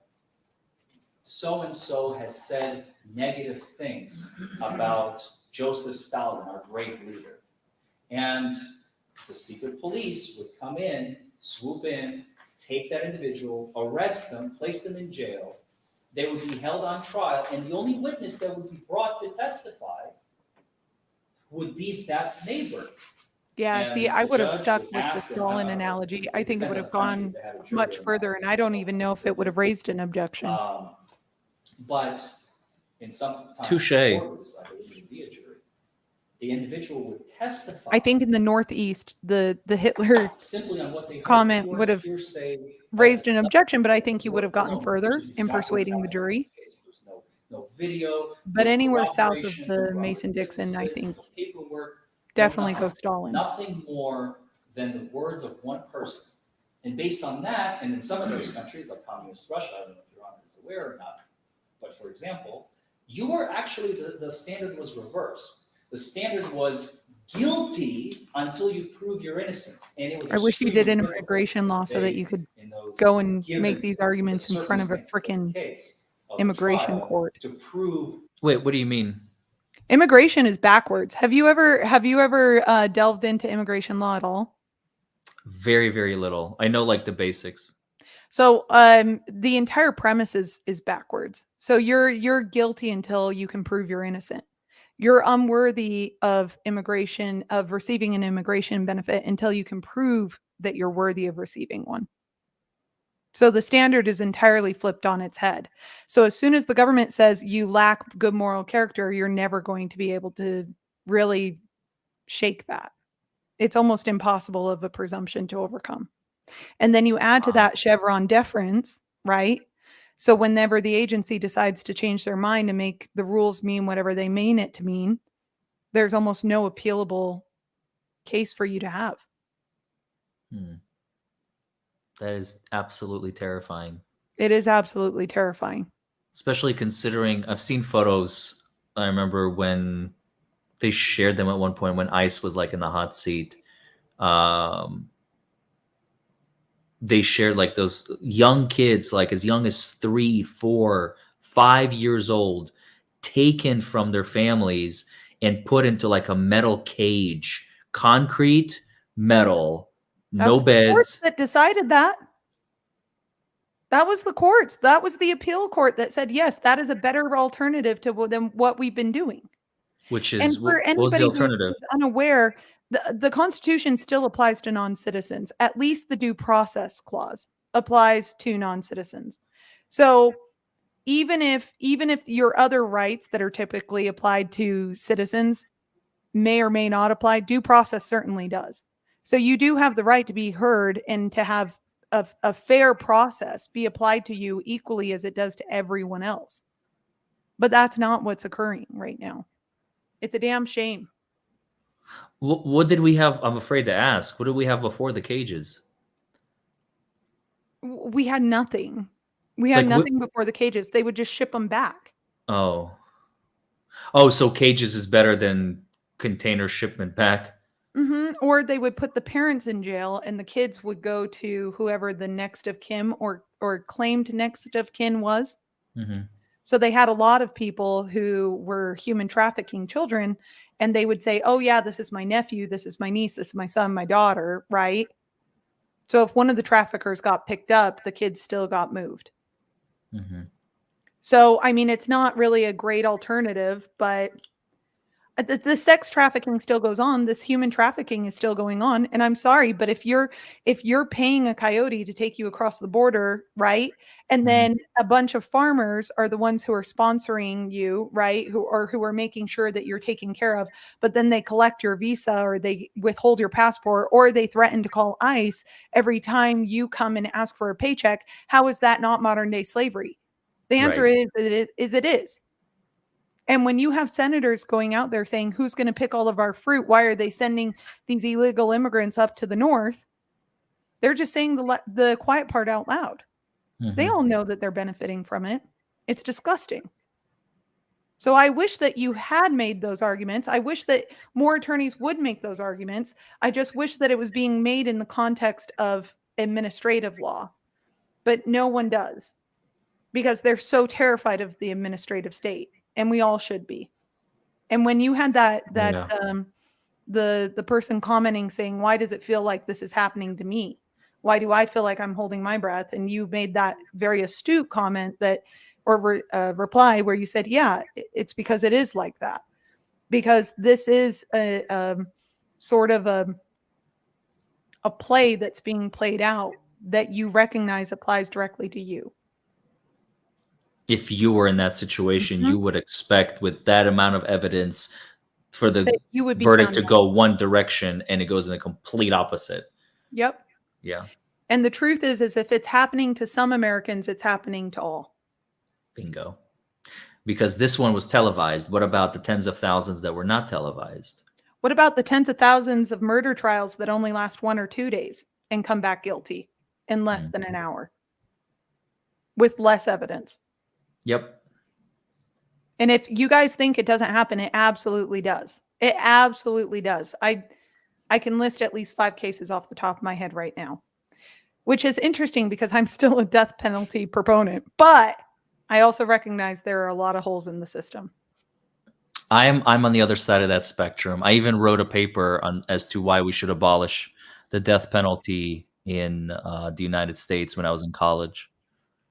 so-and-so has said negative things about Joseph Stalin, our great leader. And the secret police would come in, swoop in, take that individual, arrest them, place them in jail. They would be held on trial, and the only witness that would be brought to testify would be that neighbor. Yeah, And see, I the would have judge stuck would with the ask them, Stalin analogy. I think it would depends have on the country, gone if they had a jury much or further, and I don't even know if it would have raised an objection. But in some times, Touche. the court would decide it wouldn't be a jury. The individual would testify I think in the Northeast, the Hitler simply on what they heard. comment Pure would have hearsay raised an evidence. objection, but I think you would have gotten Alone, further which is in exactly what's persuading the happening in jury. this case. There's no video, But no anywhere south of corroboration, the no Mason-Dixon, I witnesses, think no paperwork, definitely no go nothing. Stalin. Nothing more than the words of one person. And based on that, and in some of those countries, like Communist Russia, I don't know if Your Honor is aware or not, but for example, you were actually, the standard was reversed. The standard was guilty until you prove your innocence. And it was I wish you did an extremely difficult immigration law these so that days you could in those go and given make these arguments in front of a circumstances of freaking the case of the immigration trial court. to prove. Wait, what do you mean? Immigration is backwards. Have you ever delved into immigration law at all? Very, very little. I know like the basics. So the entire premise is backwards. So you're guilty until you can prove you're innocent. You're unworthy of immigration, of receiving an immigration benefit until you can prove that you're worthy of receiving one. So the standard is entirely flipped on its head. So as soon as the government says you lack good moral character, you're never going to be able to really shake that. It's almost impossible of a presumption to overcome. And then you add to that Chevron deference, right? So whenever the agency decides to change their mind and make the rules mean whatever they mean it to mean, there's almost no appealable case for you to have. That is absolutely terrifying. It is absolutely terrifying. Especially considering I've seen photos. I remember when they shared them at one point when ICE was like in the hot seat. They shared like those young kids, like as young as 3, 4, 5 years old, taken from their families and put into like a metal cage, concrete, metal, no That's the courts beds. that decided that. That was the courts. That was the appeal court that said, yes, that is a better alternative to than what we've been doing. Which And is for what was the anybody who alternative? is unaware, the Constitution still applies to non-citizens. At least the due process clause applies to non-citizens. So even if your other rights that are typically applied to citizens may or may not apply, due process certainly does. So you do have the right to be heard and to have a fair process be applied to you equally as it does to everyone else. But that's not what's occurring right now. It's a damn shame. What did we have? I'm afraid to ask. What did we have before the cages? We had nothing. We had Like, what- nothing before the cages. They would just ship them back. Oh, so cages is better than container shipment back. Or they would put the parents in jail and the kids would go to whoever the next of kin or claimed next of kin was. Mhm. So they had a lot of people who were human trafficking children, and they would say, oh yeah, this is my nephew, this is my niece, this is my son, my daughter, right? So if one of the traffickers got picked up, the kids still got moved. Mhm. So, I mean, it's not really a great alternative, but the sex trafficking still goes on. This human trafficking is still going on. And I'm sorry, but if you're paying a coyote to take you across the border, right? And then a bunch of farmers are the ones who are sponsoring you, right? Who are making sure that you're taken care of, but then they collect your visa or they withhold your passport or they threaten to call ICE every time you come and ask for a paycheck. How is that not modern day slavery? The answer Right. is it is. And when you have senators going out there saying, who's going to pick all of our fruit? Why are they sending these illegal immigrants up to the north? They're just saying the quiet part out loud. They all know that they're benefiting from it. It's disgusting. So I wish that you had made those arguments. I wish that more attorneys would make those arguments. I just wish that it was being made in the context of administrative law. But no one does because they're so terrified of the administrative state. And we all should be. And when you had that Yeah. the person commenting saying, why does it feel like this is happening to me? Why do I feel like I'm holding my breath? And you made that very astute comment that reply where you said, yeah, it's because it is like that. Because this is a sort of a play that's being played out that you recognize applies directly to you. If you were in that situation, you would expect with that amount of evidence for the That you would be verdict to found go one direction and it goes in the complete opposite. Yep. Yeah. And the truth is if it's happening to some Americans, it's happening to all. Bingo. Because this one was televised. What about the tens of thousands that were not televised? What about the tens of thousands of murder trials that only last 1 or 2 days and come back guilty in less than an hour with less evidence? Yep. And if you guys think it doesn't happen, it absolutely does. It absolutely does. I can list at least 5 cases off the top of my head right now, which is interesting because I'm still a death penalty proponent, but I also recognize there are a lot of holes in the system. I'm on the other side of that spectrum. I even wrote a paper on as to why we should abolish the death penalty in the United States when I was in college.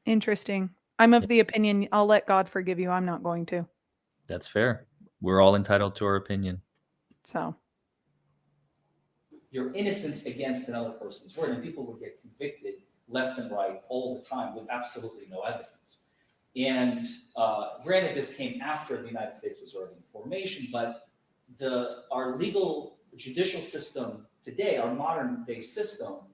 Interesting. I'm of the opinion I'll let God forgive you. I'm not going to. That's fair. We're all entitled to our opinion. So Your innocence against another person's word, and people would get convicted left and right all the time with absolutely no evidence. And granted, this came after the United States was already in formation, but our legal judicial system today, our modern day system,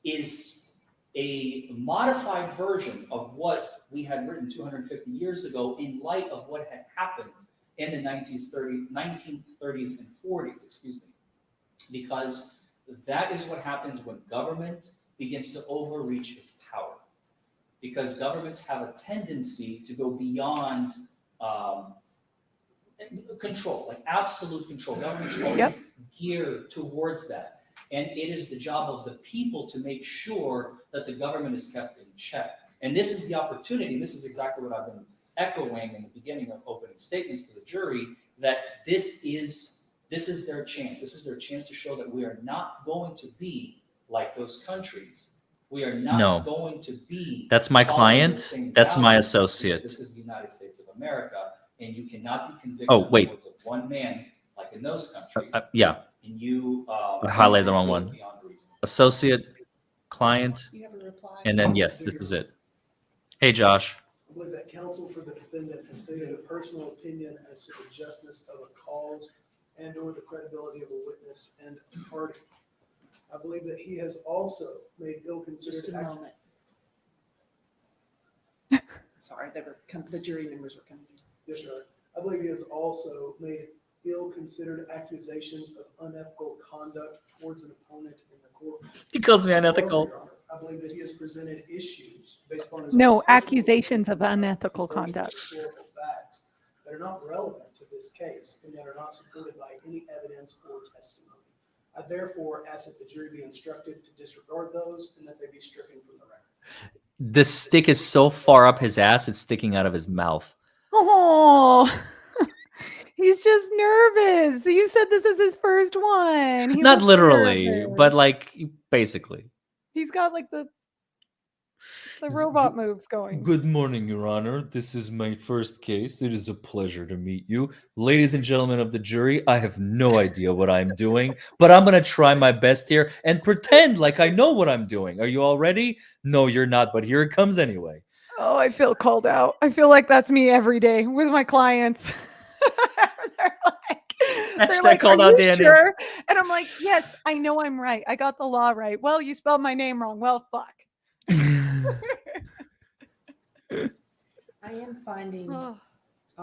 is a modified version of what we had written 250 years ago in light of what had happened in the 1930s and 40s, excuse me. Because that is what happens when government begins to overreach its power. Because governments have a tendency to go beyond control, like absolute control. Governments always gear towards that. And it is the job of the people to make sure that the government is kept in check. And this is the opportunity, and this is exactly what I've been echoing in the beginning of opening statements to the jury, that this is their chance. This is their chance to show that we are not going to be like those countries. We are not going to be. That's my following the client. same That's my values, associate. because this is the United States of America, and you cannot be convicted Oh, of wait. the words of one man like in those countries. Yeah. And you I highlighted the wrong one. beyond reason. Associate, client, You have a reply? and then yes, this is it. Hey, Josh. I believe that counsel for the defendant has stated a personal opinion as to the justice of a cause and or the credibility of a witness and a party. I believe that he has also made ill-considered. Just a moment. Sorry, the jury members were coming in. Yes, Your Honor. I believe he has also made ill-considered accusations of unethical conduct towards an opponent in the court. He calls me unethical. Your Honor, I believe that he has presented issues based on his no own accusations of unethical conduct. historical facts that are not relevant to this case and that are not supported by any evidence or testimony. I therefore ask that the jury be instructed to disregard those and that they be stricken from the record. The stick is so far up his ass, it's sticking out of his mouth. Oh, he's just nervous. You said this is his first one. He Not looks literally, nervous. but like basically. He's got like the robot moves going. Good morning, Your Honor. This is my first case. It is a pleasure to meet you. Ladies and gentlemen of the jury, I have no idea what I'm doing, but I'm going to try my best here and pretend like I know what I'm doing. Are you all ready? No, you're not, but here it comes anyway. Oh, I feel called out. I feel like that's me every day with my clients. They're like, called "Are out you Danny." sure?" And I'm like, yes, I know I'm right. I got the law right. Well, you spelled my name wrong. Well, fuck. I am finding a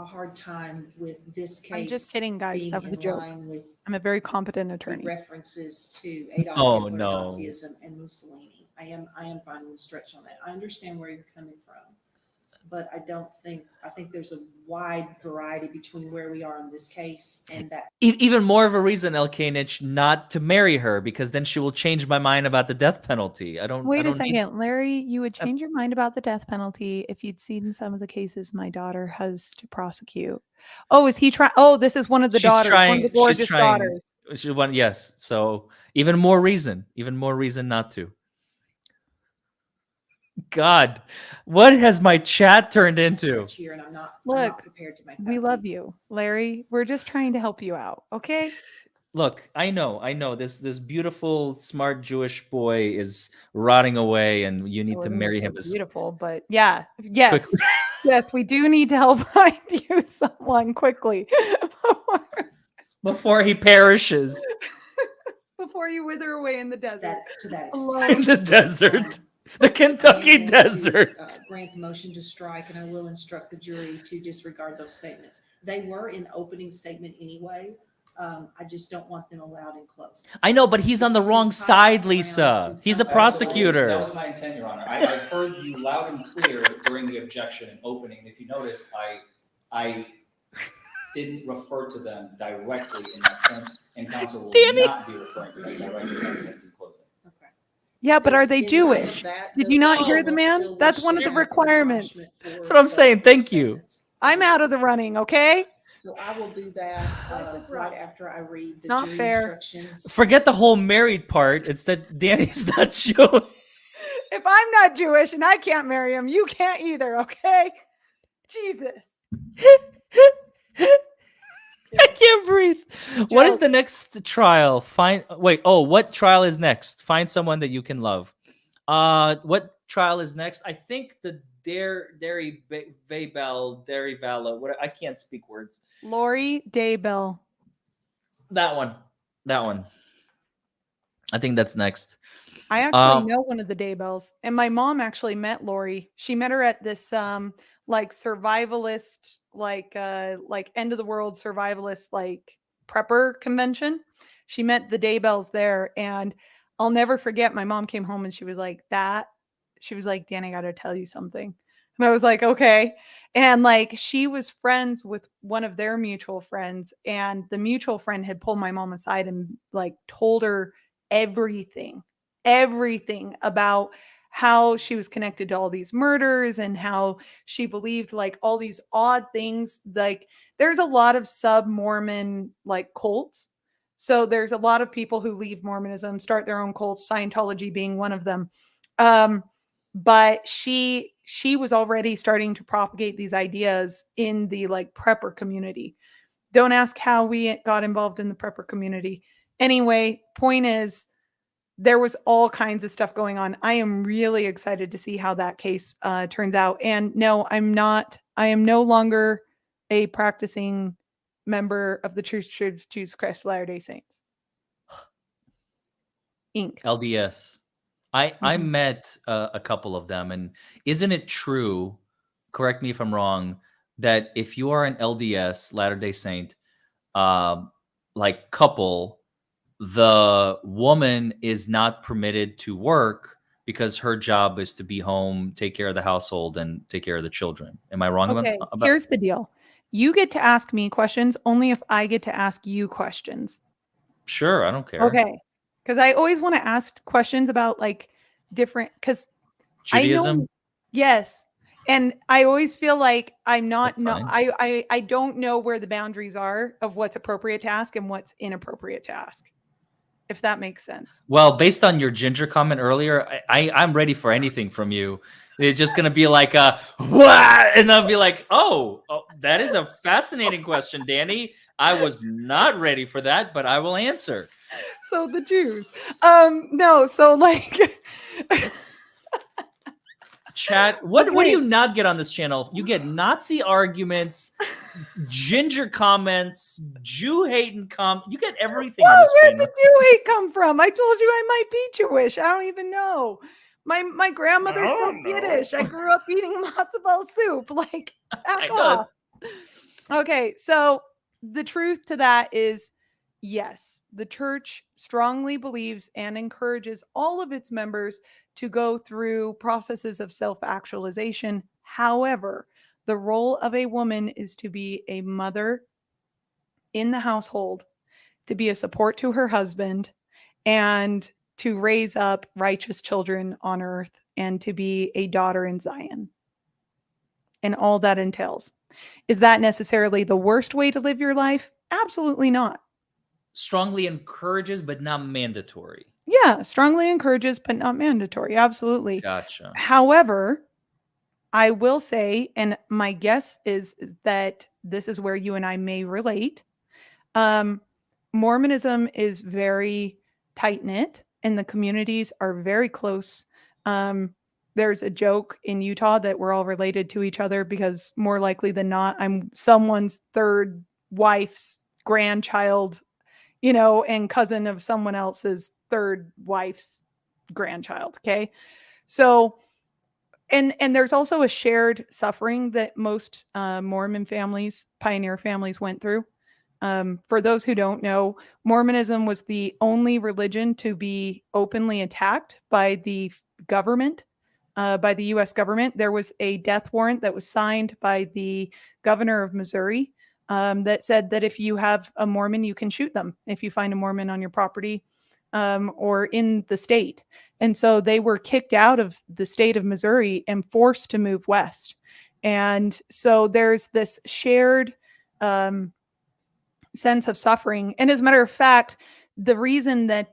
hard time with this case. I'm just kidding, guys. being That was a in joke. line with I'm a very competent the attorney. references to Adolf Oh, Hitler, no. Nazism, and Mussolini. I am finding a stretch on that. I understand where you're coming from, but I think there's a wide variety between where we are in this case and that. Even more of a reason, Elkanich, not to marry her, because then she will change my mind about the death penalty. I don't. Wait I a don't need- second, Larry. You would change your mind about the death penalty if you'd seen some of the cases my daughter has to prosecute. Oh, is he trying? Oh, this is one of the daughters, one of the gorgeous daughters. Yes. So even more reason not to. God, what has my chat turned into? Here, and I'm not Look, prepared to make we love you, Larry. We're just trying to help you out, okay? Look, I know. This beautiful, smart Jewish boy is rotting away, and you need to marry him as Beautiful, but yes, quickly. yes, we do need to help find you someone quickly before he perishes before you wither away in the desert. in the desert, the Kentucky desert. Grant the motion to strike, and I will instruct the jury to disregard those statements. They were in opening statement anyway. I just don't want them allowed in close. I know, but he's on the wrong side, Lisa. He's a prosecutor. That was my intent, Your Honor. I heard you loud and clear during the objection and opening. If you notice, I didn't refer to them directly in that sense, and counsel will not be referring to them directly in that sense in closing. Yeah, but are they Jewish? Did you not hear the man? That's one of the requirements. That's what I'm saying. Thank you. I'm out of the running, okay? So I will do that right after I read the Not jury fair. instructions. Forget the whole married part. It's that Danny's not Jewish. If I'm not Jewish and I can't marry him, you can't either, okay? Jesus. I can't breathe. What is the next trial? What trial is next? Find someone that you can love. What trial is next? I think the Dairy Vala. What, I can't speak words. Lori Daybell. That one. I think that's next. I actually know one of the Daybells, and my mom actually met Lori. She met her at this like survivalist, like end of the world survivalist, like prepper convention. She met the Daybells there, and I'll never forget. My mom came home and she was like, Danny, I gotta tell you something. And I was like, okay. And like, she was friends with one of their mutual friends, and the mutual friend had pulled my mom aside and like told her everything about how she was connected to all these murders and how she believed like all these odd things. Like there's a lot of sub-Mormon like cults. So there's a lot of people who leave Mormonism, start their own cults, Scientology being one of them. But she was already starting to propagate these ideas in the like prepper community. Don't ask how we got involved in the prepper community. Anyway, point is, there was all kinds of stuff going on. I am really excited to see how that case turns out. And no, I'm not. I am no longer a practicing member of the Church of Jesus Christ of Latter-day Saints. Inc. LDS. I met a couple of them, and isn't it true, correct me if I'm wrong, that if you are an LDS, Latter-day Saint, like couple, the woman is not permitted to work because her job is to be home, take care of the household, and take care of the children. Am I wrong Okay, about here's the deal. You get to ask me questions only if I get to ask you questions. Sure, I don't care. Okay. Because I always want to ask questions about like different, because I know, Judaism? yes. And I always feel like I'm not, That's fine. I don't know where the boundaries are of what's appropriate to ask and what's inappropriate to ask, if that makes sense. Well, based on your ginger comment earlier, I'm ready for anything from you. It's just gonna be like what? And I'll be like, oh, that is a fascinating question, Danny. I was not ready for that, but I will answer. So the Jews. No, so like Chat, what do Okay. you not get on this channel? You get Nazi arguments, ginger comments, Jew hating you get everything on Well, this where channel. did Jew hate come from? I told you I might be Jewish. I don't even know. My grandmother spoke Yiddish. I grew up eating matzo ball soup. Like, back off. Okay, so the truth to that is yes, the church strongly believes and encourages all of its members to go through processes of self-actualization. However, the role of a woman is to be a mother in the household, to be a support to her husband, and to raise up righteous children on earth, and to be a daughter in Zion, and all that entails. Is that necessarily the worst way to live your life? Absolutely not. Strongly encourages, but not mandatory. Yeah, strongly encourages, but not mandatory. Absolutely. Gotcha. However, I will say, and my guess is that this is where you and I may relate. Mormonism is very tight knit, and the communities are very close. There's a joke in Utah that we're all related to each other because more likely than not, I'm someone's third wife's grandchild, and cousin of someone else's third wife's grandchild. Okay. So, and there's also a shared suffering that most Mormon families, pioneer families went through. For those who don't know, Mormonism was the only religion to be openly attacked by the government, by the U.S. government. There was a death warrant that was signed by the governor of Missouri that said that if you have a Mormon, you can shoot them if you find a Mormon on your property or in the state. And so they were kicked out of the state of Missouri and forced to move west. And so there's this shared sense of suffering. And as a matter of fact, the reason that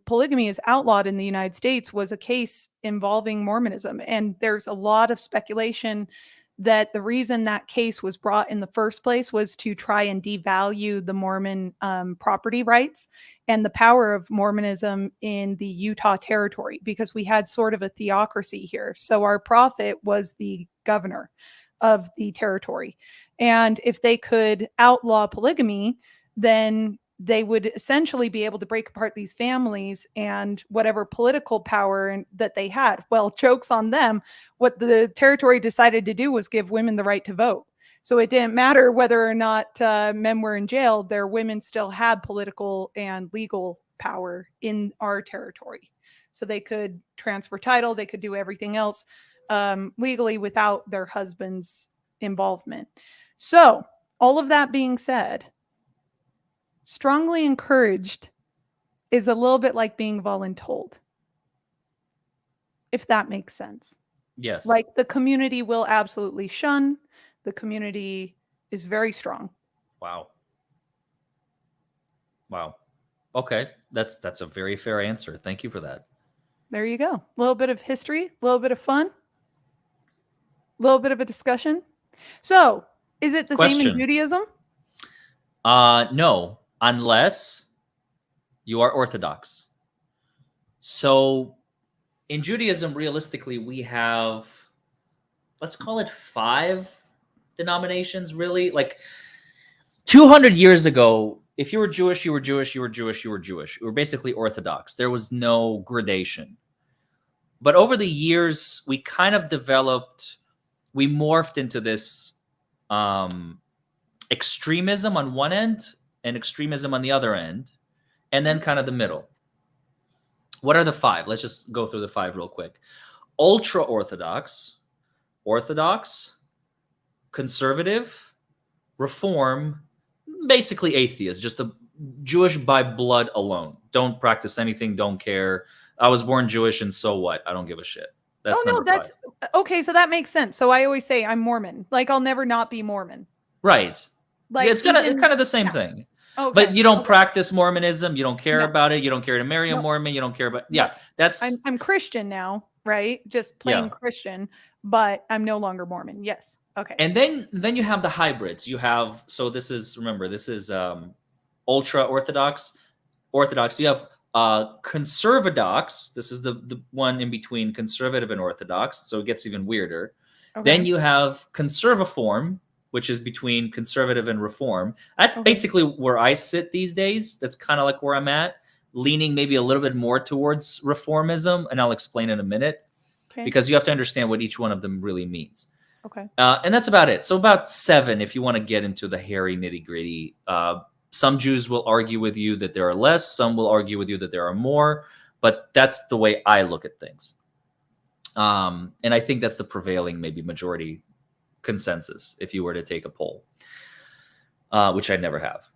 polygamy is outlawed in the United States was a case involving Mormonism. And there's a lot of speculation that the reason that case was brought in the first place was to try and devalue the Mormon property rights and the power of Mormonism in the Utah territory, because we had sort of a theocracy here. So our prophet was the governor of the territory. And if they could outlaw polygamy, then they would essentially be able to break apart these families and whatever political power that they had. Well, joke's on them. What the territory decided to do was give women the right to vote. So it didn't matter whether or not men were in jail, their women still had political and legal power in our territory. So they could transfer title, they could do everything else legally without their husband's involvement. So all of that being said, strongly encouraged is a little bit like being voluntold, if that makes sense. Yes. Like the community will absolutely shun. The community is very strong. Wow. Okay. That's a very fair answer. Thank you for that. There you go. A little bit of history, a little bit of fun, a little bit of a discussion. So, is it the same in Judaism? No, unless you are Orthodox. So in Judaism, realistically, we have, let's call it 5 denominations, really. Like 200 years ago, if you were Jewish, you were Jewish, you were Jewish, you were Jewish. You were basically Orthodox. There was no gradation. But over the years, we kind of developed, we morphed into this extremism on one end and extremism on the other end, and then kind of the middle. What are the 5? Let's just go through the 5 real quick. Ultra-Orthodox, Orthodox, Conservative, Reform, basically atheist, just Jewish by blood alone. Don't practice anything. Don't care. I was born Jewish, and so what? I don't give a shit. That's no, number that's okay. So that makes sense. So I always say I'm Mormon. Like I'll never not be Mormon. Right. Like Yeah, it's kind of the same thing. Okay. But you don't practice Mormonism. You don't care No. about it. You don't care to marry a Mormon. You don't care about. Yeah, that's. I'm Christian now, right? Just plain Yeah. Christian, but I'm no longer Mormon. Yes. Okay. And then you have the hybrids. You have this is ultra orthodox. You have conservadox. This is the one in between conservative and orthodox. So it gets even weirder. Then you have conservaform, which is between conservative and reform. That's basically where I sit these days. That's kind of like where I'm at, leaning maybe a little bit more towards reformism, and I'll explain in a minute, because you have to understand what each one of them really means. Okay. And that's about it. So about 7, if you want to get into the hairy nitty gritty. Some Jews will argue with you that there are less. Some will argue with you that there are more. But that's the way I look at things. And I think that's the prevailing, maybe majority consensus, if you were to take a poll, which I never have.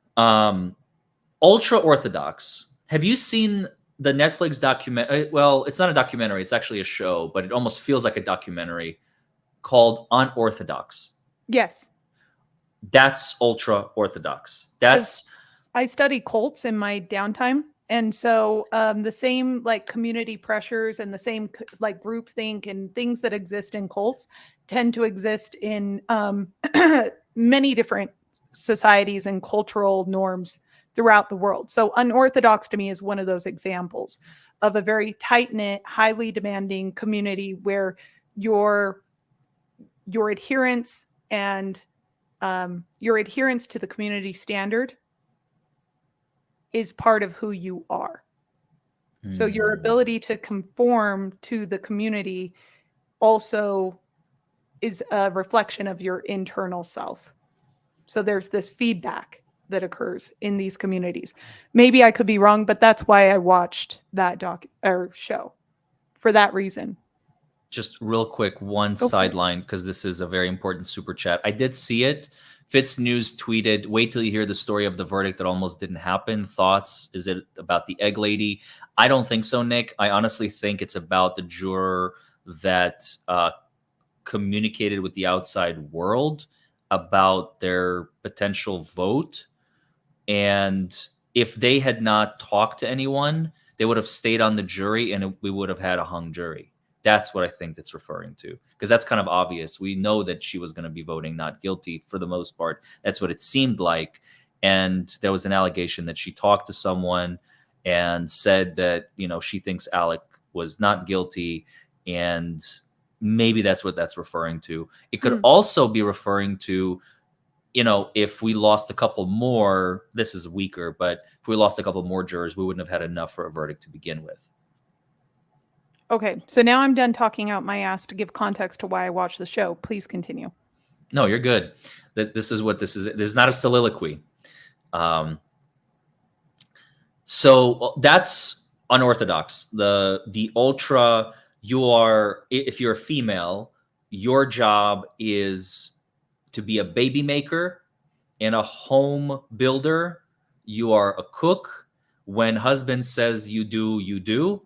Ultra Orthodox. Have you seen the Netflix documentary? Well, it's not a documentary. It's actually a show, but it almost feels like a documentary called Unorthodox. Yes. That's ultra orthodox. That's I study cults in my downtime. And so the same like community pressures and the same like groupthink and things that exist in cults tend to exist in many different societies and cultural norms throughout the world. So unorthodox to me is one of those examples of a very tight-knit, highly demanding community where your adherence and your adherence to the community standard is part of who you are. So your ability to conform to the community also is a reflection of your internal self. So there's this feedback that occurs in these communities. Maybe I could be wrong, but that's why I watched that show, for that reason. just real quick, one sideline, because this is a very important super chat. I did see it. Fitz News tweeted, wait till you hear the story of the verdict that almost didn't happen. Thoughts? Is it about the egg lady? I don't think so, Nick. I honestly think it's about the juror that communicated with the outside world about their potential vote. And if they had not talked to anyone, they would have stayed on the jury and we would have had a hung jury. That's what I think that's referring to, because that's kind of obvious. We know that she was going to be voting not guilty for the most part. That's what it seemed like. And there was an allegation that she talked to someone and said that, you know, she thinks Alec was not guilty. And maybe that's what that's referring to. It could also be referring to, you know, if we lost a couple more, this is weaker, but if we lost a couple more jurors, we wouldn't have had enough for a verdict to begin with. Okay, so now I'm done talking out my ass to give context to why I watched the show. Please continue. No, you're good. This is what this is. This is not a soliloquy. So that's unorthodox. The ultra, you are, if you're a female, your job is to be a baby maker and a home builder. You are a cook. When husband says you do, you do.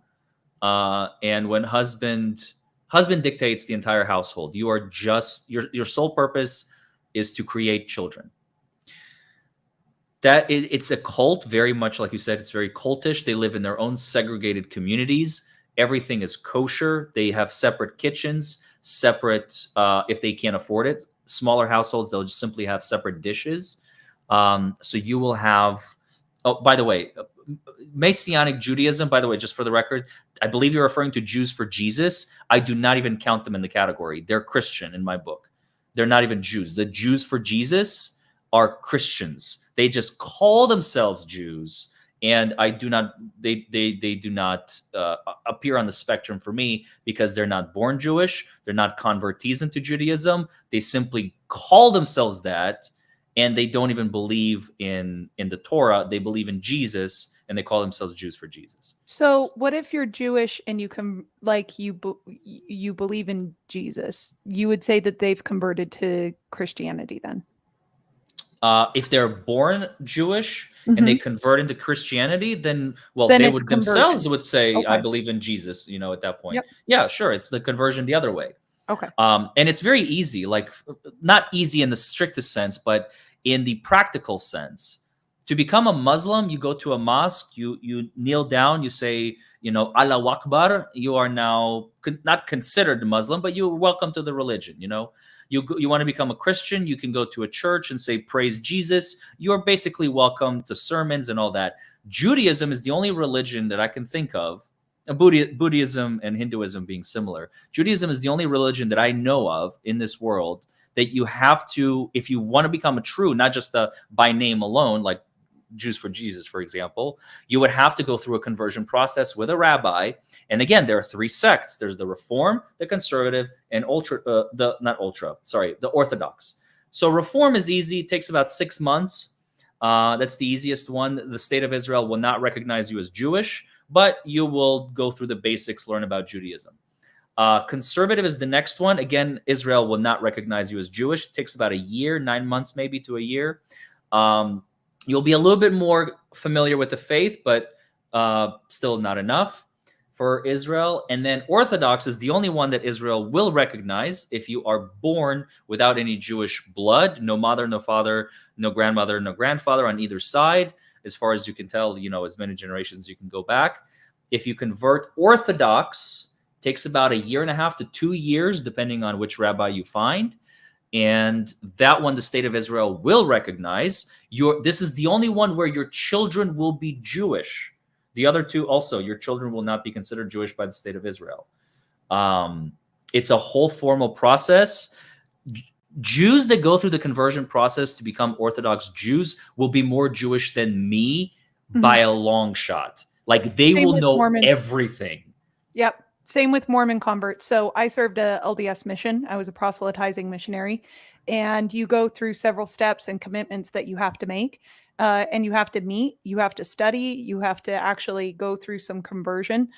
And when husband dictates the entire household, you are just, your sole purpose is to create children. That it's a cult, very much like you said, it's very cultish. They live in their own segregated communities. Everything is kosher. They have separate kitchens, separate, if they can't afford it. Smaller households, they'll just simply have separate dishes. So you will have, oh, by the way, Messianic Judaism, by the way, just for the record, I believe you're referring to Jews for Jesus. I do not even count them in the category. They're Christian in my book. They're not even Jews. The Jews for Jesus are Christians. They just call themselves Jews. And I do not, they do not appear on the spectrum for me because they're not born Jewish. They're not convertees into Judaism. They simply call themselves that. And they don't even believe in the Torah. They believe in Jesus, and they call themselves Jews for Jesus. So what if you're Jewish and you can, like, you believe in Jesus? You would say that they've converted to Christianity then? If they're born Jewish and they convert into Christianity, then Then they it's would themselves conversion. would say, I Okay. believe in Jesus, at that point. Yep. Yeah, sure. It's the conversion the other way. Okay. And it's very easy, like not easy in the strictest sense, but in the practical sense. To become a Muslim, you go to a mosque, you kneel down, you say, Allah Akbar. You are now not considered Muslim, but you're welcome to the religion. You want to become a Christian, you can go to a church and say, praise Jesus. You're basically welcome to sermons and all that. Judaism is the only religion that I can think of, Buddhism and Hinduism being similar. Judaism is the only religion that I know of in this world that you have to, if you want to become a true, not just by name alone, like Jews for Jesus, for example, you would have to go through a conversion process with a rabbi. And again, there are 3 sects. There's the Reform, the Conservative, and the Orthodox. So Reform is easy. It takes about 6 months. That's the easiest one. The state of Israel will not recognize you as Jewish, but you will go through the basics, learn about Judaism. Conservative is the next one. Again, Israel will not recognize you as Jewish. It takes about a year, 9 months maybe to a year. You'll be a little bit more familiar with the faith, but still not enough for Israel. And then Orthodox is the only one that Israel will recognize if you are born without any Jewish blood, no mother, no father, no grandmother, no grandfather on either side, as far as you can tell, as many generations you can go back. If you convert Orthodox, it takes about 1.5 to 2 years, depending on which rabbi you find. And that one, the state of Israel will recognize. This is the only one where your children will be Jewish. The other 2 also, your children will not be considered Jewish by the state of Israel. It's a whole formal process. Jews that go through the conversion process to become Orthodox Jews will be more Jewish than me by a long shot. Like they will know everything. Yep. Same with Mormon converts. So I served a LDS mission. I was a proselytizing missionary, and you go through several steps and commitments that you have to make, and you have to meet, you have to study, you have to actually go through some conversion.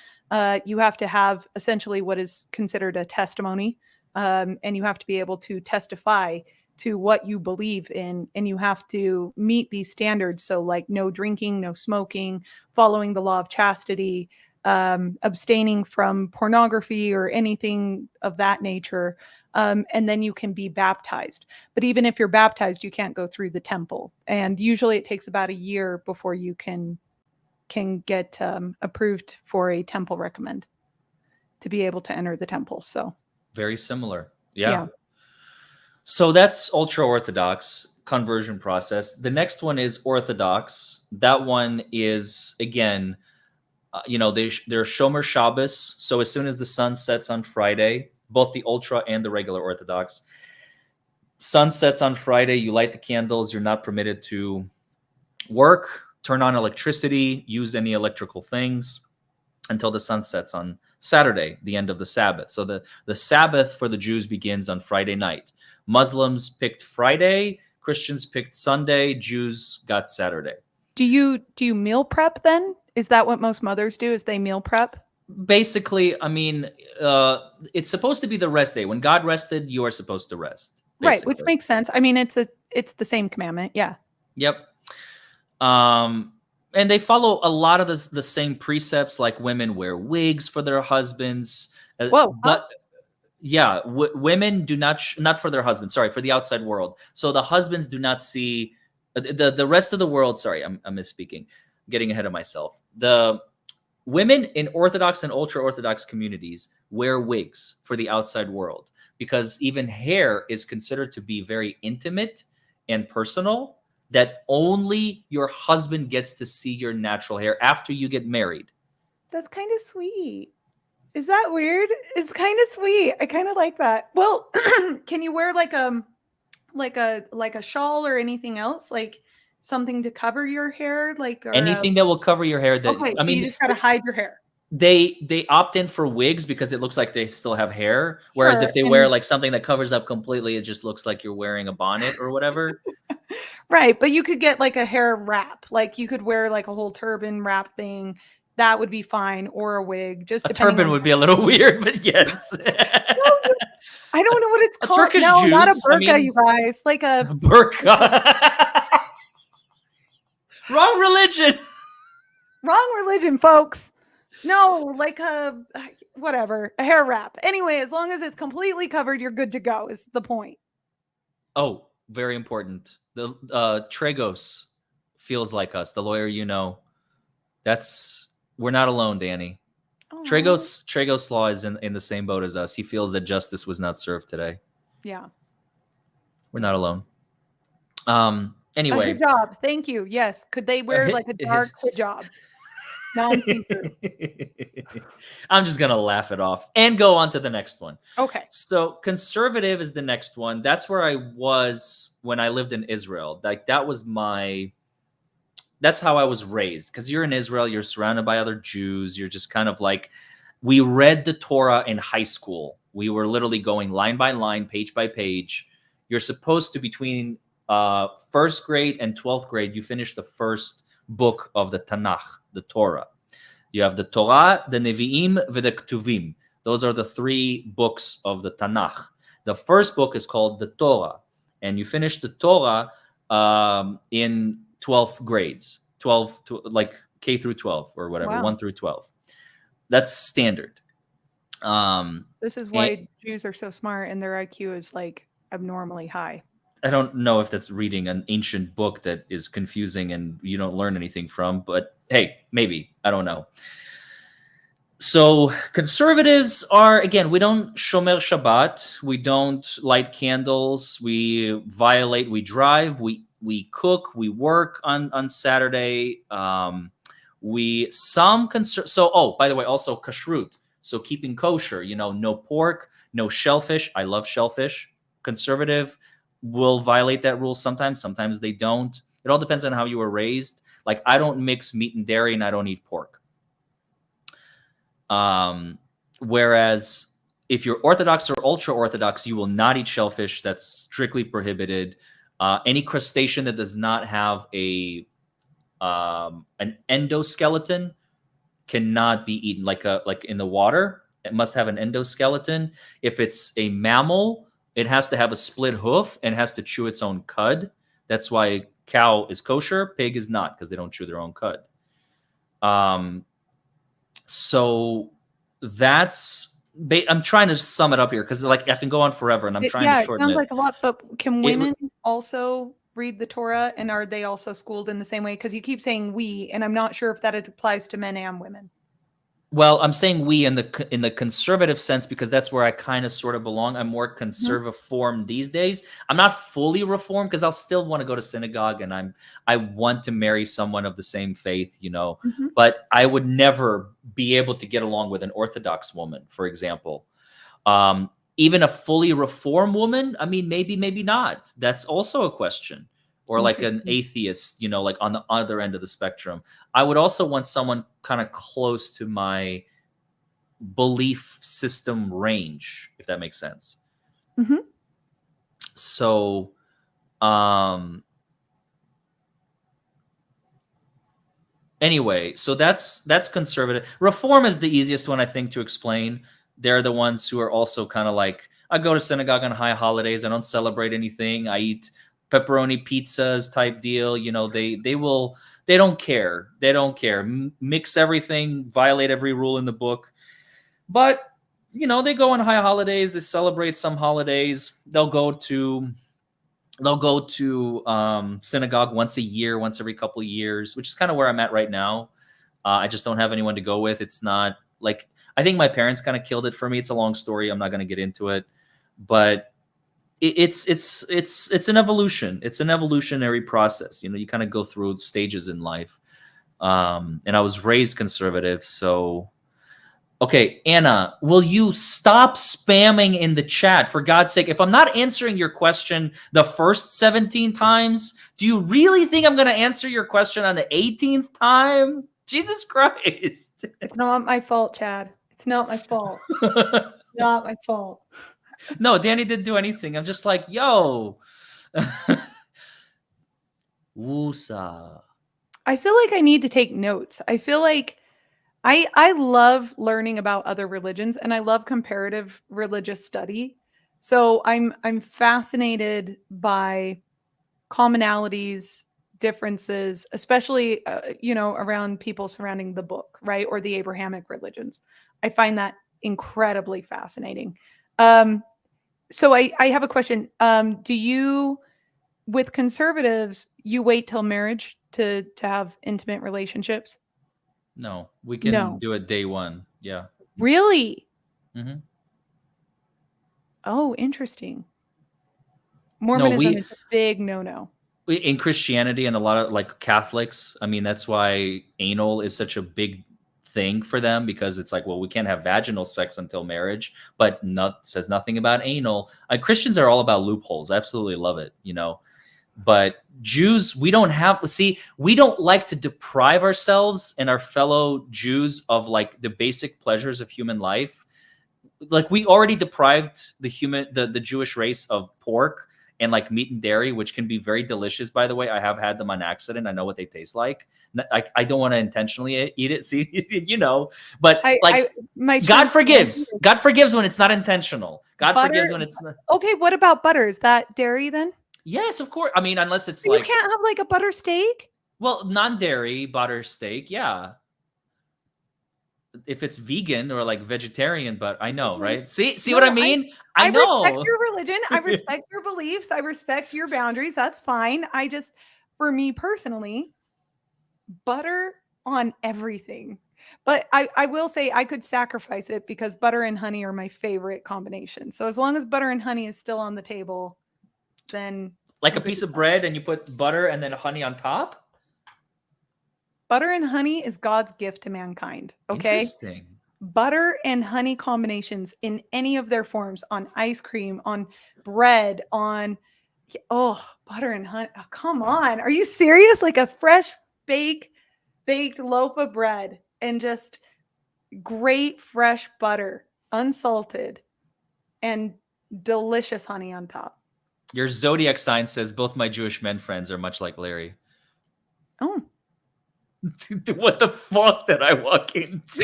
You have to have essentially what is considered a testimony, and you have to be able to testify to what you believe in, and you have to meet these standards. So like no drinking, no smoking, following the law of chastity, abstaining from pornography or anything of that nature. And then you can be baptized. But even if you're baptized, you can't go through the temple. And usually it takes about a year before you can get approved for a temple recommend to be able to enter the temple. So very similar. Yeah. So that's ultra-Orthodox conversion process. The next one is Orthodox. That one is, again, they're Shomer Shabbos. So as soon as the sun sets on Friday, both the ultra and the regular Orthodox, sun sets on Friday, you light the candles. You're not permitted to work, turn on electricity, use any electrical things until the sun sets on Saturday, the end of the Sabbath. So the Sabbath for the Jews begins on Friday night. Muslims picked Friday, Christians picked Sunday, Jews got Saturday. Do you meal prep then? Is that what most mothers do? Is they meal prep? Basically, I mean, it's supposed to be the rest day. When God rested, you are supposed to rest. Basically. Right, which makes sense. I mean, it's the same commandment. Yeah. Yep. And they follow a lot of the same precepts, like women wear wigs for their husbands. Whoa. But yeah, women do not for their husbands. Sorry, for the outside world. So the husbands do not see the rest of the world. Sorry, I'm misspeaking. Getting ahead of myself. The women in Orthodox and ultra-Orthodox communities wear wigs for the outside world because even hair is considered to be very intimate and personal, that only your husband gets to see your natural hair after you get married. That's kind of sweet. Is that weird? It's kind of sweet. I kind of like that. Well, can you wear like a shawl or anything else? Like something to cover your hair, Anything that will cover your hair. That okay, I mean, you just gotta hide your hair. They opt in for wigs because it looks like they still have hair. Whereas if they wear like something that covers up completely, it just looks like you're wearing a bonnet or whatever. Right, but you could get like a hair wrap. Like you could wear like a whole turban wrap thing. That would be fine, or a wig. Just a turban would be a little weird, but yes. I don't know what it's A called. Turkish No, not a Jews, I burqa, mean- you guys. Like a Burqa. Wrong religion. wrong religion, folks. No, like a whatever, a hair wrap. Anyway, as long as it's completely covered, you're good to go. Is the point? Oh, very important. The Tragos feels like us. The lawyer, we're not alone, Danny. Tragos Law is in the same boat as us. He feels that justice was not served today. Yeah. We're not alone. A Anyway, hijab. Thank you. Yes. Could they wear like a dark hijab? Non-see-through. I'm just gonna laugh it off and go on to the next one. Okay. So conservative is the next one. That's where I was when I lived in Israel. Like that's how I was raised. Because you're in Israel, you're surrounded by other Jews. You're just kind of like, we read the Torah in high school. We were literally going line by line, page by page. You're supposed to, between first grade and 12th grade, you finish the first book of the Tanakh, the Torah. You have the Torah, the Nevi'im, and the Ketuvim. Those are the 3 books of the Tanakh. The first book is called the Torah, and you finish the Torah in 12 grades, 12 to like K through 12 or whatever, Wow. 1 through 12. That's standard. This is why Jews are so smart and their IQ is like abnormally high. I don't know if that's reading an ancient book that is confusing and you don't learn anything from, but hey, maybe. I don't know. So conservatives are, again, we don't shomer Shabbat. We don't light candles. We violate, we drive, we cook, we work on Saturday. By the way, also kashrut. So keeping kosher, no pork, no shellfish. I love shellfish. Conservative will violate that rule sometimes. Sometimes they don't. It all depends on how you were raised. Like, I don't mix meat and dairy, and I don't eat pork. Whereas if you're Orthodox or ultra-Orthodox, you will not eat shellfish. That's strictly prohibited. Any crustacean that does not have an endoskeleton cannot be eaten. Like in the water, it must have an endoskeleton. If it's a mammal, it has to have a split hoof and has to chew its own cud. That's why cow is kosher, pig is not, because they don't chew their own cud. So that's, I'm trying to sum it up here because I can go on forever, and I'm trying to shorten it. It Sounds like a lot, but can women also read the Torah, and are they also schooled in the same way? Because you keep saying we, and I'm not sure if that applies to men and women. Well, I'm saying we in the conservative sense because that's where I kind of sort of belong. I'm more conservative these days. I'm not fully reformed because I'll still want to go to synagogue and I want to marry someone of the same faith, But I would never be able to get along with an Orthodox woman, for example. Even a fully reformed woman, I mean, maybe not. That's also a question. Or like an atheist, like on the other end of the spectrum. I would also want someone kind of close to my belief system range, if that makes sense. Mm-hmm. So, anyway, so that's conservative. Reform is the easiest one, I think, to explain. They're the ones who are also kind of like, I go to synagogue on high holidays. I don't celebrate anything. I eat pepperoni pizzas type deal. They don't care. They don't care. Mix everything, violate every rule in the book. But, they go on high holidays. They celebrate some holidays. They'll go to synagogue once a year, once every couple of years, which is kind of where I'm at right now. I just don't have anyone to go with. It's not like, I think my parents kind of killed it for me. It's a long story. I'm not going to get into it, but it's an evolution. It's an evolutionary process. You kind of go through stages in life. And I was raised conservative. So, okay, Anna, will you stop spamming in the chat, for God's sake? If I'm not answering your question the first 17 times, do you really think I'm going to answer your question on the 18th time? Jesus Christ. It's not my fault, Chad. It's not my fault. Not my fault. No, Danny didn't do anything. I'm just like, yo. Woosa. I feel like I need to take notes. I feel like I love learning about other religions, and I love comparative religious study. So I'm fascinated by commonalities, differences, especially around people surrounding the book, right, or the Abrahamic religions. I find that incredibly fascinating. So I have a question. Do you, with conservatives, you wait till marriage to have intimate relationships? No, we can No. do it day one. Yeah. Really? hmm Oh, interesting. No, Mormonism is a big no-no. in Christianity and a lot of like Catholics, I mean, that's why anal is such a big thing for them, because it's like, well, we can't have vaginal sex until marriage, but says nothing about anal. Christians are all about loopholes. I absolutely love it, But Jews, we don't like to deprive ourselves and our fellow Jews of like the basic pleasures of human life. Like we already deprived the Jewish race of pork and like meat and dairy, which can be very delicious, by the way. I have had them on accident. I know what they taste like. I don't want to intentionally eat it. See, but God forgives. God forgives when it's not intentional. God forgives when it's not. Okay, what about butter? Is that dairy then? Yes, of course. I mean, unless it's you can't have like a butter steak? Well, non-dairy butter steak, yeah. If it's vegan or like vegetarian, but I know, right? See what I mean? I know. Respect your religion. I respect your beliefs. I respect your boundaries. That's fine. For me personally, butter on everything. But I will say I could sacrifice it because butter and honey are my favorite combination. So as long as butter and honey is still on the table, then like a piece of bread and you put butter and then honey on top? Butter and honey is God's gift to mankind. Okay. Interesting. Butter and honey combinations in any of their forms, on ice cream, on bread, butter and honey. Oh, come on. Are you serious? Like a fresh baked loaf of bread and just great fresh butter, unsalted, and delicious honey on top. Your Zodiac sign says both my Jewish men friends are much like Larry. Oh. What the fuck did I walk into?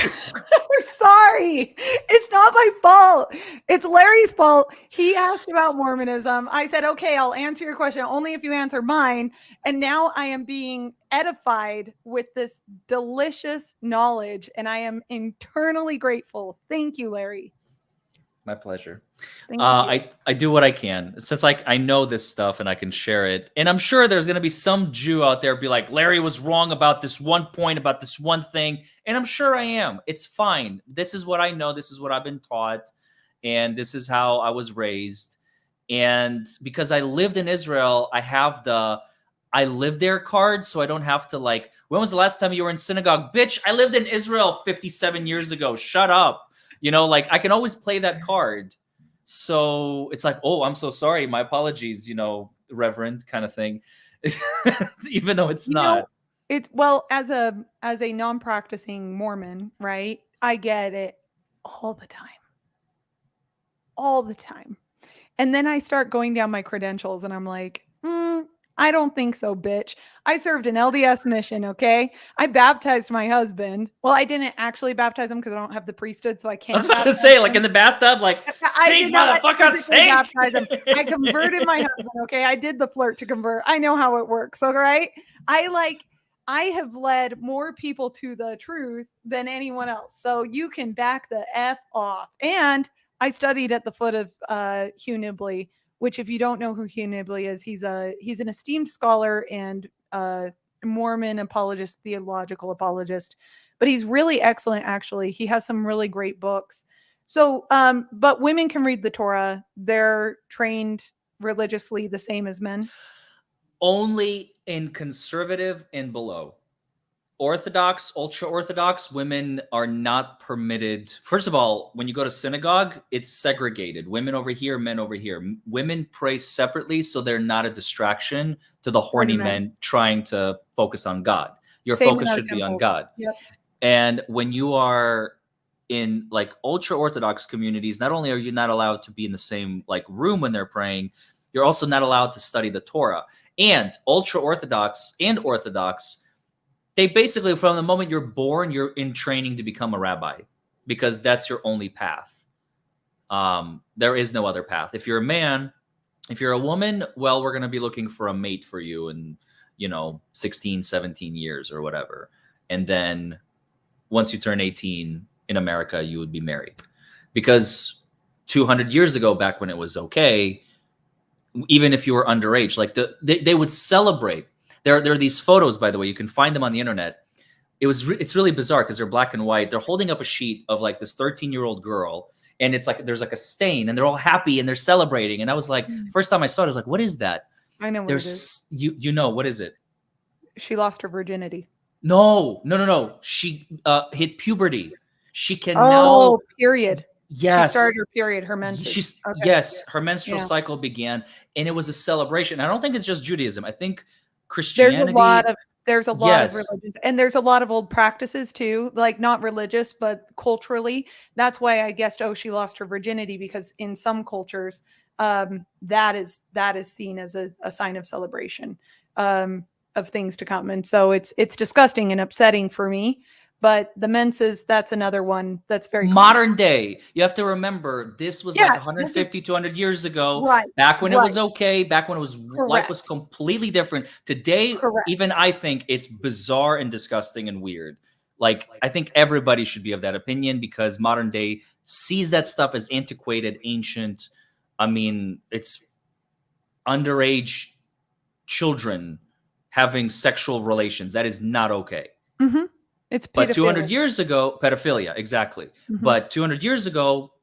Sorry. It's not my fault. It's Larry's fault. He asked about Mormonism. I said, okay, I'll answer your question only if you answer mine. And now I am being edified with this delicious knowledge, and I am internally grateful. Thank you, Larry. My pleasure. Thank you. I do what I can, since I know this stuff and I can share it. And I'm sure there's going to be some Jew out there be like, Larry was wrong about this one point, about this one thing. And I'm sure I am. It's fine. This is what I know. This is what I've been taught. And this is how I was raised. And because I lived in Israel, I have I lived there card. So I don't have to when was the last time you were in synagogue? Bitch, I lived in Israel 57 years ago. Shut up. I can always play that card. So it's like, oh, I'm so sorry. My apologies, Reverend kind of thing. Even though it's not. As a non-practicing Mormon, right? I get it all the time. All the time. And then I start going down my credentials and I'm like, I don't think so, bitch. I served an LDS mission, okay? I baptized my husband. Well, I didn't actually baptize him because I don't have the priesthood, so I can't. I was about to say, in the bathtub, sing, motherfucker, sing. Baptize him. I converted my husband, okay? I did the flirt to convert. I know how it works, all right? I have led more people to the truth than anyone else, so you can back the F off. And I studied at the foot of Hugh Nibley, which, if you don't know who Hugh Nibley is, he's an esteemed scholar and Mormon apologist, theological apologist, but he's really excellent. Actually, he has some really great books. So, but women can read the Torah. They're trained religiously the same as men. Only in conservative and below. Orthodox, ultra-Orthodox women are not permitted. First of all, when you go to synagogue, it's segregated. Women over here, men over here. Women pray separately, so they're not a distraction to the horny men trying to focus on God. Your focus should be on God. Yep. And when you are in ultra-Orthodox communities, not only are you not allowed to be in the same room when they're praying, you're also not allowed to study the Torah. And ultra-Orthodox and Orthodox, they basically, from the moment you're born, you're in training to become a rabbi because that's your only path. There is no other path. If you're a man, if you're a woman, well, we're going to be looking for a mate for you in, 16, 17 years or whatever. And then once you turn 18 in America, you would be married. Because 200 years ago, back when it was okay, even if you were underage, like they would celebrate. There are these photos, by the way, you can find them on the internet. It's really bizarre because they're black and white. They're holding up a sheet of like this 13-year-old girl, and it's like there's like a stain, and they're all happy and they're celebrating. And I was like, first time I saw it, I was like, what is that? I know what it is. You know what is it? She lost her virginity. No. She hit puberty. She can now. Period. Yes. She started her period, her menses. Okay. Yes, her menstrual cycle began, and it was a celebration. I don't think it's just Judaism. I think Christianity. There's a lot of religions, and there's a lot of old practices too, like not religious, but culturally. That's why I guessed, she lost her virginity, because in some cultures, that is seen as a sign of celebration, of things to come. And so it's disgusting and upsetting for me. But the menses, that's another one that's very modern day. You have to remember, this was like 150, 200 years ago. Right. Back when it was okay. Back when life Correct. was completely different. Today, even I think it's bizarre and disgusting and weird. Like, I think everybody should be of that opinion, because modern day sees that stuff as antiquated, ancient. I mean, it's underage children having sexual relations. That is not okay. Mm-hmm. It's pedophilia. But 200 years ago, pedophilia, exactly. Mm-hmm. But 200 years ago,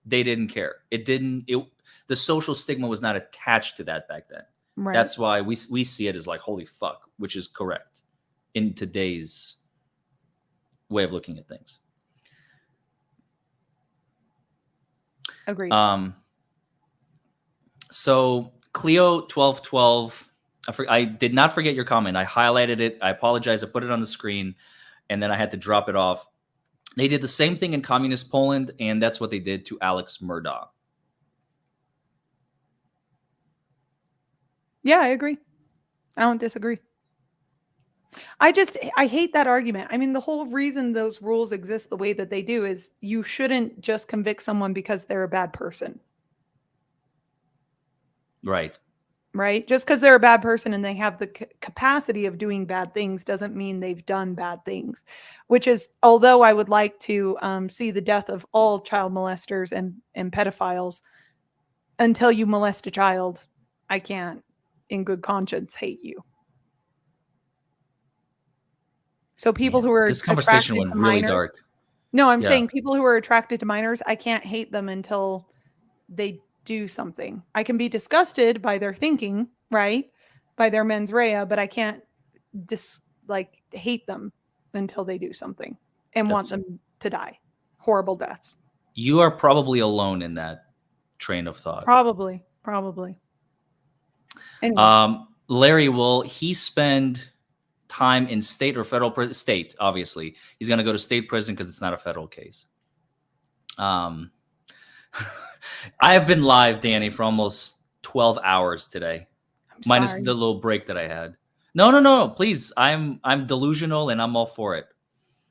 they didn't care. The social stigma was not attached to that back then. Right. That's why we see it as like, holy fuck, which is correct in today's way of looking at things. Agreed. So Cleo 1212, I did not forget your comment. I highlighted it. I apologize. I put it on the screen, and then I had to drop it off. They did the same thing in communist Poland, and that's what they did to Alex Murdaugh. Yeah, I agree. I don't disagree. I hate that argument. I mean, the whole reason those rules exist the way that they do is you shouldn't just convict someone because they're a bad person. Right. Right? Just because they're a bad person and they have the capacity of doing bad things doesn't mean they've done bad things, which is, although I would like to see the death of all child molesters and pedophiles, until you molest a child, I can't, in good conscience, hate you. So people who are this conversation went really dark. No, I'm saying people who are attracted to minors, I can't hate them until they do something. I can be disgusted by their thinking, right? By their mens rea, but I can't hate them until they do something and want them to die. Horrible deaths. You are probably alone in that train of thought. Probably. Anyway. Larry, will he spend time in state or federal prison? State, obviously. He's going to go to state prison because it's not a federal case. I have been live, Danny, for almost 12 hours today, minus the little break that I had. No, please. I'm delusional and I'm all for it.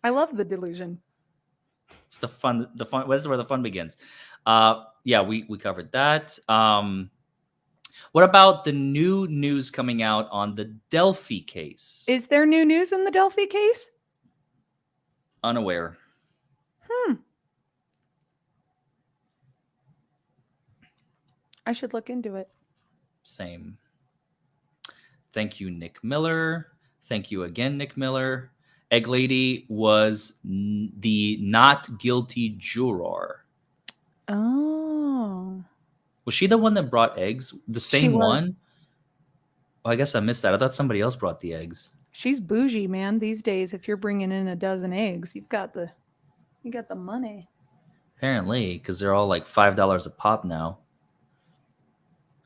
I love the delusion. It's the fun. That's where the fun begins. We covered that. What about the new news coming out on the Delphi case? Is there new news in the Delphi case? Unaware. I should look into it. Same. Thank you, Nick Miller. Thank you again, Nick Miller. Egg Lady was the not guilty juror. Oh. Was she the one that brought eggs? The same one? Oh, I guess I missed that. I thought somebody else brought the eggs. She's bougie, man. These days, if you're bringing in a dozen eggs, you got the money. Apparently, because they're all like $5 a pop now.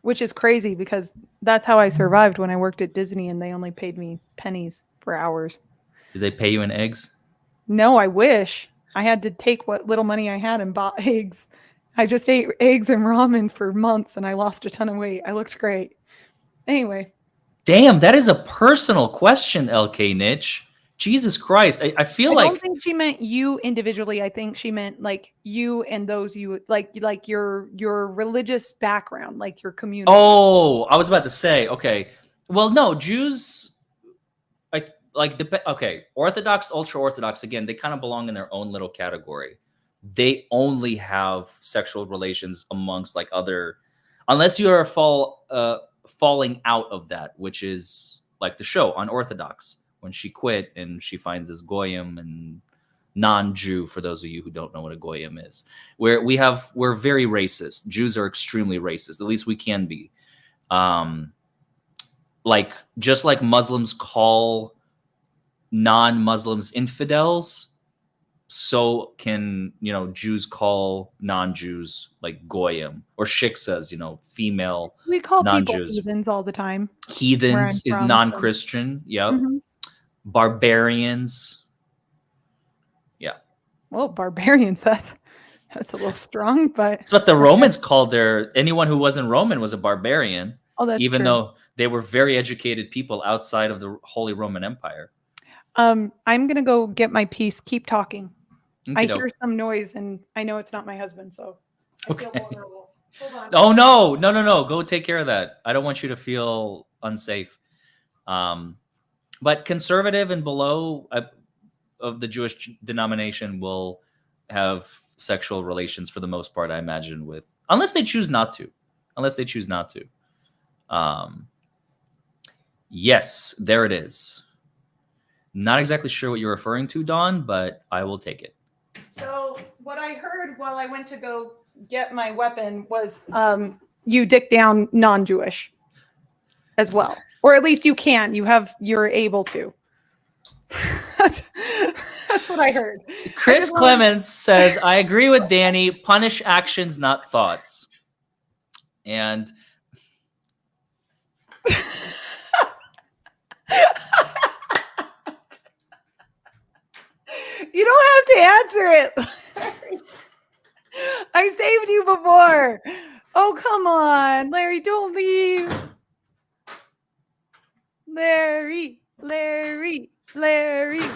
Which is crazy because that's how I survived when I worked at Disney and they only paid me pennies for hours. Did they pay you in eggs? No, I wish. I had to take what little money I had and bought eggs. I just ate eggs and ramen for months and I lost a ton of weight. I looked great. Anyway. Damn, that is a personal question, LK Niche. Jesus Christ. I feel I like don't think she meant you individually. I think she meant like you and those you like your religious background, like your community. Oh, I was about to say, okay. Well, no, Jews okay, Orthodox, ultra Orthodox, again, they kind of belong in their own little category. They only have sexual relations amongst like other, unless you are falling out of that, which is like the show on Orthodox when she quit and she finds this goyim and non-Jew. For those of you who don't know what a goyim is, we're very racist. Jews are extremely racist. At least we can be. Like just like Muslims call non-Muslims infidels, so can Jews call non-Jews like goyim, or shiksas, female We call people non-Jews. heathens all the time. Heathens is from. non-Christian. Yep. Mhm. Barbarians. Yeah. Well, barbarians, that's a little strong, but It's what the Romans called anyone who wasn't Roman was a barbarian. Oh, that's even true. though they were very educated people outside of the Holy Roman Empire. I'm gonna go get my piece. Keep talking. I Okey-doke. hear some noise, and I know it's not my husband, so I feel Okay. vulnerable. Hold on. Oh no! Go take care of that. I don't want you to feel unsafe. But conservative and below of the Jewish denomination will have sexual relations for the most part, I imagine, unless they choose not to. Yes, there it is. Not exactly sure what you're referring to, Dawn, but I will take it. So what I heard while I went to go get my weapon was you dick down non-Jewish as well, or at least you're able to. That's what I heard. Chris Clemens says, I agree with Danny. Punish actions, not thoughts. And you don't have to answer it. I saved you before. Oh, come on, Larry, don't leave. Larry,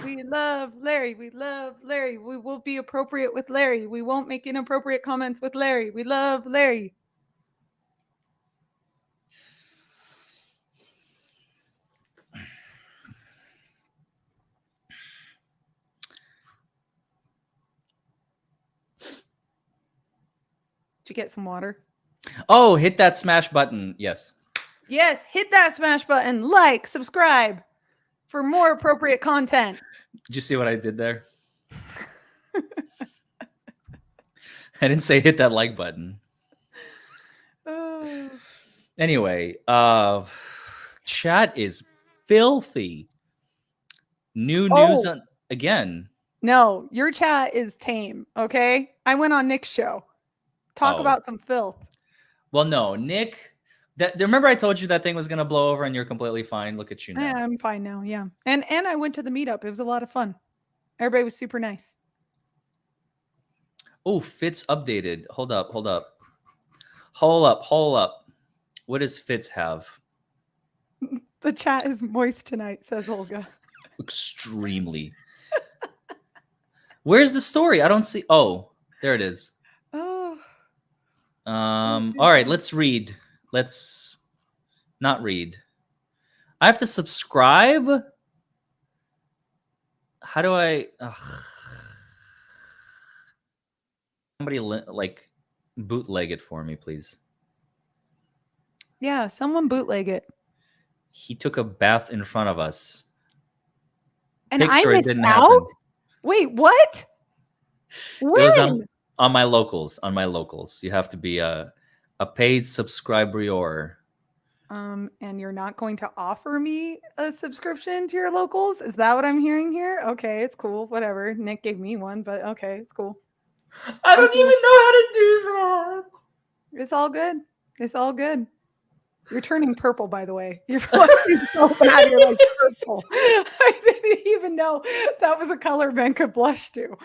we love Larry. We love Larry. We will be appropriate with Larry. We won't make inappropriate comments with Larry. We love Larry. Did you get some water? oh, hit that smash button. Yes. Yes, hit that smash button, like, subscribe for more appropriate content. Did you see what I did there? I didn't say hit that like button. Anyway, chat is filthy. New news again. No, your chat is tame, okay? I went on Nick's show. Talk about some filth. Well, no, Nick. Remember I told you that thing was gonna blow over and you're completely fine. Look at you now. I'm fine now, yeah. And I went to the meetup. It was a lot of fun. Everybody was super nice. Oh, Fitz updated. Hold up. What does Fitz have? The chat is moist tonight, says Olga. Extremely. Where's the story? I don't see. Oh, there it is. Oh. All right, let's read. Let's not read. I have to subscribe. How do I? Somebody like bootleg it for me, please. Yeah, someone bootleg it. He took a bath in front of us. And Picture, I it missed didn't out? happen. Wait, what? When? It was on my locals. On my locals, you have to be a paid subscriber. And you're not going to offer me a subscription to your locals? Is that what I'm hearing here? Okay, it's cool. Whatever. Nick gave me one, but okay, it's cool. I don't even know how to do that. It's all good. It's all good. You're turning purple, by the way. You're flushing so bad. You're like purple. I didn't even know that was a color Ben could blush to.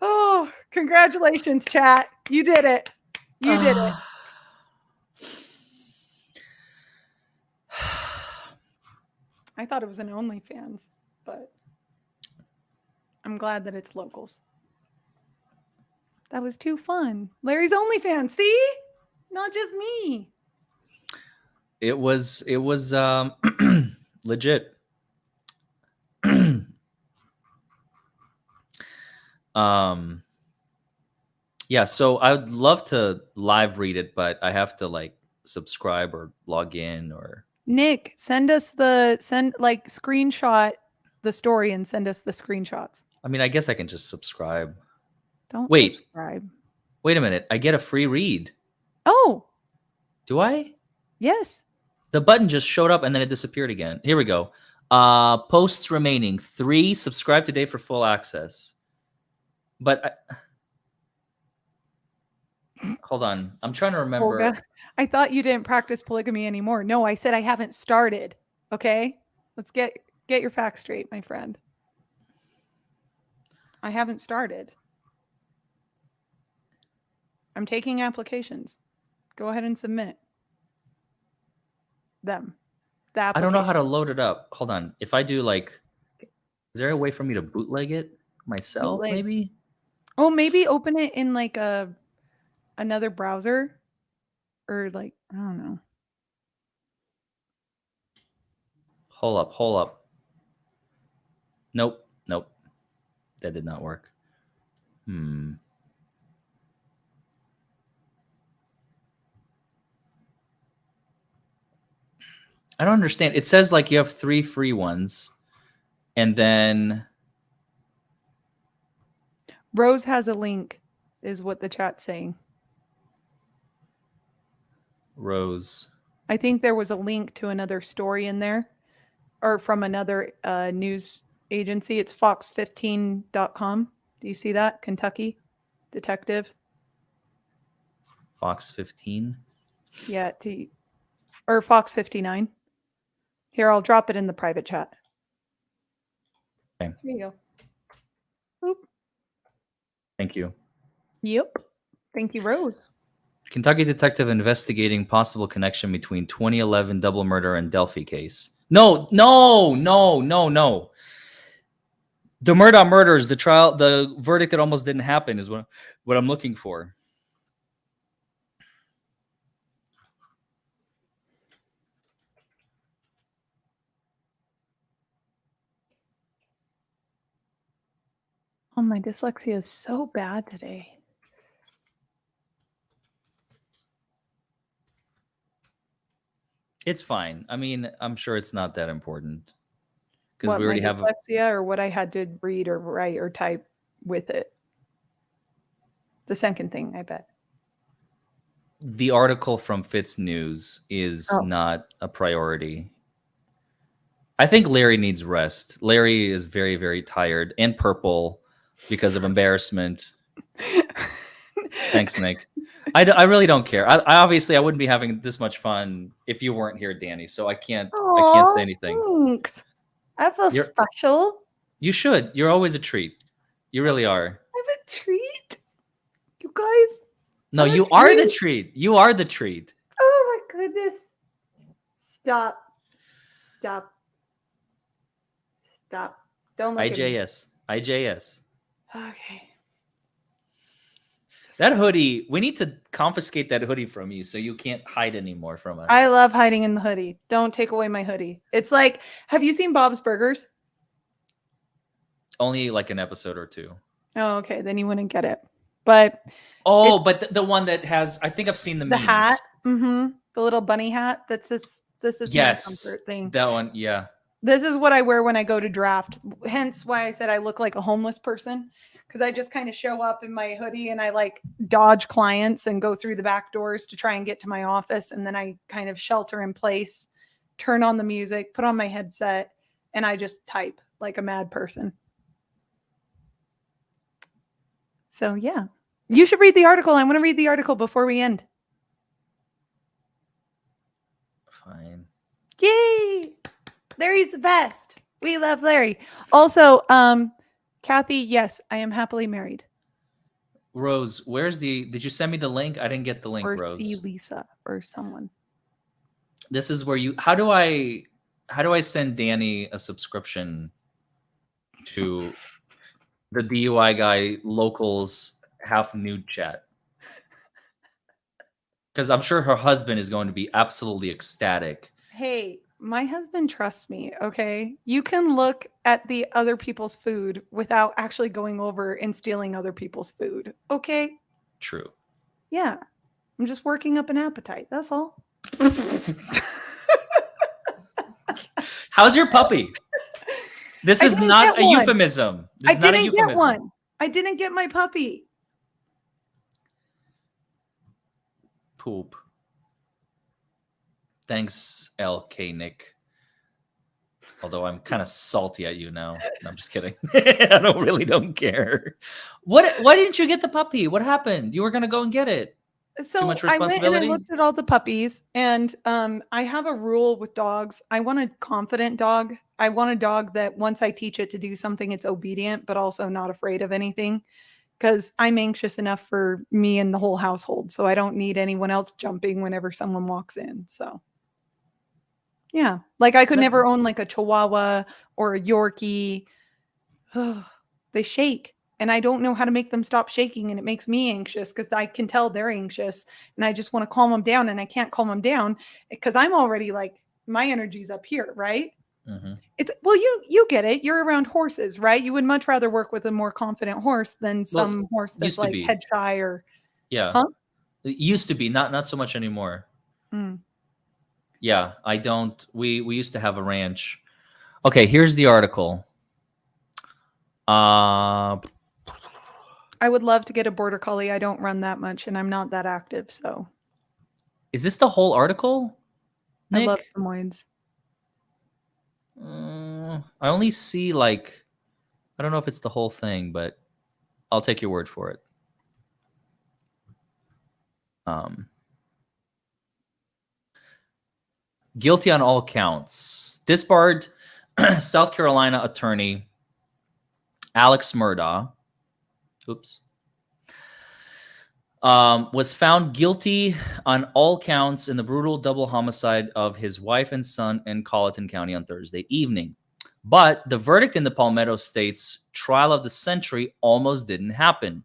Oh, congratulations, chat. You did it. You did it. I thought it was an OnlyFans, but I'm glad that it's locals. That was too fun. Larry's OnlyFans. See? Not just me. It was legit. Yeah, so I would love to live read it, but I have to like subscribe or log in or Nick, screenshot the story and send us the screenshots. I mean, I guess I can just subscribe. Don't Wait. subscribe. Wait a minute. I get a free read. Oh. Do I? Yes. The button just showed up and then it disappeared again. Here we go. Posts remaining 3. Subscribe today for full access. But hold on. I'm trying to remember. Olga, I thought you didn't practice polygamy anymore. No, I said I haven't started. Okay? Let's get your facts straight, my friend. I haven't started. I'm taking applications. Go ahead and submit them. I don't know how to load it up. Hold on. If I do like, is there a way for me to bootleg it myself? Bootleg. Maybe. Oh, maybe open it in like another browser, or like I don't know. Hold up. Nope. That did not work. I don't understand. It says like you have 3 free ones, and then Rose has a link, is what the chat's saying. Rose. I think there was a link to another story in there, or from another news agency. It's fox15.com. Do you see that? Kentucky detective. Fox 15. Yeah, or Fox 59. Here, I'll drop it in the private chat. Okay. Here you go. Oop. Thank you. Yep. Thank you, Rose. Kentucky detective investigating possible connection between 2011 double murder and Delphi case. No. The Murdaugh murders, the trial, the verdict that almost didn't happen is what I'm looking for. Oh, my dyslexia is so bad today. It's fine. I mean, I'm sure it's not that important because What, we already my have dyslexia, or what I had to read or write or type with it. The second thing, I bet. the article from Fitz News is Oh. not a priority. I think Larry needs rest. Larry is very, very tired and purple because of embarrassment. Thanks, Nick. I really don't care. I obviously I wouldn't be having this much fun if you weren't here, Danny. So I can't say anything. Thanks. I feel You're- special. You should. You're always a treat. You really are. I'm a treat. You guys. No, I'm a you are the treat. treat. You are the treat. Oh my goodness. Stop. Don't look at me. IJS. Okay. That hoodie, we need to confiscate that hoodie from you so you can't hide anymore from us. I love hiding in the hoodie. Don't take away my hoodie. It's like, have you seen Bob's Burgers? Only like an episode or 2. Oh, okay. Then you wouldn't get it. But but the one that has, I think I've seen the the memes. hat, the little bunny hat. This is Yes, my comfort thing. that one. Yeah. This is what I wear when I go to draft. Hence why I said I look like a homeless person, because I just kind of show up in my hoodie and I like dodge clients and go through the back doors to try and get to my office. And then I kind of shelter in place, turn on the music, put on my headset, and I just type like a mad person. So yeah, you should read the article. I want to read the article before we end. Fine. Yay! Larry's the best. We love Larry. Also, Kathy, yes, I am happily married. Rose, did you send me the link? I didn't get the link, Or Rose. see Lisa or someone. This is where how do I send Danny a subscription to the DUI guy locals half nude chat. Because I'm sure her husband is going to be absolutely ecstatic. Hey, my husband trusts me, okay? You can look at the other people's food without actually going over and stealing other people's food, okay? True. Yeah. I'm just working up an appetite. That's all. How's your puppy? This I is didn't not get a one. euphemism. This I is not a didn't get euphemism. one. I didn't get my puppy. Poop. Thanks, LK Nick. Although I'm kind of salty at you now. No, I'm just kidding. I don't care. Why didn't you get the puppy? What happened? You were gonna go and get it. So Too much I went and I responsibility? looked at all the puppies, and I have a rule with dogs. I want a confident dog. I want a dog that once I teach it to do something, it's obedient, but also not afraid of anything. Because I'm anxious enough for me and the whole household, so I don't need anyone else jumping whenever someone walks in. So, yeah, like I could never own like a Chihuahua or a Yorkie. They shake, and I don't know how to make them stop shaking, and it makes me anxious because I can tell they're anxious, and I just want to calm them down, and I can't calm them down because I'm already like my energy's up here, right? Mm-hmm. It's well, you get it. You're around horses, right? You would much rather work with a more confident horse than some horse that's used to like be. head shy or Yeah. huh? It used to be, not so much anymore. Mm. Yeah, I don't. We used to have a ranch. Okay, here's the article. I would love to get a border collie. I don't run that much, and I'm not that active, so Is this the whole article, I love Nick? Samoyeds. I only see like, I don't know if it's the whole thing, but I'll take your word for it. Guilty on all counts. Disbarred South Carolina attorney Alex Murdaugh, was found guilty on all counts in the brutal double homicide of his wife and son in Colleton County on Thursday evening. But the verdict in the Palmetto State's trial of the century almost didn't happen.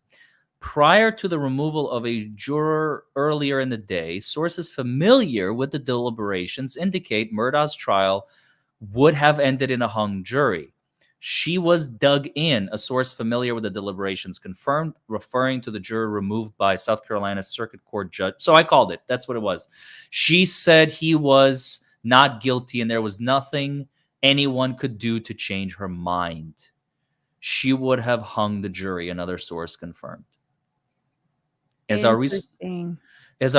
Prior to the removal of a juror earlier in the day, sources familiar with the deliberations indicate Murdaugh's trial would have ended in a hung jury. She was dug in, a source familiar with the deliberations confirmed, referring to the juror removed by South Carolina Circuit Court judge. So I called it. That's what it was. She said he was not guilty and there was nothing anyone could do to change her mind. She would have hung the jury, another source confirmed. As our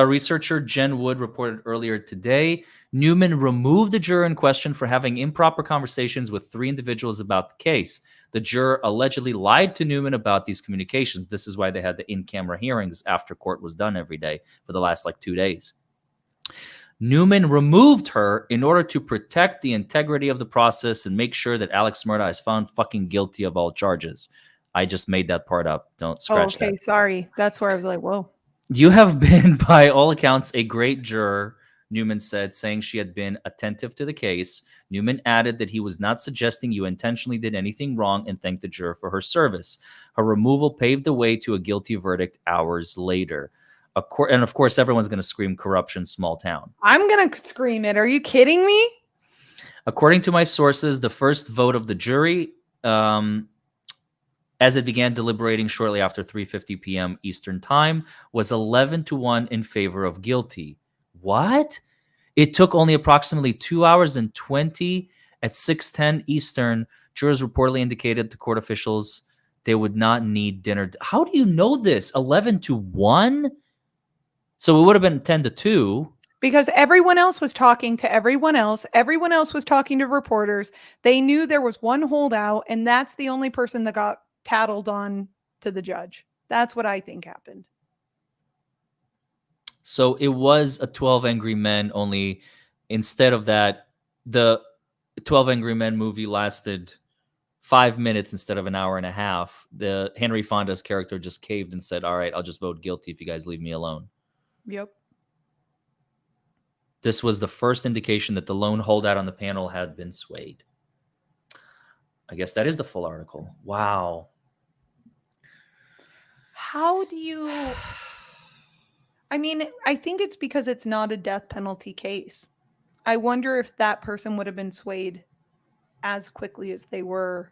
researcher Jen Wood reported earlier today, Newman removed the juror in question for having improper conversations with 3 individuals about the case. The juror allegedly lied to Newman about these communications. This is why they had the in-camera hearings after court was done every day for the last 2 days. Newman removed her in order to protect the integrity of the process and make sure that Alex Murdaugh is found fucking guilty of all charges. I just made that part up. Don't scratch that. Okay, sorry. That's where I was like, whoa. You have been, by all accounts, a great juror, Newman said, saying she had been attentive to the case. Newman added that he was not suggesting you intentionally did anything wrong and thanked the juror for her service. Her removal paved the way to a guilty verdict hours later. And of course, everyone's going to scream corruption, small town. I'm going to scream it. Are you kidding me? According to my sources, the first vote of the jury, as it began deliberating shortly after 3:50 p.m. Eastern Time, was 11-1 in favor of guilty. What? It took only approximately 2 hours and 20 at 6:10 Eastern. Jurors reportedly indicated to court officials they would not need dinner. How do you know this? 11-1? So it would have been 10-2. Because everyone else was talking to everyone else. Everyone else was talking to reporters. They knew there was one holdout, and that's the only person that got tattled on to the judge. That's what I think happened. So it was a 12 Angry Men, only instead of that, the 12 Angry Men movie lasted 5 minutes instead of an hour and a half. The Henry Fonda's character just caved and said, all right, I'll just vote guilty if you guys leave me alone. Yep. This was the first indication that the lone holdout on the panel had been swayed. I guess that is the full article. Wow. how do you? I mean, I think it's because it's not a death penalty case. I wonder if that person would have been swayed as quickly as they were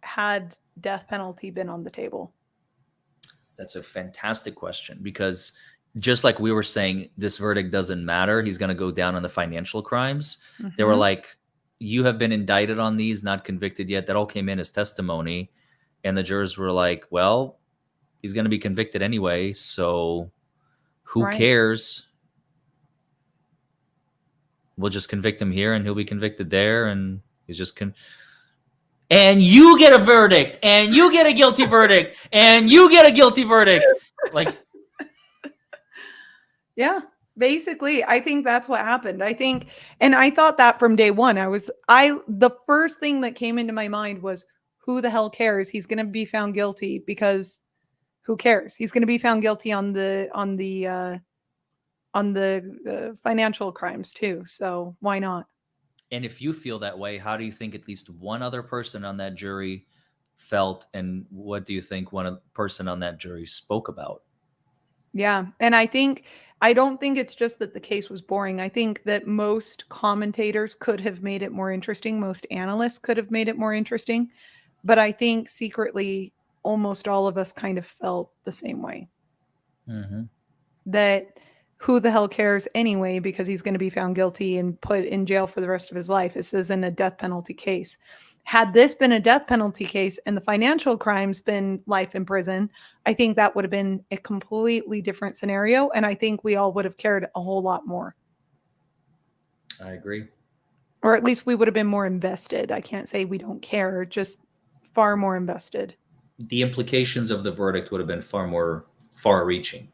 had death penalty been on the table. That's a fantastic question, because just like we were saying, this verdict doesn't matter. He's going to go down on the financial crimes. They were Mhm. like, you have been indicted on these, not convicted yet. That all came in as testimony. And the jurors were like, well, he's going to be convicted anyway. So who Right. cares? We'll just convict him here and he'll be convicted there. And he's just and you get a verdict, and you get a guilty verdict, and you get a guilty verdict. Like, Yeah, basically, I think that's what happened. I think, and I thought that from day one. The first thing that came into my mind was, who the hell cares? He's going to be found guilty because who cares? He's going to be found guilty on the financial crimes too. So why not? and if you feel that way, how do you think at least one other person on that jury felt, and what do you think one person on that jury spoke about? Yeah. And I don't think it's just that the case was boring. I think that most commentators could have made it more interesting. Most analysts could have made it more interesting. But I think secretly, almost all of us kind of felt the same way. Mm-hmm. That who the hell cares anyway, because he's going to be found guilty and put in jail for the rest of his life. This isn't a death penalty case. Had this been a death penalty case and the financial crimes been life in prison, I think that would have been a completely different scenario. And I think we all would have cared a whole lot more. I agree. Or at least we would have been more invested. I can't say we don't care, just far more invested. The implications of the verdict would have been far more far-reaching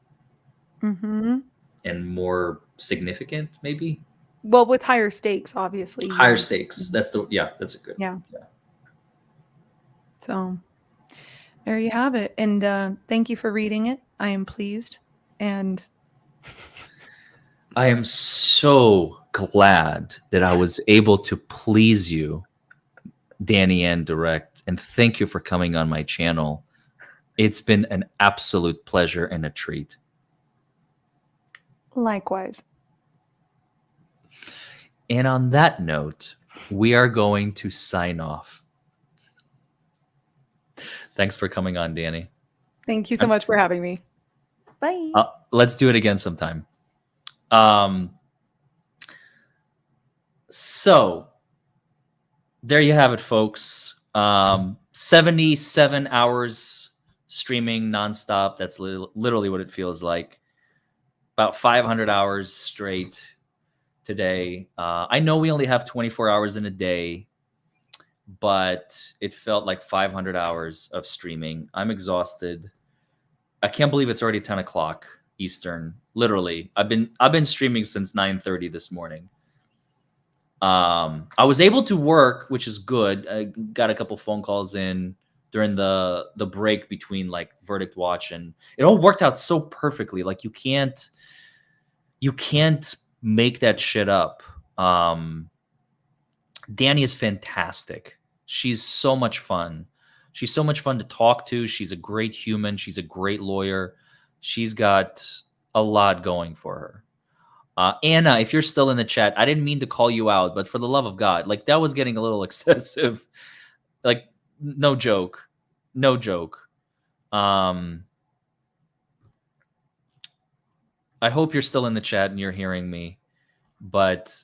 Mm-hmm. and more significant, maybe. Well, with higher stakes, obviously. Higher yeah. stakes. That's a good. Yeah. So there you have it. And thank you for reading it. I am pleased. And I am so glad that I was able to please you, Danny and Direct, and thank you for coming on my channel. It's been an absolute pleasure and a treat. likewise. And on that note, we are going to sign off. Thanks for coming on, Danny. Thank you so much for having me. Bye. Let's do it again sometime. So there you have it, folks. 77 hours streaming nonstop. That's literally what it feels like. About 500 hours straight today. I know we only have 24 hours in a day, but it felt like 500 hours of streaming. I'm exhausted. I can't believe it's already 10 o'clock Eastern. Literally, I've been streaming since 9:30 this morning. I was able to work, which is good. I got a couple phone calls in during the break between like verdict watch, and it all worked out so perfectly. Like you can't make that shit up. Danny is fantastic. She's so much fun. She's so much fun to talk to. She's a great human. She's a great lawyer. She's got a lot going for her. Anna, if you're still in the chat, I didn't mean to call you out, but for the love of God, like that was getting a little excessive. Like, no joke. No joke. I hope you're still in the chat and you're hearing me, but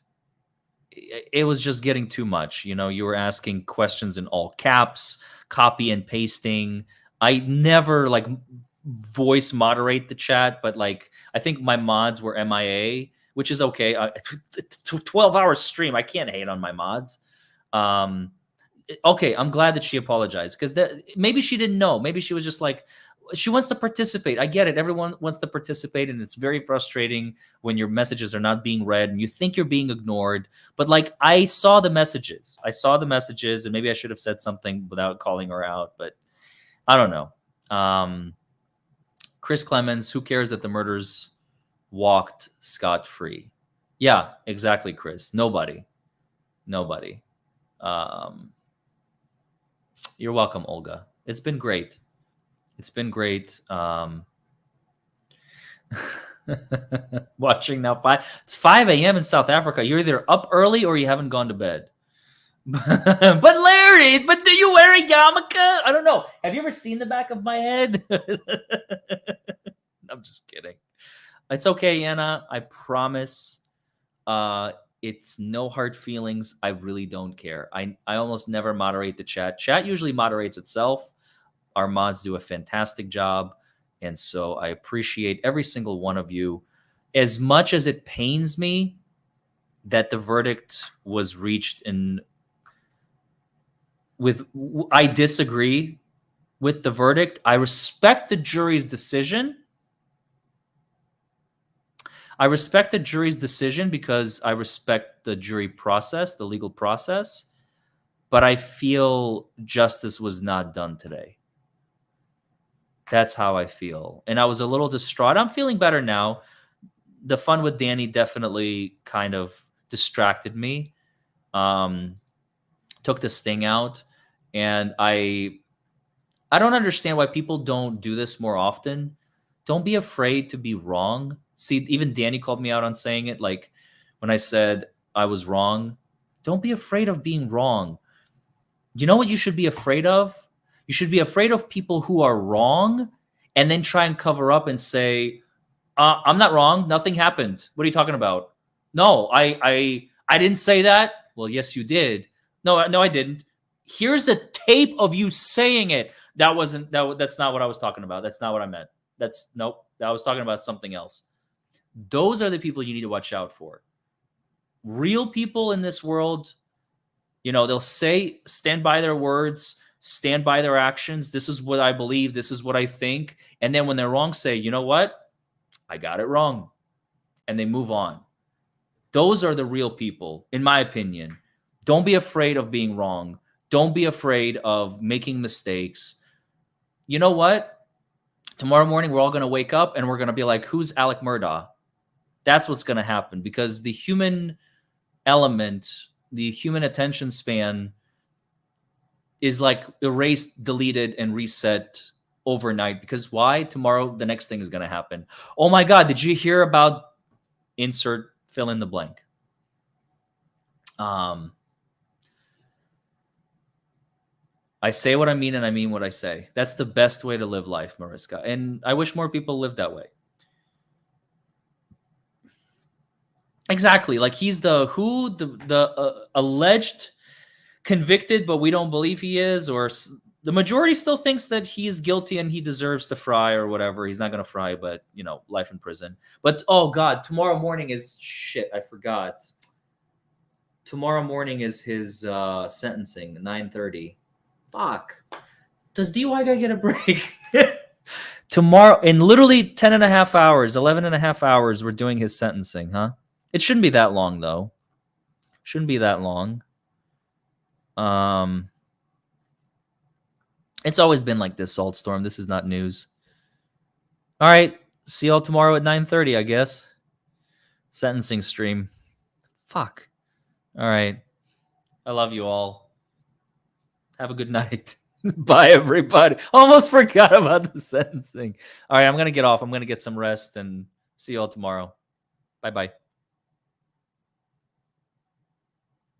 it was just getting too much. You know, you were asking questions in all caps, copy and pasting. I never like voice moderate the chat, but like I think my mods were MIA, which is okay. 12-hour stream. I can't hate on my mods. Okay, I'm glad that she apologized because maybe she didn't know. Maybe she was just like, she wants to participate. I get it. Everyone wants to participate, and it's very frustrating when your messages are not being read and you think you're being ignored. But like, I saw the messages. And maybe I should have said something without calling her out, but I don't know. Chris Clemens, who cares that the murders walked scot-free? Yeah, exactly, Chris. Nobody. You're welcome, Olga. It's been great. It's been great. Watching now. It's 5 a.m. in South Africa. You're either up early or you haven't gone to bed. But Larry, do you wear a yarmulke? I don't know. Have you ever seen the back of my head? I'm just kidding. It's okay, Anna. I promise. It's no hard feelings. I really don't care. I almost never moderate the chat. Chat usually moderates itself. Our mods do a fantastic job. And so I appreciate every single one of you. As much as it pains me that the verdict was reached I disagree with the verdict. I respect the jury's decision. I respect the jury's decision because I respect the jury process, the legal process. But I feel justice was not done today. That's how I feel. And I was a little distraught. I'm feeling better now. The fun with Danny definitely kind of distracted me. Took the sting out. And I don't understand why people don't do this more often. Don't be afraid to be wrong. See, even Danny called me out on saying it. Like when I said I was wrong, don't be afraid of being wrong. You know what you should be afraid of? You should be afraid of people who are wrong and then try and cover up and say, I'm not wrong. Nothing happened. What are you talking about? No, I didn't say that. Well, yes, you did. No, I didn't. Here's the tape of you saying it. That's not what I was talking about. That's not what I meant. Nope. I was talking about something else. Those are the people you need to watch out for. Real people in this world, they'll stand by their words, stand by their actions. This is what I believe. This is what I think. And then when they're wrong, say, you know what? I got it wrong. And they move on. Those are the real people, in my opinion. Don't be afraid of being wrong. Don't be afraid of making mistakes. You know what? Tomorrow morning, we're all going to wake up and we're going to be like, who's Alec Murdaugh? That's what's going to happen because the human element, the human attention span is like erased, deleted, and reset overnight. Because why? Tomorrow, the next thing is going to happen. Oh my God, did you hear about insert fill in the blank? I say what I mean and I mean what I say. That's the best way to live life, Mariska. And I wish more people lived that way. Exactly. Like he's the alleged convicted, but we don't believe he is, or the majority still thinks that he is guilty and he deserves to fry or whatever. He's not going to fry, but life in prison. But oh God, tomorrow morning is shit. I forgot. Tomorrow morning is his sentencing, 9:30. Fuck. Does DUI guy get a break? Tomorrow, in literally 10 and a half hours, 11 and a half hours, we're doing his sentencing, huh? It shouldn't be that long, though. Shouldn't be that long. It's always been like this, Saltstorm. This is not news. All right. See y'all tomorrow at 9:30, I guess. Sentencing stream. Fuck. All right. I love you all. Have a good night. Bye, everybody. Almost forgot about the sentencing. All right, I'm going to get off. I'm going to get some rest and see you all tomorrow. Bye-bye.